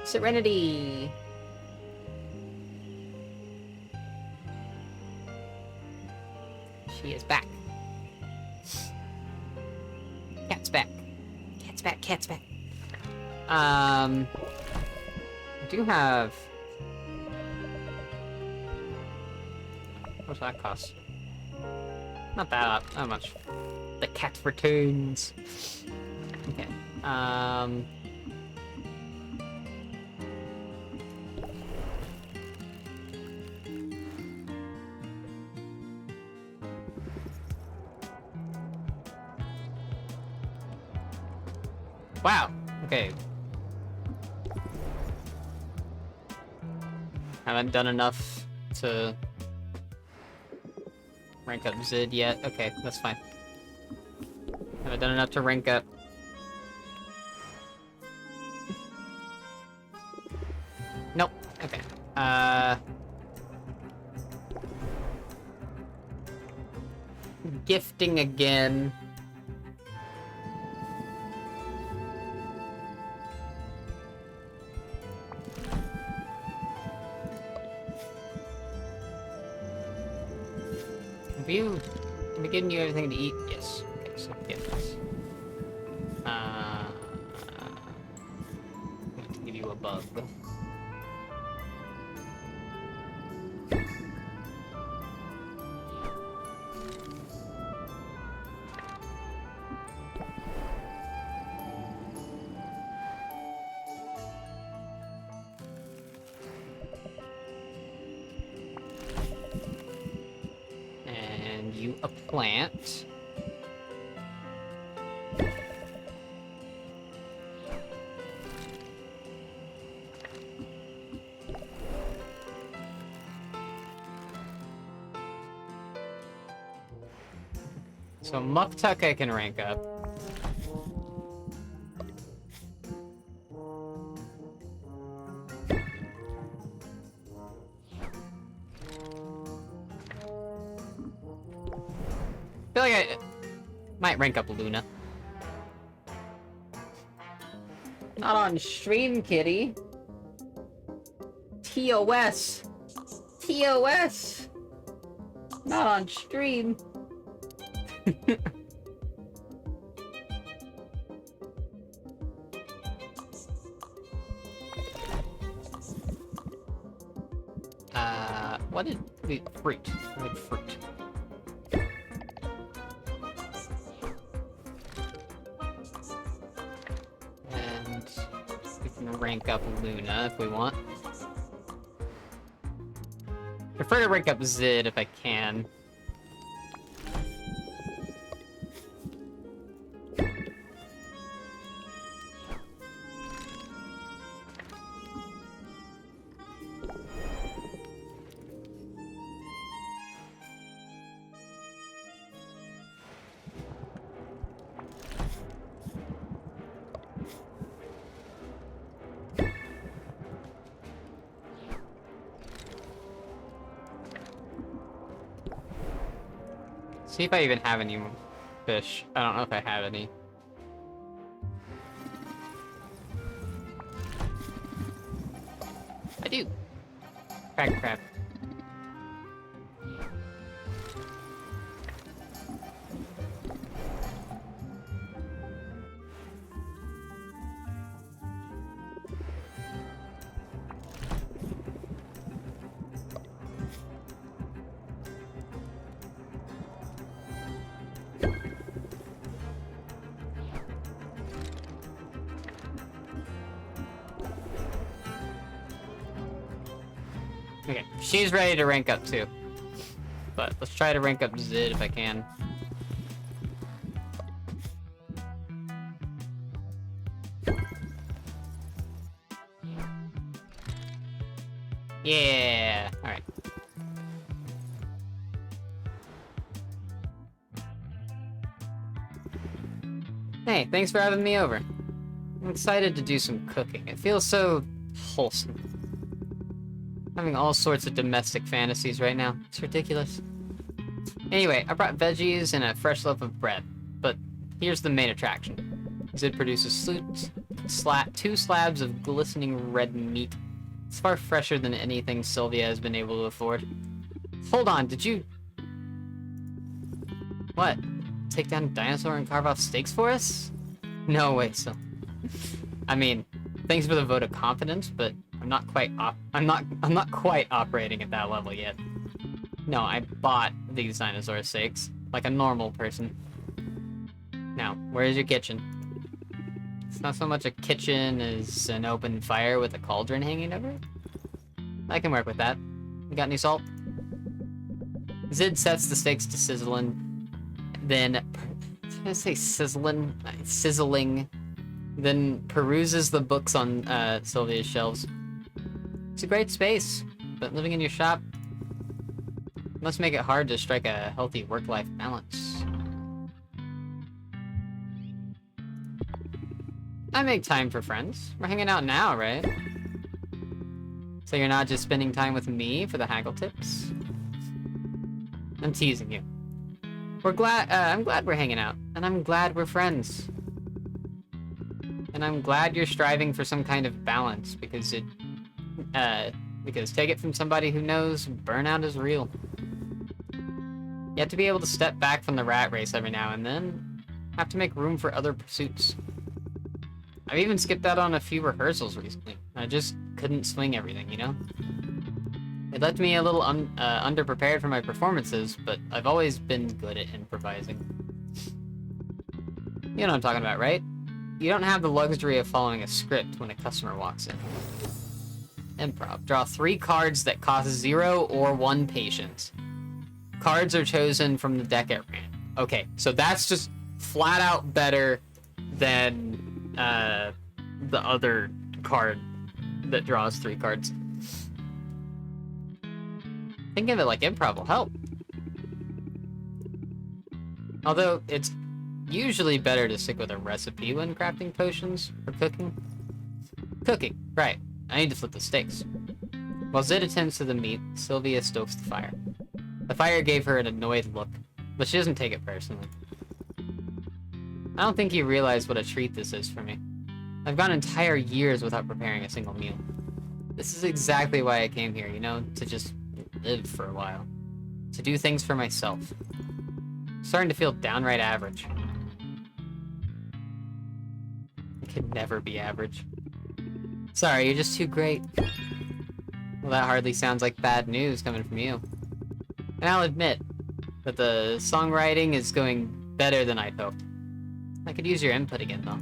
Serenity. She is back. Cat's back. Cat's back. Cat's back. I do have. What's that cost? Not that much. The cat returns. Okay. Wow. Okay. Haven't done enough to rank up Zid yet. Okay, that's fine. Haven't done enough to rank up. Nope. Okay. Gifting again. Have we given you everything to eat? Yes. Okay, so gifts. I'm going to give you a bug. You a plant. So Muktuk I can rank up. I feel like I might rank up Luna. Not on stream, kitty. TOS. TOS. Not on stream. What did we fruit? Like fruit. And we can rank up Luna if we want. Prefer to rank up Zid if I can. See if I even have any fish. I don't know if I have any. I do. Crab crab. Okay, she's ready to rank up too. But let's try to rank up Zid if I can. Yeah, alright. Hey, thanks for having me over. I'm excited to do some cooking. It feels so wholesome. Having all sorts of domestic fantasies right now. It's ridiculous. Anyway, I brought veggies and a fresh loaf of bread. But here's the main attraction. Zid produces two slabs of glistening red meat. It's far fresher than anything Sylvia has been able to afford. Hold on, did you... What? Take down a dinosaur and carve off steaks for us? No way, so... I mean, thanks for the vote of confidence, but I'm not quite operating at that level yet. No, I bought these dinosaur steaks, like a normal person. Now, where's your kitchen? It's not so much a kitchen as an open fire with a cauldron hanging over it. I can work with that. You got any salt? Zid sets the steaks to sizzling, then... Did I say sizzling? Sizzling. Then peruses the books on Sylvia's shelves. It's a great space, but living in your shop must make it hard to strike a healthy work-life balance. I make time for friends. We're hanging out now, right? So you're not just spending time with me for the haggle tips? I'm teasing you. I'm glad we're hanging out, and I'm glad we're friends. And I'm glad you're striving for some kind of balance, because take it from somebody who knows burnout is real. You have to be able to step back from the rat race every now and then. Have to make room for other pursuits. I've even skipped out on a few rehearsals recently. I just couldn't swing everything, you know? It left me a little underprepared for my performances, but I've always been good at improvising. You know what I'm talking about, right? You don't have the luxury of following a script when a customer walks in. Improv. Draw 3 cards that cost 0 or 1 patience. Cards are chosen from the deck at random. Okay, so that's just flat out better than the other card that draws 3 cards. Think of it like improv will help. Although it's usually better to stick with a recipe when crafting potions or cooking. Cooking, right. I need to flip the steaks. While Zid attends to the meat, Sylvia stokes the fire. The fire gave her an annoyed look, but she doesn't take it personally. I don't think you realize what a treat this is for me. I've gone entire years without preparing a single meal. This is exactly why I came here, you know, to just live for a while. To do things for myself. I'm starting to feel downright average. I could never be average. Sorry, you're just too great. Well, that hardly sounds like bad news coming from you. And I'll admit that the songwriting is going better than I'd hoped. I could use your input again, though.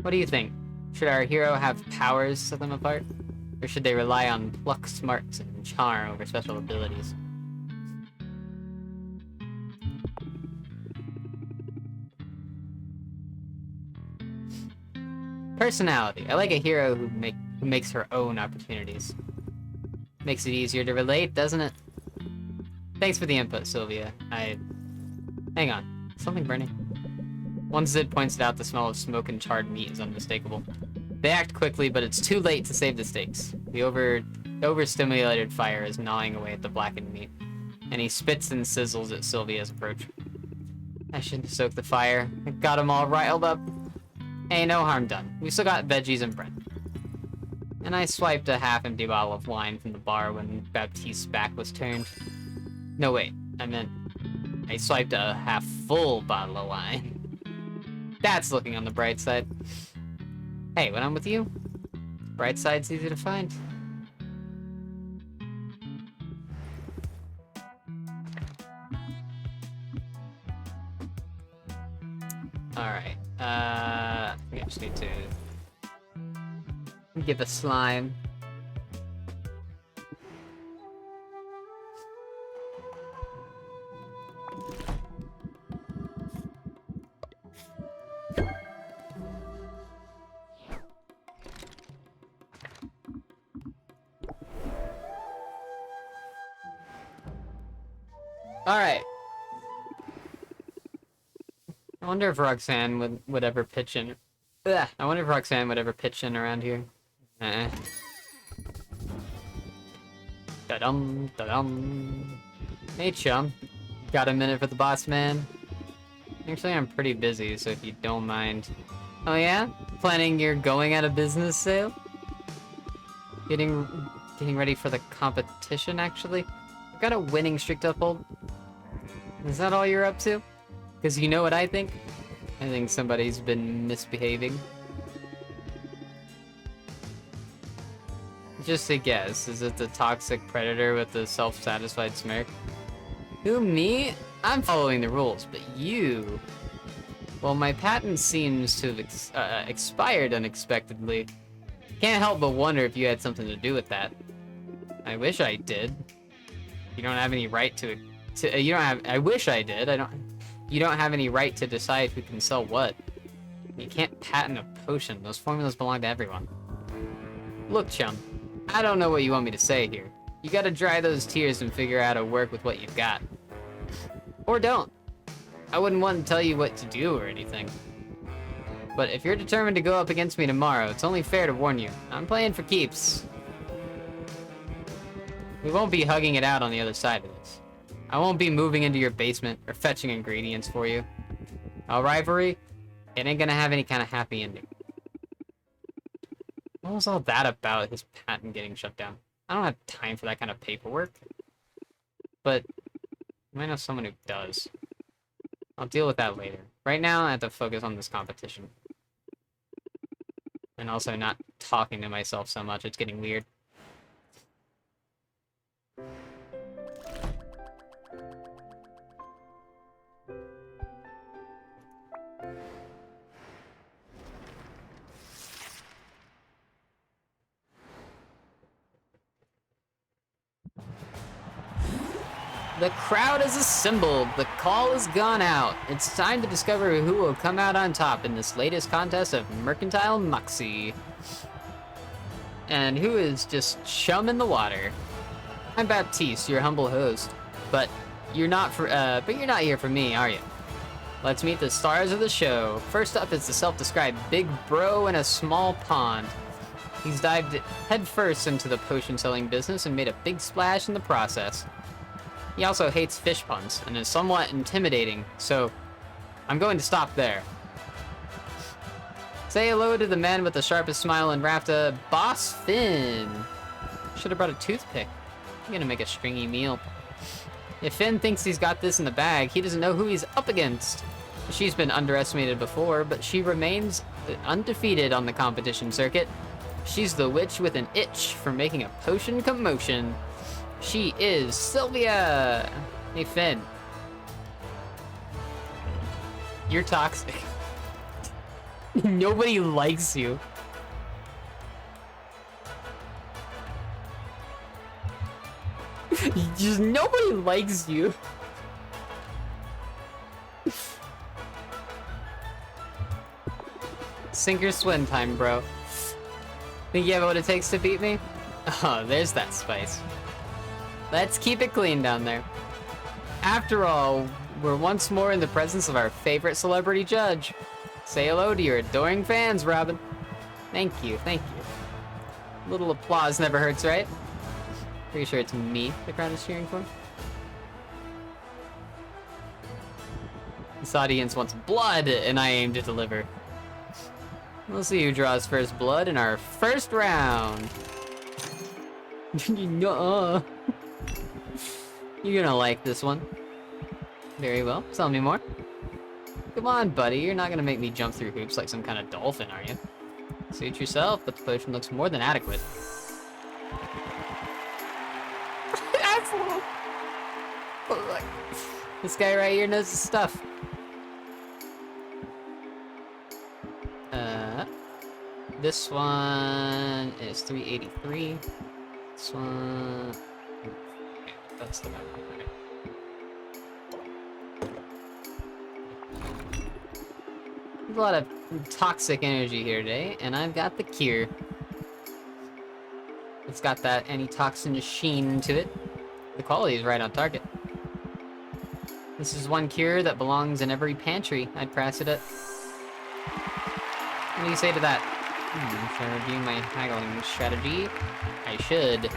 What do you think? Should our hero have powers set them apart? Or should they rely on pluck, smarts, and charm over special abilities? Personality. I like a hero who makes her own opportunities. Makes it easier to relate, doesn't it? Thanks for the input, Sylvia. Hang on. Something burning. Once Zid points it out, the smell of smoke and charred meat is unmistakable. They act quickly, but it's too late to save the steaks. The overstimulated fire is gnawing away at the blackened meat, and he spits and sizzles at Sylvia's approach. I shouldn't have stoked the fire. It got him all riled up. Hey, no harm done. We still got veggies and bread. And I swiped a half-empty bottle of wine from the bar when Baptiste's back was turned. No, wait. I meant I swiped a half-full bottle of wine. That's looking on the bright side. Hey, when I'm with you, bright side's easy to find. Alright, I think I just need to get the slime. Alright. I wonder if Roxanne would ever pitch in. Ugh, I wonder if Roxanne would ever pitch in around here. Da-dum, da-dum. Hey, chum. Got a minute for the boss man? Actually, I'm pretty busy, so if you don't mind. Oh yeah? Planning your going out of business sale? Getting ready for the competition, actually? I've got a winning streak to uphold. Is that all you're up to? Because you know what I think? I think somebody's been misbehaving. Just a guess. Is it the toxic predator with the self-satisfied smirk? Who, me? I'm following the rules, but you... Well, my patent seems to have expired unexpectedly. Can't help but wonder if you had something to do with that. I wish I did. You don't have any right to you don't have... I wish I did. You don't have any right to decide who can sell what. You can't patent a potion. Those formulas belong to everyone. Look, chum. I don't know what you want me to say here. You gotta dry those tears and figure out how to work with what you've got. Or don't. I wouldn't want to tell you what to do or anything. But if you're determined to go up against me tomorrow, it's only fair to warn you. I'm playing for keeps. We won't be hugging it out on the other side of this. I won't be moving into your basement or fetching ingredients for you. Our rivalry, it ain't gonna have any kind of happy ending. What was all that about, his patent getting shut down? I don't have time for that kind of paperwork. But I might know someone who does. I'll deal with that later. Right now, I have to focus on this competition. And also not talking to myself so much, it's getting weird. The crowd is assembled. The call has gone out. It's time to discover who will come out on top in this latest contest of Mercantile Moxie. And who is just chum in the water. I'm Baptiste, your humble host. But you're not here for me, are you? Let's meet the stars of the show. First up is the self-described big bro in a small pond. He's dived headfirst into the potion selling business and made a big splash in the process. He also hates fish puns and is somewhat intimidating, so I'm going to stop there. Say hello to the man with the sharpest smile in Rafta, Boss Finn. Should have brought a toothpick. I'm gonna make a stringy meal. If Finn thinks he's got this in the bag, he doesn't know who he's up against. She's been underestimated before, but she remains undefeated on the competition circuit. She's the witch with an itch for making a potion commotion. She is Sylvia! Hey, Finn. You're toxic. Nobody likes you. Just nobody likes you. Sink or swim time, bro. Think you have what it takes to beat me? Oh, there's that spice. Let's keep it clean down there. After all, we're once more in the presence of our favorite celebrity judge. Say hello to your adoring fans, Robin. Thank you, thank you. A little applause never hurts, right? Pretty sure it's me the crowd is cheering for. This audience wants blood, and I aim to deliver. We'll see who draws first blood in our first round. Nuh-uh. You're gonna like this one. Very well. Tell me more. Come on, buddy. You're not gonna make me jump through hoops like some kind of dolphin, are you? Suit yourself, but the potion looks more than adequate. Asshole! Look. This guy right here knows his stuff. This one is 383. This one... That's the one. There's a lot of toxic energy here today, and I've got the cure. It's got that antitoxin sheen to it. The quality is right on target. This is one cure that belongs in every pantry. I'd pass it at... What do you say to that? Should I review my haggling strategy? I should.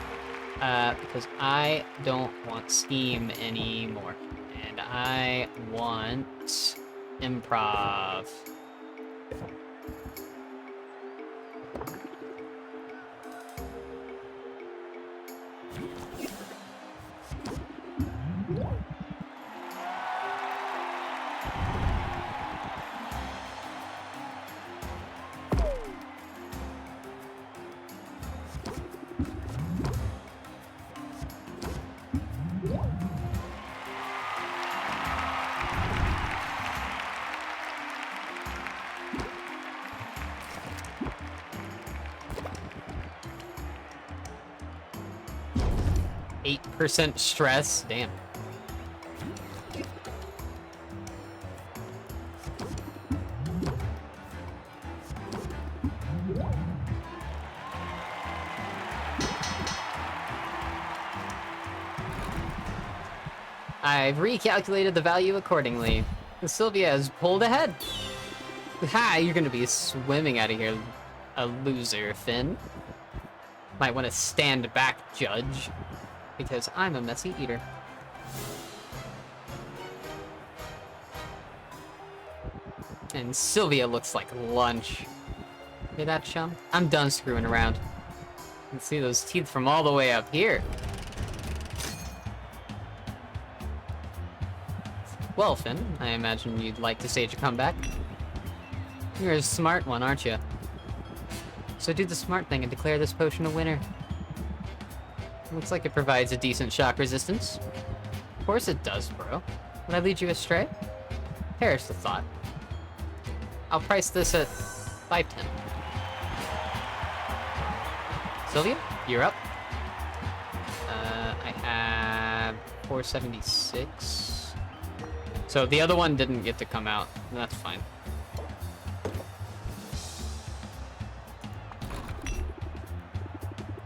Because I don't want Scheme anymore. And I want Improv. %, stress. Damn. I've recalculated the value accordingly. Sylvia has pulled ahead. Ha! You're gonna be swimming out of here, a loser, Finn. Might want to stand back, Judge, because I'm a messy eater. And Sylvia looks like lunch. Hear that, chum? I'm done screwing around. You can see those teeth from all the way up here. Well, Finn, I imagine you'd like to stage a comeback. You're a smart one, aren't you? So do the smart thing and declare this potion a winner. Looks like it provides a decent shock resistance. Of course it does, bro. Would I lead you astray? Perish the thought. I'll price this at $5.10. Sylvia, you're up. I have $4.76. So the other one didn't get to come out. That's fine.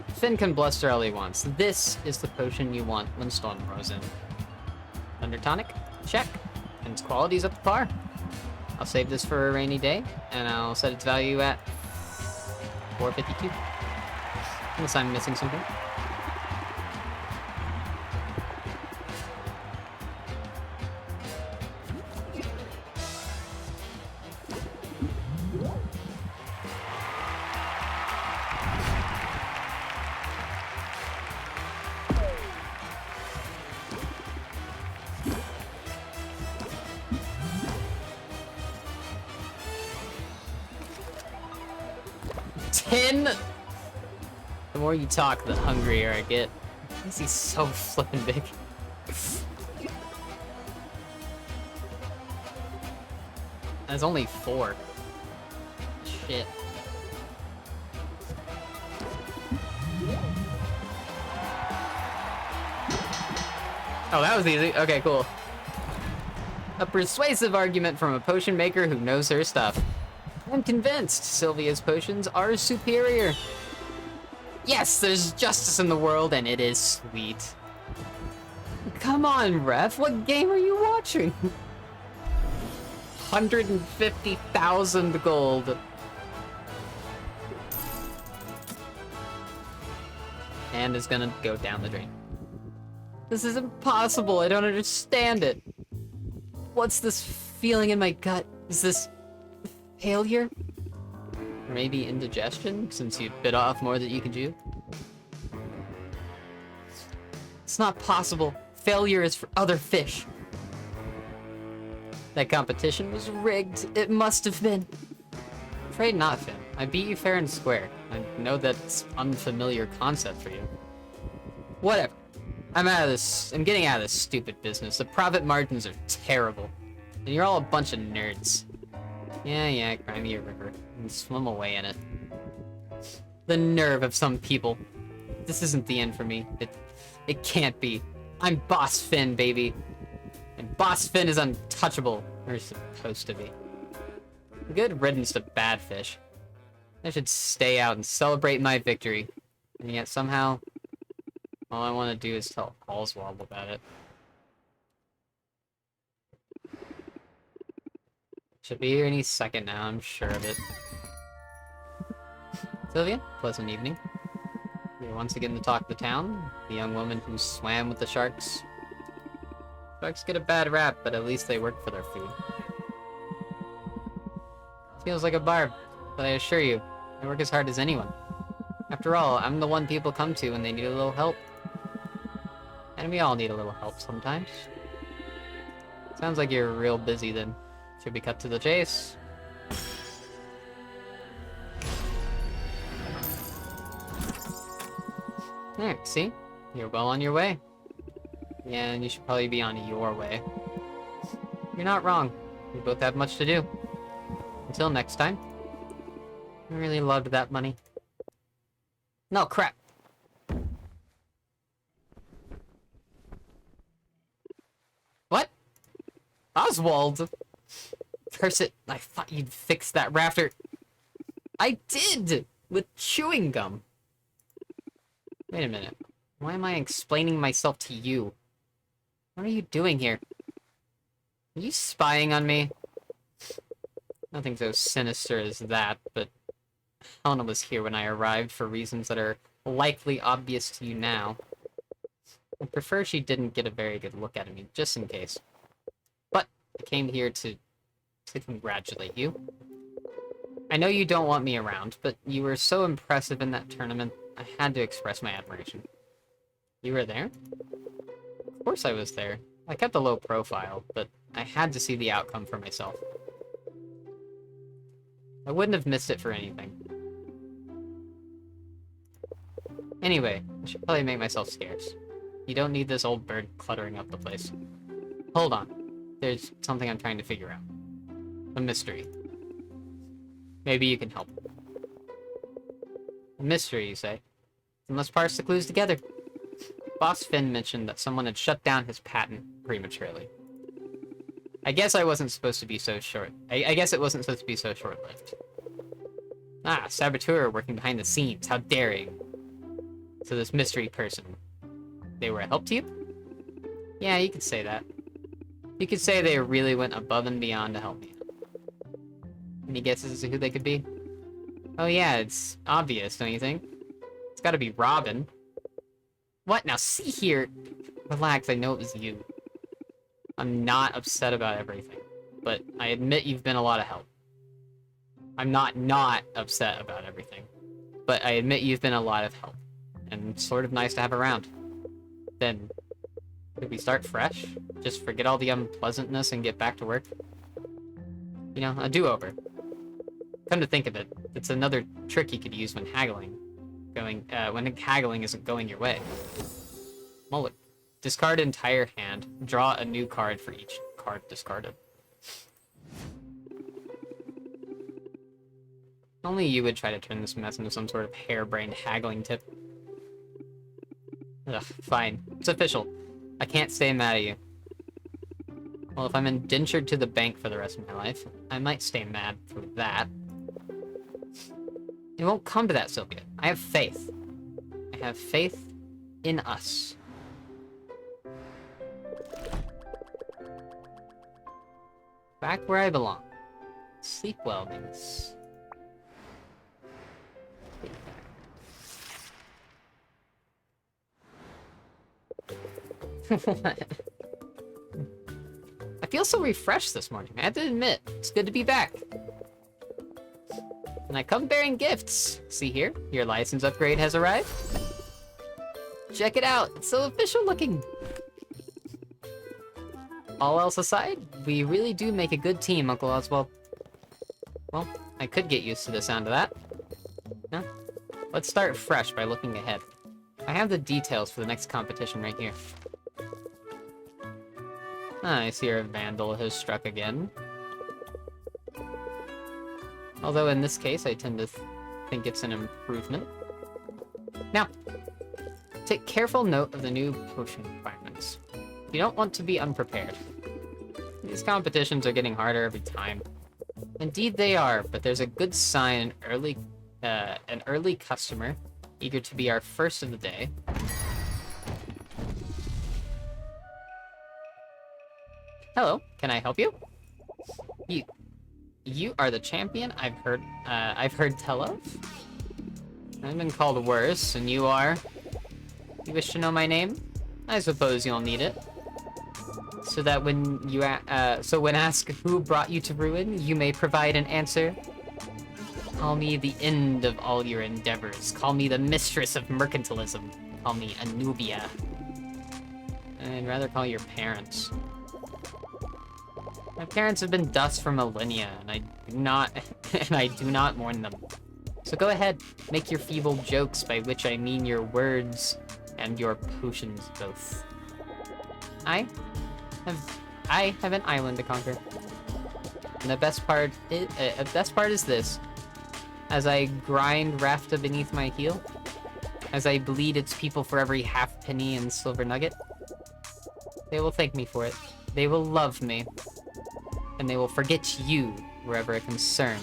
Finn can bluster all he wants. This is the potion you want when Storm rows in. Thunder Tonic? Check. And its quality's up to par. I'll save this for a rainy day, and I'll set its value at $4.52. Unless I'm missing something. The more you talk, the hungrier I get. This is so flippin' big. That's only 4. Shit. Oh, that was easy. Okay, cool. A persuasive argument from a potion maker who knows her stuff. I'm convinced Sylvia's potions are superior. Yes, there's justice in the world, and it is sweet. Come on, ref, what game are you watching? 150,000 gold. And is gonna go down the drain. This is impossible, I don't understand it. What's this feeling in my gut? Is this failure? Or maybe indigestion, since you bit off more than you can chew? It's not possible. Failure is for other fish. That competition was rigged. It must have been. Afraid not, Finn. I beat you fair and square. I know that's unfamiliar concept for you. Whatever. I'm out of this. I'm getting out of this stupid business. The profit margins are terrible. And you're all a bunch of nerds. Yeah, cry me a river and swim away in it. The nerve of some people. This isn't the end for me. It can't be. I'm Boss Finn, baby. And Boss Finn is untouchable. Or supposed to be. Good riddance to bad fish. I should stay out and celebrate my victory. And yet somehow, all I want to do is tell Oswald about it. Should be here any second now, I'm sure of it. Sylvia, pleasant evening. You're once again the talk of the town, the young woman who swam with the sharks. Sharks get a bad rap, but at least they work for their food. Feels like a barb, but I assure you, I work as hard as anyone. After all, I'm the one people come to when they need a little help. And we all need a little help sometimes. Sounds like you're real busy then. Should we cut to the chase? There, see? You're well on your way. Yeah, and you should probably be on your way. You're not wrong. We both have much to do. Until next time. I really loved that money. No, crap. What? Oswald! Curse it, I thought you'd fix that rafter. I did! With chewing gum. Wait a minute. Why am I explaining myself to you? What are you doing here? Are you spying on me? Nothing so sinister as that, but Helena was here when I arrived for reasons that are likely obvious to you now. I prefer she didn't get a very good look at me, just in case. But I came here to congratulate you. I know you don't want me around, but you were so impressive in that tournament, I had to express my admiration. You were there? Of course I was there. I kept a low profile, but I had to see the outcome for myself. I wouldn't have missed it for anything. Anyway, I should probably make myself scarce. You don't need this old bird cluttering up the place. Hold on. There's something I'm trying to figure out. A mystery. Maybe you can help. A mystery, you say? Then let's parse the clues together. Boss Finn mentioned that someone had shut down his patent prematurely. I guess I wasn't supposed to be so short. I guess it wasn't supposed to be so short-lived. Ah, saboteur working behind the scenes. How daring. So this mystery person, they were a help to you? Yeah, you could say that. You could say they really went above and beyond to help me. Any guesses as to who they could be? Oh yeah, it's obvious, don't you think? It's gotta be Robin. What? Now see here. Relax, I know it was you. I'm not upset about everything, but I admit you've been a lot of help. I'm not upset about everything, but I admit you've been a lot of help, and sort of nice to have around. Then, could we start fresh? Just forget all the unpleasantness and get back to work? You know, a do-over. Come to think of it, it's another trick you could use when haggling. When haggling isn't going your way. Well, look. Discard entire hand. Draw a new card for each card discarded. Only you would try to turn this mess into some sort of harebrained haggling tip. Ugh, fine. It's official. I can't stay mad at you. Well, if I'm indentured to the bank for the rest of my life, I might stay mad for that. It won't come to that, Sylvia. I have faith. I have faith in us. Back where I belong. Sleep well, Minx. What? I feel so refreshed this morning. I have to admit, it's good to be back. And I come bearing gifts. See here, your license upgrade has arrived. Check it out, it's so official looking. All else aside, we really do make a good team, Uncle Oswald. Well, I could get used to the sound of that. Yeah. Let's start fresh by looking ahead. I have the details for the next competition right here. Ah, I see our vandal has struck again. Although in this case, I tend to think it's an improvement. Now, take careful note of the new potion requirements. You don't want to be unprepared. These competitions are getting harder every time. Indeed they are, but there's a good sign, an early customer, eager to be our first of the day. Hello, can I help you? You are the champion I've heard tell of. I've been called worse, and you are? You wish to know my name? I suppose you'll need it. So that when you when asked who brought you to ruin, you may provide an answer Call me the end of all your endeavors. Call me the mistress of mercantilism. Call me Anubia. I'd rather call your parents. My parents have been dust for millennia, and I do not mourn them. So go ahead, make your feeble jokes, by which I mean your words and your potions both. I have an island to conquer. And the best part is this. As I grind Rafta beneath my heel, as I bleed its people for every half penny and silver nugget, they will thank me for it. They will love me. And they will forget you wherever it concerns.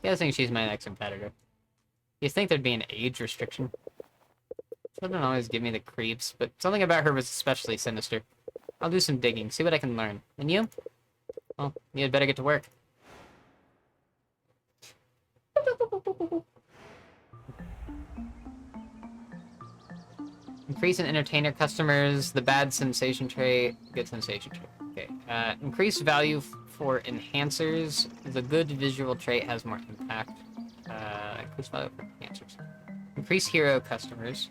Guessing she's my next competitor. You'd think there'd be an age restriction. She doesn't always give me the creeps, but something about her was especially sinister. I'll do some digging, see what I can learn. And you? Well, you had better get to work. Increase and entertainer customers, the bad sensation trait, good sensation trait. Okay. Increase value for enhancers, the good visual trait has more impact. Increase value for enhancers. Increase hero customers.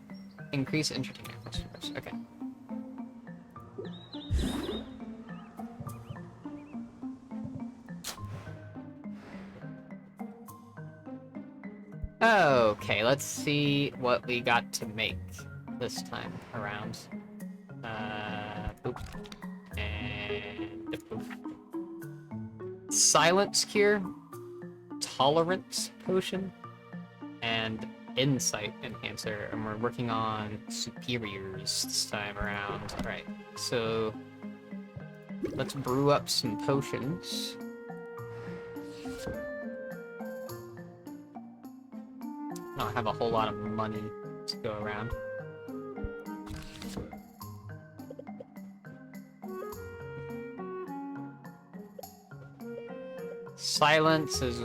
Increase entertainer customers. Okay. Okay, let's see what we got to make this time around. Boop. And poof. Silence Cure, Tolerance Potion, and Insight Enhancer, and we're working on Superiors this time around. Alright, so let's brew up some potions. I don't have a whole lot of money to go around. Silence is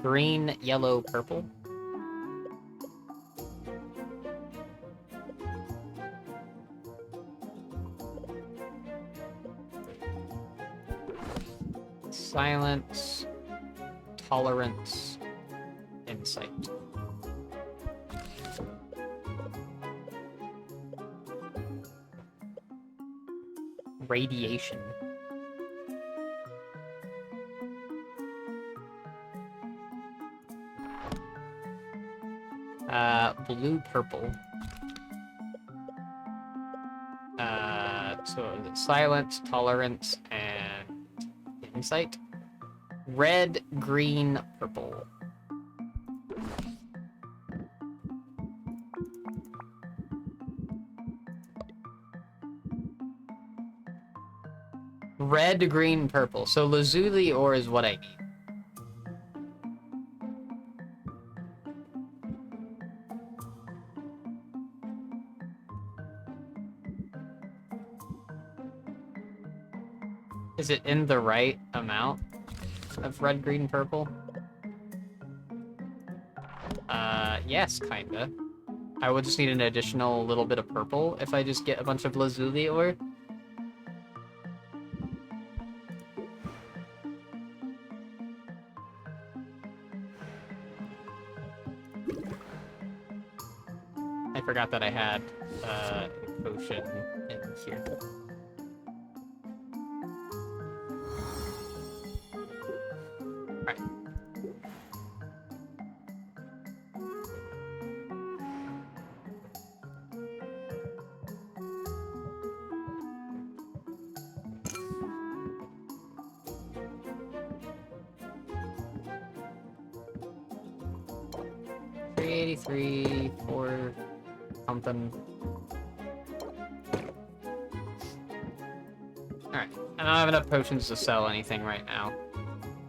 green, yellow, purple. Silence, tolerance, insight. Radiation. Blue, purple. So is it silence, tolerance, and insight? Red, green, purple. Red, green, purple. So lazuli ore is what I need. Is it in the right amount of red, green, purple? Yes, kinda. I will just need an additional little bit of purple if I just get a bunch of lazuli ore. I forgot that I had a potion in here. Alright. $383 for something. Alright, I don't have enough potions to sell anything right now.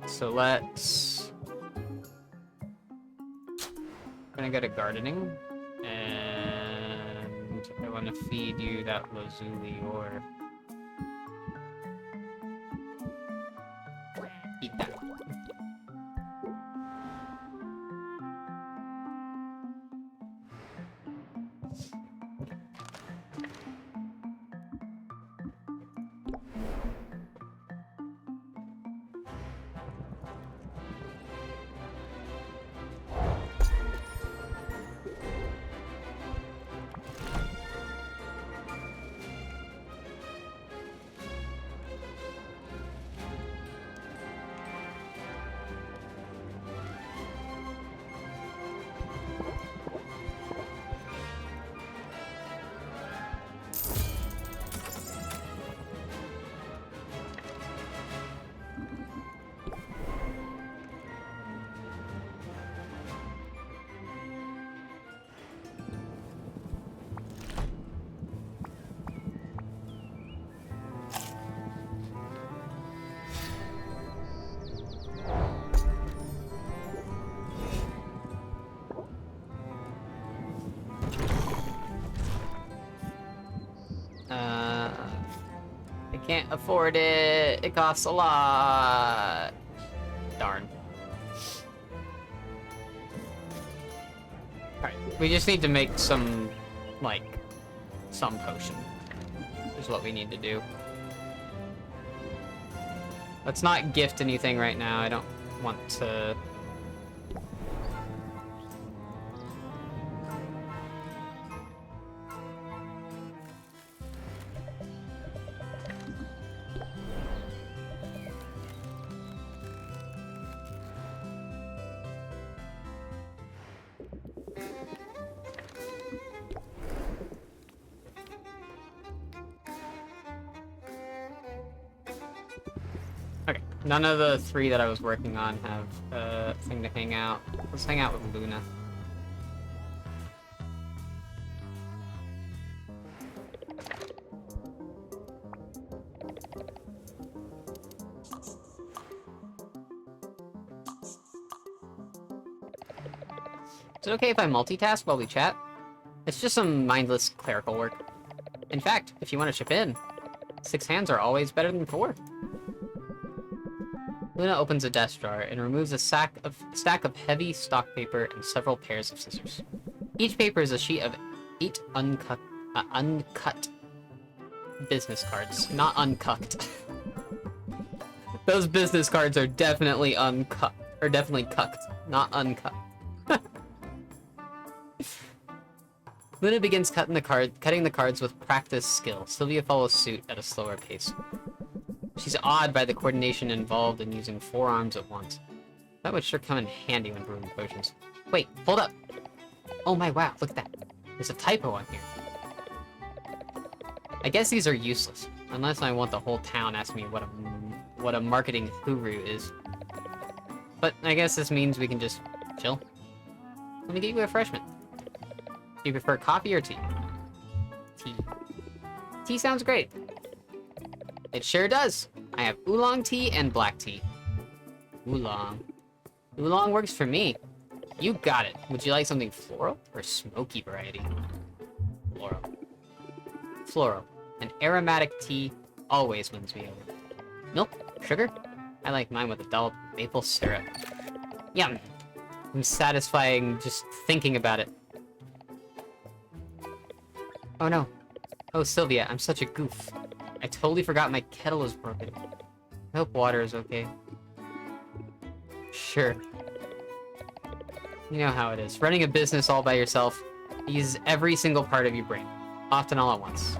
So let's... I'm gonna go to gardening. And I want to feed you that lazuli ore. Eat that. Can't afford it. It costs a lot. Darn. Alright, we just need to make some, like, some potion. Is what we need to do. Let's not gift anything right now. I don't want to... Okay, none of the three that I was working on have a thing to hang out. Let's hang out with Luna. Is it okay if I multitask while we chat? It's just some mindless clerical work. In fact, if you want to chip in, 6 hands are always better than 4. Luna opens a desk drawer and removes a stack of heavy stock paper and several pairs of scissors. Each paper is a sheet of 8 uncut business cards, not uncucked. Those business cards are definitely uncut, or definitely cucked, not uncut. Luna begins cutting the cards with practiced skill. Sylvia follows suit at a slower pace. She's awed by the coordination involved in using 4 arms at once. That would sure come in handy when brewing potions. Wait, hold up! Oh my wow, look at that. There's a typo on here. I guess these are useless, unless I want the whole town asking me what a marketing guru is. But I guess this means we can just chill. Let me get you a refreshment. Do you prefer coffee or tea? Tea. Tea sounds great. It sure does. I have oolong tea and black tea. Oolong. Oolong works for me. You got it. Would you like something floral or smoky variety? Floral. Floral. An aromatic tea always wins me over. Milk? Sugar? I like mine with a dollop of maple syrup. Yum. I'm satisfying just thinking about it. Oh no. Oh, Sylvia, I'm such a goof. I totally forgot my kettle is broken. I hope water is okay. Sure. You know how it is. Running a business all by yourself uses every single part of your brain, often all at once.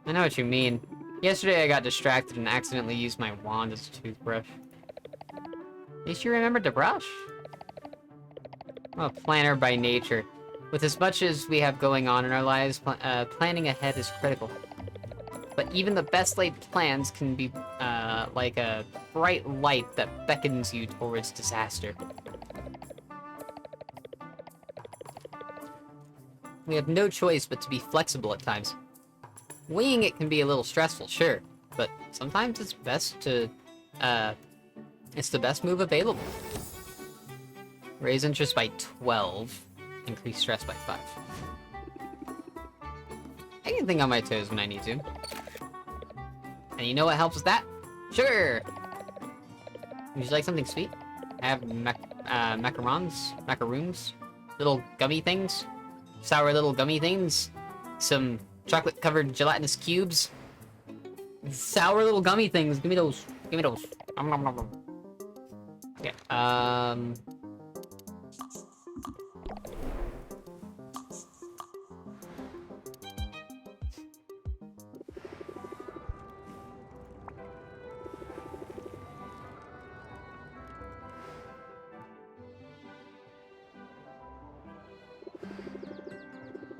I know what you mean. Yesterday I got distracted and accidentally used my wand as a toothbrush. At least you remembered to brush. I'm a planner by nature. With as much as we have going on in our lives, planning ahead is critical. But even the best laid plans can be like a bright light that beckons you towards disaster. We have no choice but to be flexible at times. Winging it can be a little stressful, sure, but sometimes it's best to, it's the best move available. Raise interest by 12, increase stress by 5. I can think on my toes when I need to. And you know what helps with that? Sugar! Would you like something sweet? I have macaroons, little gummy things, sour little gummy things, some chocolate-covered gelatinous cubes, sour little gummy things. Give me those. Give me those. Yeah.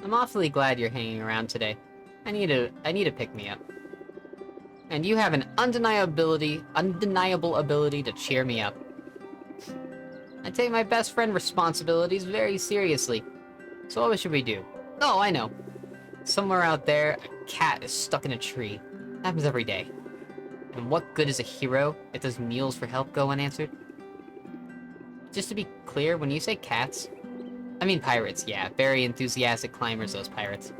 I'm awfully glad you're hanging around today. I need a pick-me-up. And you have an undeniable ability to cheer me up. I take my best friend responsibilities very seriously. So what should we do? Oh, I know. Somewhere out there, a cat is stuck in a tree. Happens every day. And what good is a hero if those meals for help go unanswered? just to be clear, when you say cats, I mean pirates, yeah. Very enthusiastic climbers, those pirates.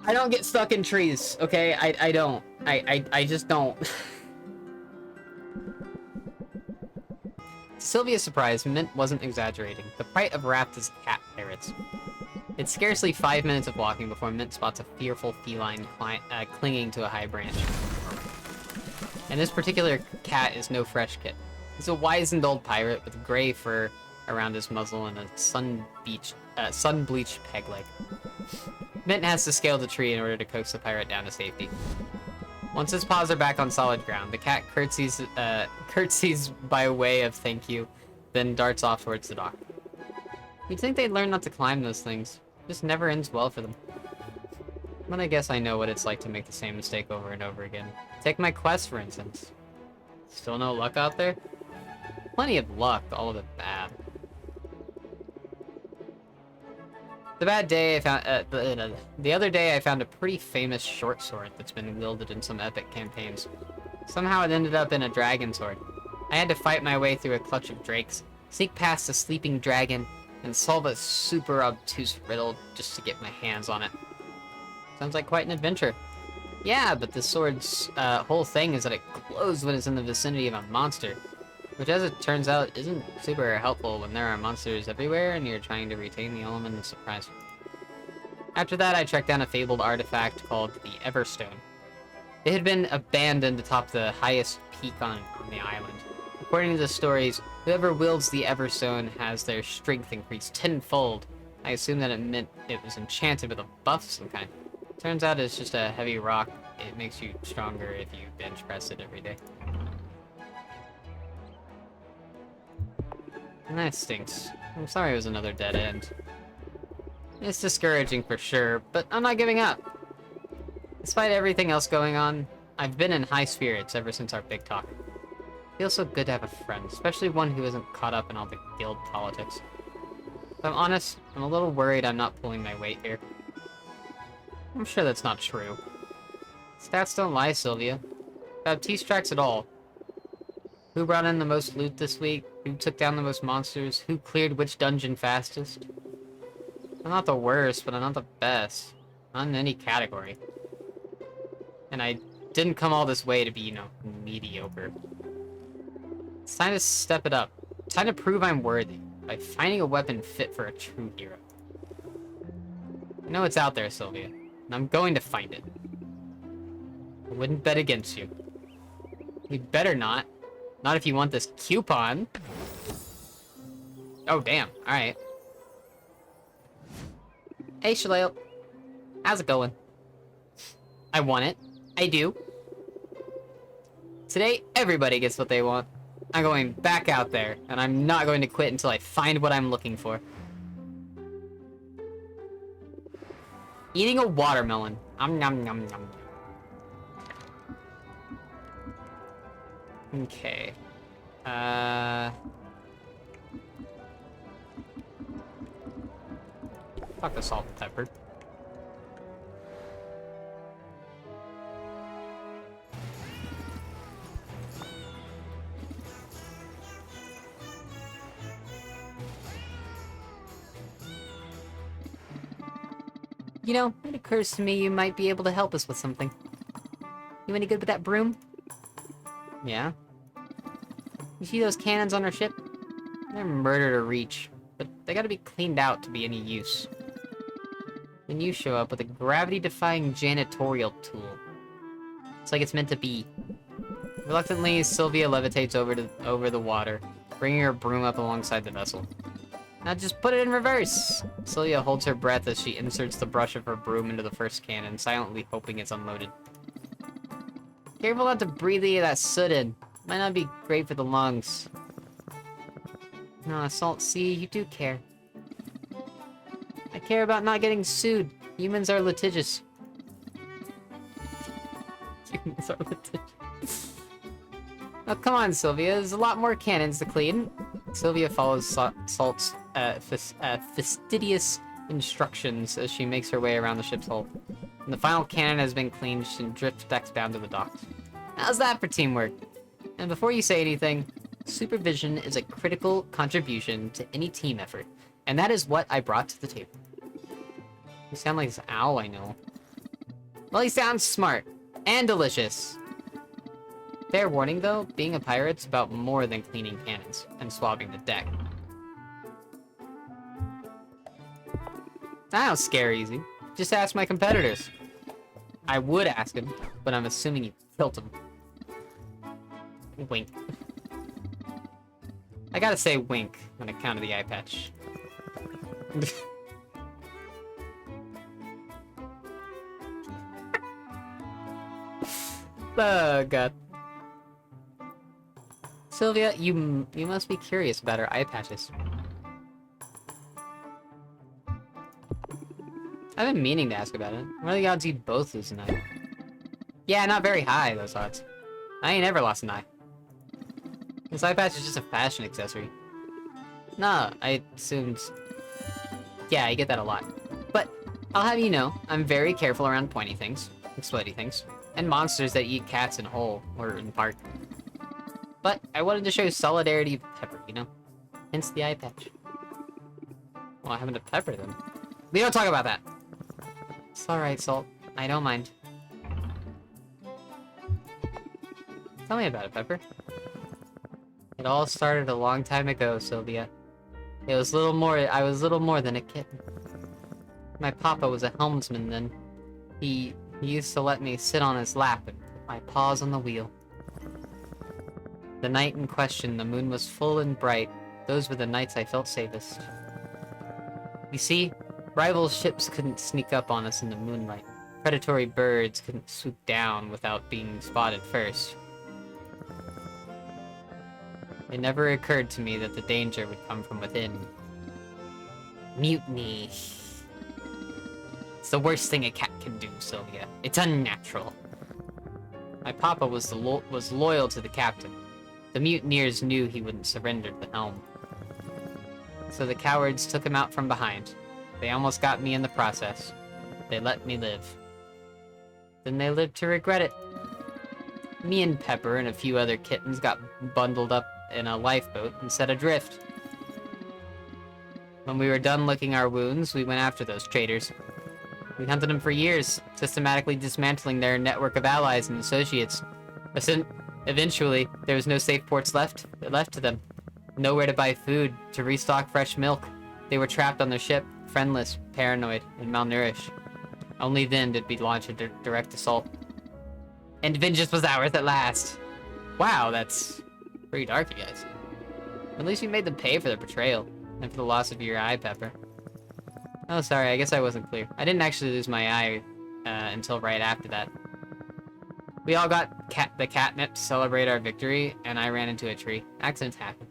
I don't get stuck in trees, okay? I don't. I just don't. To Sylvia's surprise, Mint wasn't exaggerating. The plight of raft is cat pirates. It's scarcely 5 minutes of walking before Mint spots a fearful feline clinging to a high branch. And this particular cat is no fresh kid. He's a wizened old pirate with gray fur around his muzzle and a sun-bleached peg leg. Mint has to scale the tree in order to coax the pirate down to safety. Once its paws are back on solid ground, the cat curtsies by way of thank you, then darts off towards the dock. You'd think they'd learn not to climb those things. It just never ends well for them. But I guess I know what it's like to make the same mistake over and over again. Take my quest, for instance. Still no luck out there? Plenty of luck, all of it bad. The other day I found a pretty famous short sword that's been wielded in some epic campaigns. Somehow it ended up in a dragon sword. I had to fight my way through a clutch of drakes, sneak past a sleeping dragon, and solve a super obtuse riddle just to get my hands on it. Sounds like quite an adventure. Yeah, but the sword's whole thing is that it glows when it's in the vicinity of a monster, which as it turns out isn't super helpful when there are monsters everywhere and you're trying to retain the element of surprise. After that, I tracked down a fabled artifact called the Everstone. It had been abandoned atop the highest peak on the island. According to the stories, whoever wields the Everstone has their strength increased tenfold. I assume that it meant it was enchanted with a buff of some kind. Turns out it's just a heavy rock. It makes you stronger if you bench press it every day. And that stinks. I'm sorry it was another dead end. It's discouraging for sure, but I'm not giving up. Despite everything else going on, I've been in high spirits ever since our big talk. Feels so good to have a friend, especially one who isn't caught up in all the guild politics. If I'm honest, I'm a little worried I'm not pulling my weight here. I'm sure that's not true. Stats don't lie, Sylvia. Baptiste tracks it all. Who brought in the most loot this week? Who took down the most monsters? Who cleared which dungeon fastest? I'm not the worst, but I'm not the best. Not in any category. And I didn't come all this way to be, you know, mediocre. It's time to step it up. It's time to prove I'm worthy by finding a weapon fit for a true hero. I know it's out there, Sylvia, and I'm going to find it. I wouldn't bet against you. You'd better not. Not if you want this coupon. Oh, damn. Alright. Hey, Shalale. How's it going? I want it. I do. Today, everybody gets what they want. I'm going back out there, and I'm not going to quit until I find what I'm looking for. Eating a watermelon. Nom nom nom nom. Okay. Fuck the salt and pepper. You know, it occurs to me you might be able to help us with something. You any good with that broom? Yeah. You see those cannons on our ship? They're murder to reach, but they gotta be cleaned out to be any use. Then you show up with a gravity-defying janitorial tool. It's like it's meant to be. Reluctantly, Sylvia levitates over the water, bringing her broom up alongside the vessel. Now just put it in reverse! Sylvia holds her breath as she inserts the brush of her broom into the first cannon, silently hoping it's unloaded. Careful not to breathe any of that soot in. Might not be great for the lungs. No, Salt Sea, you do care. I care about not getting sued. Humans are litigious. Humans are litigious. Oh, come on, Sylvia. There's a lot more cannons to clean. Sylvia follows Salt's fastidious instructions as she makes her way around the ship's hull. When the final cannon has been cleaned, she drifts decks bound to the docks. How's that for teamwork? And before you say anything, supervision is a critical contribution to any team effort, and that is what I brought to the table. You sound like this owl I know. Well, he sounds smart and delicious. Fair warning though, being a pirate's about more than cleaning cannons and swabbing the deck. I don't scare easy. Just ask my competitors. I would ask him, but I'm assuming you killed him. Wink. I gotta say wink on account of the eye patch. Oh god. Sylvia, you must be curious about our eye patches. I've been meaning to ask about it. What are the odds you both lose an eye? Yeah, not very high, those odds. I ain't ever lost an eye. This eye patch is just a fashion accessory. Nah, I assumed... Yeah, I get that a lot. But, I'll have you know, I'm very careful around pointy things, explodey things, and monsters that eat cats in whole, or in part. But, I wanted to show solidarity with Pepper, you know? Hence the eye patch. Well, I haven't to pepper them. We don't talk about that! It's alright, Salt. I don't mind. Tell me about it, Pepper. It all started a long time ago, Sylvia. I was little more than a kitten. My papa was a helmsman then. He used to let me sit on his lap and put my paws on the wheel. The night in question, the moon was full and bright. Those were the nights I felt safest. You see, rival ships couldn't sneak up on us in the moonlight. Predatory birds couldn't swoop down without being spotted first. It never occurred to me that the danger would come from within. Mutiny. It's the worst thing a cat can do, Sylvia. It's unnatural. My papa was loyal to the captain. The mutineers knew he wouldn't surrender the helm. So the cowards took him out from behind. They almost got me in the process. They let me live. Then they lived to regret it. Me and Pepper and a few other kittens got bundled up in a lifeboat and set adrift. When we were done licking our wounds, we went after those traitors. We hunted them for years, systematically dismantling their network of allies and associates. Eventually, there was no safe ports left to them. Nowhere to buy food, to restock fresh milk. They were trapped on their ship, friendless, paranoid, and malnourished. Only then did we launch a direct assault. And vengeance was ours at last. Wow, that's pretty dark, you guys. At least you made them pay for their betrayal, and for the loss of your eye, Pepper. Oh, sorry, I guess I wasn't clear. I didn't actually lose my eye until right after that. We all got the catnip to celebrate our victory, and I ran into a tree. Accidents happen.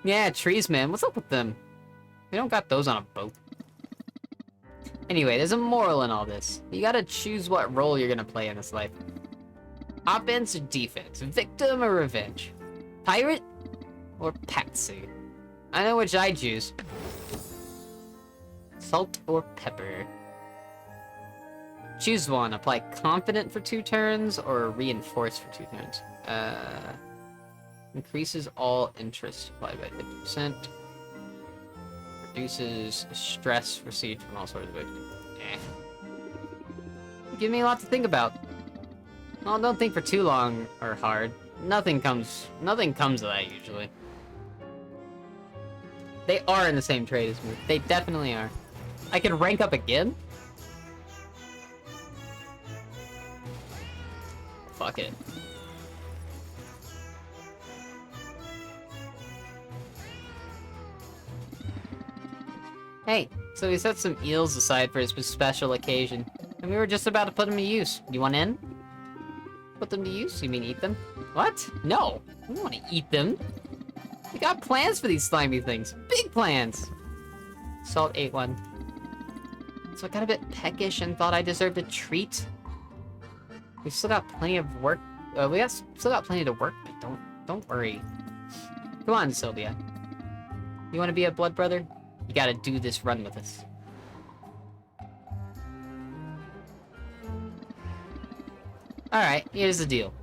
Yeah, trees, man. What's up with them? We don't got those on a boat. Anyway, there's a moral in all this. You gotta choose what role you're gonna play in this life. Offense or defense? Victim or revenge? Pirate or patsy? I know which I choose. Salt or pepper? Choose one. Apply confident for 2 turns or reinforce for 2 turns. Increases all interest applied by 50%. Reduces stress received from all sorts of victims. Give me a lot to think about. Well, don't think for too long or hard. Nothing comes of that usually. They are in the same trade as me. They definitely are. I can rank up again? Fuck it. Hey, so we set some eels aside for a special occasion, and we were just about to put them to use. You want in? Put them to use? You mean eat them? What? No! We don't want to eat them. We got plans for these slimy things. Big plans! Salt ate one. So I got a bit peckish and thought I deserved a treat. We still got plenty of work. Still got plenty to work, but don't worry. Come on, Sylvia. You want to be a blood brother? You gotta do this run with us. Alright, here's the deal.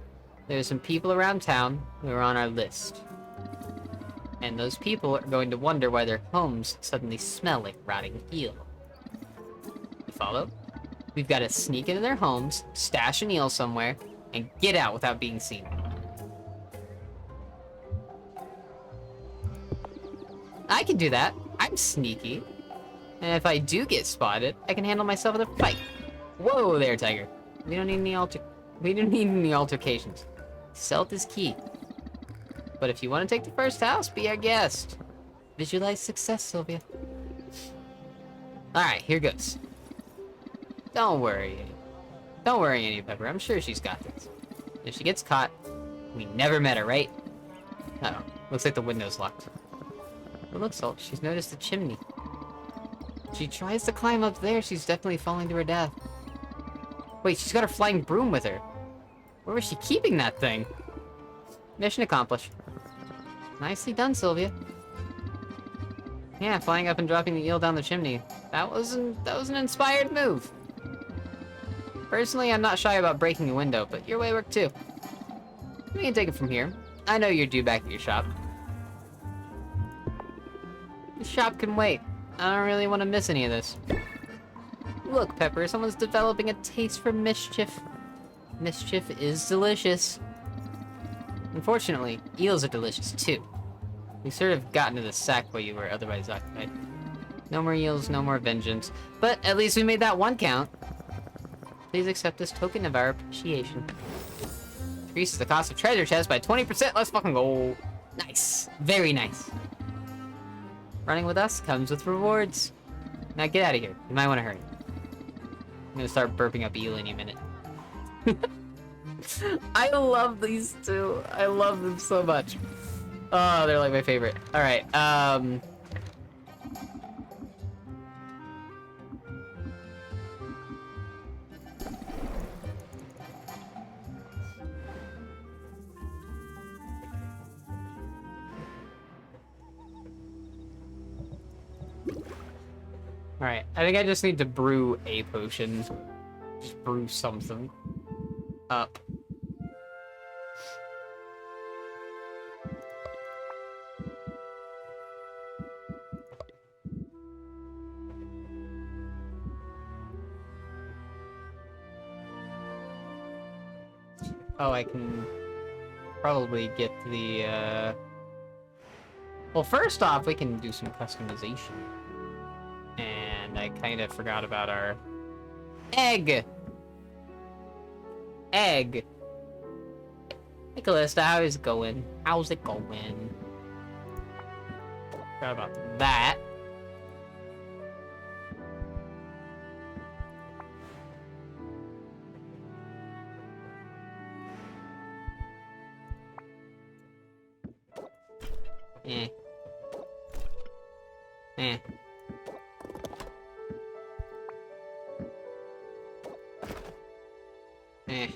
There's some people around town who are on our list. And those people are going to wonder why their homes suddenly smell like rotting eel. You follow? We've got to sneak into their homes, stash an eel somewhere, and get out without being seen. I can do that. I'm sneaky. And if I do get spotted, I can handle myself in a fight. Whoa there, Tiger. We don't need any altercations. Stealth is key. But if you want to take the first house, be our guest. Visualize success, Sylvia. Alright, here goes. Don't worry. Don't worry, Annie Pepper. I'm sure she's got this. If she gets caught, we never met her, right? Uh-oh. Looks like the window's locked. It looks like she's noticed the chimney. She tries to climb up there, she's definitely falling to her death. Wait, she's got her flying broom with her. Where was she keeping that thing? Mission accomplished. Nicely done, Sylvia. Yeah, flying up and dropping the eel down the chimney. That was an inspired move. Personally, I'm not shy about breaking a window, but your way worked too. We can take it from here. I know you're due back at your shop. The shop can wait. I don't really want to miss any of this. Look, Pepper, someone's developing a taste for mischief. Mischief is delicious. Unfortunately, eels are delicious too. We sort of got into the sack while you were otherwise occupied. No more eels, no more vengeance. But at least we made that one count. Please accept this token of our appreciation. Increases the cost of treasure chest by 20%. Let's fucking go. Nice. Very nice. Running with us comes with rewards. Now get out of here. You might want to hurry. I'm gonna start burping up eel any minute. I love these two. I love them so much. Oh, they're like my favorite. Alright, Alright, I think I just need to brew a potion. Just brew something up. Oh, I can probably get the, Well, first off, we can do some customization. And I kind of forgot about our... Egg! Egg! Hey, Callista, how is it going? How's it going? Forgot about that. Eh. Eh. Eh.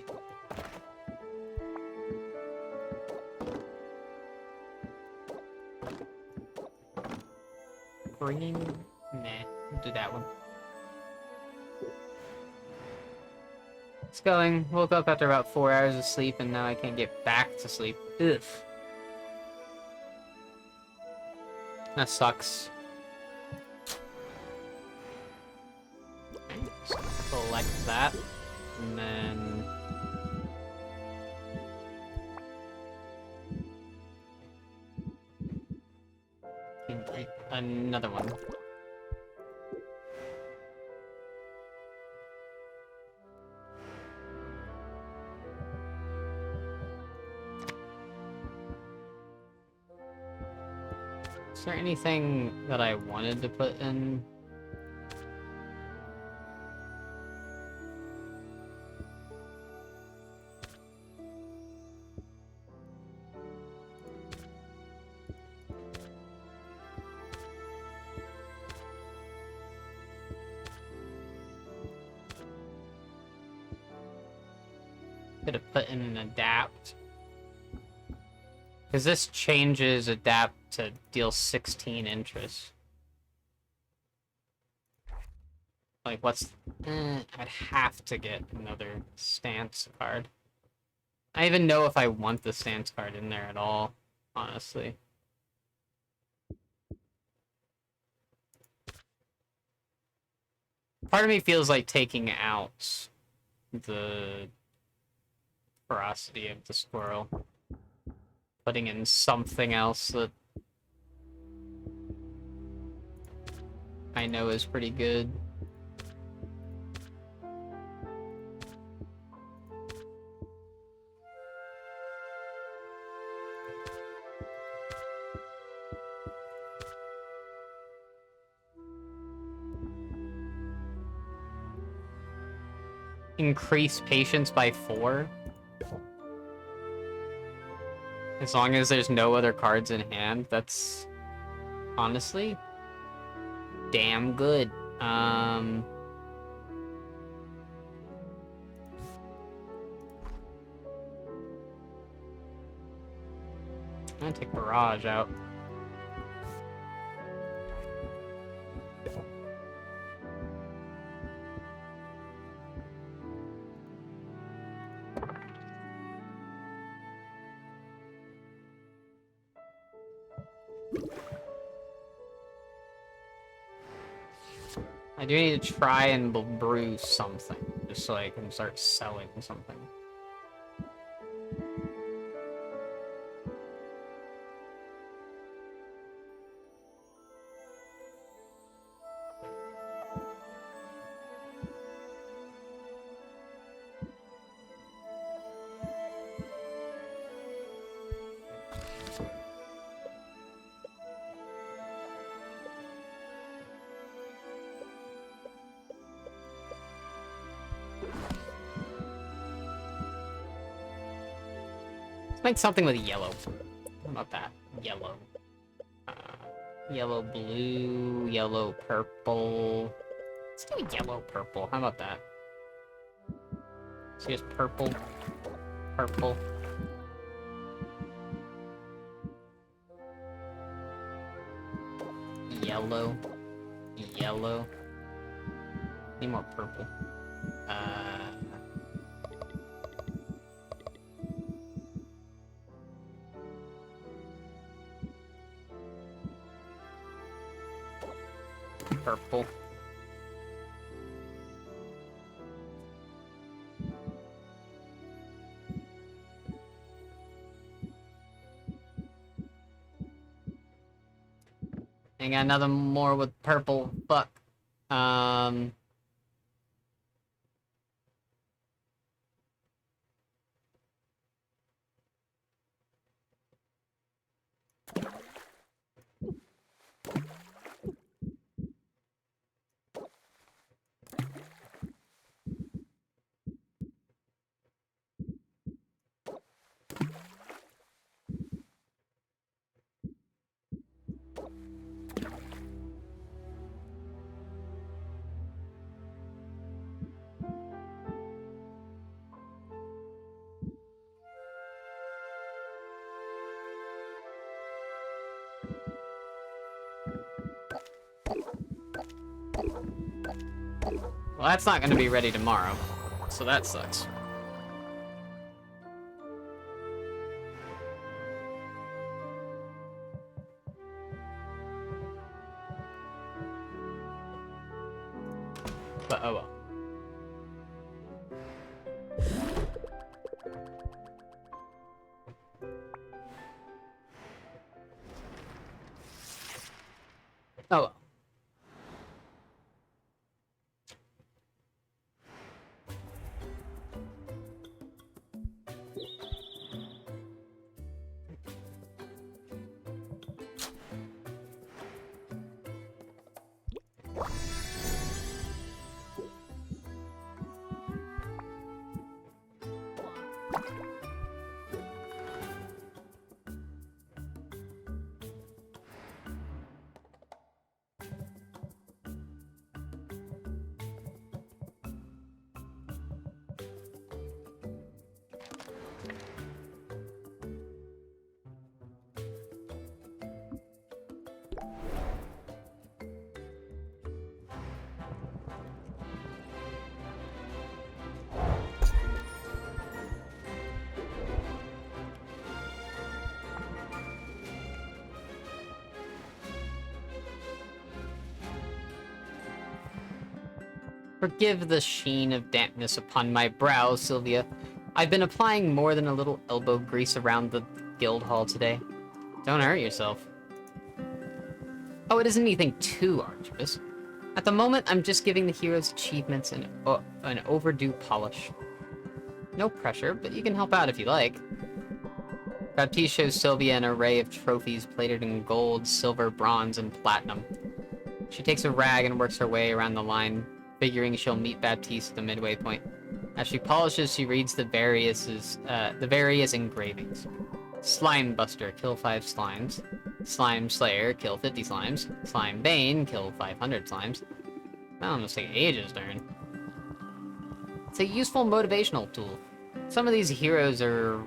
Green? Nah, we'll do that one. It's going. Woke up after about 4 hours of sleep and now I can't get back to sleep. Ugh. That sucks. Select that. And then... another one. Is there anything that I wanted to put in? Could have put in an adapt. Because this changes adapt to deal 16 interest. Like, what's... I'd have to get another stance card. I don't even know if I want the stance card in there at all, honestly. Part of me feels like taking out the ferocity of the squirrel. Putting in something else that I know is pretty good. Increase patience by 4? As long as there's no other cards in hand, that's honestly damn good. I'm gonna take Barrage out. I do need to try and brew something, just so I can start selling something. Make something with yellow. How about that? Yellow. Yellow blue, yellow purple. Let's do yellow purple. How about that? So just purple, purple. Yellow, yellow. Need more purple. Purple. I got another more with purple. Fuck. Well, that's not gonna be ready tomorrow, so that sucks. But oh well. Oh well. Forgive the sheen of dampness upon my brow, Sylvia. I've been applying more than a little elbow grease around the guild hall today. Don't hurt yourself. Oh, it isn't anything too arduous. At the moment, I'm just giving the hero's achievements an overdue polish. No pressure, but you can help out if you like. Baptiste shows Sylvia an array of trophies plated in gold, silver, bronze, and platinum. She takes a rag and works her way around the line, figuring she'll meet Baptiste at the midway point. As she polishes, she reads the various engravings. Slime Buster, kill 5 slimes. Slime Slayer, kill 50 slimes. Slime Bane, kill 500 slimes. That almost take ages to earn. It's a useful motivational tool. Some of these heroes are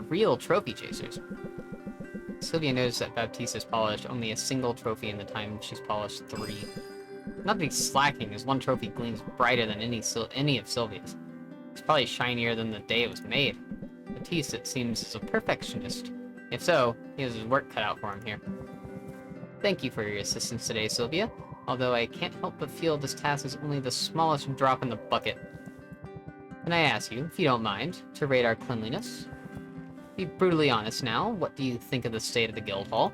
real trophy chasers. Sylvia noticed that Baptiste has polished only a single trophy in the time she's polished 3. Not that he's slacking, as one trophy gleams brighter than any of Sylvia's. It's probably shinier than the day it was made. Baptiste, it seems, is a perfectionist. If so, he has his work cut out for him here. Thank you for your assistance today, Sylvia. Although I can't help but feel this task is only the smallest drop in the bucket. Can I ask you, if you don't mind, to rate our cleanliness? Be brutally honest now, what do you think of the state of the guild hall?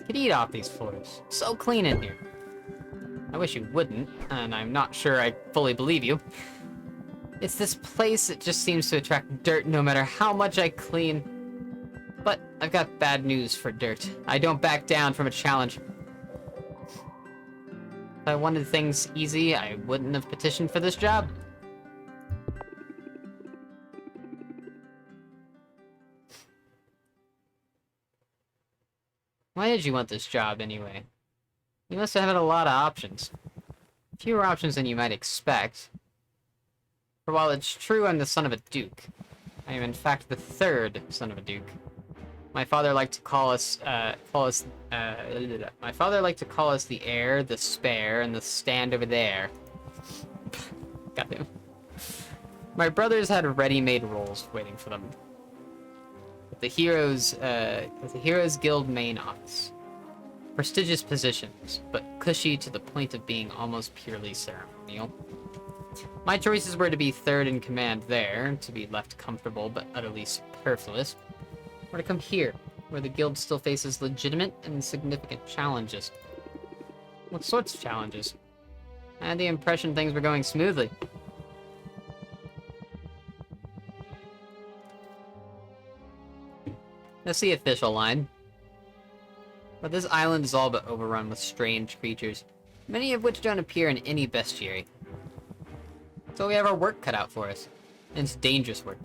Could eat off these floors. So clean in here. I wish you wouldn't, and I'm not sure I fully believe you. It's this place that just seems to attract dirt no matter how much I clean. But I've got bad news for dirt. I don't back down from a challenge. If I wanted things easy, I wouldn't have petitioned for this job. Why did you want this job, anyway? You must have had a lot of options. Fewer options than you might expect. For while it's true I'm the son of a duke, I am in fact the 3rd son of a duke. My father liked to call us the heir, the spare, and the stand over there. Got him. My brothers had ready-made roles waiting for them. At the Heroes Guild main office. Prestigious positions, but cushy to the point of being almost purely ceremonial. My choices were to be 3rd in command there, to be left comfortable but utterly superfluous, or to come here, where the guild still faces legitimate and significant challenges. What sorts of challenges? I had the impression things were going smoothly. That's the official line. But this island is all but overrun with strange creatures, many of which don't appear in any bestiary. So we have our work cut out for us, and it's dangerous work.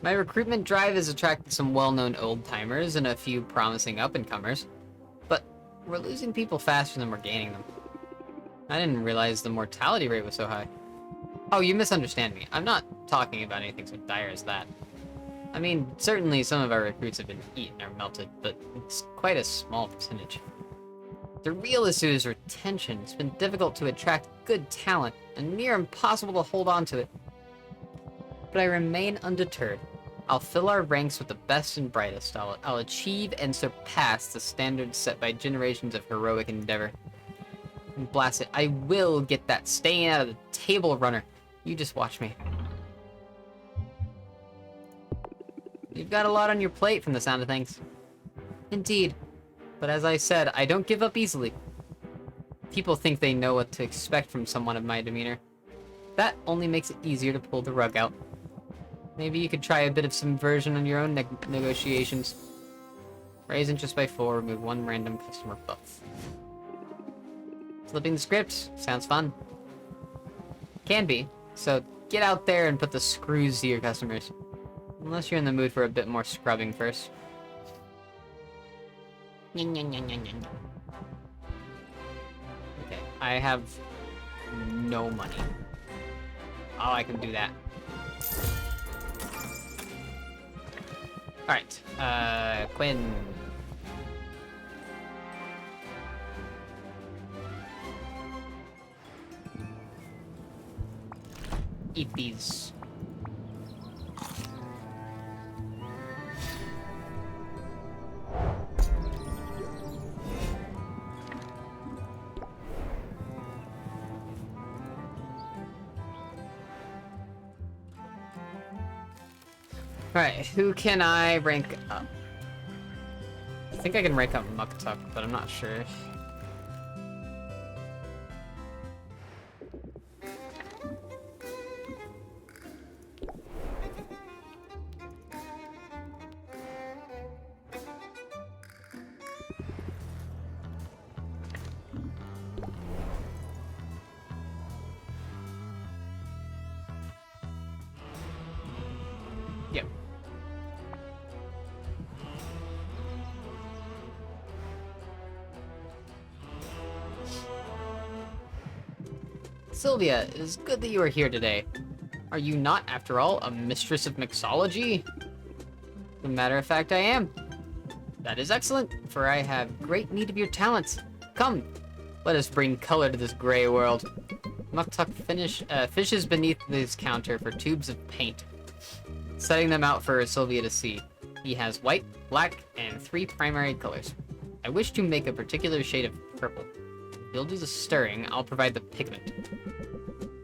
My recruitment drive has attracted some well-known old-timers and a few promising up-and-comers, but we're losing people faster than we're gaining them. I didn't realize the mortality rate was so high. Oh, you misunderstand me. I'm not talking about anything so dire as that. I mean, certainly some of our recruits have been eaten or melted, but it's quite a small percentage. The real issue is retention. It's been difficult to attract good talent, and near impossible to hold on to it. But I remain undeterred. I'll fill our ranks with the best and brightest. I'll achieve and surpass the standards set by generations of heroic endeavor. And blast it, I will get that stain out of the table runner. You just watch me. You've got a lot on your plate from the sound of things. Indeed. But as I said, I don't give up easily. People think they know what to expect from someone of my demeanor. That only makes it easier to pull the rug out. Maybe you could try a bit of subversion on your own negotiations. Raise interest by 4, remove 1 random customer buff. Flipping the script. Sounds fun. Can be. So get out there and put the screws to your customers. Unless you're in the mood for a bit more scrubbing first. Okay, I have no money. Oh, I can do that. Alright, Quinn. Eat these. Alright, who can I rank up? I think I can rank up Muktuk, but I'm not sure. Yep. Sylvia, it is good that you are here today. Are you not, after all, a mistress of mixology? As a matter of fact, I am. That is excellent, for I have great need of your talents. Come, let us bring color to this gray world. Muktuk fishes beneath his counter for tubes of paint, setting them out for Sylvia to see. He has white, black, and 3 primary colors. I wish to make a particular shade of purple. If you'll do the stirring, I'll provide the pigment.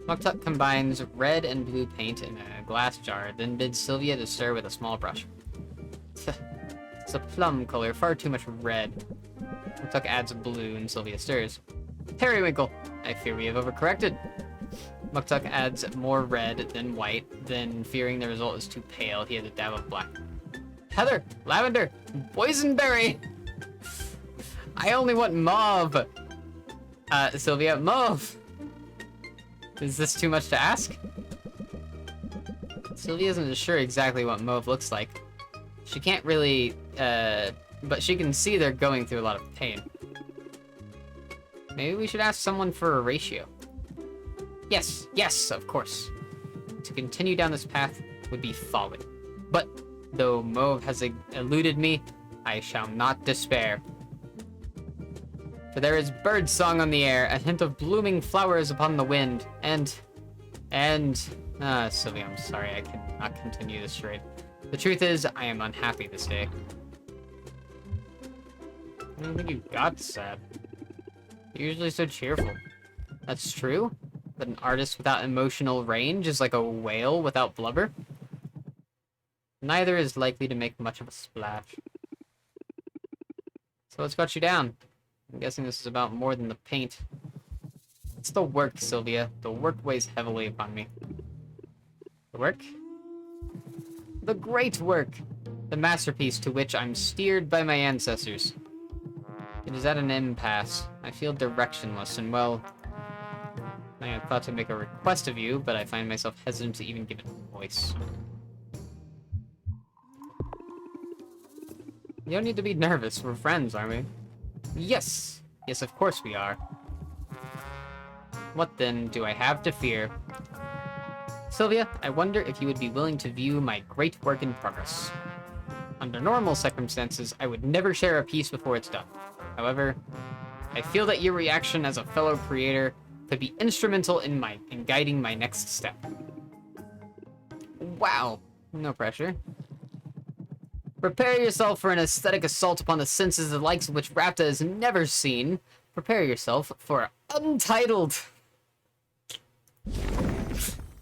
Muktuk combines red and blue paint in a glass jar, then bids Sylvia to stir with a small brush. It's a plum color, far too much red. Muktuk adds blue and Sylvia stirs. Periwinkle! I fear we have overcorrected. Muktuk adds more red than white, then fearing the result is too pale, he adds a dab of black. Heather! Lavender! Boysenberry! I only want mauve! Sylvia, mauve! Is this too much to ask? Sylvia isn't sure exactly what mauve looks like. She can't really, but she can see they're going through a lot of pain. Maybe we should ask someone for a ratio. Yes, yes, of course. To continue down this path would be folly. But, though mauve has eluded me, I shall not despair. For there is bird song on the air, a hint of blooming flowers upon the wind, Sylvia, I'm sorry, I cannot continue this charade. The truth is, I am unhappy this day. I don't think you got sad. You're usually so cheerful. That's true? But an artist without emotional range is like a whale without blubber? Neither is likely to make much of a splash. So what's got you down? I'm guessing this is about more than the paint. It's the work, Sylvia. The work weighs heavily upon me. The work? The great work! The masterpiece to which I'm steered by my ancestors. It is at an impasse. I feel directionless, and well, I had thought to make a request of you, but I find myself hesitant to even give it a voice. You don't need to be nervous. We're friends, aren't we? Yes! Yes, of course we are. What then do I have to fear? Sylvia, I wonder if you would be willing to view my great work in progress. Under normal circumstances, I would never share a piece before it's done. However, I feel that your reaction as a fellow creator could be instrumental in guiding my next step. Wow, no pressure. Prepare yourself for an aesthetic assault upon the senses the likes of which Rapta has never seen. Prepare yourself for Untitled.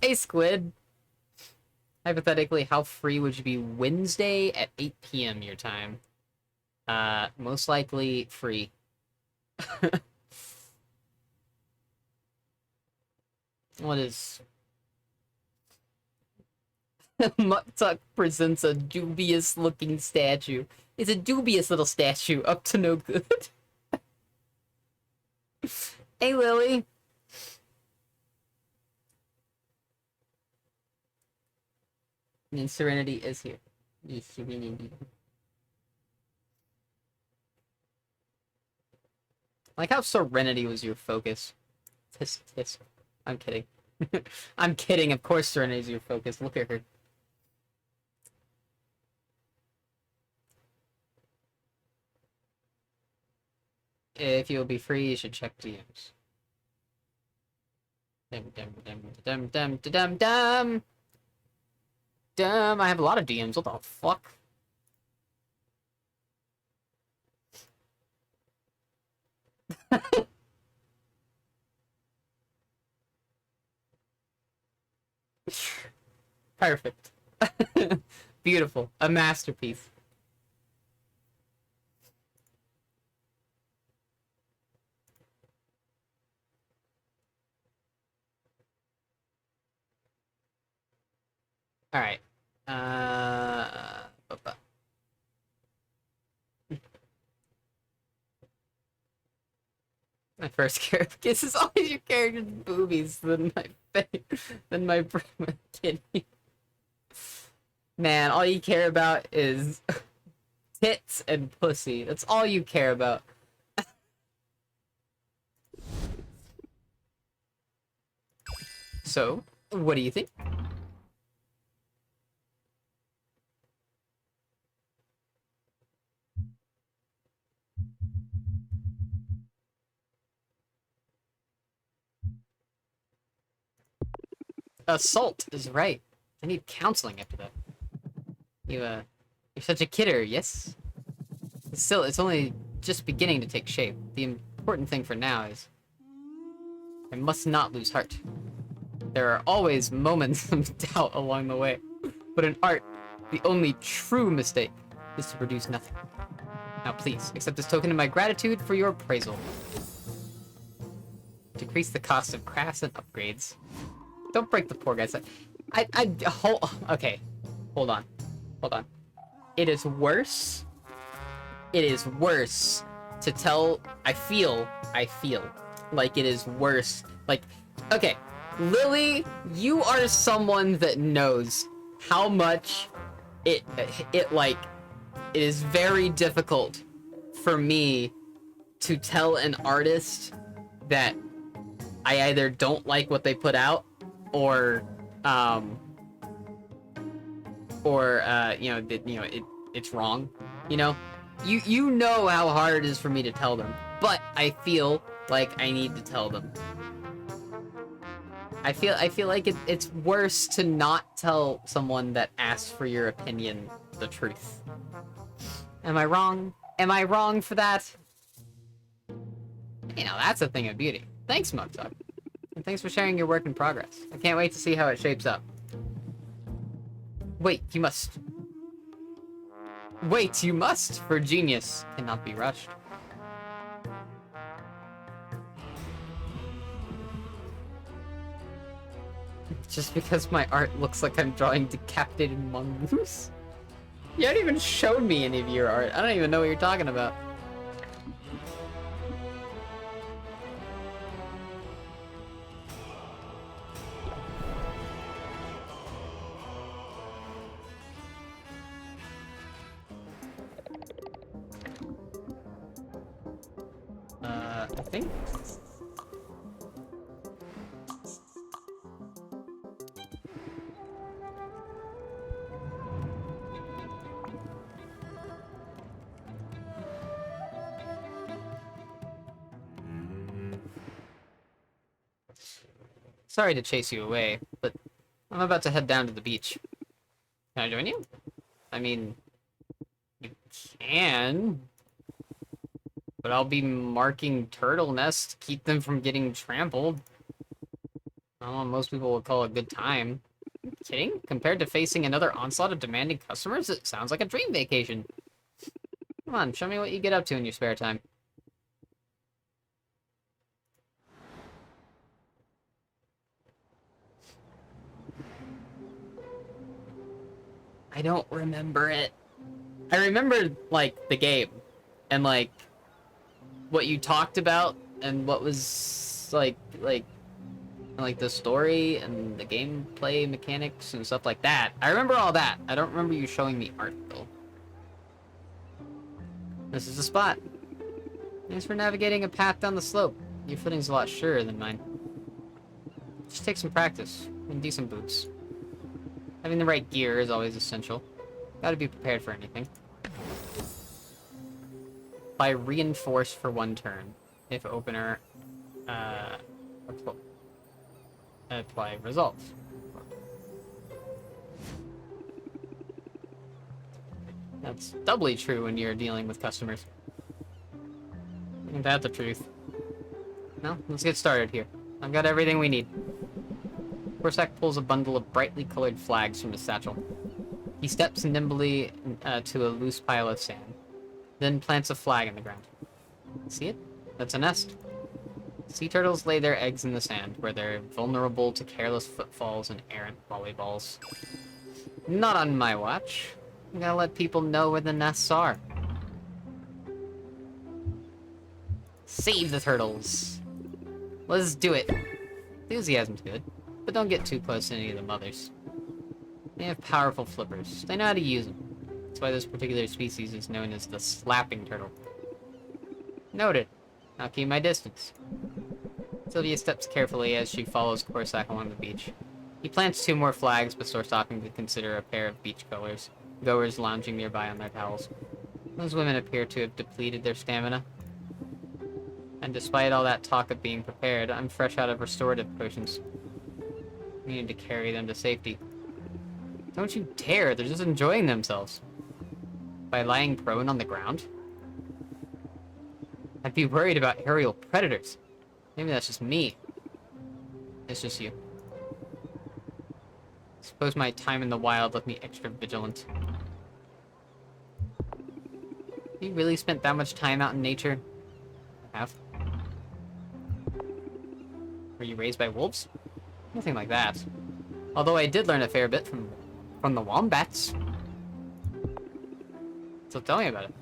Hey, Squid. Hypothetically, how free would you be Wednesday at 8 p.m. your time? Most likely free. What is... Muktuk presents a dubious-looking statue. It's a dubious little statue, up to no good. Hey, Lily. And Serenity is here. Yes, Serenity. Like how Serenity was your focus. Tisk, tisk. I'm kidding. I'm kidding, of course Serenity's your focus. Look at her. If you'll be free, you should check DMs. Damn, I have a lot of DMs. What the fuck? Perfect. Beautiful. A masterpiece. Alright. Bu- My first character kisses always your character's boobies than my face, than my kitty. Man, all you care about is tits and pussy. That's all you care about. So, what do you think? Assault is right. I need counseling after that. You're such a kidder, yes? Still, it's only just beginning to take shape. The important thing for now is I must not lose heart. There are always moments of doubt along the way, but in art, the only true mistake is to produce nothing. Now please, accept this token of my gratitude for your appraisal. Decrease the cost of crafts and upgrades. Don't break the poor guy's leg. Okay. Hold on. It is worse to tell, I feel like it is worse. Like, okay, Lily, you are someone that knows how much it is very difficult for me to tell an artist that I either don't like what they put out or it's wrong, you know? You know how hard it is for me to tell them, but I feel like I need to tell them. I feel like it's worse to not tell someone that asks for your opinion the truth. Am I wrong? Am I wrong for that? You know, that's a thing of beauty. Thanks, Mugtalk. And thanks for sharing your work in progress. I can't wait to see how it shapes up. Wait, you must, for genius cannot be rushed. Just because my art looks like I'm drawing decapitated mongoose? You haven't even showed me any of your art. I don't even know what you're talking about. I think. Sorry to chase you away, but I'm about to head down to the beach. Can I join you? I mean, you can, but I'll be marking turtle nests to keep them from getting trampled. I don't know what most people would call a good time. Are you kidding? Compared to facing another onslaught of demanding customers, it sounds like a dream vacation. Come on, show me what you get up to in your spare time. I don't remember it. I remember, like, the game. And, like, what you talked about. And what was, like, the story and the gameplay mechanics and stuff like that. I remember all that. I don't remember you showing me art, though. This is the spot. Thanks for navigating a path down the slope. Your footing's a lot surer than mine. Just take some practice and decent boots. Having the right gear is always essential. Gotta be prepared for anything. By reinforce for 1 turn. If opener, apply results. That's doubly true when you're dealing with customers. Isn't that the truth? No, let's get started here. I've got everything we need. Corsac pulls a bundle of brightly colored flags from his satchel. He steps nimbly to a loose pile of sand, then plants a flag in the ground. See it? That's a nest. Sea turtles lay their eggs in the sand, where they're vulnerable to careless footfalls and errant volleyballs. Not on my watch. I'm gonna let people know where the nests are. Save the turtles! Let's do it. Enthusiasm's good, but don't get too close to any of the mothers. They have powerful flippers. They know how to use them. That's why this particular species is known as the slapping turtle. Noted. I'll keep my distance. Sylvia steps carefully as she follows Corsac along the beach. He plants 2 more flags before stopping to consider a pair of beachgoers lounging nearby on their towels. Those women appear to have depleted their stamina. And despite all that talk of being prepared, I'm fresh out of restorative potions. We need to carry them to safety. Don't you dare, they're just enjoying themselves. By lying prone on the ground? I'd be worried about aerial predators. Maybe that's just me. It's just you. Suppose my time in the wild left me extra vigilant. You really spent that much time out in nature? I have. Were you raised by wolves? Nothing like that. Although I did learn a fair bit from the wombats. So tell me about it.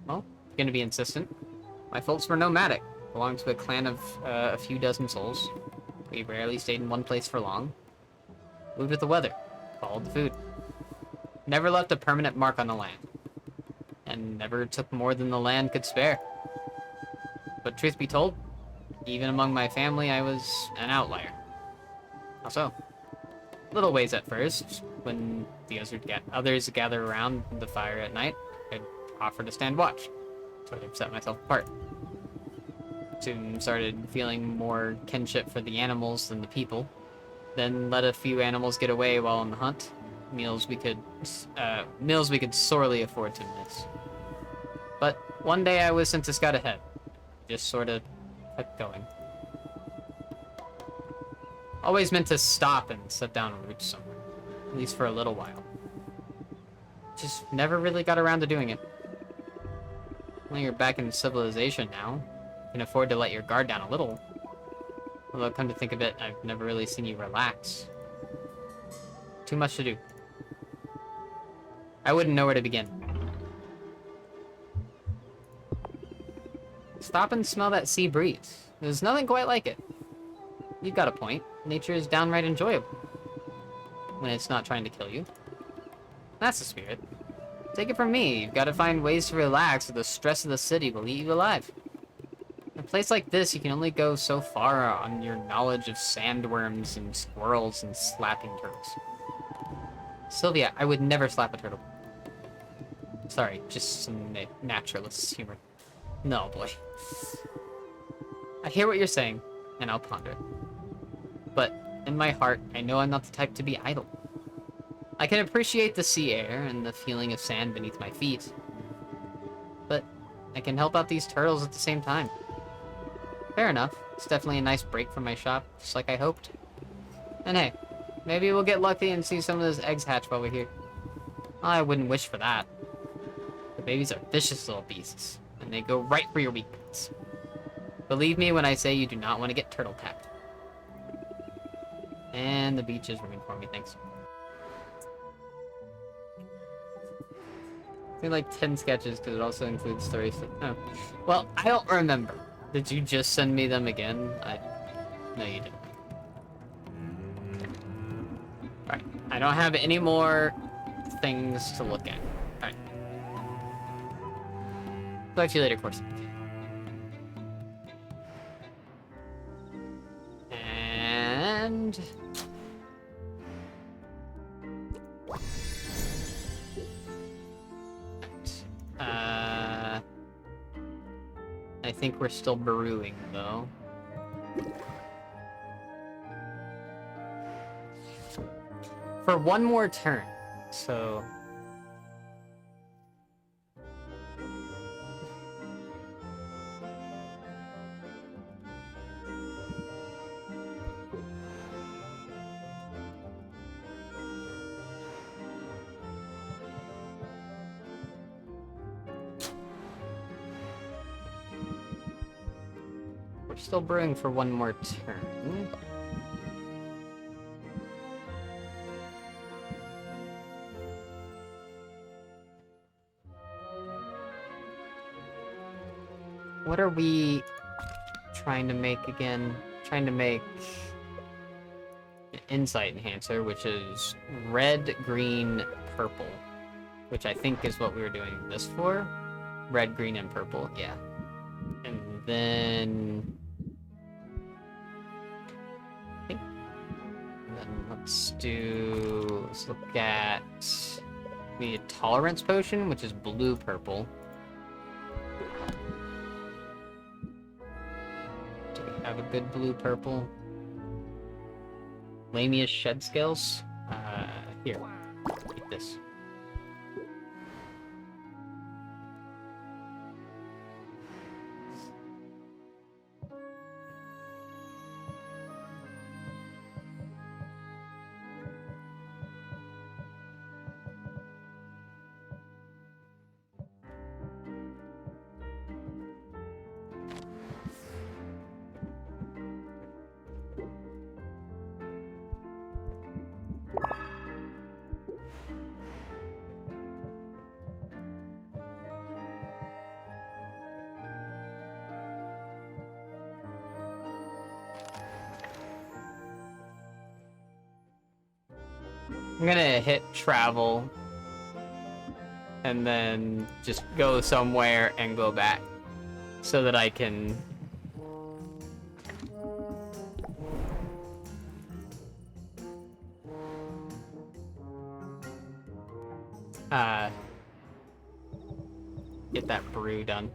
Well, I'm gonna be insistent. My folks were nomadic. Belonged to a clan of a few dozen souls. We rarely stayed in one place for long. Moved with the weather. Followed the food. Never left a permanent mark on the land. And never took more than the land could spare. But truth be told, even among my family, I was an outlier. How so? Little ways at first. When the others gather around the fire at night, I'd offer to stand watch. So I'd set myself apart. Soon started feeling more kinship for the animals than the people. Then let a few animals get away while on the hunt. Meals we could sorely afford to miss. But one day I was sent to scout ahead. Just sort of kept going. Always meant to stop and set down roots somewhere. At least for a little while. Just never really got around to doing it. Well, you're back in civilization now. You can afford to let your guard down a little. Although, come to think of it, I've never really seen you relax. Too much to do. I wouldn't know where to begin. Stop and smell that sea breeze. There's nothing quite like it. You've got a point. Nature is downright enjoyable. When it's not trying to kill you. That's the spirit. Take it from me, you've got to find ways to relax or the stress of the city will eat you alive. In a place like this, you can only go so far on your knowledge of sandworms and squirrels and slapping turtles. Sylvia, I would never slap a turtle. Sorry, just some naturalist humor. No, boy. I hear what you're saying, and I'll ponder it. But in my heart, I know I'm not the type to be idle. I can appreciate the sea air and the feeling of sand beneath my feet. But I can help out these turtles at the same time. Fair enough. It's definitely a nice break from my shop, just like I hoped. And hey, maybe we'll get lucky and see some of those eggs hatch while we're here. I wouldn't wish for that. The babies are vicious little beasts, and they go right for your weak points. Believe me when I say you do not want to get turtle tapped. And the beach is ruined for me, thanks. I think like 10 sketches because it also includes stories. Oh. Well, I don't remember. Did you just send me them again? No, you didn't. Alright, I don't have any more things to look at. Alright. Talk to you later, course. And... I think we're still brewing, though. For one more turn, so... still brewing for one more turn. What are we trying to make again? Trying to make an insight enhancer, which is red, green, purple. Which I think is what we were doing this for. Red, green, and purple, yeah. And then... And then let's look at the tolerance potion, which is blue-purple. Do we have a good blue-purple? Lamia's shed scales? Here. Take this. I'm gonna hit travel and then just go somewhere and go back so that I can get that brew done.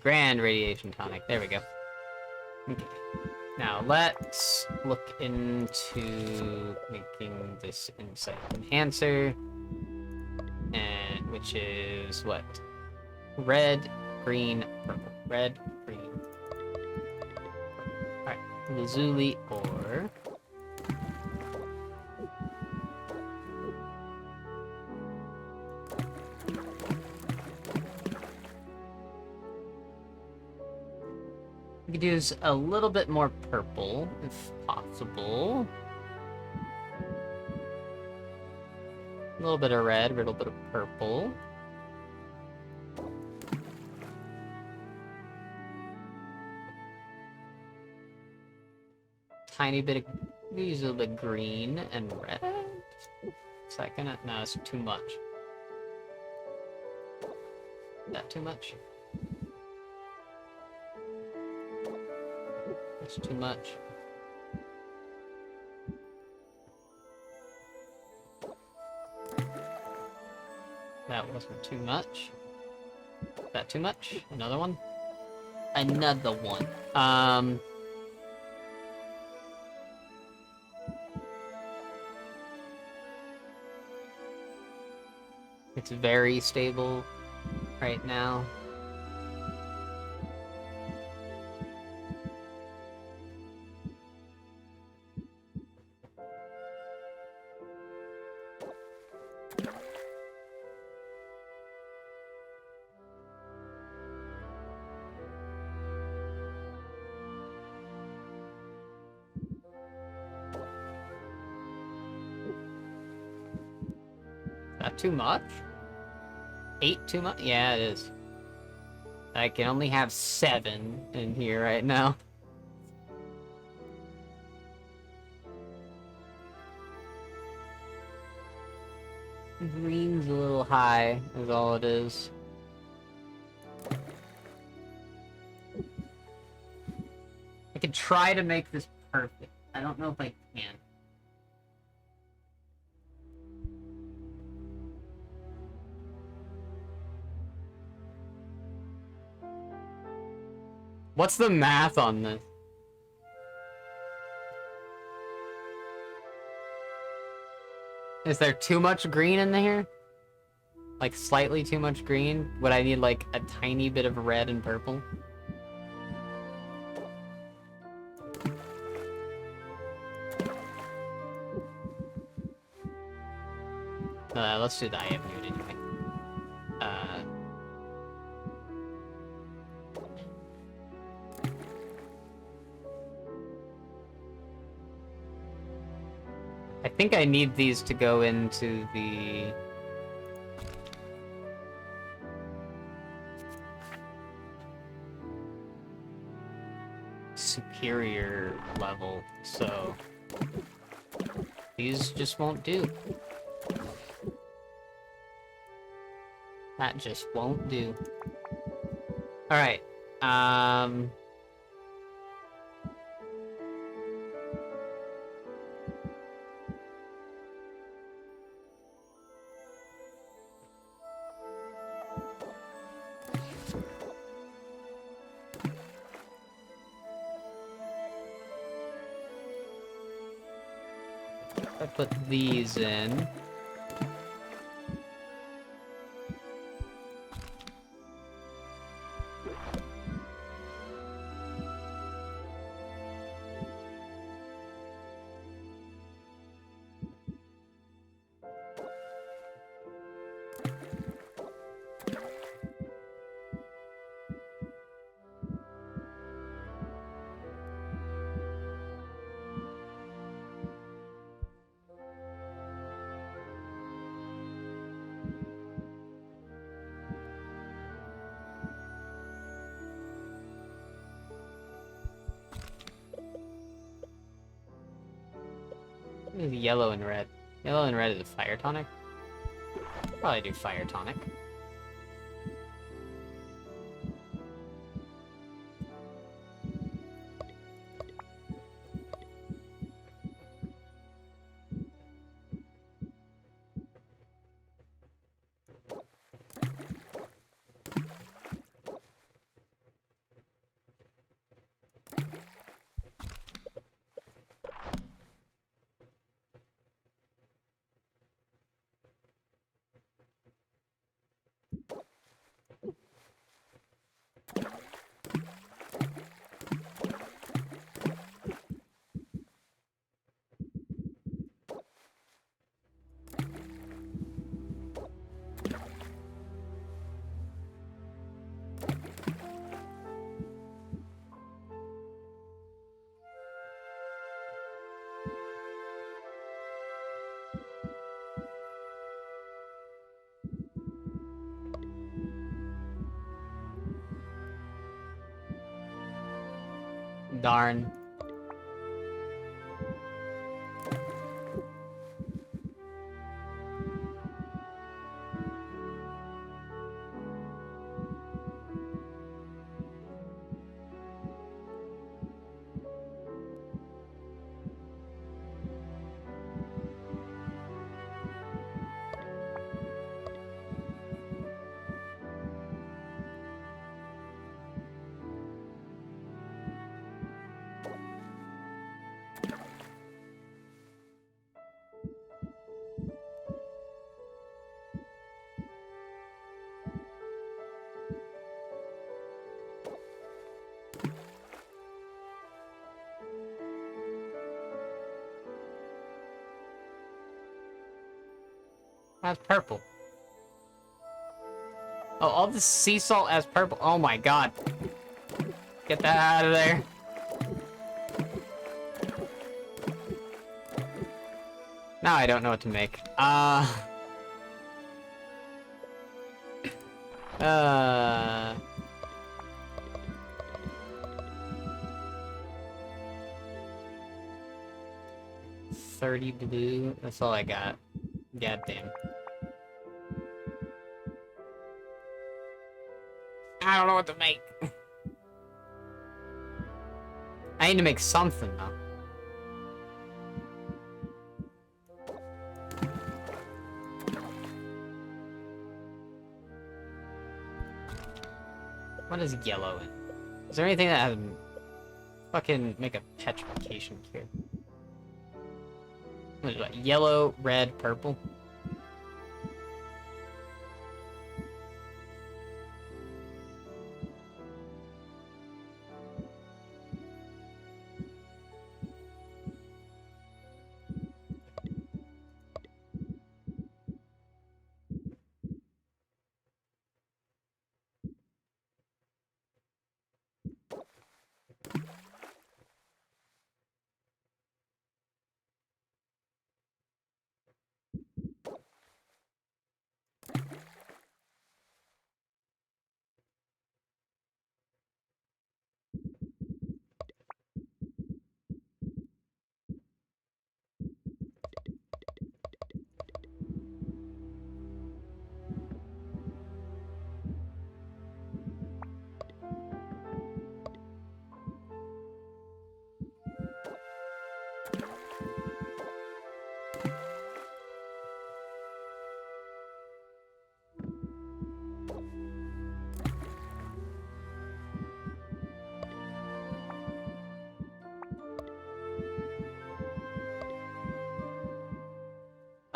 Grand radiation tonic. There we go. Okay. Now let's look into making this insight enhancer, and which is what? Red, green, purple. Red, green. Alright, lazuli ore. We could use a little bit more purple, if possible. A little bit of red, a little bit of purple. Tiny bit of, use a little bit of green and red. Is that gonna, no, it's too much. Is that too much? That's too much. That wasn't too much. Is that too much? Another one? Another one. It's very stable right now. That too much? 8 too much? Yeah, it is. I can only have 7 in here right now. Green's a little high, is all it is. I could try to make this perfect. I don't know if I can. What's the math on this? Is there too much green in here? Like slightly too much green? Would I need like a tiny bit of red and purple? Let's do the I have nude anyway. think I need these to go into the... superior level, so... these just won't do. That just won't do. Alright, I put these in. Yellow and red. Yellow and red is a fire tonic. Probably do fire tonic. Darn. That's purple. Oh, all the sea salt as purple. Oh my god. Get that out of there. Now I don't know what to make. Uh... 30 blue. That's all I got. God damn. I don't know what to make. I need to make something though. What is yellow in? Is there anything that has fucking make a petrification cure? What is that? Yellow, red, purple?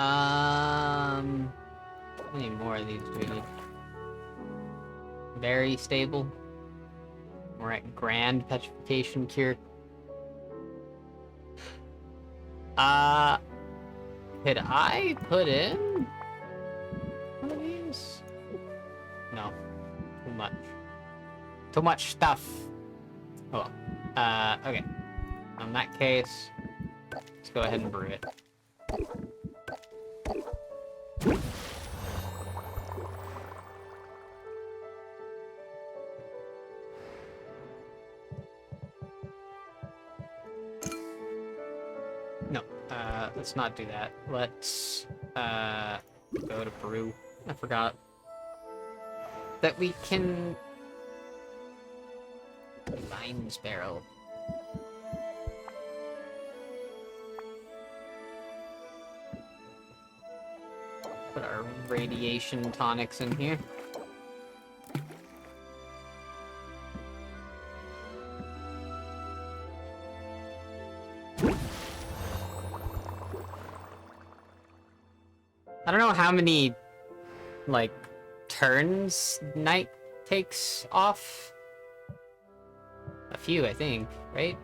How many more of these do we need? Very stable. We're at grand petrification cure. Could I put in one of these? No. Too much. Too much stuff. Oh. Okay. In that case, let's go ahead and brew it. No, let's not do that. Let's, go to brew. I forgot that we can... Lion's barrel. Put our radiation tonics in here. I don't know how many, like, turns night takes off. A few, I think, right?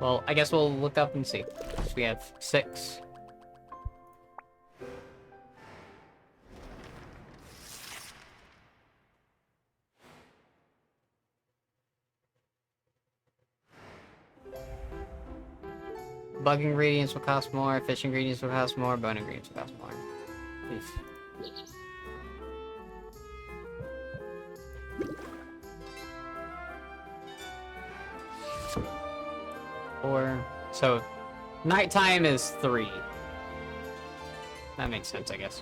Well, I guess we'll look up and see. So we have 6. Bug ingredients will cost more, fish ingredients will cost more, bone ingredients will cost more. Oof. 4. So, nighttime is 3. That makes sense, I guess.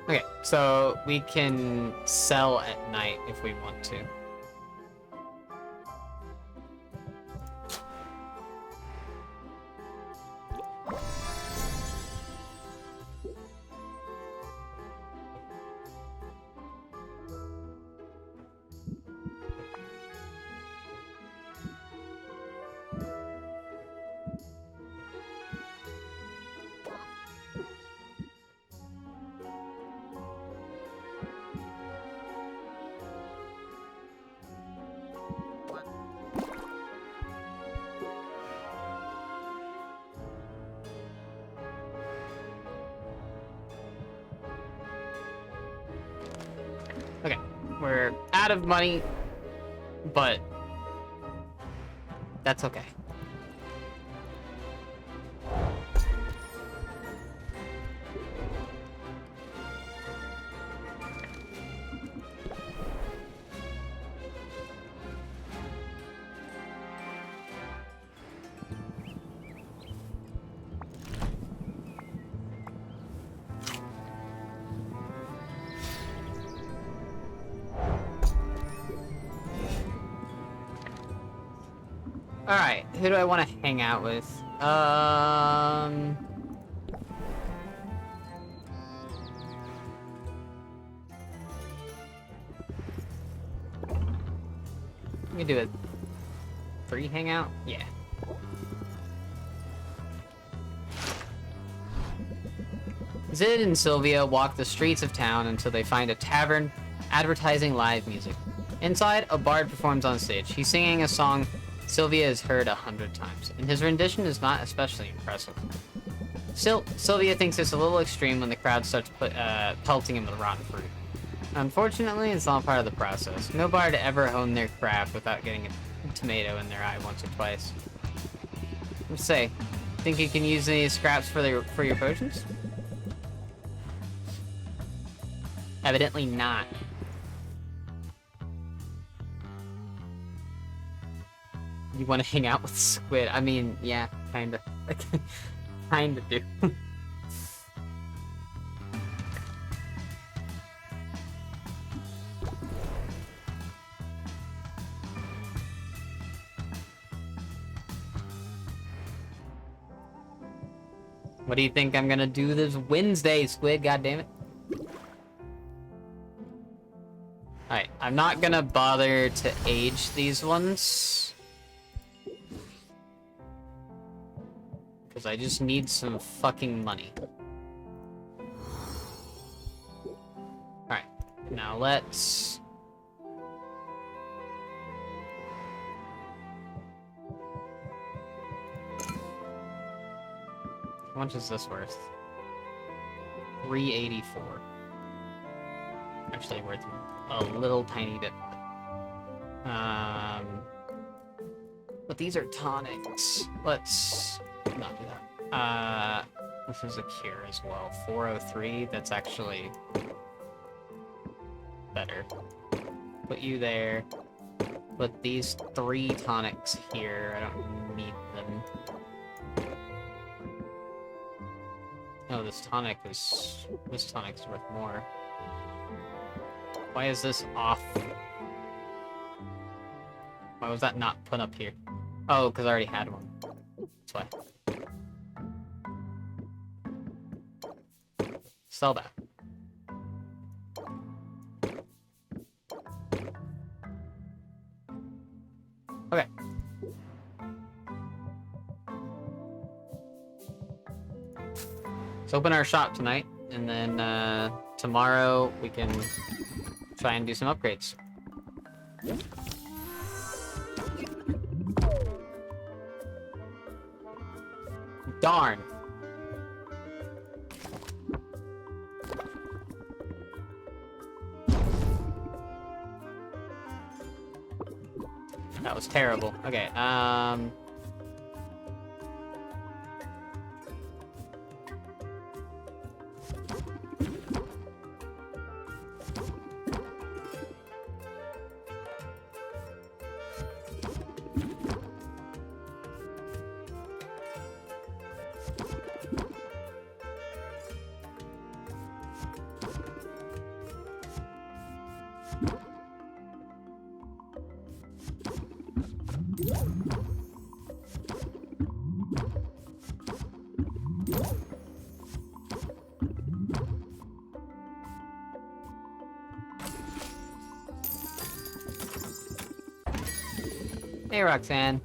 Okay, so we can sell at night if we want to. Okay, we're out of money, but that's okay. Alright, who do I want to hang out with? We can do a 3 hangout? Yeah. Zid and Sylvia walk the streets of town until they find a tavern advertising live music. Inside, a bard performs on stage. He's singing a song Sylvia has heard 100 times, and his rendition is not especially impressive. Still, Sylvia thinks it's a little extreme when the crowd starts pelting him with rotten fruit. Unfortunately, it's all part of the process. No bard ever honed their craft without getting a tomato in their eye once or twice. Let's say, think you can use any scraps for your potions? Evidently not. You want to hang out with Squid? I mean, yeah, kinda. Kinda do. What do you think I'm gonna do this Wednesday, Squid? God damn it. Alright, I'm not gonna bother to age these ones. Because I just need some fucking money. Alright, now let's... How much is this worth? 384. Actually worth a little tiny bit. But these are tonics. Let's not do that. This is a cure as well. 403, that's actually better. Put you there. Put these 3 tonics here. I don't need them. Oh, this tonic's worth more. Why is this off? Why was that not put up here? Oh, because I already had one. That's why. Sell that. Okay. Let's open our shop tonight, and then tomorrow we can try and do some upgrades. Darn. That was terrible. Okay, hey, Roxanne.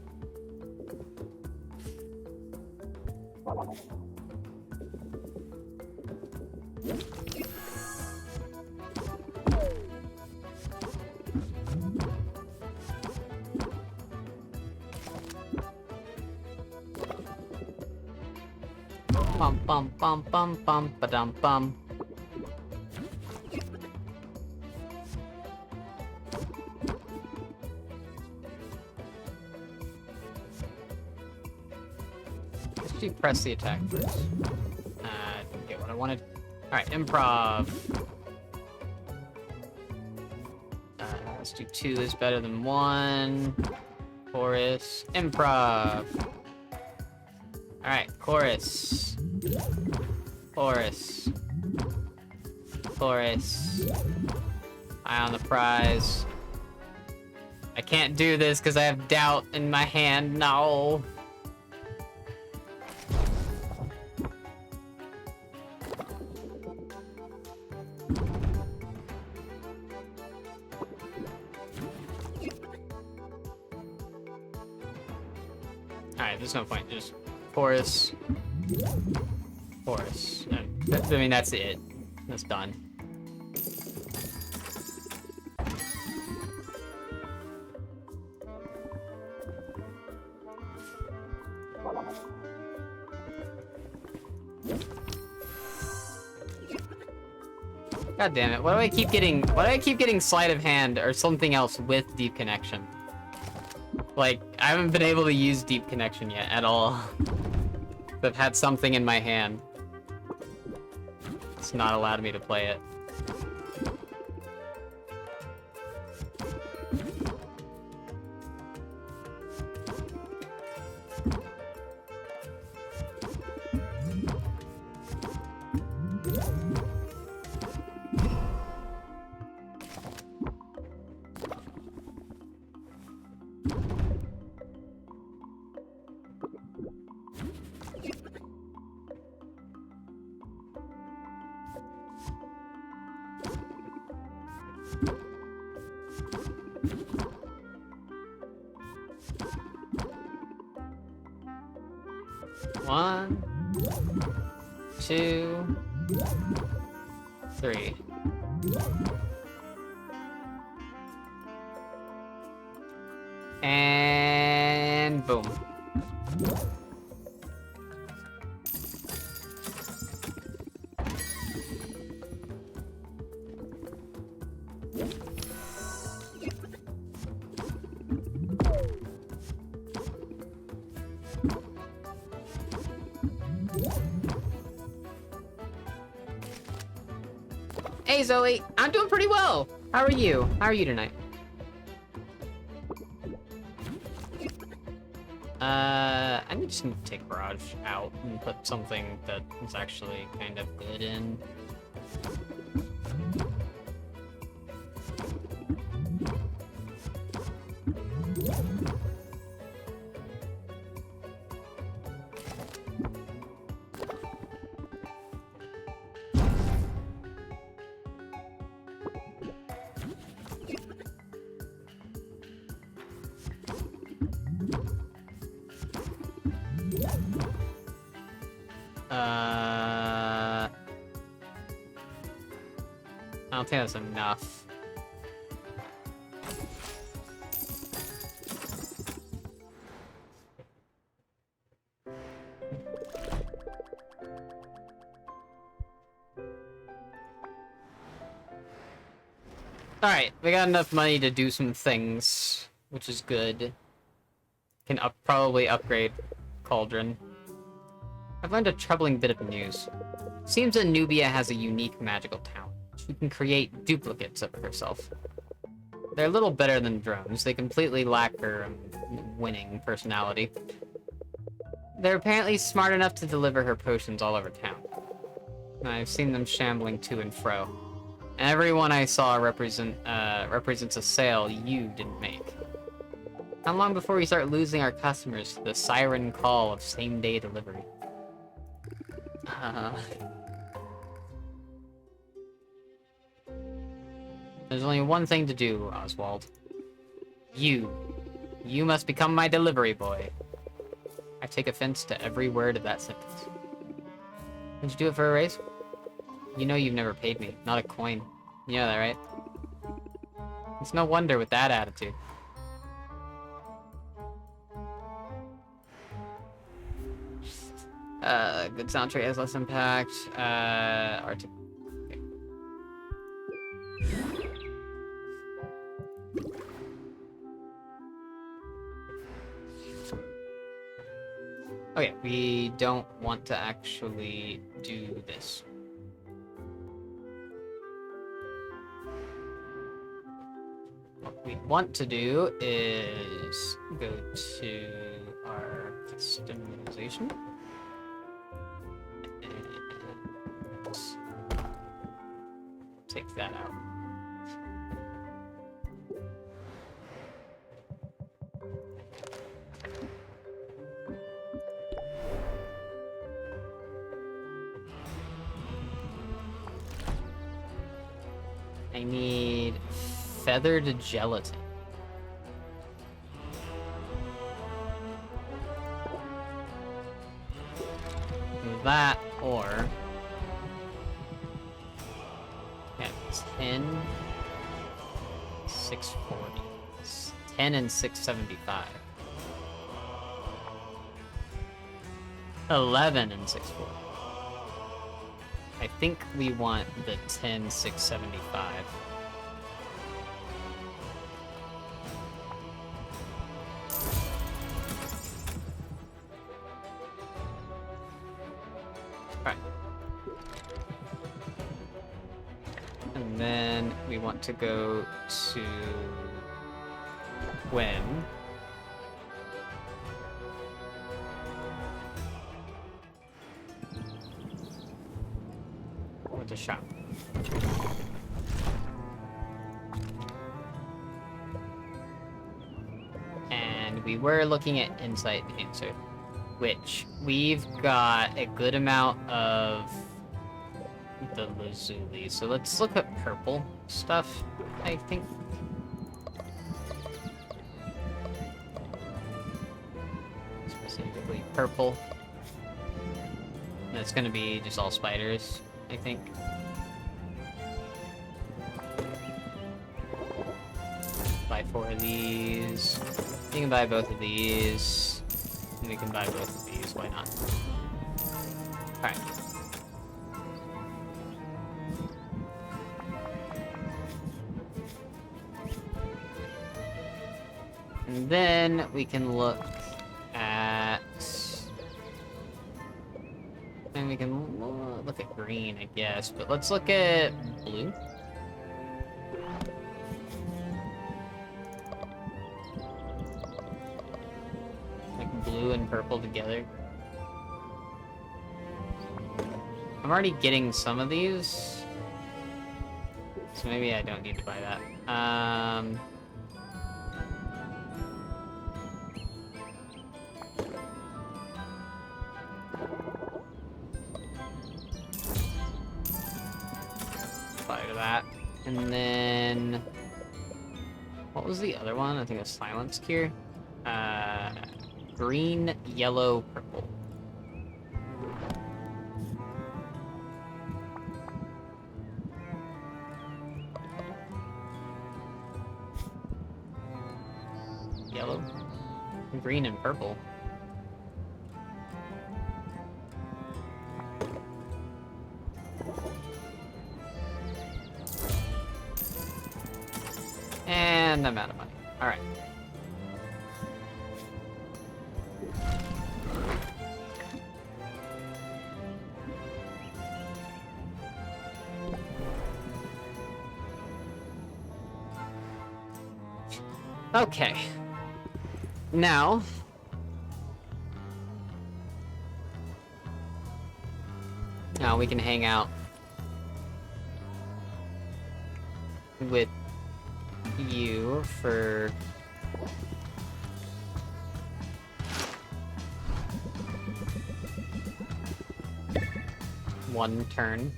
Bum bum bum bum bum ba dum bum. Let's do press the attack first. Didn't get what I wanted. Alright, improv. Let's do 2 is better than 1. Chorus. Improv. Alright, chorus. Chorus. Chorus. Eye on the prize. I can't do this because I have doubt in my hand. No. Alright, there's no point. Just chorus. Chorus. I mean, that's it. That's done. God damn it. Why do I keep getting sleight of hand or something else with deep connection? Like, I haven't been able to use deep connection yet at all. I've had something in my hand. It's not allowed me to play it. 1, 2, 3. And boom. Hey Zoe, I'm doing pretty well. How are you? How are you tonight? I need to take Garage out and put something that is actually kind of good in. I don't think that's enough. Alright, we got enough money to do some things, which is good. Can probably upgrade Cauldron. I've learned a troubling bit of news. Seems that Nubia has a unique magical talent. She can create duplicates of herself. They're a little better than drones. They completely lack her winning personality. They're apparently smart enough to deliver her potions all over town. I've seen them shambling to and fro. And everyone I saw represents a sale you didn't make. How long before we start losing our customers to the siren call of same-day delivery? There's only one thing to do, Oswald. You must become my delivery boy. I take offense to every word of that sentence. Would you do it for a raise? You know you've never paid me, not a coin. You know that, right? It's no wonder with that attitude. Good soundtrack has less impact. Art. Okay, we don't want to actually do this. What we want to do is go to our customization. And take that out. I need feathered gelatin. That or 10, 640. 10 and 675. 11 and 640. I think we want the 10, 675. Alright. And then we want to go to when to shop. And we were looking at Insight Answer, which we've got a good amount of the lazuli. So let's look at purple stuff, I think. Specifically purple. That's gonna be just all spiders, I think. Buy 4 of these. You can buy both of these. And we can buy both of these, why not? Alright. And then we can look at... And we can look at green, I guess. But let's look at blue. Like blue and purple together. I'm already getting some of these. So maybe I don't need to buy that. Fire that. And then... What was the other one? I think it was Silence Cure. Green, yellow, purple. Yellow, green, and purple. And I'm out of money. Alright. Okay. Now... Now we can hang out with you for... one turn.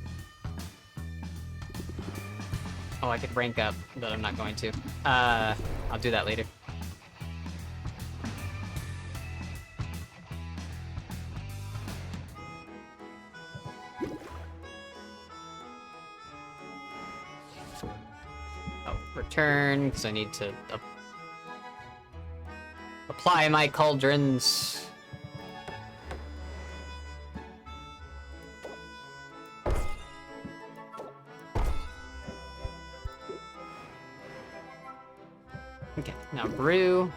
Oh, I could rank up, but I'm not going to. I'll do that later. Oh, return, because I need to apply my cauldrons. Okay, now brew.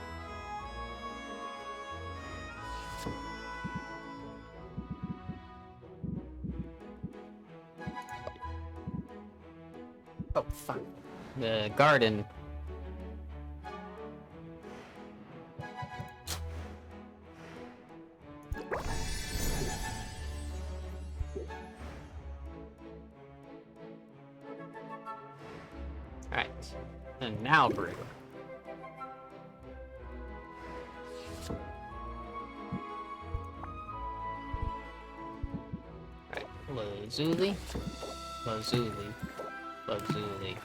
Oh, fuck. The garden. Alright. And now brew. Alright. Lazuli. Lazuli. Lazuli.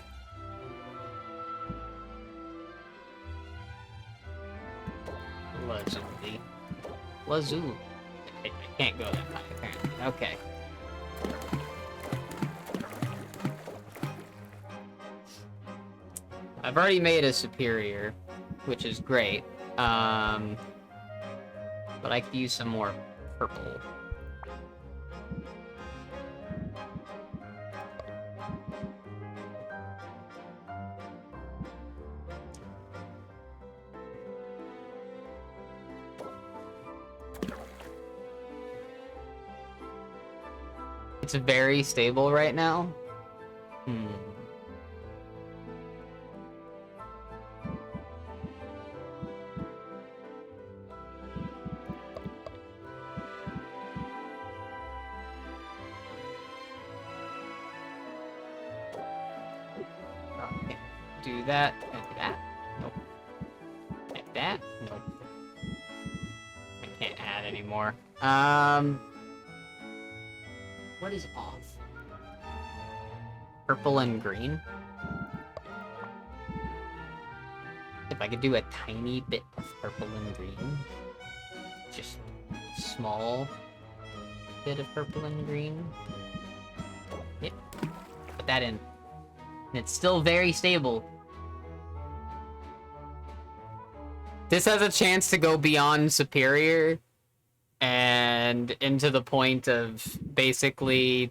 Lazuli. Lazuli. I can't go that high, apparently. Okay. I've already made a superior, which is great. But I could use some more purple. It's very stable right now. Okay. Do that and that. Nope. Like that. Nope. I can't add anymore. What is off? Purple and green? If I could do a tiny bit of purple and green. Just small. bit of purple and green. Yep. Put that in. And it's still very stable. This has a chance to go beyond superior and into the point of basically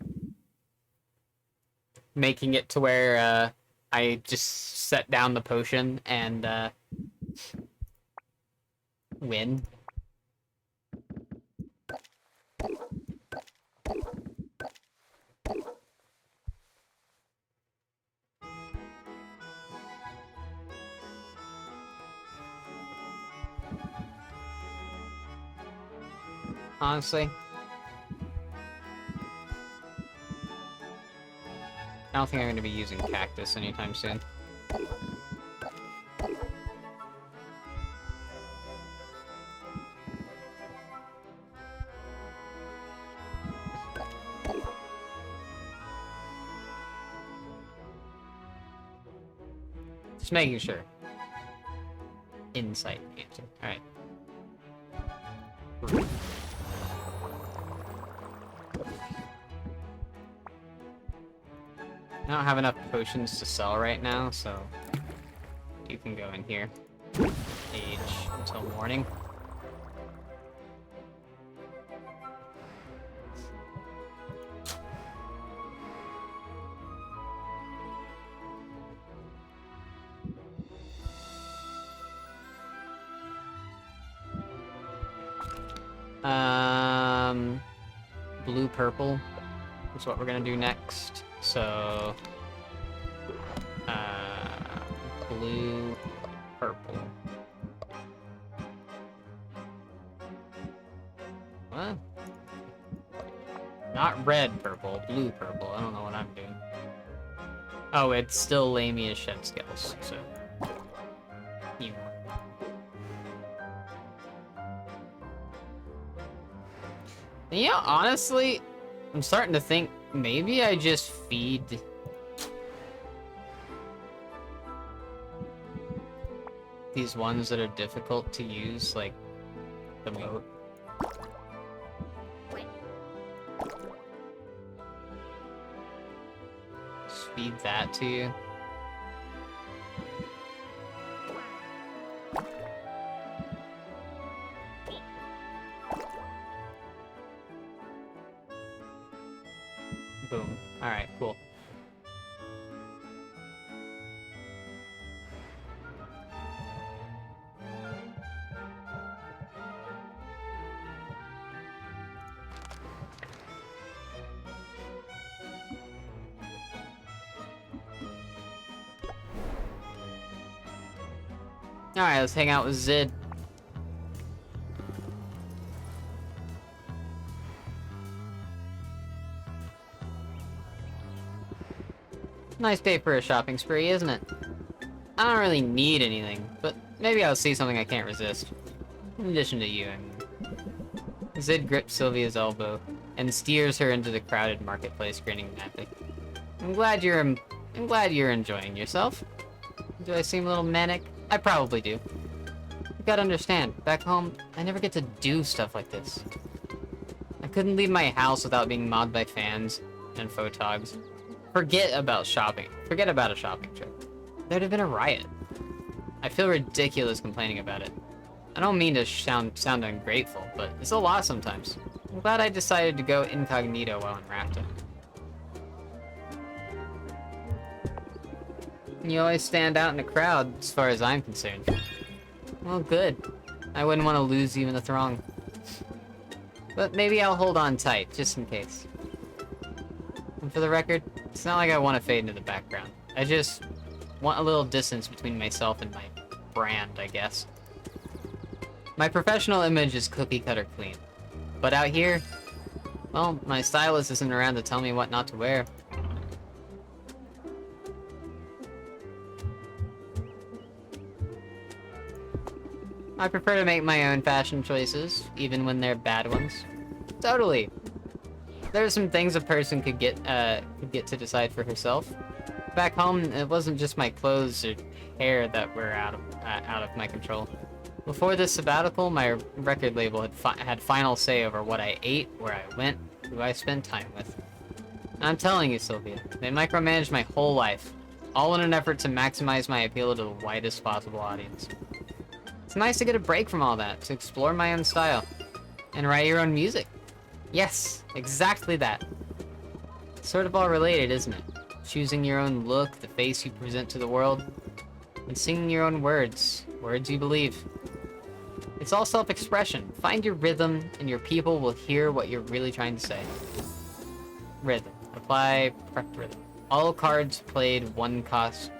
making it to where I just set down the potion and win. Honestly, I don't think I'm going to be using cactus anytime soon. Just making sure. Insight answer. Alright. I don't have enough potions to sell right now, so you can go in here. Age until morning. Blue purple is what we're gonna do next. So, blue purple. What? Not red purple, blue purple. I don't know what I'm doing. Oh, it's still Lamia shed skills, so. You. Yeah, honestly, I'm starting to think maybe I just feed these ones that are difficult to use, like the moat. Just feed that to you. Boom. Alright, cool. Alright, let's hang out with Zid. Nice day for a shopping spree, isn't it? I don't really need anything, but maybe I'll see something I can't resist. In addition to you, I mean. Zid grips Sylvia's elbow and steers her into the crowded marketplace, grinning madly. I'm glad you're enjoying yourself. Do I seem a little manic? I probably do. You gotta understand, back home, I never get to do stuff like this. I couldn't leave my house without being mobbed by fans and photogs. Forget about shopping. Forget about a shopping trip. There'd have been a riot. I feel ridiculous complaining about it. I don't mean to sound ungrateful, but it's a lot sometimes. I'm glad I decided to go incognito while in rafting. You always stand out in the crowd, as far as I'm concerned. Well, good. I wouldn't want to lose you in the throng. But maybe I'll hold on tight, just in case. And for the record, it's not like I want to fade into the background. I just want a little distance between myself and my brand, I guess. My professional image is cookie-cutter clean. But out here, well, my stylist isn't around to tell me what not to wear. I prefer to make my own fashion choices, even when they're bad ones. Totally. There are some things a person could get to decide for herself. Back home, it wasn't just my clothes or hair that were out of my control. Before this sabbatical, my record label had final say over what I ate, where I went, who I spend time with. I'm telling you, Sylvia, they micromanage my whole life, all in an effort to maximize my appeal to the widest possible audience. It's nice to get a break from all that, to explore my own style, and write your own music. Yes, exactly that. It's sort of all related, isn't it? Choosing your own look, the face you present to the world, and singing your own words, words you believe. It's all self-expression. Find your rhythm, and your people will hear what you're really trying to say. Rhythm. Apply prep rhythm. All cards played cost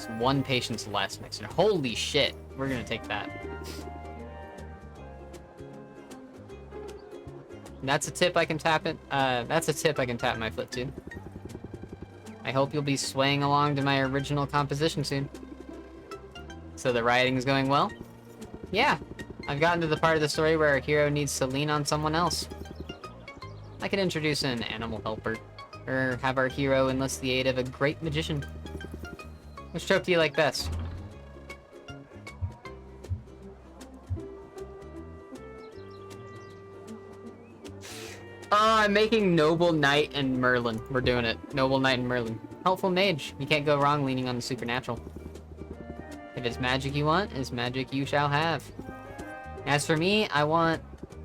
1 patience less next turn. Holy shit. We're gonna take that. That's a tip I can tap it. That's a tip I can tap my foot to. I hope you'll be swaying along to my original composition soon. So the writing's going well? Yeah. I've gotten to the part of the story where our hero needs to lean on someone else. I could introduce an animal helper, or have our hero enlist the aid of a great magician. Which trope do you like best? I'm making Noble Knight and Merlin. We're doing it. Noble Knight and Merlin. Helpful mage. You can't go wrong leaning on the supernatural. If it's magic you want, it's magic you shall have. As for me, I want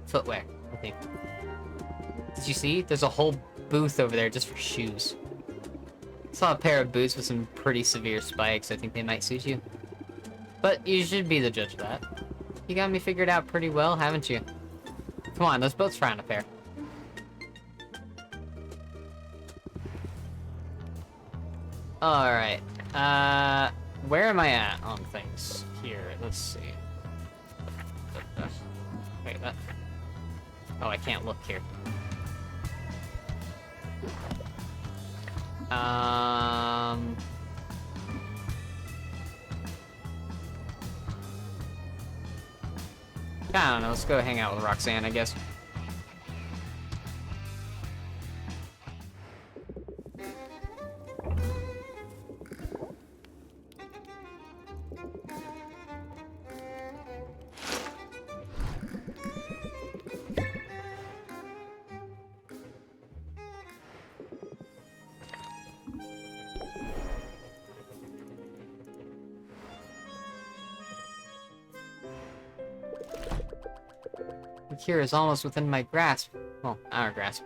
footwear, I think. Did you see? There's a whole booth over there just for shoes. Saw a pair of boots with some pretty severe spikes. I think they might suit you. But you should be the judge of that. You got me figured out pretty well, haven't you? Come on, let's both try on a pair. Alright. Where am I at on things? Here, let's see. Wait, that... Oh, I can't look here. I don't know, let's go hang out with Roxanne, I guess. The cure is almost within my grasp. Well, our grasp.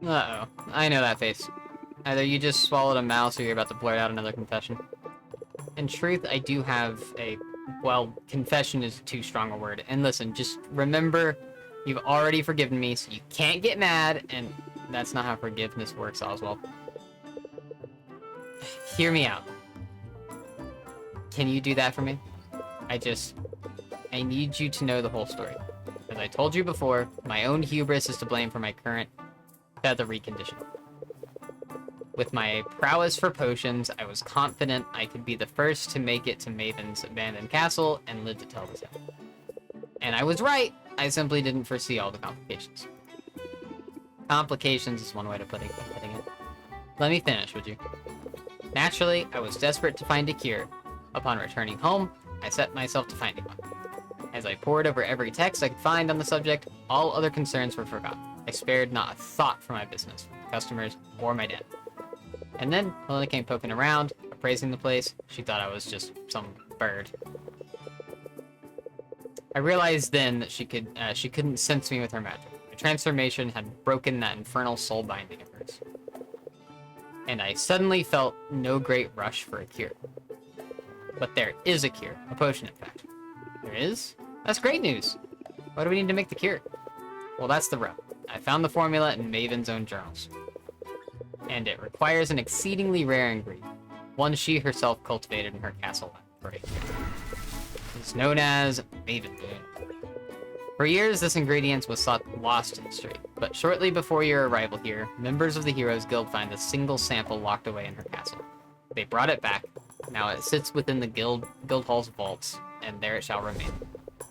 Uh-oh. I know that face. Either you just swallowed a mouse or you're about to blurt out another confession. In truth, I do have a... Well, confession is too strong a word. And listen, just remember... You've already forgiven me, so you can't get mad, and that's not how forgiveness works, Oswald. Hear me out. Can you do that for me? I need you to know the whole story. As I told you before, my own hubris is to blame for my current feathery condition. With my prowess for potions, I was confident I could be the first to make it to Maven's abandoned castle and live to tell the tale. And I was right! I simply didn't foresee all the complications. Complications is one way to putting it. Let me finish, would you? Naturally, I was desperate to find a cure. Upon returning home, I set myself to finding one. As I pored over every text I could find on the subject, all other concerns were forgotten. I spared not a thought for my business, customers, or my dad. And then, Helena came poking around, appraising the place. She thought I was just some bird. I realized then that she couldn't sense me with her magic. My transformation had broken that infernal soul binding of hers. And I suddenly felt no great rush for a cure. But there is a cure. A potion, in fact. There is? That's great news! What do we need to make the cure? Well, that's the rub. I found the formula in Maven's own journals. And it requires an exceedingly rare ingredient. One she herself cultivated in her castle laboratory. It's known as Maven Boon. For years, this ingredient was thought lost in history, but shortly before your arrival here, members of the Heroes Guild find a single sample locked away in her castle. They brought it back. Now it sits within the guild hall's vaults, and there it shall remain.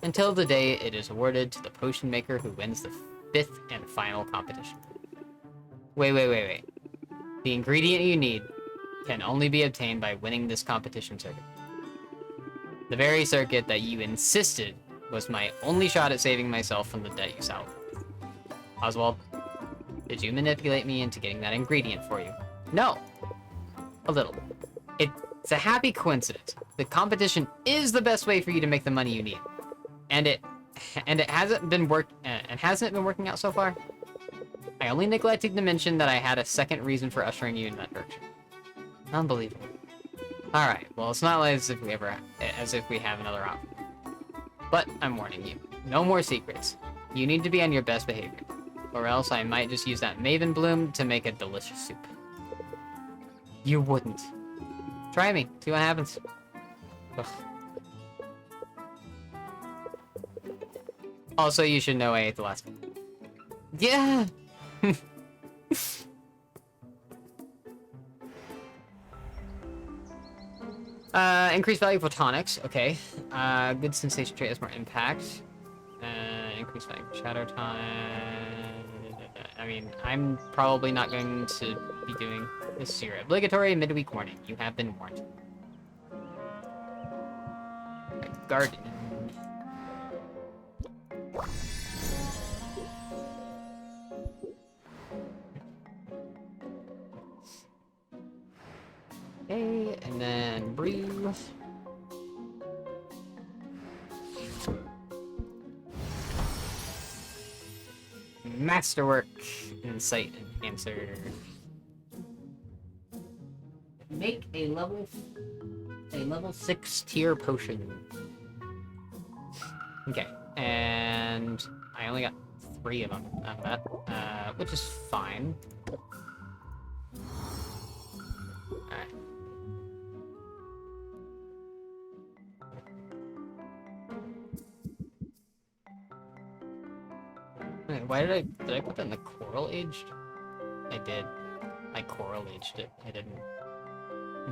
Until the day it is awarded to the potion maker who wins the 5th and final competition. Wait. The ingredient you need can only be obtained by winning this competition circuit. The very circuit that you insisted was my only shot at saving myself from the debt you settled. Oswald, did you manipulate me into getting that ingredient for you? No. A little. It's a happy coincidence. The competition is the best way for you to make the money you need. And it hasn't it been working out so far? I only neglected to mention that I had a second reason for ushering you in that direction. Unbelievable. Alright, well, it's not as if we have another option. But I'm warning you, no more secrets. You need to be on your best behavior, or else I might just use that Maven Bloom to make a delicious soup. You wouldn't. Try me, see what happens. Ugh. Also, you should know I ate the last one. Yeah! Increased value photonics, okay. Good sensation trait has more impact. Increased value for shadow time. I mean, I'm probably not going to be doing this here. Obligatory midweek warning. You have been warned. Garden. Okay, and then brew. Masterwork, insight enhancer. Make a level 6 tier potion. Okay, and I only got 3 of them out of that, which is fine. Alright. Wait, why did I put that in the coral aged? I did. I coral aged it. I didn't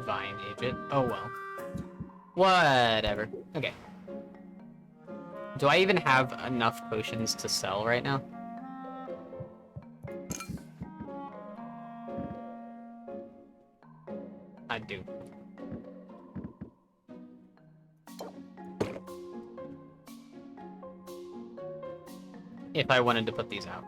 vine age it. Oh well. Whatever. Okay. Do I even have enough potions to sell right now? I do. If I wanted to put these out.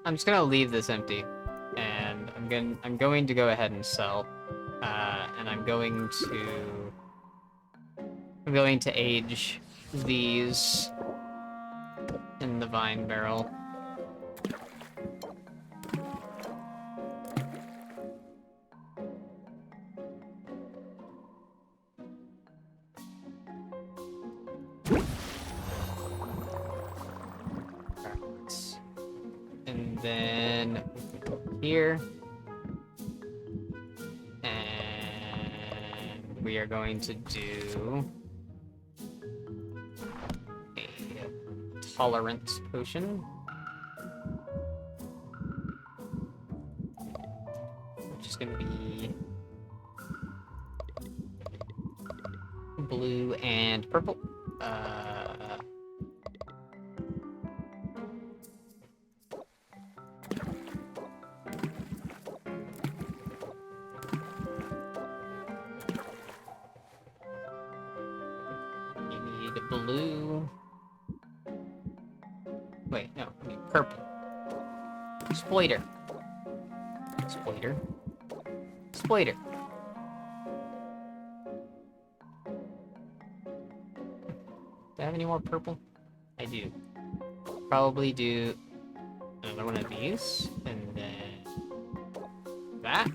I'm just gonna leave this empty, and I'm going to go ahead and sell, and I'm going to age these in the vine barrel. And then here, and we are going to do a tolerance potion, which is going to be blue and purple. Blue. Wait, no, I mean purple. Exploiter. Exploiter. Exploiter. Do I have any more purple? I do. Probably do another one of these, and then that.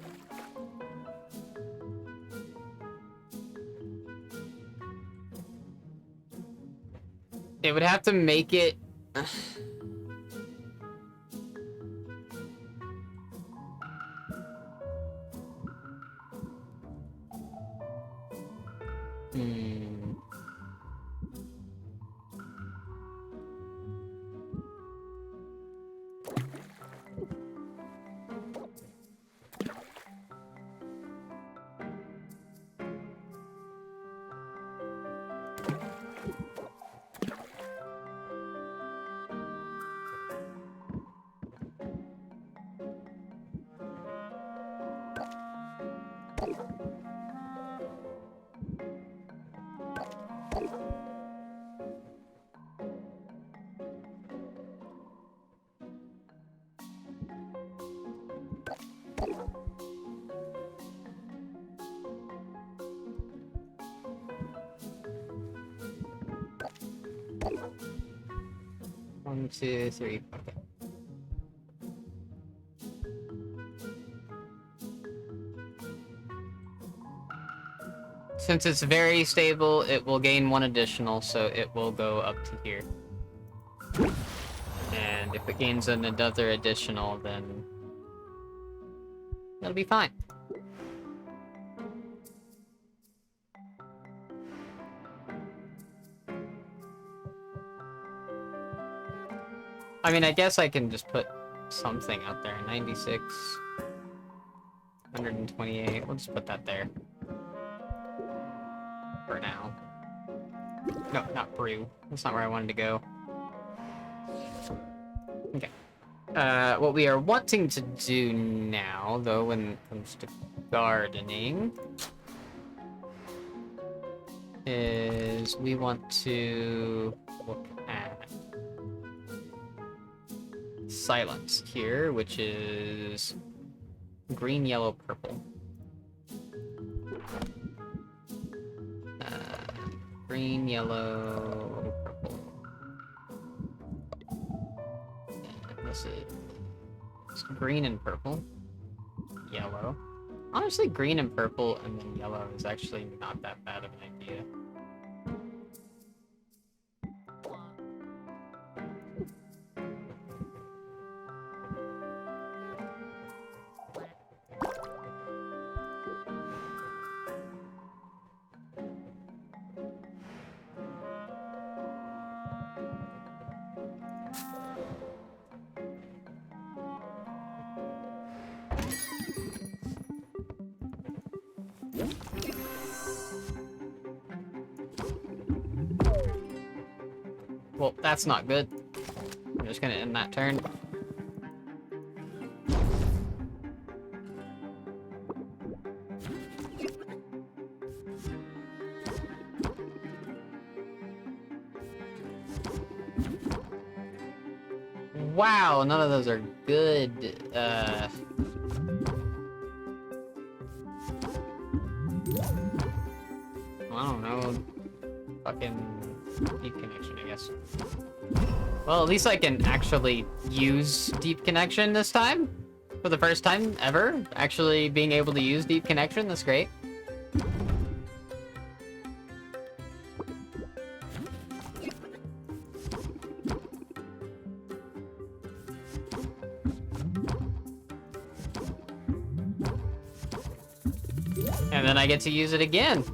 It would have to make it Hmm. One, two, three. Okay. Since it's very stable, it will gain one additional, so it will go up to here. And if it gains another additional, then it'll be fine. I mean, I guess I can just put something out there. 96, 128. We'll just put that there. For now. No, not brew. That's not where I wanted to go. Okay. What we are wanting to do now, though, when it comes to gardening, is we want to look at silence here, which is green, yellow, purple. Green, yellow, purple. And this is green and purple. Yellow. Honestly, green and purple and then yellow is actually not that bad of an idea. Well, that's not good. I'm just gonna end that turn. Wow, none of those are good. I don't know. Fucking deep connection, I guess. Well, at least I can actually use deep connection this time. For the first time ever, actually being able to use deep connection, that's great. And then I get to use it again.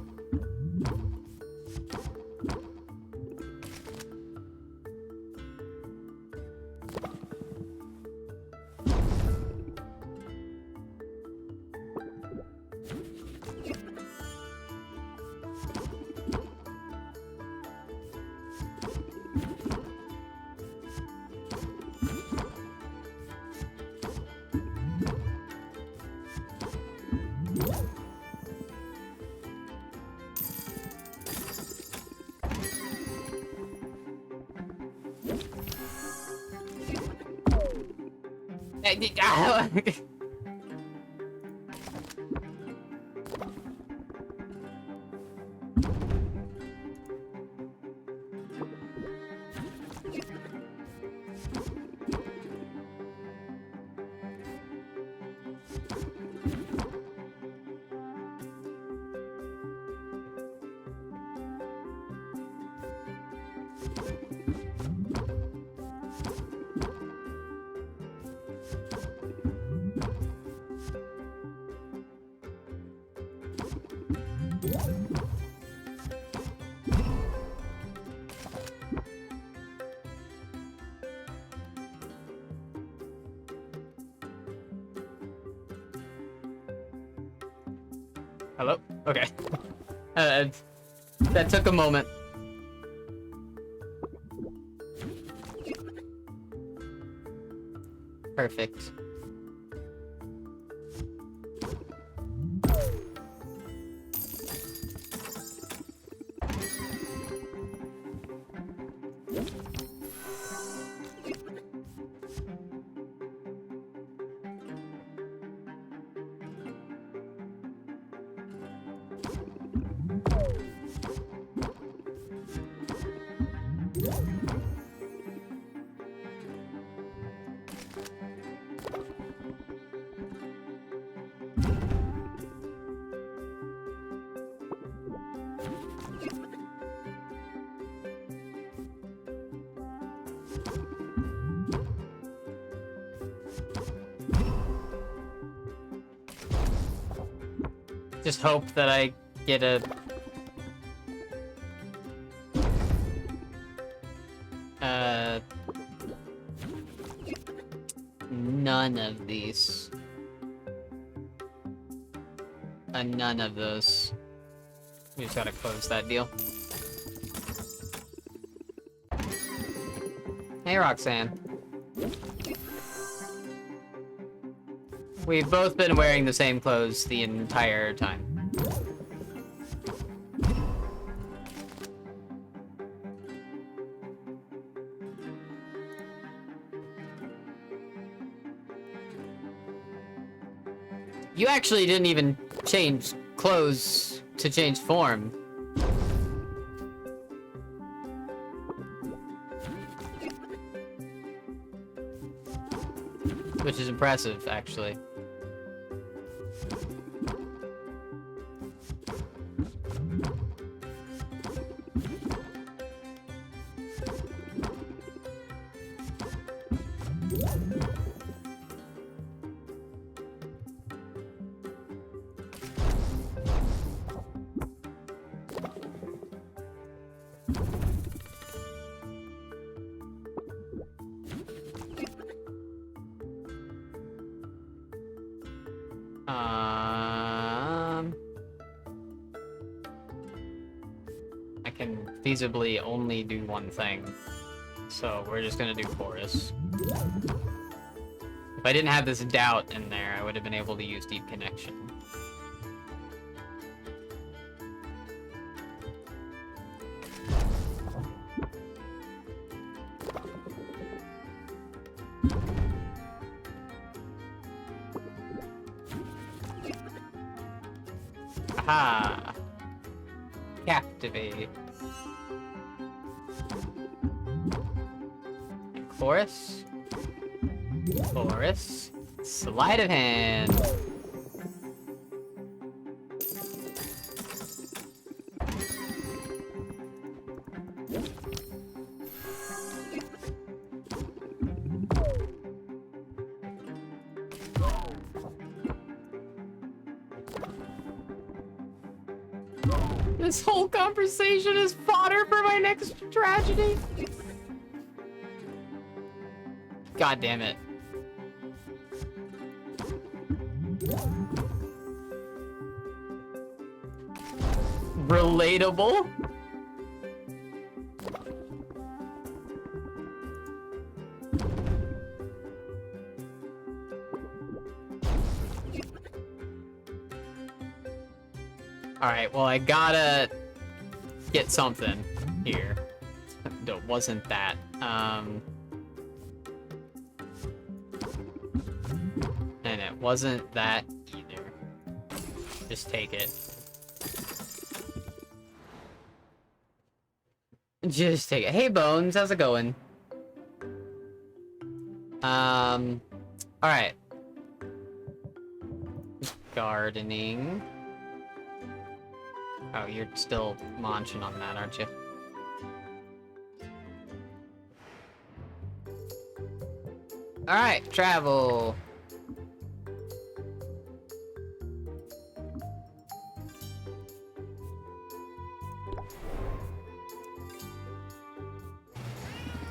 Hello? Okay. That took a moment. Perfect. Just hope that I get a... None of these. None of those. We just gotta close that deal. Hey, Roxanne. We've both been wearing the same clothes the entire time. You actually didn't even change clothes to change form. Which is impressive, actually. I can feasibly only do one thing, so we're just gonna do chorus. If I didn't have this doubt in there, I would have been able to use Deep Connection. Aha! Captivate. And chorus. Chorus. Sleight of hand. This whole conversation is fodder for my next tragedy. God damn it. Relatable? Alright, well, I gotta get something here. That wasn't that. And it wasn't that either. Just take it. Just take it. Hey, Bones, how's it going? Alright. Gardening. Oh, you're still munching on that, aren't you? Alright, travel.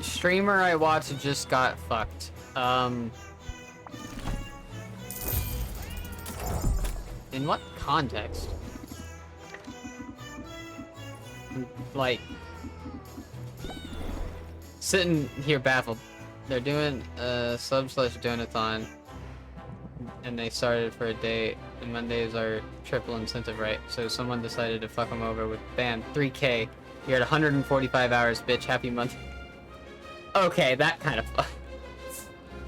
Streamer I watched just got fucked. In what context? like, sitting here baffled. They're doing a sub/donathon, and they started for a day, and Mondays are triple incentive, right? So someone decided to fuck them over with, bam, 3K. You're at 145 hours, bitch. Happy month. Okay, that kind of fuck.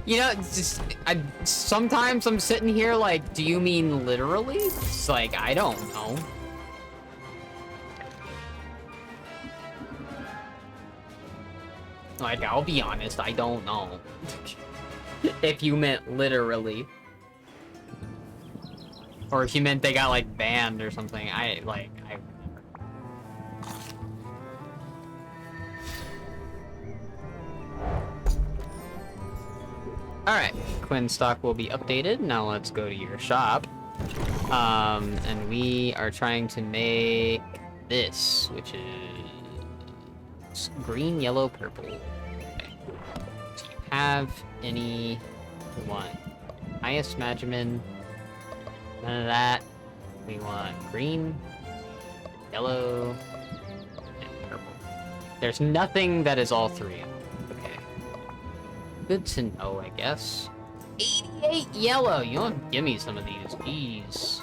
You know, it's just, sometimes I'm sitting here like, do you mean literally? It's like, I don't know. Like, I'll be honest, I don't know. If you meant literally. Or if you meant they got, like, banned or something. Alright, Quinn stock will be updated. Now let's go to your shop. And we are trying to make this, which is green, yellow, purple. Okay. Do you have any one? Highest Magemin. None of that. We want green, yellow, and purple. There's nothing that is all three. Okay. Good to know, I guess. 88 yellow! You want to give me some of these. Jeez.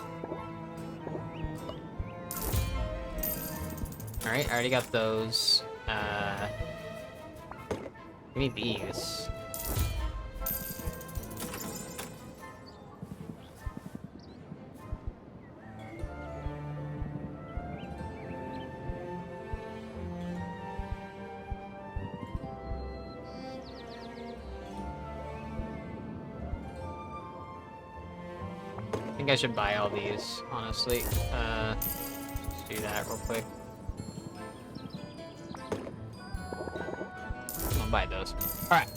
Alright, I already got those. Give me these. I think I should buy all these, honestly. Let's do that real quick. I'll buy those. Alright.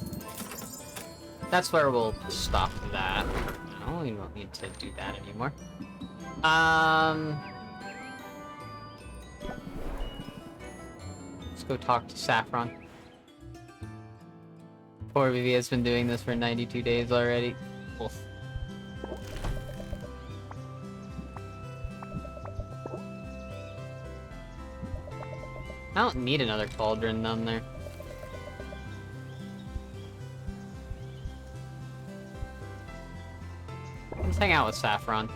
That's where we'll stop that. No, we don't need to do that anymore. Let's go talk to Saffron. Poor Vivi has been doing this for 92 days already. Oof. I don't need another cauldron down there. Let's hang out with Saffron.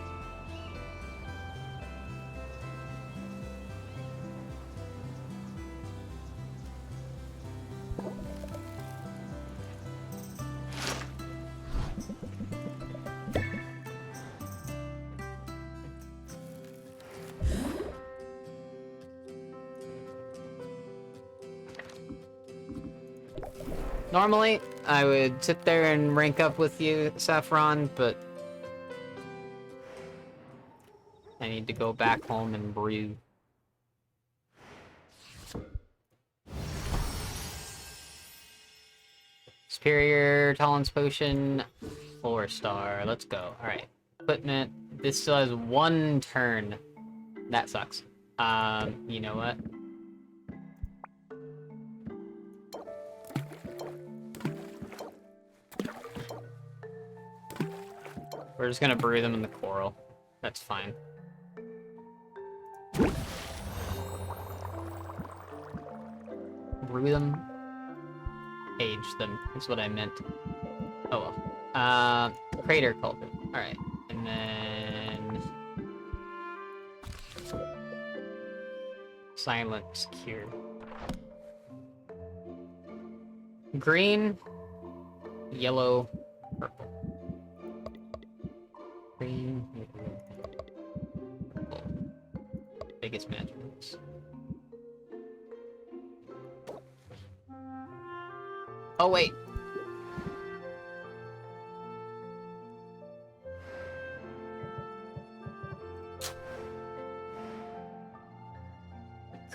Normally, I would sit there and rank up with you, Saffron, but I need to go back home and brew. Superior Tolerance Potion, 4-star. Let's go. Alright. Equipment. This still has 1 turn. That sucks. You know what? We're just gonna brew them in the coral. That's fine. Brew them? Age them, is what I meant. Oh well. Crater Culprit. Alright. And then... Silence Cure. Green, yellow, purple. Green, yellow, purple. Biggest magics. Oh wait.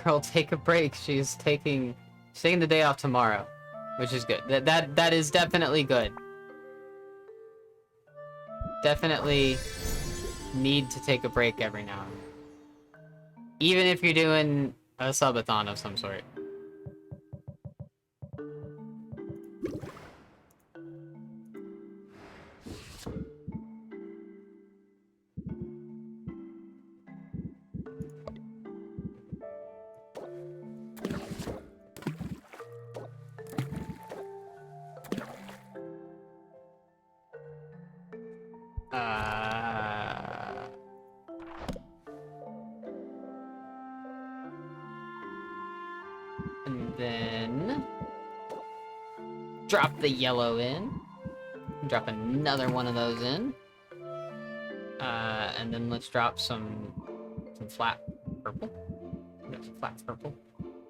Girl, take a break. She's taking the day off tomorrow, which is good. That is definitely good. Definitely need to take a break every now and then. Even if you're doing a subathon of some sort. Drop the yellow in. Drop another one of those in. And then let's drop some flat purple. Got some flat purple.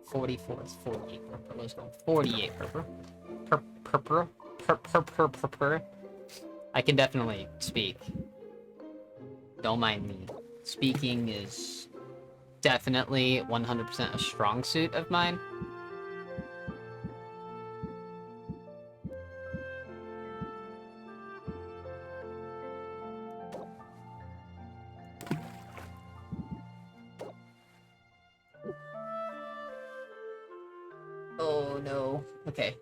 44 is 48 purple. Let's go 48 purple. Purple. I can definitely speak. Don't mind me. Speaking is definitely 100% a strong suit of mine. Oh no. Okay.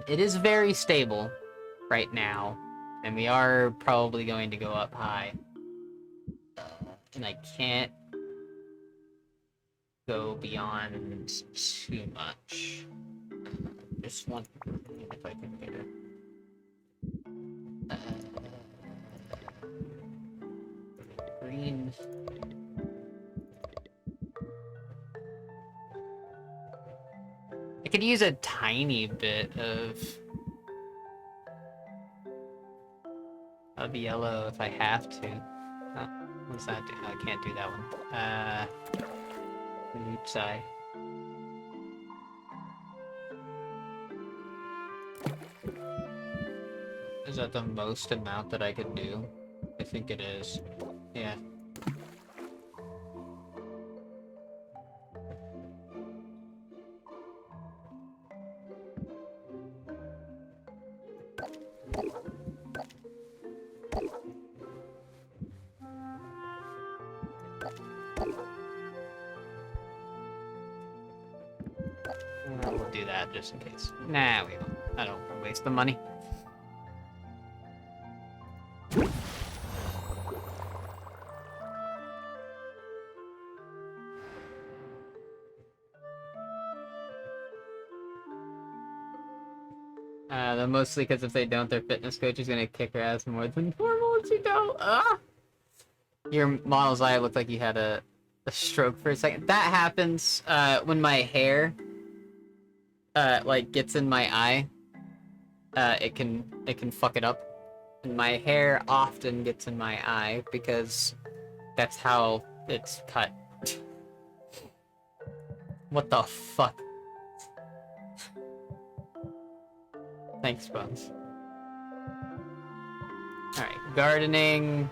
It is very stable right now, and we are probably going to go up high. And I can't go beyond too much. Just one thing if I can get it. Green. I could use a tiny bit of yellow if I have to. What does that do? I can't do that one. Oops, Is that the most amount that I could do? I think it is. Yeah. We'll do that just in case. Nah, we won't. I don't want to waste the money. Mostly because if they don't, their fitness coach is gonna kick her ass more than normal if you don't. Your model's eye looked like you had a stroke for a second. That happens when my hair like gets in my eye. It can fuck it up. And my hair often gets in my eye because that's how it's cut. What the fuck? Thanks, Bones. Alright, gardening.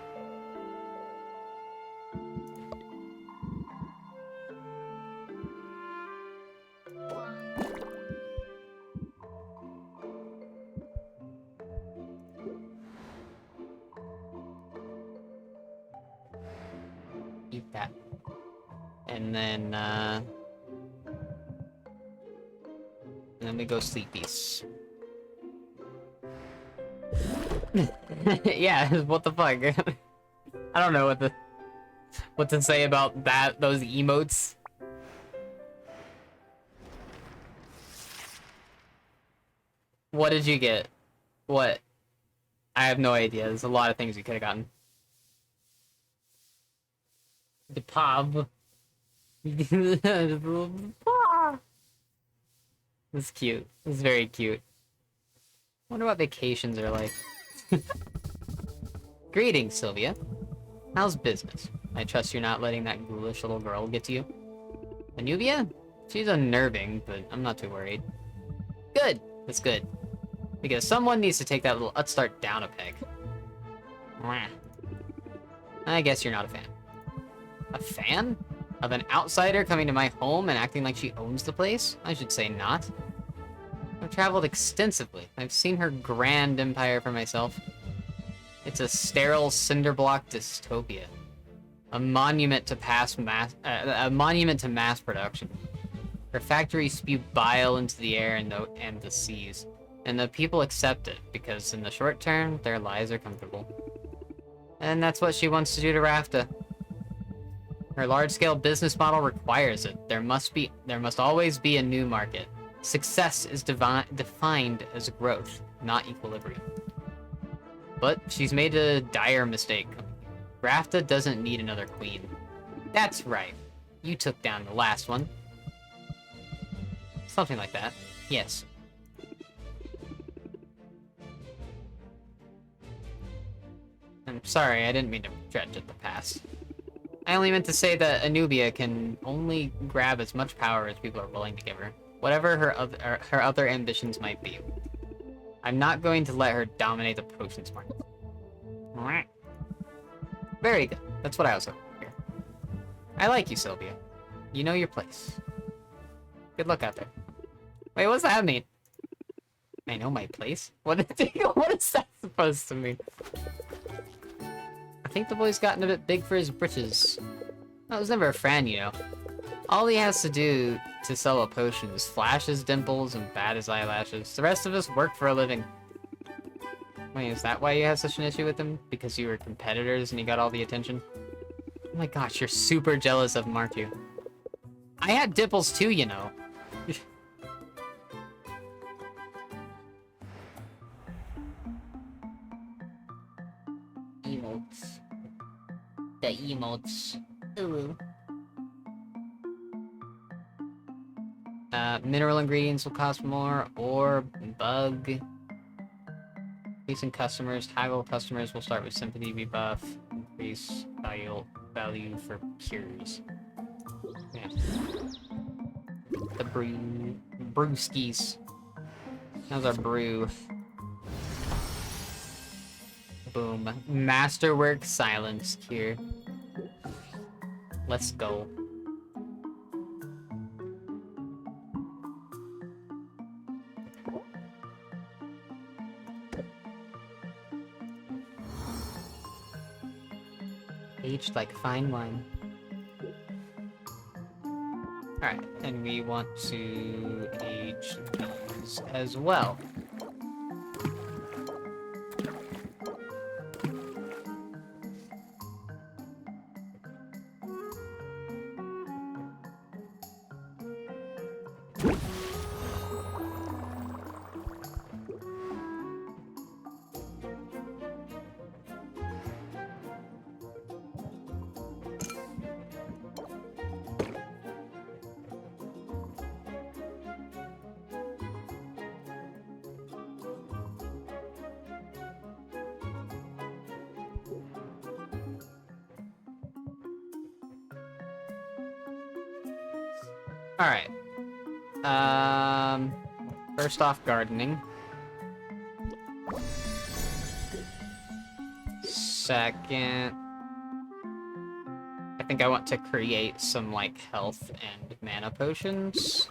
Eat that. And then we go sleepies. Yeah, what the fuck? I don't know what to say about those emotes. What did you get? What? I have no idea. There's a lot of things you could have gotten. The pub. It's cute. It's very cute. Wonder what vacations are like. Greetings, Sylvia. How's business? I trust you're not letting that ghoulish little girl get to you. Anubia? She's unnerving, but I'm not too worried. Good. That's good. Because someone needs to take that little upstart down a peg. Mwah. I guess you're not a fan. A fan? Of an outsider coming to my home and acting like she owns the place? I should say not. I've traveled extensively. I've seen her grand empire for myself. It's a sterile cinderblock dystopia. A monument to mass production. Her factories spew bile into the air and the seas. And the people accept it, because in the short term, their lives are comfortable. And that's what she wants to do to Rafta. Her large-scale business model requires it. There must always be a new market. Success is defined as growth, not equilibrium. But she's made a dire mistake. Rafta doesn't need another queen. That's right. You took down the last one. Something like that. Yes. I'm sorry, I didn't mean to dredge at the past. I only meant to say that Anubia can only grab as much power as people are willing to give her, whatever her other ambitions might be. I'm not going to let her dominate the potions market. Very good. That's what I was hoping to hear. I like you, Sylvia. You know your place. Good luck out there. Wait, what's that mean? I know my place? What is that supposed to mean? I think the boy's gotten a bit big for his britches. I was never a fan, you know. All he has to do to sell a potion is flash his dimples and bat his eyelashes. The rest of us work for a living. Wait, is that why you have such an issue with him? Because you were competitors and he got all the attention? Oh my gosh, you're super jealous of him, aren't you? I had dimples too, you know. Emotes. The emotes. Ooh. Mineral ingredients will cost more, or bug. Increasing customers, haggle customers will start with sympathy rebuff. Increase value for cures. Yeah. The brewskis. How's our brew? Boom. Masterwork silence cure. Let's go. Aged like fine wine. Alright, and we want to age these as well. Alright. First off, gardening. Second, I think I want to create some, like, health and mana potions.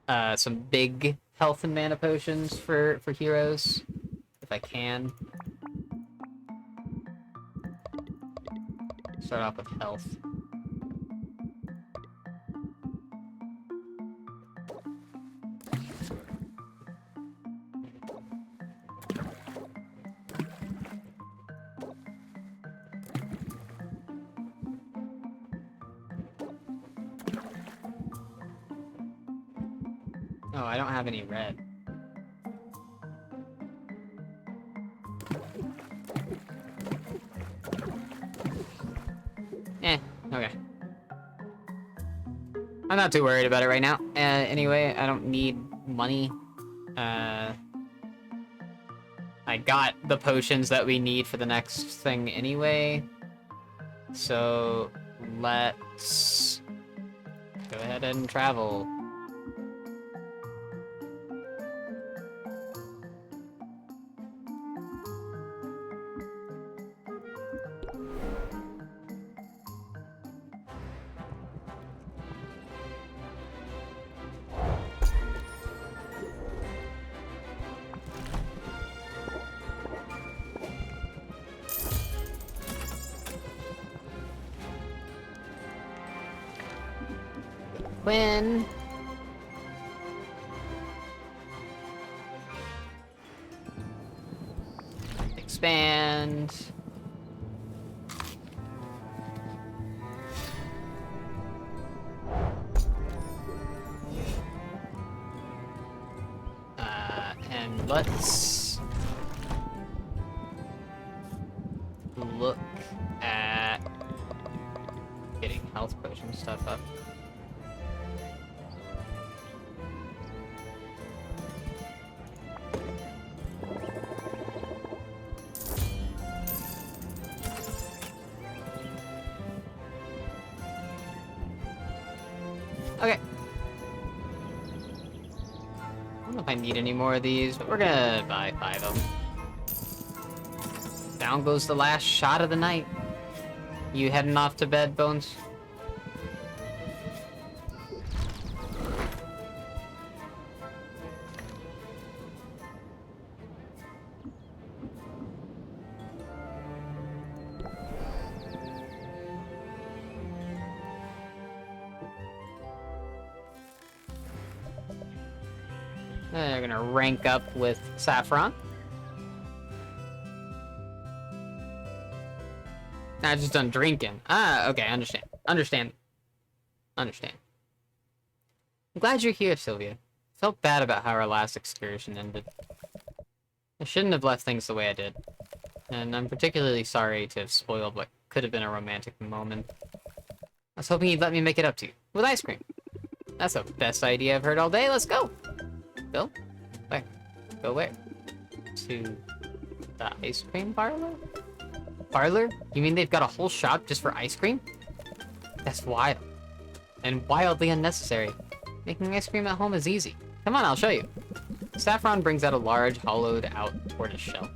Some big health and mana potions for heroes, if I can. Start off with health. Oh, I don't have any red. Okay. I'm not too worried about it right now. Anyway, I don't need money. I got the potions that we need for the next thing anyway. So, let's go ahead and travel. Quinn. Expand. And let's look at getting health potion stuff up. I need any more of these, but we're gonna buy 5 of them. Down goes the last shot of the night. You heading off to bed, Bones? They're gonna rank up with Saffron. Not just done drinking. Ah, okay, understand. Understand. I'm glad you're here, Sylvia. Felt bad about how our last excursion ended. I shouldn't have left things the way I did. And I'm particularly sorry to have spoiled what could have been a romantic moment. I was hoping you'd let me make it up to you. With ice cream. That's the best idea I've heard all day. Let's go! Go? Where? Go where? To the ice cream parlor? Parlor? You mean they've got a whole shop just for ice cream? That's wild. And wildly unnecessary. Making ice cream at home is easy. Come on, I'll show you. Saffron brings out a large, hollowed-out tortoise shell.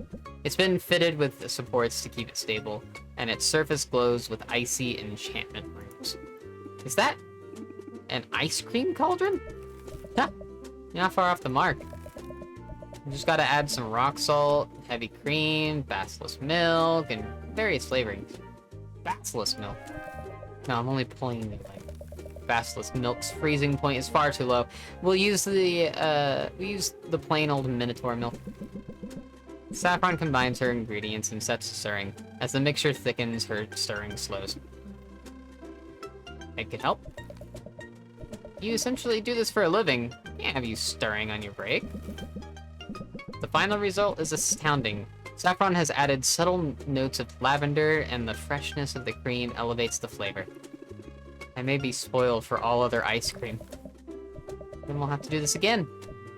It's been fitted with the supports to keep it stable, and its surface glows with icy enchantment runes. Is that an ice cream cauldron? Huh. You're not far off the mark. You just gotta add some rock salt, heavy cream, basilisk milk, and various flavorings. Basilisk milk? No, I'm only pulling the, basilisk milk's freezing point is far too low. We'll use the plain old Minotaur milk. Saffron combines her ingredients and sets to stirring. As the mixture thickens, her stirring slows. It could help. You essentially do this for a living. Can't have you stirring on your break. The final result is astounding. Saffron has added subtle notes of lavender, and the freshness of the cream elevates the flavor. I may be spoiled for all other ice cream. Then we'll have to do this again.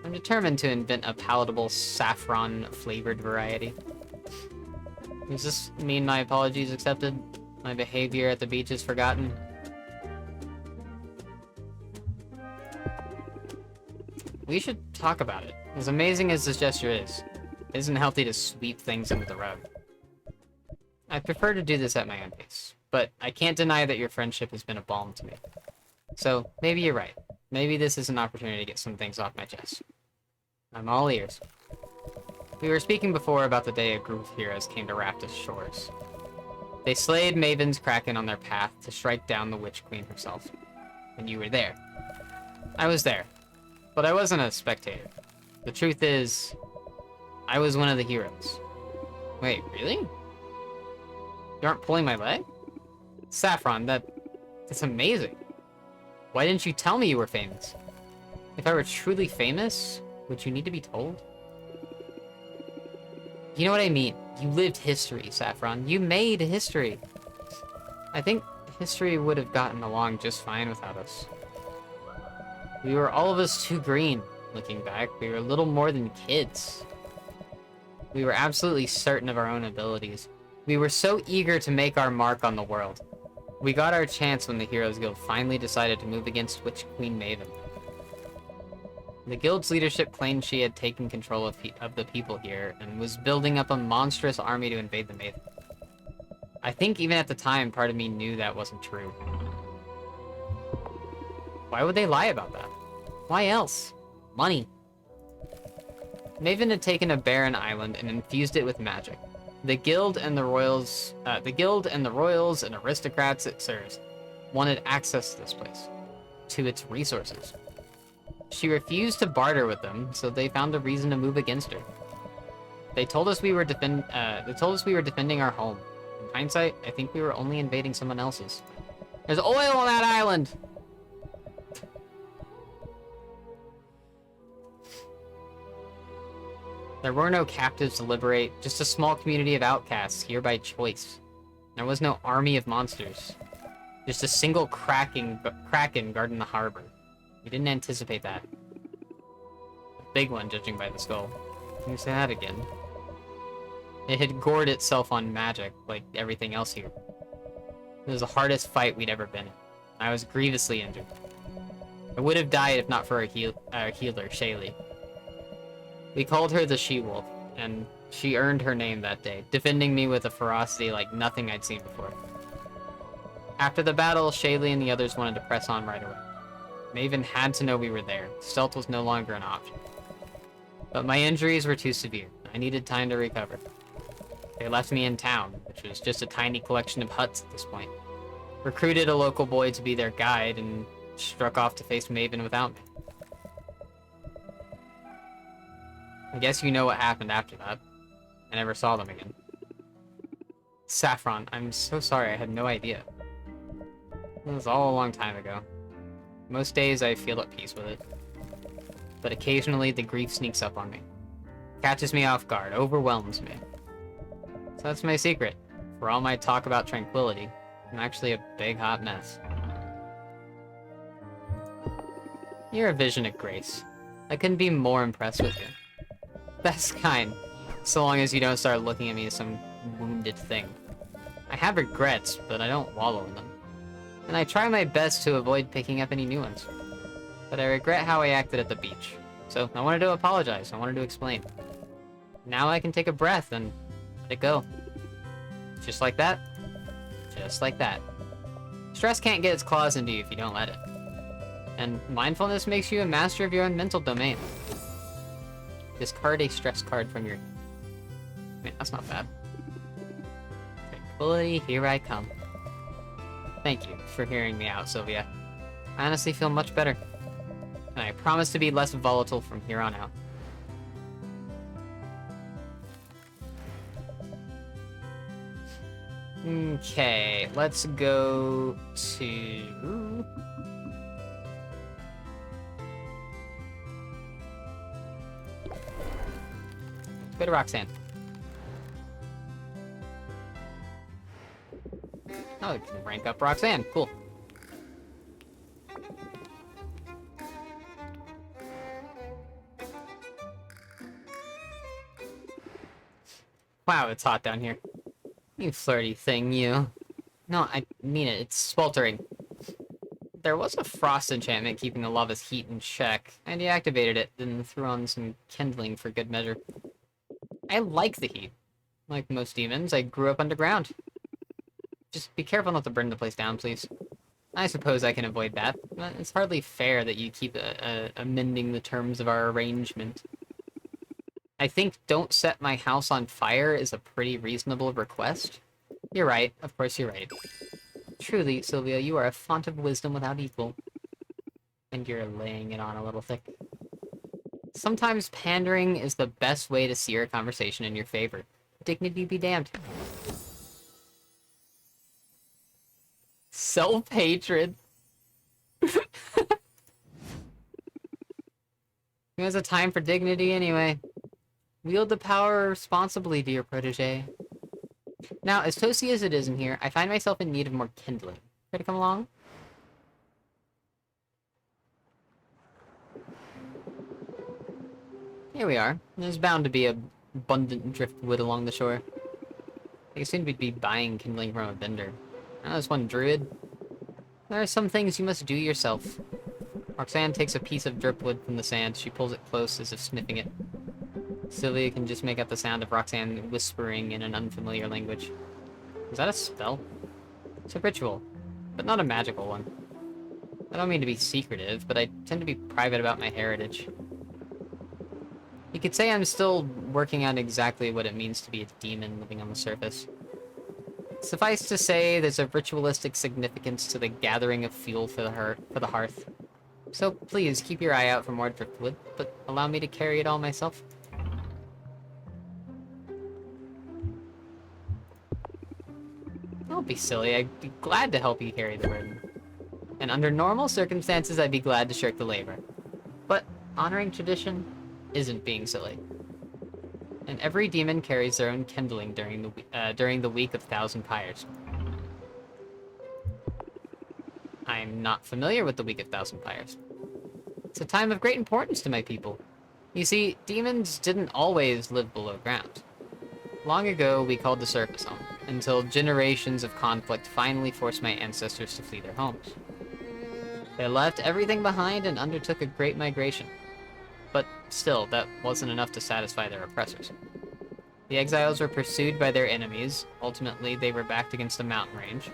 I'm determined to invent a palatable saffron-flavored variety. Does this mean my apologies accepted? My behavior at the beach is forgotten? We should talk about it. As amazing as this gesture is, it isn't healthy to sweep things under the rug. I prefer to do this at my own pace, but I can't deny that your friendship has been a balm to me. So, maybe you're right. Maybe this is an opportunity to get some things off my chest. I'm all ears. We were speaking before about the day a group of heroes came to Raptus shores. They slayed Maven's Kraken on their path to strike down the Witch Queen herself. And you were there. I was there. But I wasn't a spectator. The truth is, I was one of the heroes. Wait, really? You aren't pulling my leg? Saffron, that's amazing. Why didn't you tell me you were famous? If I were truly famous, would you need to be told? You know what I mean? You lived history, Saffron. You made history. I think history would have gotten along just fine without us. We were all of us too green. Looking back, we were little more than kids. We were absolutely certain of our own abilities. We were so eager to make our mark on the world. We got our chance when the Heroes Guild finally decided to move against Witch Queen Maven. The guild's leadership claimed she had taken control of the people here and was building up a monstrous army to invade the Maven. I think even at the time, part of me knew that wasn't true. Why would they lie about that? Why else? Money. Maven had taken a barren island and infused it with magic. The guild and the royals and aristocrats it serves wanted access to this place, to its resources. She refused to barter with them, so they found a reason to move against her. They told us we were defending our home. In hindsight, I think we were only invading someone else's. There's oil on that island! There were no captives to liberate, just a small community of outcasts here by choice. There was no army of monsters. Just a single kraken guarding the harbor. We didn't anticipate that. A big one, judging by the skull. Can you say that again? It had gored itself on magic, like everything else here. It was the hardest fight we'd ever been in. I was grievously injured. I would have died if not for our healer, Shaylee. We called her the She-Wolf, and she earned her name that day, defending me with a ferocity like nothing I'd seen before. After the battle, Shaylee and the others wanted to press on right away. Maven had to know we were there. Stealth was no longer an option. But my injuries were too severe. I needed time to recover. They left me in town, which was just a tiny collection of huts at this point. Recruited a local boy to be their guide, and struck off to face Maven without me. I guess you know what happened after that. I never saw them again. Saffron, I'm so sorry, I had no idea. It was all a long time ago. Most days I feel at peace with it. But occasionally the grief sneaks up on me. Catches me off guard, overwhelms me. So that's my secret. For all my talk about tranquility, I'm actually a big hot mess. You're a vision of grace. I couldn't be more impressed with you. That's kind, so long as you don't start looking at me as some wounded thing. I have regrets, but I don't wallow in them. And I try my best to avoid picking up any new ones. But I regret how I acted at the beach. So I wanted to apologize, I wanted to explain. Now I can take a breath and let it go. Just like that. Just like that. Stress can't get its claws into you if you don't let it. And mindfulness makes you a master of your own mental domain. Discard a stress card from your... Man, that's not bad. Tranquility, here I come. Thank you for hearing me out, Sylvia. I honestly feel much better. And I promise to be less volatile from here on out. Okay, let's go to... Go to Roxanne. Oh, we can rank up Roxanne. Cool. Wow, it's hot down here. You flirty thing, you. No, I mean it. It's sweltering. There was a frost enchantment keeping the lava's heat in check. I deactivated it, then threw on some kindling for good measure. I like the heat. Like most demons, I grew up underground. Just be careful not to burn the place down, please. I suppose I can avoid that, but it's hardly fair that you keep amending the terms of our arrangement. I think don't set my house on fire is a pretty reasonable request. You're right, of course you're right. Truly, Sylvia, you are a font of wisdom without equal. And you're laying it on a little thick. Sometimes pandering is the best way to steer a conversation in your favor. Dignity be damned. Self-hatred. Who has a time for dignity anyway? Wield the power responsibly, dear protege. Now, as toasty as it is in here, I find myself in need of more kindling. Care to come along? Here we are. There's bound to be abundant driftwood along the shore. I assumed we'd be buying kindling from a vendor. Now this one druid. There are some things you must do yourself. Roxanne takes a piece of driftwood from the sand. She pulls it close as if sniffing it. Sylvia can just make out the sound of Roxanne whispering in an unfamiliar language. Is that a spell? It's a ritual, but not a magical one. I don't mean to be secretive, but I tend to be private about my heritage. You could say I'm still working out exactly what it means to be a demon living on the surface. Suffice to say, there's a ritualistic significance to the gathering of fuel for the hearth. So please, keep your eye out for more driftwood, but allow me to carry it all myself. Don't be silly, I'd be glad to help you carry the burden. And under normal circumstances, I'd be glad to shirk the labor. But honoring tradition isn't being silly. And every demon carries their own kindling during the week of 1,000 Pyres. I'm not familiar with the Week of 1,000 Pyres. It's a time of great importance to my people. You see, demons didn't always live below ground. Long ago, we called the surface home, until generations of conflict finally forced my ancestors to flee their homes. They left everything behind and undertook a great migration. But Still, that wasn't enough to satisfy their oppressors. The exiles were pursued by their enemies. Ultimately, they were backed against a mountain range.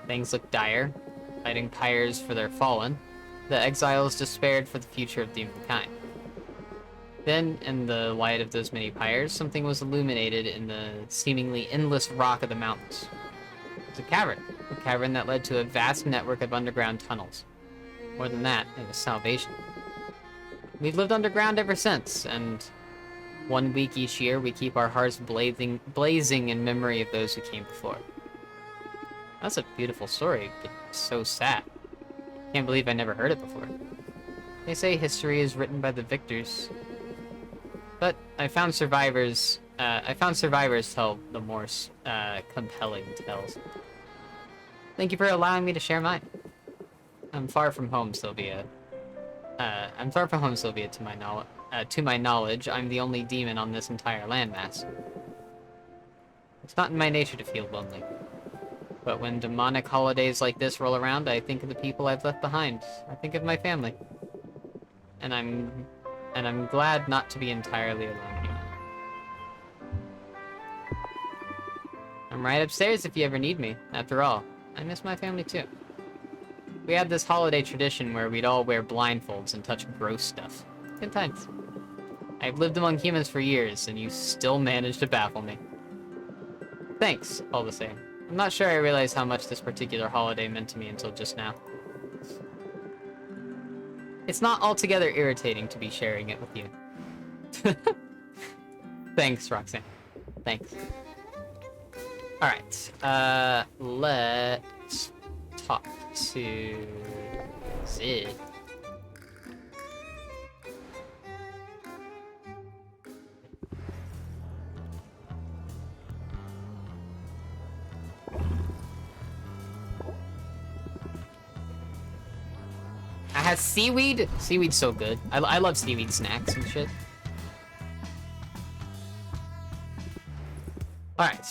Things looked dire, fighting pyres for their fallen. The exiles despaired for the future of humankind. Then, in the light of those many pyres, something was illuminated in the seemingly endless rock of the mountains. It was a cavern that led to a vast network of underground tunnels. More than that, it was salvation. We've lived underground ever since, and 1 week each year we keep our hearts blazing in memory of those who came before. That's a beautiful story, but so sad. Can't believe I never heard it before. They say history is written by the victors, but I found survivors tell the more compelling tales. Thank you for allowing me to share mine. I'm far from home, Sylvia. To my knowledge, I'm the only demon on this entire landmass. It's not in my nature to feel lonely. But when demonic holidays like this roll around, I think of the people I've left behind. I think of my family. And I'm glad not to be entirely alone here. I'm right upstairs if you ever need me. After all, I miss my family too. We had this holiday tradition where we'd all wear blindfolds and touch gross stuff. Good times. I've lived among humans for years, and you still manage to baffle me. Thanks, all the same. I'm not sure I realized how much this particular holiday meant to me until just now. It's not altogether irritating to be sharing it with you. Thanks, Roxanne. Thanks. Alright, let's talk to Zid. I had seaweed. Seaweed's so good. I love seaweed snacks and shit. Alright,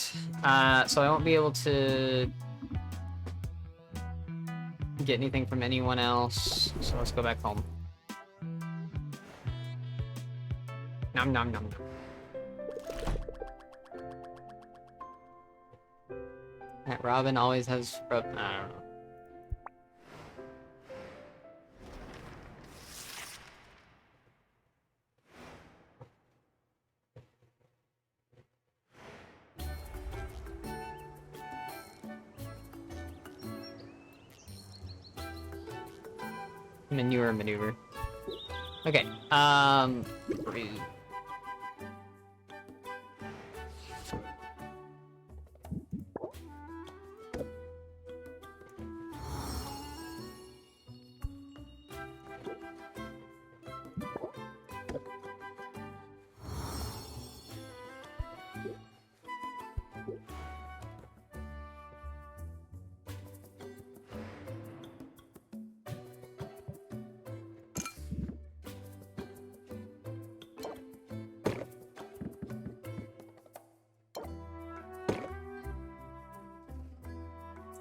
so I won't be able to get anything from anyone else, so let's go back home. Nom nom nom nom. That Robin always has I don't know. Maneuver. Okay, rude.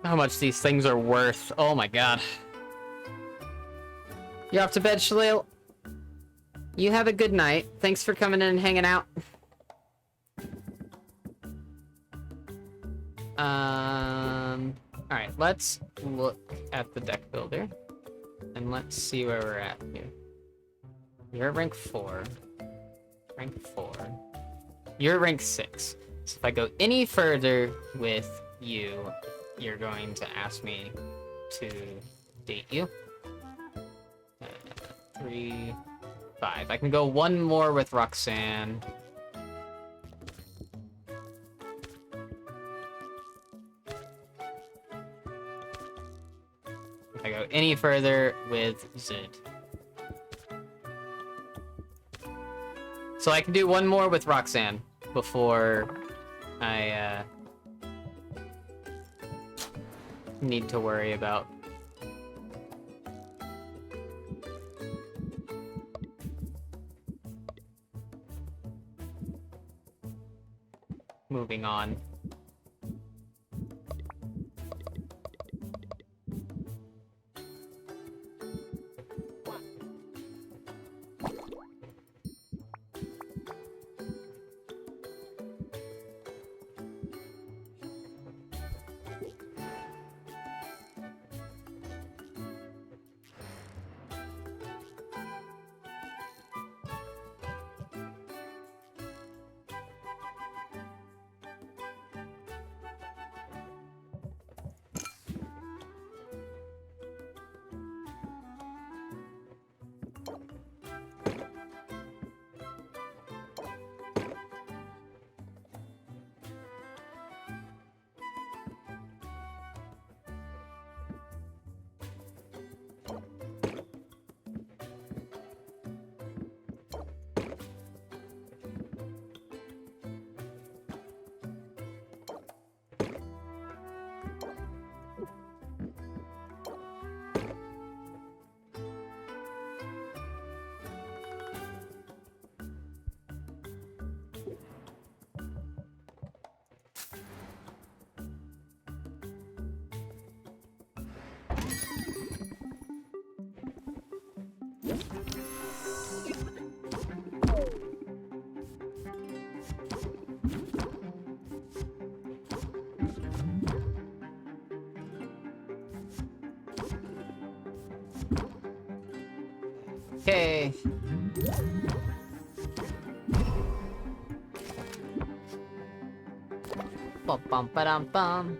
How much these things are worth. Oh my god. You're off to bed, Shalil. You have a good night. Thanks for coming in and hanging out. Alright, let's look at the deck builder. And let's see where we're at here. You're at rank 4. Rank 4. You're at rank 6. So if I go any further with you, you're going to ask me to date you. 3, 5. I can go one more with Roxanne. If I go any further with Zid. So I can do one more with Roxanne before I need to worry about moving on. Okay. Bum bum ba dum bum.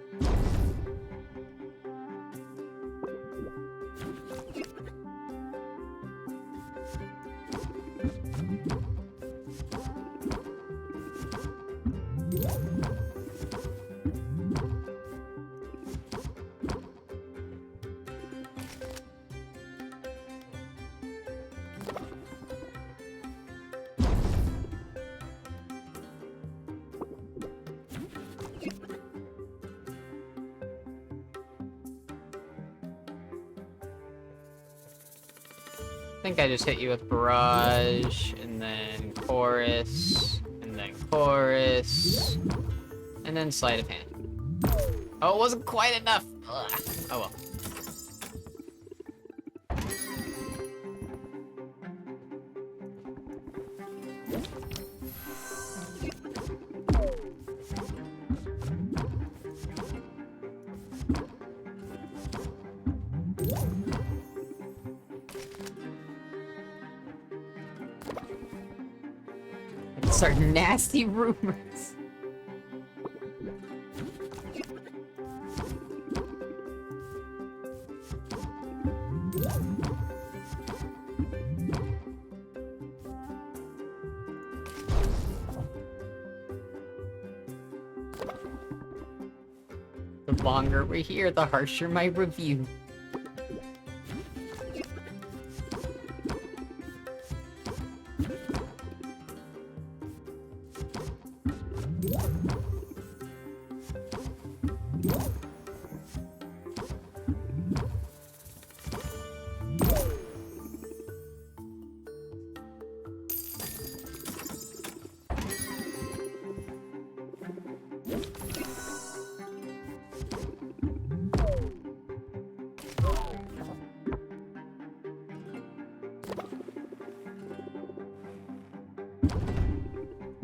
I think I just hit you with barrage, and then chorus, and then sleight of hand. Oh, it wasn't quite enough. Ugh. Oh well. Start nasty rumors. The longer we're here, the harsher my review.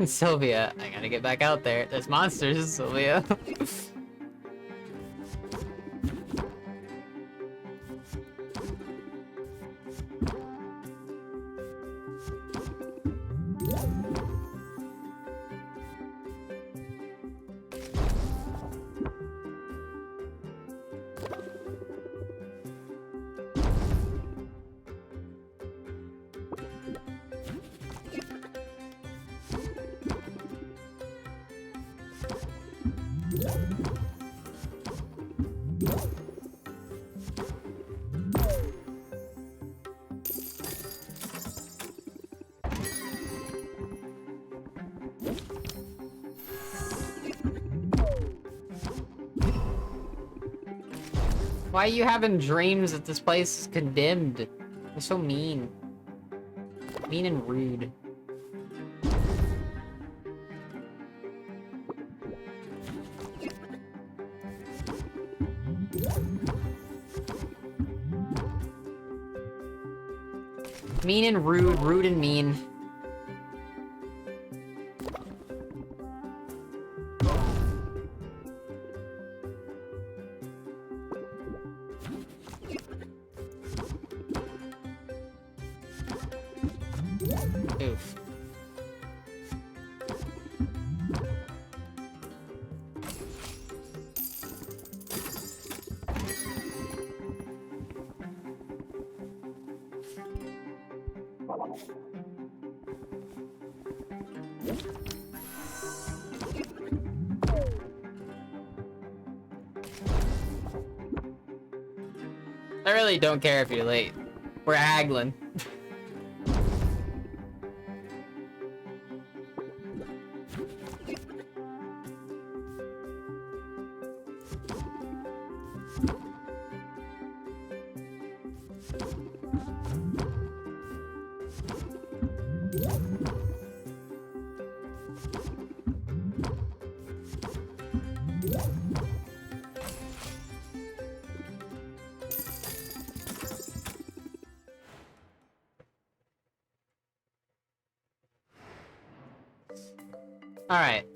Sylvia, I gotta get back out there. There's monsters, Sylvia. Why are you having dreams that this place is condemned? You're so mean. Mean and rude. Mean and rude, rude and mean. Oof. I really don't care if you're late. We're haggling. Alright.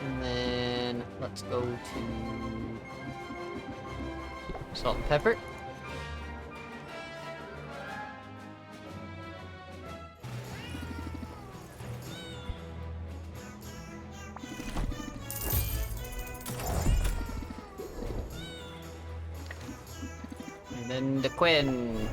And then let's go to salt and pepper. And then the Quinn.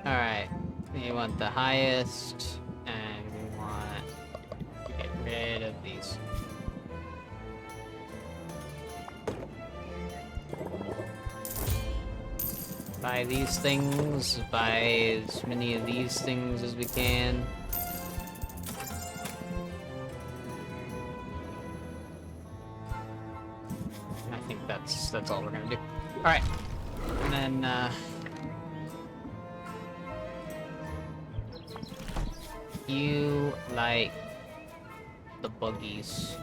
Alright, we want the highest, and we want to get rid of these. Buy these things, buy as many of these things as we can. I think that's all we're gonna do. Alright, and then you like the buggies.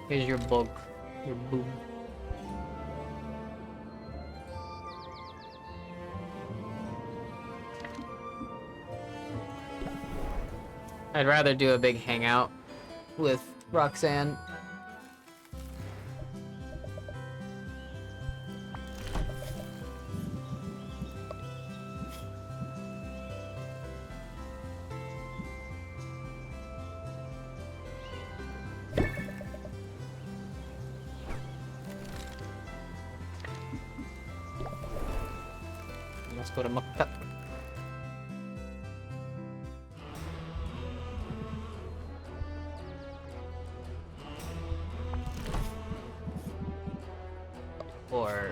Here's your bug. Your boob. I'd rather do a big hangout with Roxanne. Let's go to Makkat. Or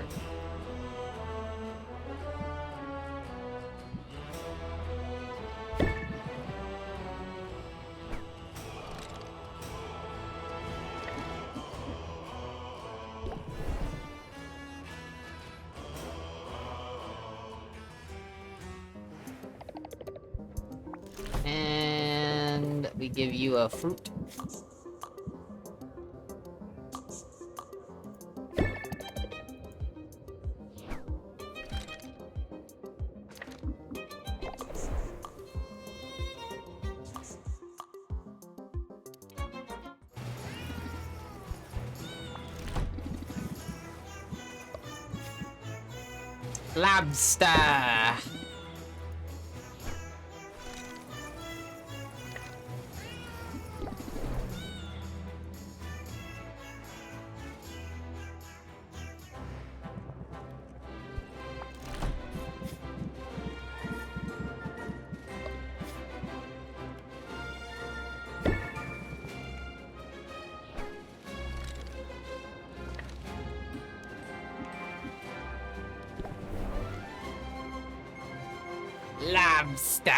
and we give you a fruit. Lobster! Lobster!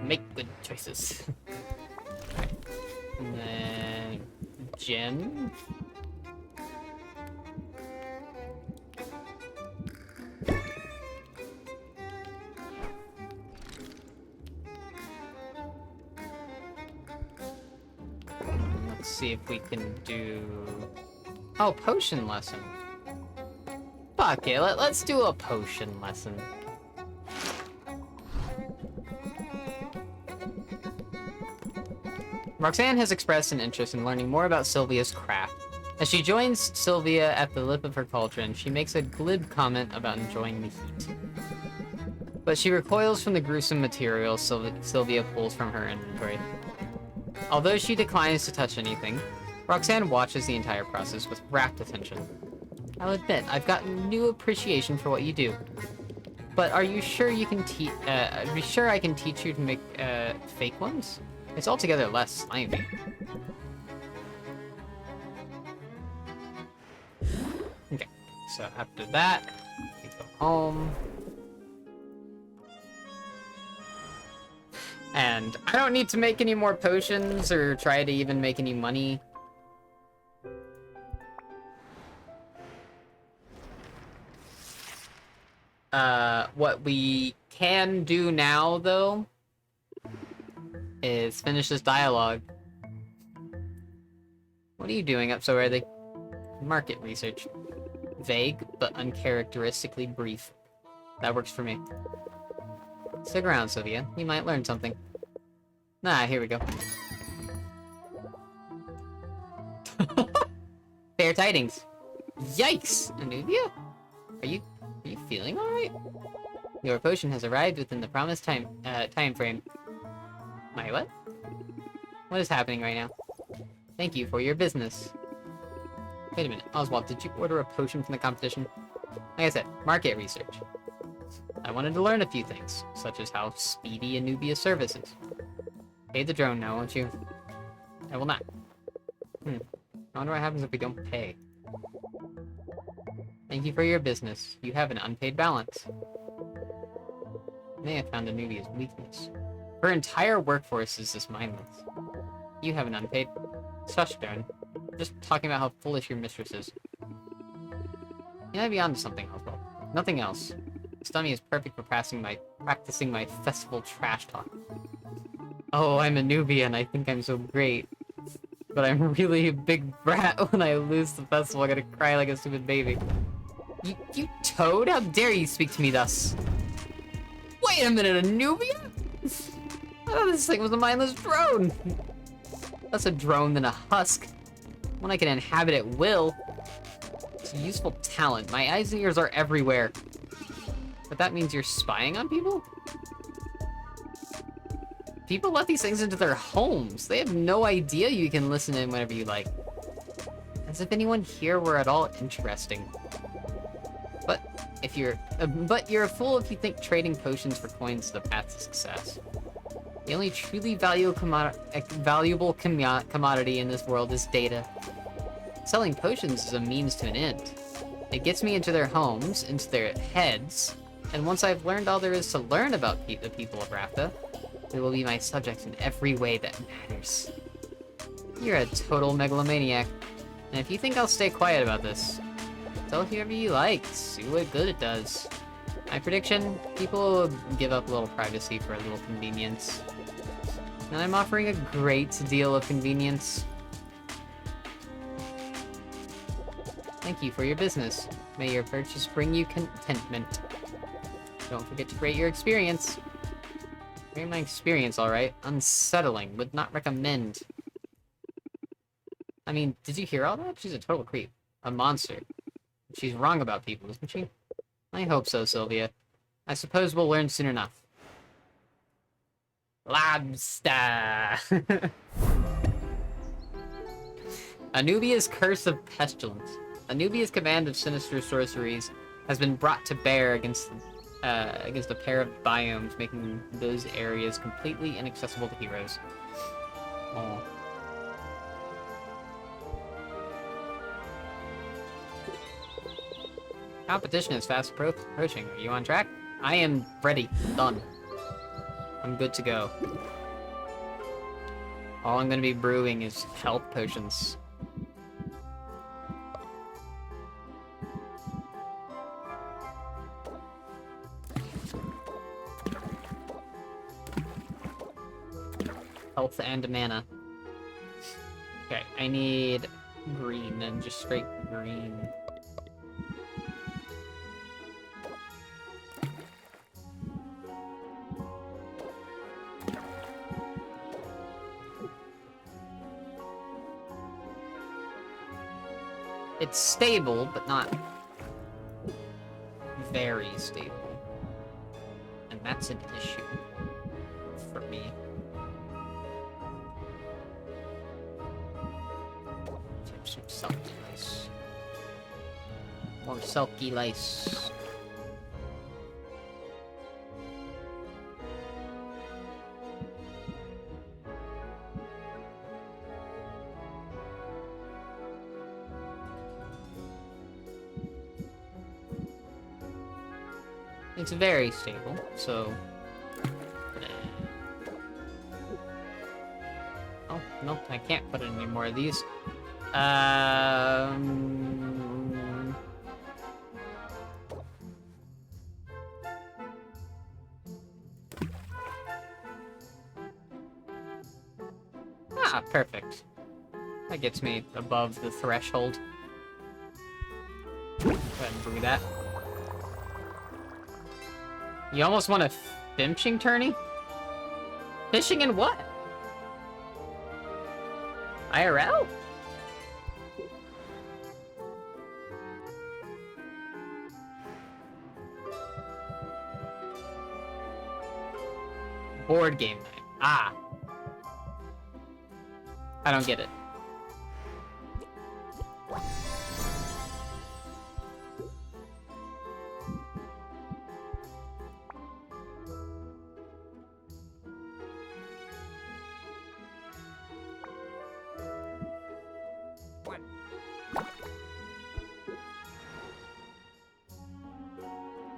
make good choices. Alright. And then... Gem. Let's see if we can do... Oh, potion lesson. Fuck it, let's do a potion lesson. Roxanne has expressed an interest in learning more about Sylvia's craft. As she joins Sylvia at the lip of her cauldron, she makes a glib comment about enjoying the heat. But she recoils from the gruesome materials Sylvia pulls from her inventory. Although she declines to touch anything, Roxanne watches the entire process with rapt attention. I'll admit, I've gotten new appreciation for what you do. But are you sure you can are you sure I can teach you to make, fake ones? It's altogether less slimy. Okay, so after that, we go home. And I don't need to make any more potions or try to even make any money. What we can do now, though, is finish this dialogue. What are you doing up so early? Market research. Vague, but uncharacteristically brief. That works for me. Stick around, Sylvia. You might learn something. Ah, here we go. Fair tidings. Yikes! Anubia? Are you feeling alright? Your potion has arrived within the promised time frame. My what? What is happening right now? Thank you for your business. Wait a minute, Oswald, did you order a potion from the competition? Like I said, market research. I wanted to learn a few things, such as how speedy Anubia's service is. Pay the drone now, won't you? I will not. I wonder what happens if we don't pay. Thank you for your business. You have an unpaid balance. I may have found Anubia's weakness. Her entire workforce is this mindless. You have an unpaid... Shush, Baron. Just talking about how foolish your mistress is. You might be onto something, Oswald. Nothing else. This dummy is perfect for practicing my festival trash talk. Oh, I'm a newbie and I think I'm so great. But I'm really a big brat when I lose the festival. I'm gonna cry like a stupid baby. You toad? How dare you speak to me thus? Wait a minute, Anubia? I thought this thing was a mindless drone. Less a drone than a husk. One I can inhabit at will. It's a useful talent. My eyes and ears are everywhere. But that means you're spying on people? People let these things into their homes. They have no idea you can listen in whenever you like. As if anyone here were at all interesting. But you're a fool if you think trading potions for coins is the path to success. The only truly valuable commodity in this world is data. Selling potions is a means to an end. It gets me into their homes, into their heads, and once I've learned all there is to learn about the people of Raptha, they will be my subjects in every way that matters. You're a total megalomaniac, and if you think I'll stay quiet about this, tell whoever you like, see what good it does. My prediction, people will give up a little privacy for a little convenience. And I'm offering a great deal of convenience. Thank you for your business. May your purchase bring you contentment. Don't forget to rate your experience. Rate my experience, alright. Unsettling. Would not recommend. I mean, did you hear all that? She's a total creep. A monster. She's wrong about people, isn't she? I hope so, Sylvia. I suppose we'll learn soon enough. Lobster! Anubia's Curse of Pestilence. Anubia's command of sinister sorceries has been brought to bear against a pair of biomes, making those areas completely inaccessible to heroes. Oh. Competition is fast approaching. Are you on track? I am ready. Done. I'm good to go. All I'm gonna be brewing is health potions. Health and mana. Okay, I need green and just straight green. It's stable, but not very stable. And that's an issue for me. Some silky lace. More silky lace. It's very stable, so... Oh, no, I can't put in any more of these. Ah, perfect. That gets me above the threshold. Go ahead and brew that. You almost want a fishing tourney? Fishing in what? IRL? Board game night. Ah. I don't get it.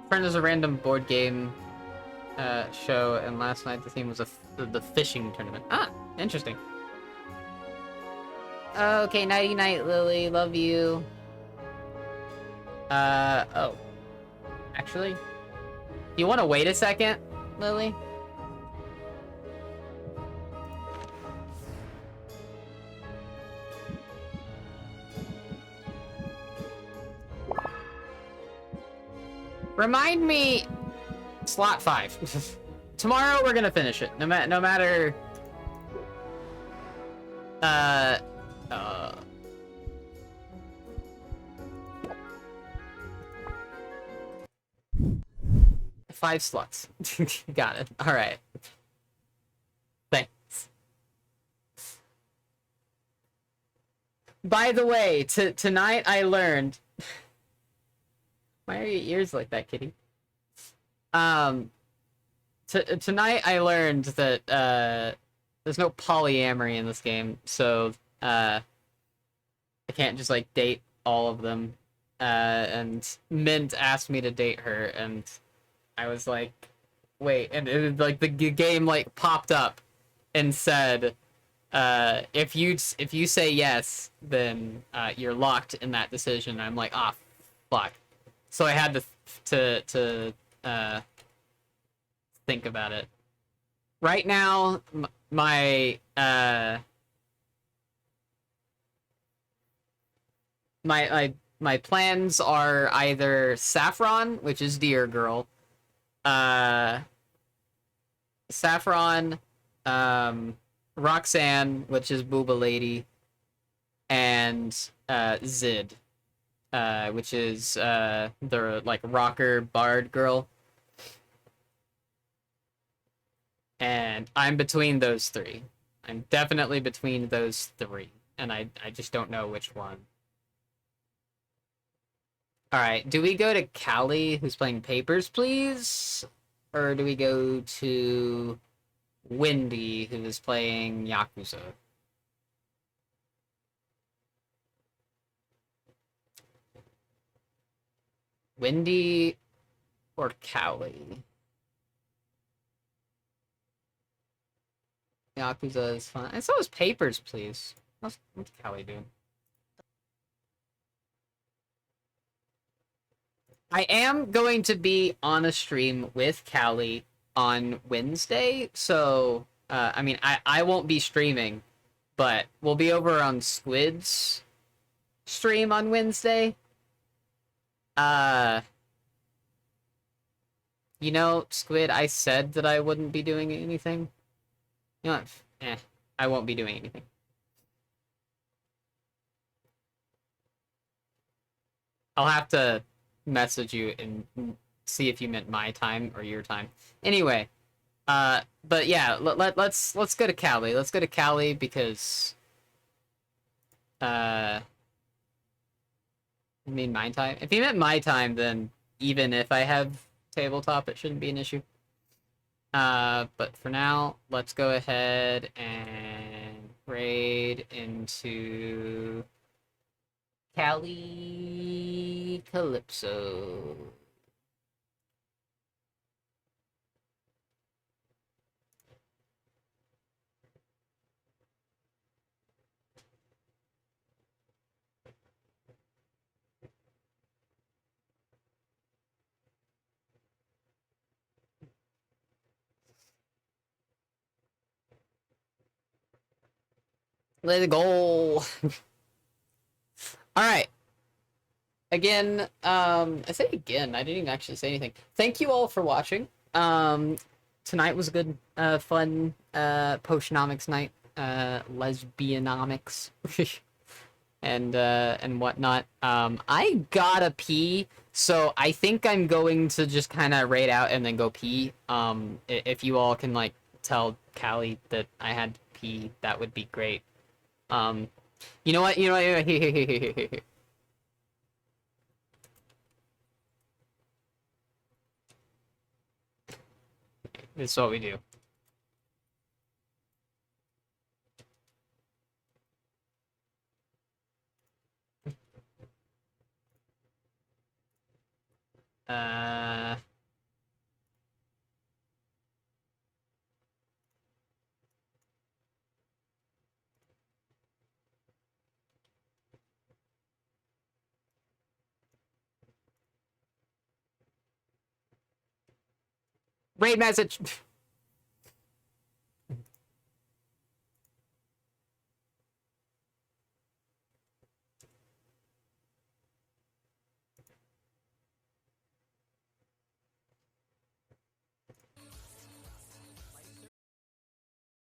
Friend is a random board game show, and last night the theme was the fishing tournament. Ah, interesting. Okay, nighty night, Lily. Love you. Oh. Actually, do you want to wait a second, Lily? Remind me, slot 5. Tomorrow we're gonna finish it. No matter. Five slots. Got it. All right. Thanks. By the way, tonight I learned. Why are your ears like that, kitty? Tonight I learned that there's no polyamory in this game, so I can't just like date all of them. And Mint asked me to date her, and I was like, wait, and like the game like popped up and said, if you say yes, then you're locked in that decision. I'm like, ah, fuck. So I had to think about it. Right now, my plans are either Saffron, which is Deer Girl, Saffron, Roxanne, which is Booba Lady, and Zid, which is the like rocker bard girl. And I'm between those three. I'm definitely between those three, and I just don't know which one. All right, do we go to Callie, who's playing Papers, please? Or do we go to Wendy, who is playing Yakuza? Wendy or Callie? Yakuza is fun. And so is Papers, Please. What's Callie doing? I am going to be on a stream with Callie on Wednesday, so I mean I won't be streaming, but we'll be over on Squid's stream on Wednesday. Uh you know, Squid, I said that I wouldn't be doing anything. You know what? I won't be doing anything. I'll have to message you and see if you meant my time or your time. Anyway, but yeah, let's go to Cali. Let's go to Cali because I mean my time. If you meant my time, then even if I have tabletop, it shouldn't be an issue. But for now, let's go ahead and raid into Cali Calypso. Let's go. All right. Again, I say again, I didn't even actually say anything. Thank you all for watching. Tonight was a good, fun, Postnomics night, lesbianomics, and whatnot. I gotta pee, so I think I'm going to just kind of raid out and then go pee. If you all can, like, tell Callie that I had to pee, that would be great. You know what? You know what? Here. This is what we do. Uh... Raid message!